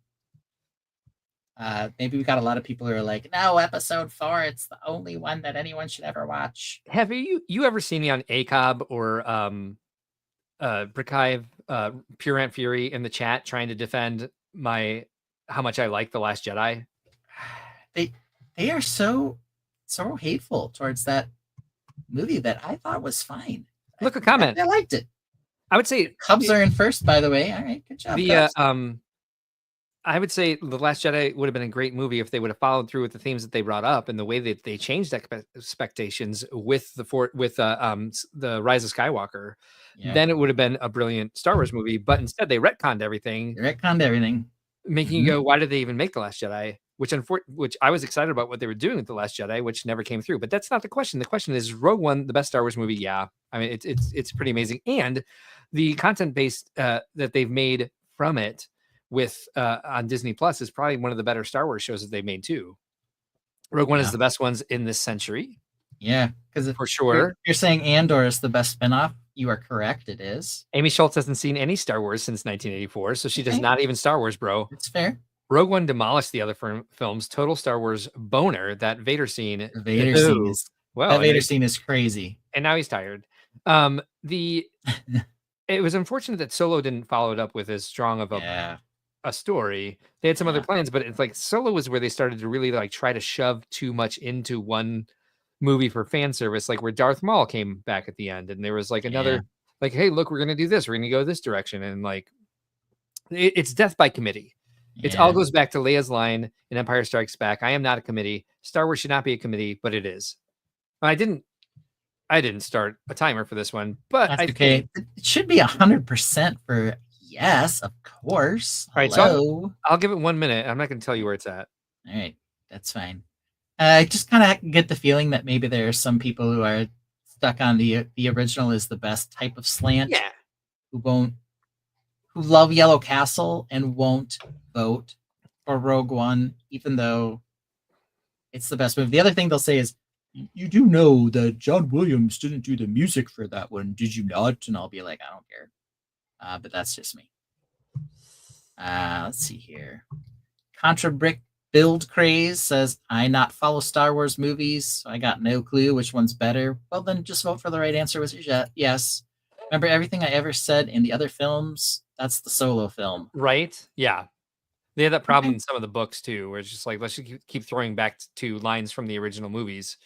Maybe we got a lot of people who are like, no, episode 4, it's the only one that anyone should ever watch. Have you ever seen me on ACOB or Brickhive, Pure Ant Fury in the chat trying to defend how much I like The Last Jedi? They are so hateful towards that movie that I thought was fine. Look, a comment. I liked it. I would say Cubs are in first, by the way. All right, good job. Cubs. I would say The Last Jedi would have been a great movie if they would have followed through with the themes that they brought up and the way that they changed expectations with the Rise of Skywalker. Yeah. Then it would have been a brilliant Star Wars movie. But instead, they retconned everything. Making you go, why did they even make The Last Jedi? Which I was excited about what they were doing with The Last Jedi, which never came through. But that's not the question. The question is Rogue One the best Star Wars movie? Yeah, I mean it's pretty amazing, and the content based that they've made from it with on Disney Plus is probably one of the better Star Wars shows that they've made too. Rogue One is the best ones in this century. Yeah, because for sure. You're saying Andor is the best spinoff. You are correct. It is. Amy Schultz hasn't seen any Star Wars since 1984, so she does not even Star Wars, bro. It's fair. Rogue One demolished the other films. Total Star Wars boner. That Vader scene. The Vader scene is that Vader scene is crazy. And now he's tired. It was unfortunate that Solo didn't follow it up with as strong of a story. They had some other plans, but it's like Solo was where they started to really like try to shove too much into one movie for fan service, like where Darth Maul came back at the end, and there was like another like, hey, look, we're gonna do this, we're gonna go this direction, and like it's death by committee. It all goes back to Leia's line in Empire Strikes Back. I am not a committee. Star Wars should not be a committee, but it is. I didn't start a timer for this one, but That's okay. It should be 100% for Yes, of course. All right, Hello. so I'll give it 1 minute. I'm not going to tell you where it's at. All right, that's fine. I just kind of get the feeling that maybe there are some people who are stuck on the original is the best type of slant. Yeah. Who love Yellow Castle and won't vote for Rogue One, even though it's the best movie. The other thing they'll say is, you do know that John Williams didn't do the music for that one, did you not? And I'll be like, I don't care. But that's just me. Let's see here. Contra Brick Build Craze says, I not follow Star Wars movies, so I got no clue which one's better. Well, then just vote for the right answer, which is yes. Remember everything I ever said in the other films? That's the Solo film. Right? Yeah. They had that problem in some of the books too, where it's just like, let's just keep throwing back to lines from the original movies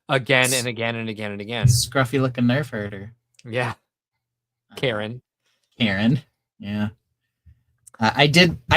again and again and again and again. Scruffy looking nerf herder. Yeah. Karen. Yeah. I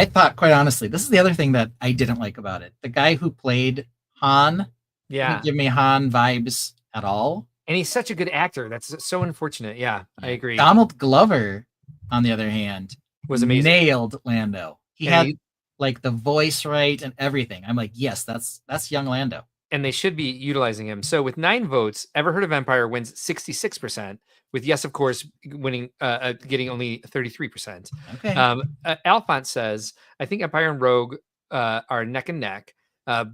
thought, quite honestly, this is the other thing that I didn't like about it. The guy who played Han didn't give me Han vibes at all. And he's such a good actor. That's so unfortunate. Yeah, I agree. Donald Glover, on the other hand, was amazing. Nailed Lando. He had like the voice right and everything. I'm like, yes, that's young Lando. And they should be utilizing him. So with 9 votes, Ever Heard of Empire wins 66%. With yes, of course, winning, getting only 33%. Okay. Alphonse says, I think Empire and Rogue are neck and neck,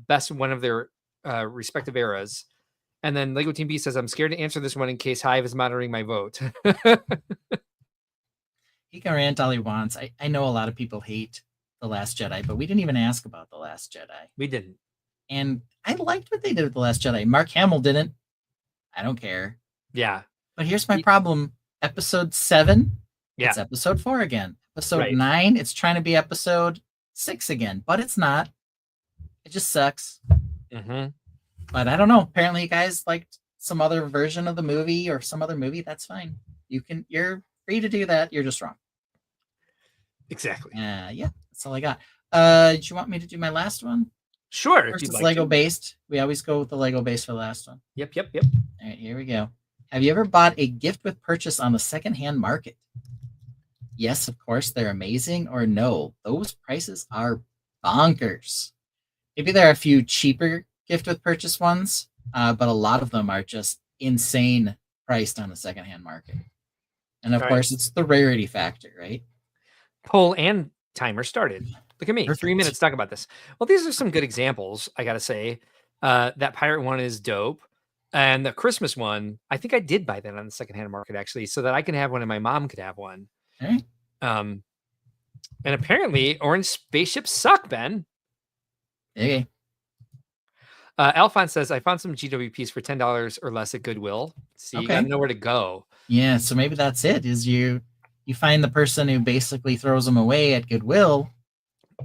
best one of their respective eras. And then Lego Team B says, I'm scared to answer this one in case Hive is monitoring my vote. He can rant all he wants. I know a lot of people hate The Last Jedi, but we didn't even ask about The Last Jedi. We didn't. And I liked what they did with The Last Jedi. Mark Hamill didn't. I don't care. Yeah. But here's my problem. Episode 7, it's episode 4 again. Episode 9, it's trying to be episode 6 again, but it's not. It just sucks. Mm-hmm. But I don't know. Apparently you guys liked some other version of the movie or some other movie. That's fine. You're free to do that. You're just wrong. Exactly. Yeah, that's all I got. Do you want me to do my last one? Sure. First, it's Lego based. We always go with the Lego base for the last one. Yep. All right, here we go. Have you ever bought a gift with purchase on the secondhand market? Yes, of course, they're amazing, or no, those prices are bonkers. Maybe there are a few cheaper gift with purchase ones, but a lot of them are just insane priced on the secondhand market. And of course, it's the rarity factor, right? Poll and timer started. Look at me. Perfect. 3 minutes talk about this. Well, these are some good examples, I got to say. That pirate one is dope. And the Christmas one, I think I did buy that on the secondhand market, actually, so that I can have one and my mom could have one. Okay. And apparently, orange spaceships suck, Ben. Okay. Alphonse says, I found some GWPs for $10 or less at Goodwill. See, you gotta know where to go. Yeah, so maybe that's it, is you find the person who basically throws them away at Goodwill.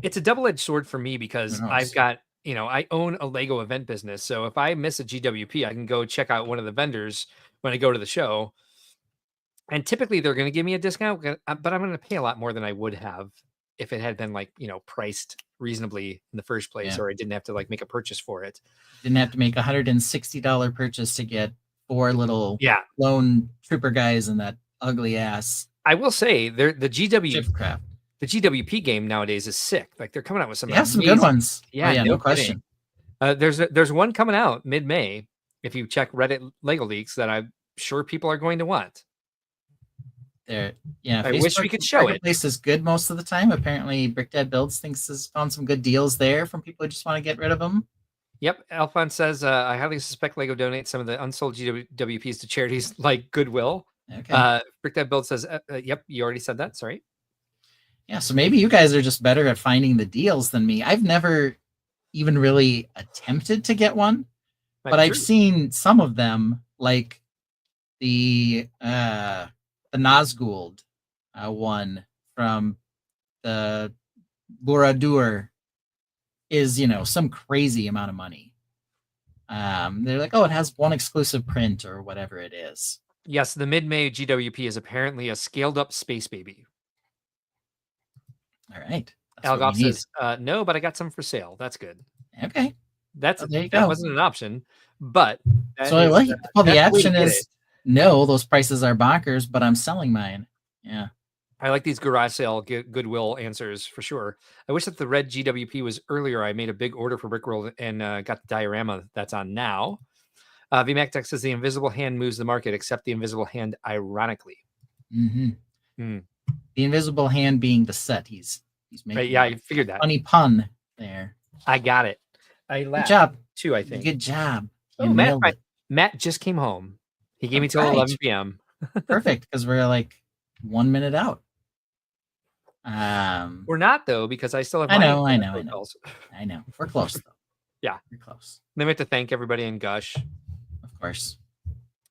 It's a double-edged sword for me because I've got, I own a Lego event business. So if I miss a GWP, I can go check out one of the vendors when I go to the show. And typically they're going to give me a discount, but I'm going to pay a lot more than I would have if it had been priced reasonably in the first place, or I didn't have to make a purchase for it. Didn't have to make $160 purchase to get 4 little lone trooper guys in that ugly ass. I will say the GWP game nowadays is sick. They're coming out with some some good ones. Yeah, no question. There's one coming out mid-May. If you check Reddit Lego leaks, that I'm sure people are going to want. I wish we could show it. Place is good most of the time. Apparently, Brick Dad Builds thinks has found some good deals there from people who just want to get rid of them. Yep. Alphonse says, I highly suspect Lego donates some of the unsold GWPs to charities like Goodwill. Okay. Brick Dad Build says, yep, you already said that. Sorry. Yeah, so maybe you guys are just better at finding the deals than me. I've never even really attempted to get one, but I've seen some of them, like the Nazgul one from the Borough is, some crazy amount of money. They're like, oh, it has one exclusive print or whatever it is. Yes, the mid-May GWP is apparently a scaled-up space baby. All right. Algoff says, no, but I got some for sale. That's good. Okay. That wasn't an option, but the action is no, those prices are bonkers, but I'm selling mine. Yeah. I like these garage sale Goodwill answers for sure. I wish that the red GWP was earlier. I made a big order for Brickworld and got the diorama that's on now. VMAC Tech says the invisible hand moves the market, except the invisible hand, ironically. The invisible hand being the set. He's making right, yeah, I figured that. Funny pun there. I got it. I Good laughed job. too, I think. Good job. You Oh, nailed it. Matt just came home. He gave me till Right. 11 p.m. Perfect, because we're like 1 minute out. We're not though, because I still have. I know. We're close though. Yeah, we're close. Then we have to thank everybody in Gush. Of course,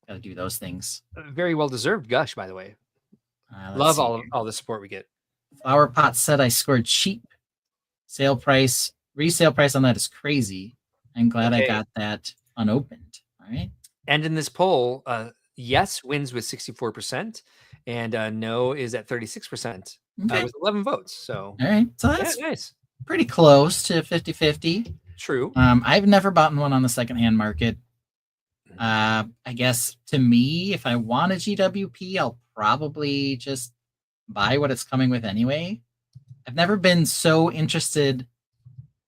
gotta do those things. Very well deserved Gush, by the way. Let's Love see all the support we get. Flower Pot said I scored cheap. Sale price, resale price on that is crazy. I'm glad I got that unopened. All right. And in this poll, yes wins with 64%, and no is at 36%. Okay. With 11 votes. So all right, so that's nice. Pretty close to 50-50. True. I've never bought one on the secondhand market. I guess to me, if I want a GWP, I'll probably just buy what it's coming with anyway. I've never been so interested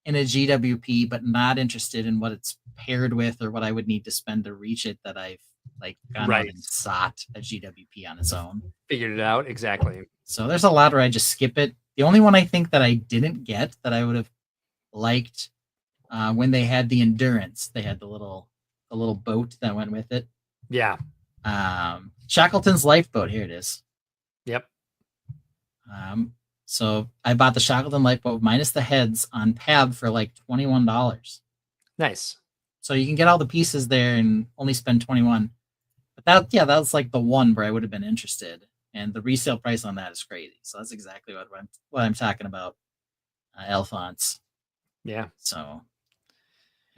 in a GWP, but not interested in what it's paired with or what I would need to spend to reach it, that I've like gone out and sought a GWP on its own. Figured it out. Exactly. So there's a lot where I just skip it. The only one I think that I didn't get that I would have liked when they had the Endurance, they had the little boat that went with it. Yeah. Shackleton's Lifeboat. Here it is. Yep. So I bought the Shackleton Lifeboat minus the heads on Pab for like $21. Nice. So you can get all the pieces there and only spend 21. But that was like the one where I would have been interested. And the resale price on that is crazy. So that's exactly what I'm talking about. Alphonse. Yeah. So,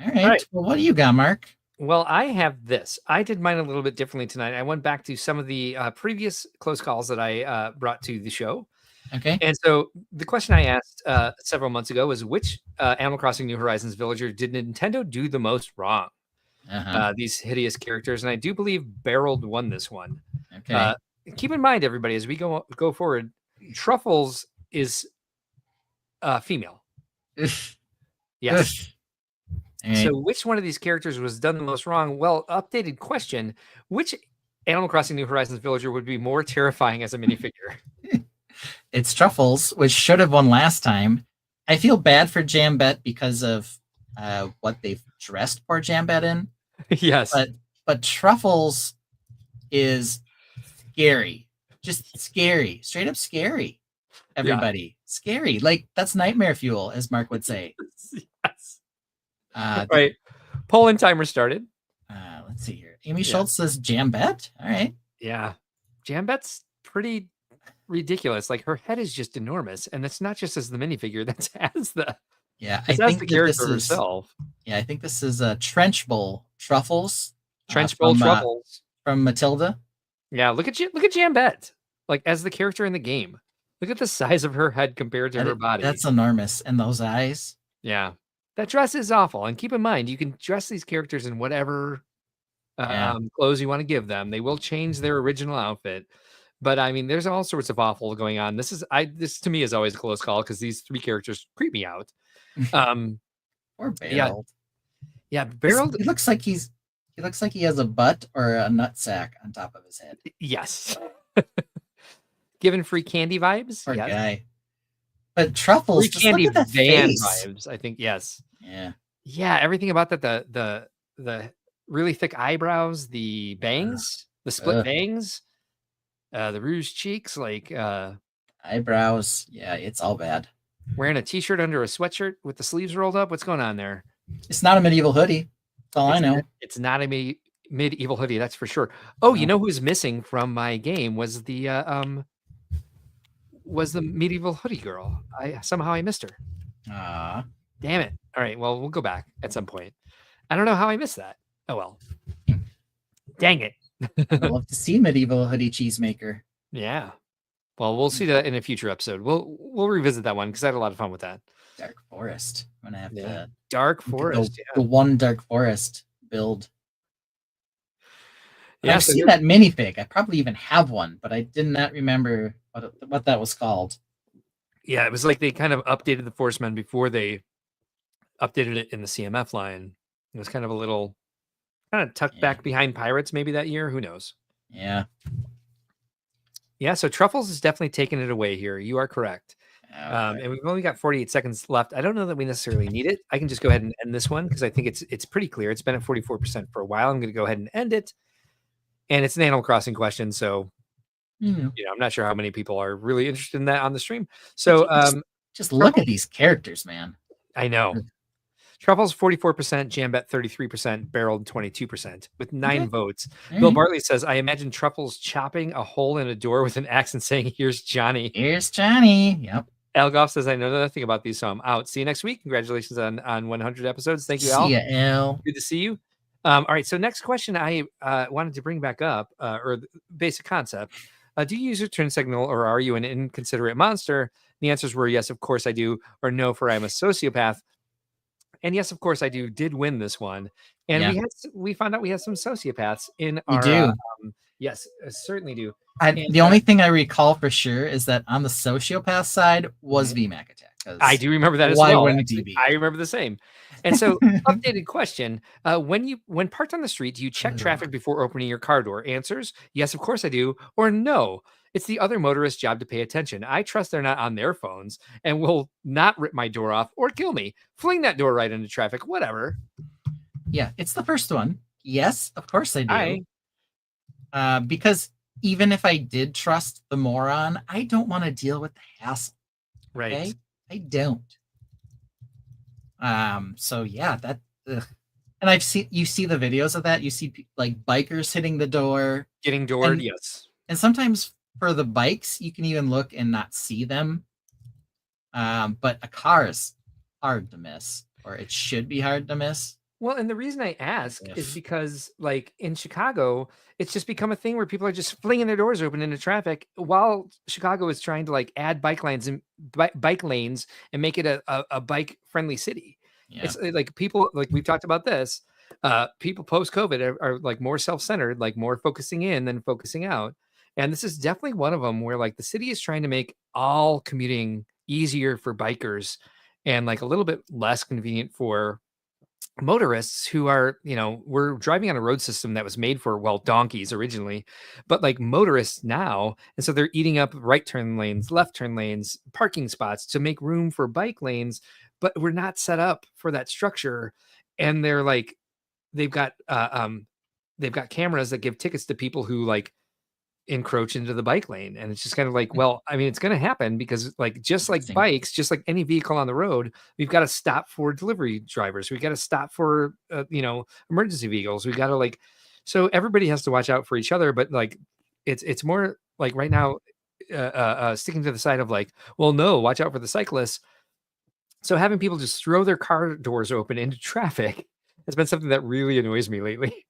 all right. Well, what do you got, Mark? Well, I have this. I did mine a little bit differently tonight. I went back to some of the previous close calls that I brought to the show. Okay. And so the question I asked several months ago was, which Animal Crossing New Horizons villager did Nintendo do the most wrong? These hideous characters. And I do believe Barreled won this one. Okay. Keep in mind, everybody, as we go forward, Truffles is female. Yes. So which one of these characters was done the most wrong? Well, updated question. Which Animal Crossing New Horizons villager would be more terrifying as a minifigure? It's Truffles, which should have won last time. I feel bad for Jambet because of what they've dressed poor Jambet in. Yes. But Truffles is scary. Just scary. Straight up scary. Everybody. Scary. Like, that's nightmare fuel, as Mark would say. Yes. Right. Polling timer started. Let's see here. Amy Schultz says Jambet. All right. Yeah. Jambet's pretty ridiculous. Like, her head is just enormous. And that's not just as the minifigure, that's as the I think the character herself. Yeah, I think this is a Trench Bowl Truffles. Trench Bowl Truffles. From Matilda. Yeah, look at Jambet. Like, as the character in the game. Look at the size of her head compared to her body. That's enormous. And those eyes. Yeah. That dress is awful. And keep in mind, you can dress these characters in whatever clothes you want to give them. They will change their original outfit. But I mean, there's all sorts of awful going on. This to me is always a close call because these three characters creep me out. Or Barreled. Yeah, Barreled. He looks like he has a butt or a nut sack on top of his head. Yes. Giving free candy vibes. Poor yes. guy. But Truffles, free candy look at that van face. vibes. I think yes. Yeah. Yeah, everything about that. The really thick eyebrows, the bangs, the split bangs, the rouge cheeks, like eyebrows. Yeah, it's all bad. Wearing a t-shirt under a sweatshirt with the sleeves rolled up. What's going on there? It's not a medieval hoodie. That's all I know. It's not a medieval hoodie, that's for sure. Oh, you know who's missing from my game was the medieval hoodie girl. I missed her. Damn it. All right, well, we'll go back at some point. I don't know how I missed that. Oh well. Dang it. I'd love to see medieval hoodie cheesemaker. Yeah. Well, we'll see that in a future episode. We'll revisit that one because I had a lot of fun with that. Dark Forest. I'm gonna have to Dark Forest. the one Dark Forest build. Yeah, I've seen that minifig. I probably even have one, but I did not remember what that was called. Yeah, it was like they kind of updated the Forcemen before they updated it in the CMF line. It was kind of a little kind of tucked back behind Pirates maybe that year. Who knows? Yeah. Yeah, so Truffles is definitely taking it away here. You are correct. And we've only got 48 seconds left. I don't know that we necessarily need it. I can just go ahead and end this one because I think it's pretty clear. It's been at 44% for a while. I'm going to go ahead and end it. And it's an Animal Crossing question, so I'm not sure how many people are really interested in that on the stream. So just look at these characters, man. I know. Truffles 44%, Jambet 33%, Barreled 22% with 9 votes. Bill Bartley says, I imagine Truffles chopping a hole in a door with an axe and saying, "Here's Johnny." Here's Johnny. Yep. Algoff says, I know nothing about these, so I'm out. See you next week. Congratulations on 100 episodes. Thank you, Al. See ya, Al. Good to see you. All right, so next question I wanted to bring back up, or the basic concept. Do you use your turn signal, or are you an inconsiderate monster? The answers were yes, of course I do, or no, for I'm a sociopath. And yes, of course I do. Did win this one, and we found out we have some sociopaths in our. Do. Yes, certainly do. The only thing I recall for sure is that on the sociopath side was VMAC attack. I do remember that as why well. wouldn't he be? I remember the same. And so, updated question: when parked on the street, do you check traffic before opening your car door? Answers: yes, of course I do, or no. It's the other motorist's job to pay attention. I trust they're not on their phones and will not rip my door off or kill me. Fling that door right into traffic, whatever. Yeah, it's the first one. Yes, of course I do. Because even if I did trust the moron, I don't want to deal with the hassle. Right. Okay? I don't. So yeah, that and you see the videos of that. You see like bikers hitting the door. Getting doored, yes. And sometimes for the bikes, you can even look and not see them. But a car is hard to miss, or it should be hard to miss. Well, and the reason I ask is because, like, in Chicago, it's just become a thing where people are just flinging their doors open into traffic while Chicago is trying to, like, add bike lanes and bike lanes and make it a bike-friendly city. Yeah. It's like people, like we've talked about this, people post-COVID are like more self-centered, like more focusing in than focusing out. And this is definitely one of them where, like, the city is trying to make all commuting easier for bikers and, like, a little bit less convenient for motorists who are, we're driving on a road system that was made for, well, donkeys originally, but like motorists now. And so they're eating up right turn lanes, left turn lanes, parking spots to make room for bike lanes, but we're not set up for that structure. And they're like, they've got cameras that give tickets to people who like encroach into the bike lane. And it's just kind of like, well, I mean, it's going to happen because, like, just like bikes, just like any vehicle on the road, we've got to stop for delivery drivers. We got to stop for, emergency vehicles. We got to, like, so everybody has to watch out for each other. But like, it's more like right now, sticking to the side of like, well, no, watch out for the cyclists. So having people just throw their car doors open into traffic has been something that really annoys me lately.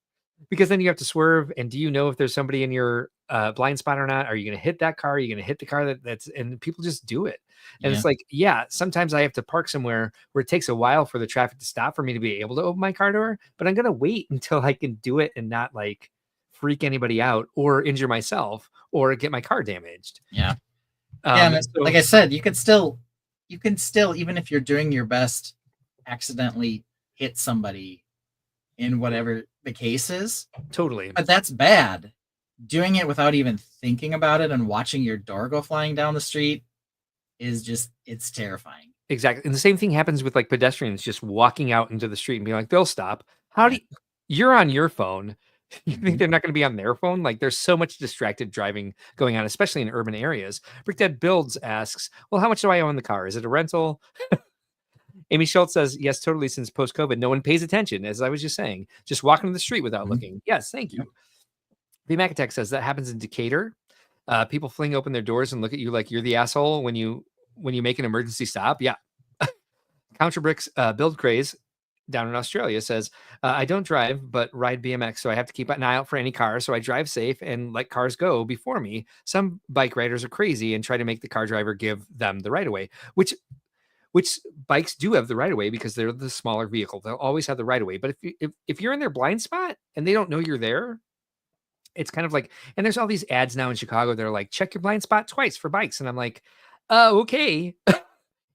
Because then you have to swerve, and do you know if there's somebody in your blind spot or not? Are you going to hit that car? Are you going to hit the car that's? And people just do it, and it's like, yeah, sometimes I have to park somewhere where it takes a while for the traffic to stop for me to be able to open my car door. But I'm going to wait until I can do it and not like freak anybody out or injure myself or get my car damaged. Yeah, like I said, you can still, even if you're doing your best, accidentally hit somebody in whatever the case is. Totally. But that's bad. Doing it without even thinking about it and watching your door go flying down the street is just, it's terrifying. Exactly. And the same thing happens with like pedestrians just walking out into the street and being like, they'll stop. You're on your phone. You think they're not going to be on their phone? Like, there's so much distracted driving going on, especially in urban areas. Brickdad Builds asks, well, how much do I own the car? Is it a rental? Amy Schultz says, yes, totally. Since post-COVID, no one pays attention, as I was just saying. Just walking to the street without looking. Yes, thank you. The Macatech says that happens in Decatur. People fling open their doors and look at you like you're the asshole when you make an emergency stop. Yeah. Counterbricks Build Craze down in Australia says, I don't drive, but ride BMX, so I have to keep an eye out for any cars. So I drive safe and let cars go before me. Some bike riders are crazy and try to make the car driver give them the right of way, which bikes do have the right of way because they're the smaller vehicle. They'll always have the right of way. But if you're in their blind spot and they don't know you're there, it's kind of like, and there's all these ads now in Chicago. They're like, check your blind spot twice for bikes. And I'm like, okay.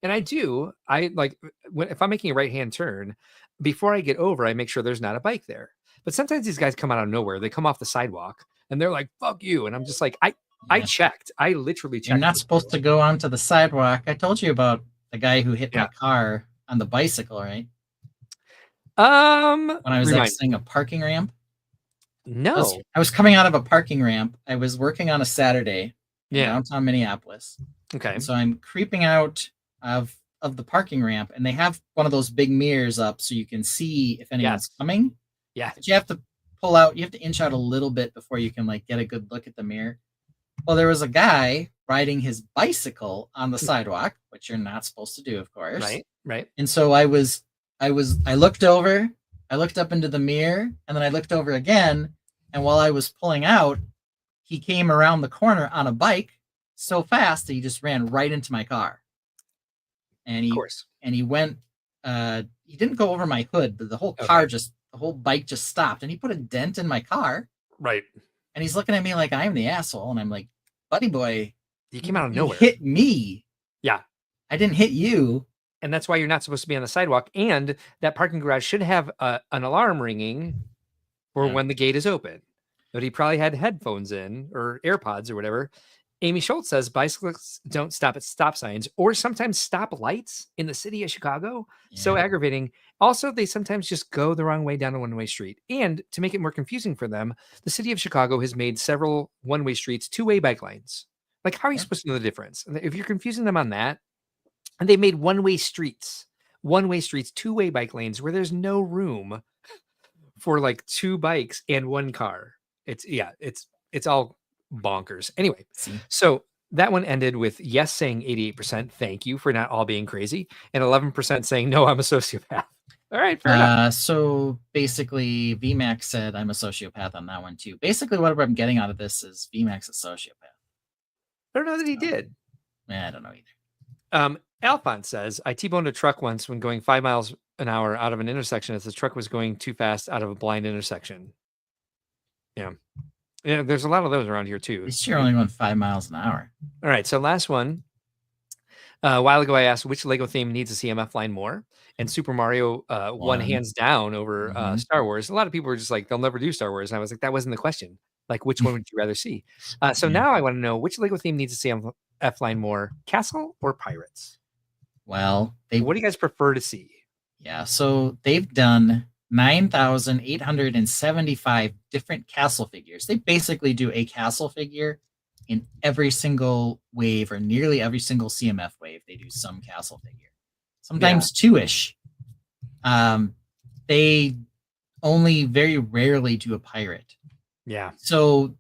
And I do. I like if I'm making a right-hand turn, before I get over, I make sure there's not a bike there. But sometimes these guys come out of nowhere. They come off the sidewalk and they're like, fuck you. And I'm just like, I checked. I literally checked. You're not supposed to go onto the sidewalk. I told you about the guy who hit my car on the bicycle, right? When I was exiting a parking ramp. No. I was coming out of a parking ramp. I was working on a Saturday in downtown Minneapolis. Okay. And so I'm creeping out of the parking ramp, and they have one of those big mirrors up so you can see if anyone's coming. Yeah. But you have to pull out, you have to inch out a little bit before you can like get a good look at the mirror. Well, there was a guy riding his bicycle on the sidewalk, which you're not supposed to do, of course. Right. And so I looked over, I looked up into the mirror, and then I looked over again. And while I was pulling out, he came around the corner on a bike so fast that he just ran right into my car. And he went, he didn't go over my hood, but the whole car the whole bike just stopped, and he put a dent in my car. Right. And he's looking at me like I'm the asshole. And I'm like, buddy boy, you came out of nowhere. Hit me. Yeah. I didn't hit you. And that's why you're not supposed to be on the sidewalk. And that parking garage should have an alarm ringing for when the gate is open. But he probably had headphones in or AirPods or whatever. Amy Schultz says bicyclists don't stop at stop signs or sometimes stop lights in the city of Chicago. So aggravating. Also, they sometimes just go the wrong way down a one-way street. And to make it more confusing for them, the city of Chicago has made several one-way streets two-way bike lanes. Like, how are you supposed to know the difference? If you're confusing them on that, and they made one-way streets, two-way bike lanes where there's no room for like two bikes and one car. It's all bonkers. Anyway, so that one ended with yes saying 88%, thank you for not all being crazy, and 11% saying no, I'm a sociopath. All right, fair enough. So basically, VMAX said I'm a sociopath on that one too. Basically, what I'm getting out of this is VMAX is a sociopath. I don't know that he did. I don't know either. Alphonse says, I T-boned a truck once when going 5 miles an hour out of an intersection as the truck was going too fast out of a blind intersection. Yeah, there's a lot of those around here too. At least you're only going 5 miles an hour. All right, so last one. A while ago, I asked which Lego theme needs a CMF line more, and Super Mario won hands down over Star Wars. A lot of people were just like, they'll never do Star Wars, and I was like, that wasn't the question. Like, which one would you rather see? So now I want to know which Lego theme needs a CMF line more, Castle or Pirates? Well, what do you guys prefer to see? Yeah, so they've done 9,875 different castle figures. They basically do a castle figure in every single wave, or nearly every single CMF wave. They do some castle figure, sometimes two-ish. They only very rarely do a pirate. Yeah. So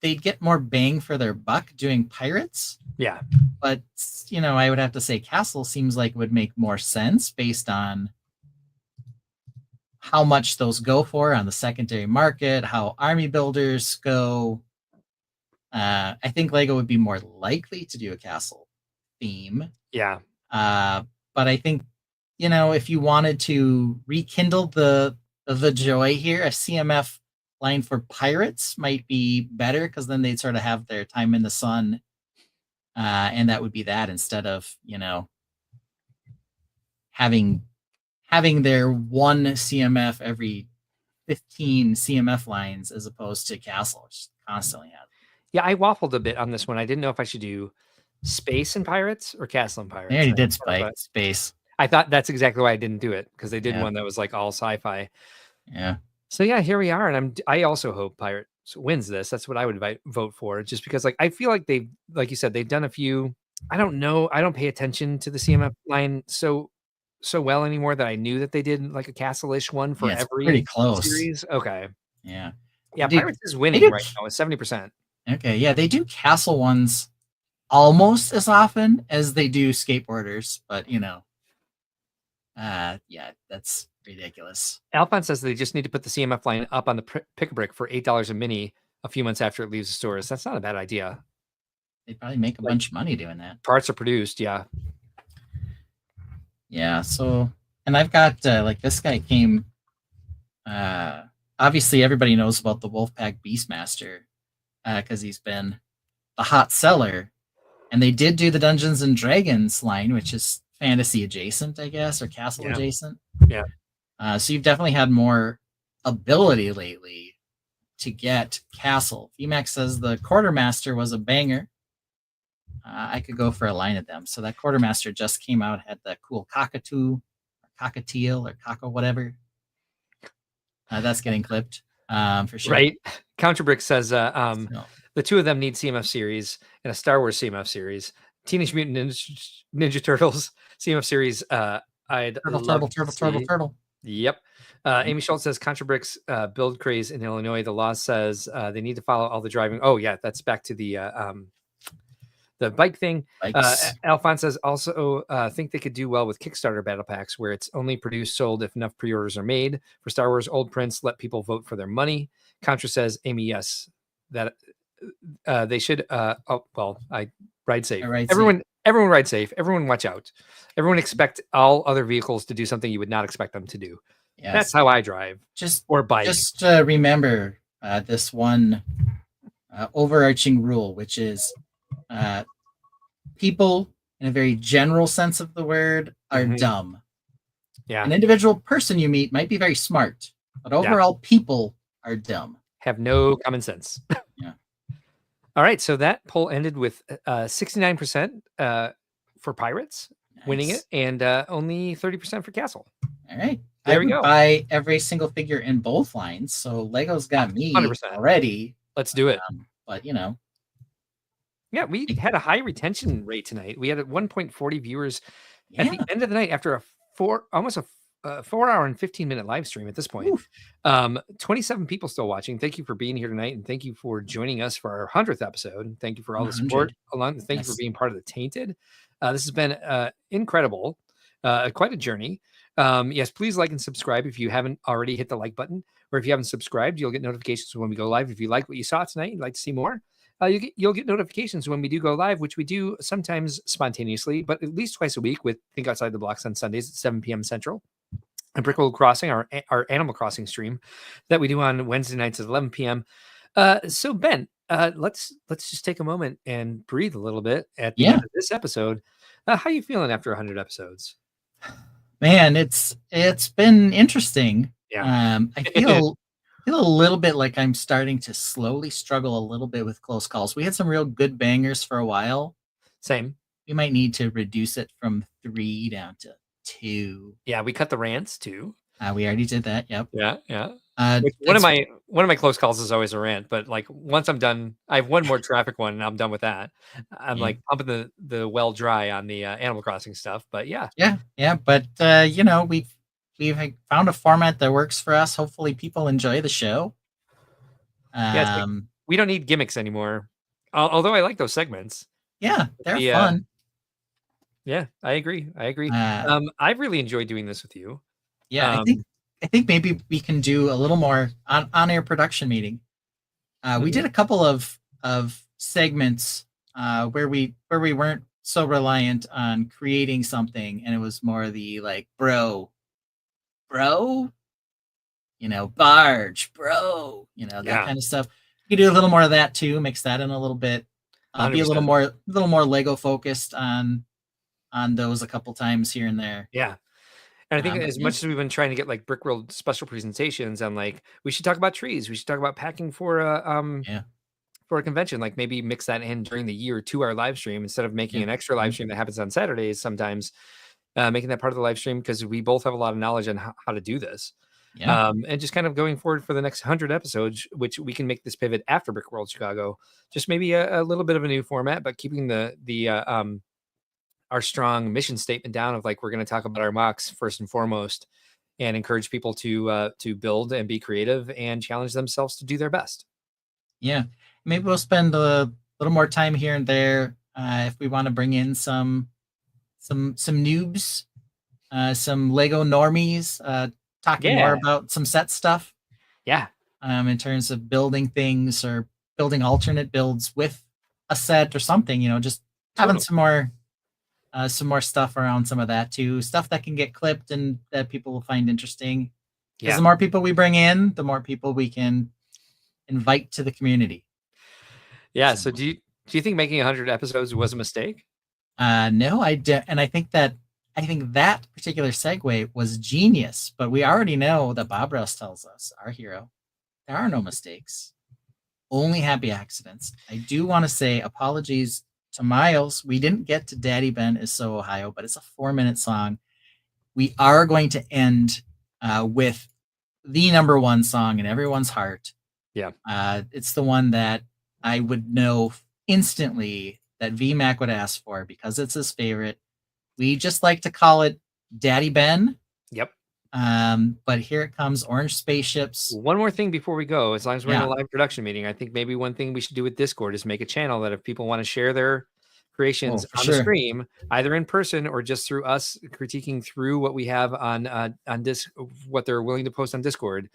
they'd get more bang for their buck doing pirates. Yeah. But, I would have to say castle seems like it would make more sense based on how much those go for on the secondary market, how army builders go. I think Lego would be more likely to do a castle theme. Yeah. But I think, if you wanted to rekindle the joy here, a CMF line for pirates might be better, because then they'd sort of have their time in the sun. And that would be that, instead of, having their one CMF every 15 CMF lines, as opposed to castle, which constantly have. Yeah, I waffled a bit on this one. I didn't know if I should do space and pirates or castle and pirates. They already did space. I thought that's exactly why I didn't do it, because they did one that was like all sci-fi. Yeah. So yeah, here we are, and I also hope Pirates wins this. That's what I would vote for, just because I feel like they've, like you said, they've done a few. I don't know. I don't pay attention to the CMF line so well anymore that I knew that they did like a castle-ish one for every pretty close series. Okay. Yeah. Pirates is winning right now with 70%. Okay, yeah, they do castle ones almost as often as they do skateboarders, but that's ridiculous. Alphonse says they just need to put the CMF line up on the Pick-a-Brick for $8 a mini a few months after it leaves the stores. That's not a bad idea. They'd probably make a bunch of money doing that. Parts are produced, yeah. Yeah, so, and I've got, this guy came obviously everybody knows about the Wolfpack Beastmaster because he's been the hot seller. And they did do the Dungeons and Dragons line, which is fantasy adjacent, I guess, or castle adjacent. Yeah. So you've definitely had more ability lately to get castle. VMAX says the Quartermaster was a banger. I could go for a line of them. So that Quartermaster just came out, had the cool cockatoo, or cockatiel, or cockle whatever. That's getting clipped for sure. Right. Counterbrick says the two of them need CMF series and a Star Wars CMF series. Teenage Mutant Ninja Turtles CMF series. I'd love to see. Turtle. Yep. Amy Schultz says Contrabrick's build craze in Illinois. The law says they need to follow all the driving. Oh yeah, that's back to the bike thing. Alphonse says also think they could do well with Kickstarter battle packs where it's only produced, sold if enough pre-orders are made. For Star Wars old prints, let people vote for their money. Contra says, Amy, yes, that they should. I ride safe. Everyone ride safe. Everyone watch out. Everyone expect all other vehicles to do something you would not expect them to do. Yes. That's how I drive. Or bike. Just remember this one overarching rule, which is people in a very general sense of the word are dumb. Yeah. An individual person you meet might be very smart, but overall people are dumb. Have no common sense. Yeah. All right. So that poll ended with 69% for Pirates winning it and only 30% for Castle. All right. There we go. Buy every single figure in both lines. So Lego's got me 100%. already. Let's do it. But you know. Yeah, we had a high retention rate tonight. We had 1.40 viewers at the end of the night after almost a 4 hour and 15-minute live stream at this point. 27 people still watching. Thank you for being here tonight, and thank you for joining us for our 100th episode. Thank you for all the support. Thank you for being part of the Tainted. This has been incredible. Quite a journey. Yes, please like and subscribe if you haven't already hit the like button, or if you haven't subscribed, you'll get notifications when we go live. If you like what you saw tonight, you'd like to see more, you'll get notifications when we do go live, which we do sometimes spontaneously, but at least twice a week with Think Outside the Blocks on Sundays at 7 p.m. Central. And Brickworld Crossing, our Animal Crossing stream that we do on Wednesday nights at 11 p.m. So Ben, let's just take a moment and breathe a little bit at the end of this episode. How are you feeling after 100 episodes? Man, it's been interesting. Yeah. I feel a little bit like I'm starting to slowly struggle a little bit with close calls. We had some real good bangers for a while. Same. We might need to reduce it from 3 down to 2. Yeah, we cut the rants too. We already did that. Yep. Yeah. One of my close calls is always a rant, but like once I'm done, I have one more traffic one, and I'm done with that. I'm like pumping the well dry on the Animal Crossing stuff. But yeah. But you know, we've found a format that works for us. Hopefully, people enjoy the show. We don't need gimmicks anymore. Although I like those segments. Yeah, they're fun. Yeah, I agree. I've really enjoyed doing this with you. Yeah, I think maybe we can do a little more on-air production meeting. We did a couple of segments where we weren't so reliant on creating something, and it was more the like bro, you know, barge, bro, you know, that kind of stuff. You can do a little more of that too. Mix that in a little bit. Be a little more Lego focused on those a couple times here and there. Yeah. And I think as much as we've been trying to get like Brickworld special presentations, and like we should talk about trees, we should talk about packing for a convention, like maybe mix that in during the year to our live stream instead of making an extra live stream that happens on Saturdays sometimes, making that part of the live stream because we both have a lot of knowledge on how to do this. And just kind of going forward for the next 100 episodes, which we can make this pivot after Brickworld Chicago, just maybe a little bit of a new format, but keeping the our strong mission statement down of like, we're going to talk about our MOCs first and foremost and encourage people to build and be creative and challenge themselves to do their best. Yeah. Maybe we'll spend a little more time here and there. If we want to bring in some noobs, some Lego normies, talking more about some set stuff. Yeah. In terms of building things or building alternate builds with a set or something, you know, just having some more stuff around some of that too. Stuff that can get clipped and that people will find interesting. Because the more people we bring in, the more people we can invite to the community. Yeah. So do you think making 100 episodes was a mistake? No, and I think that particular segue was genius. But we already know that Bob Ross tells us, our hero, there are no mistakes, only happy accidents. I do want to say apologies to Miles. We didn't get to Daddy Ben Is So Ohio, but it's a 4-minute song. We are going to end with the number one song in everyone's heart. Yeah. It's the one that I would know instantly that VMAC would ask for because it's his favorite. We just like to call it Daddy Ben. Yep. But here it comes, Orange Spaceships. One more thing before we go, as long as we're in a live production meeting, I think maybe one thing we should do with Discord is make a channel that if people want to share their creations on the stream, either in person or just through us critiquing through what we have on what they're willing to post on Discord.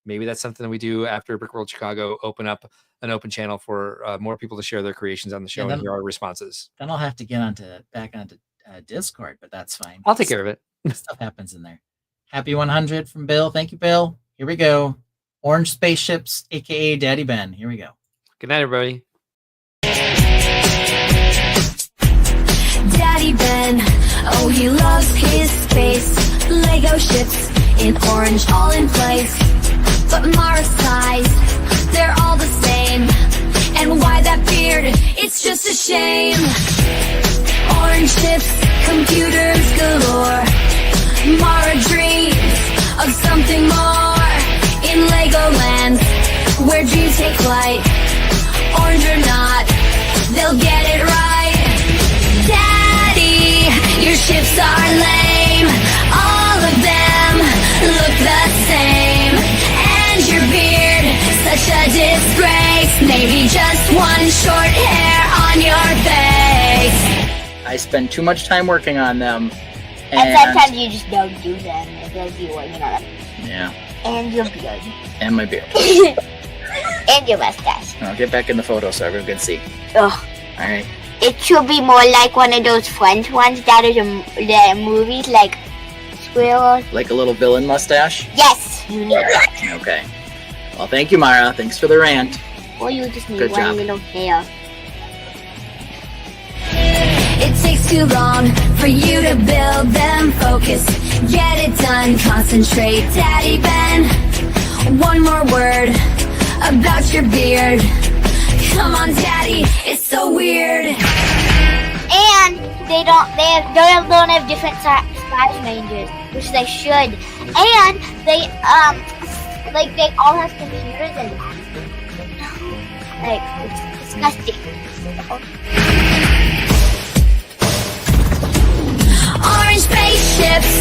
Maybe that's something that we do after Brick World Chicago, open up an open channel for more people to share their creations on the show and hear our responses. Then I'll have to get back onto Discord, but that's fine. I'll take care of it. Stuff happens in there. Happy 100 from Bill. Thank you, Bill. Here we go. Orange Spaceships, aka Daddy Ben. Here we go. Good night, everybody. Daddy Ben, oh, he loves his space. Lego ships in orange, all in place. But Mara sighs, they're all the same. And why that beard? It's just a shame. Orange ships, computers galore. Mara dreams of something more. In Legoland, where dreams take flight. Orange or not, they'll get it right. Daddy, your ships are lame. All of them look the same. And your beard, such a disgrace. Maybe just one short hair on your face. I spend too much time working on them. And sometimes you just don't do them because you're working on them. Yeah. And your beard. And my beard. And your mustache. I'll get back in the photo so everyone can see. Ugh. Alright. It should be more like one of those French ones that is in the movies, like Squirrel. Like a little villain mustache? Yes, you need that. Okay. Well, thank you, Mara. Thanks for the rant. Or you just need Good one job. little hair. It takes too long for you to build them. Focus, get it done, concentrate, Daddy Ben. One more word about your beard. Come on, Daddy, it's so weird. And they don't have different size ranges, which they should. And they they all have computers in them. Like, it's disgusting. Orange spaceships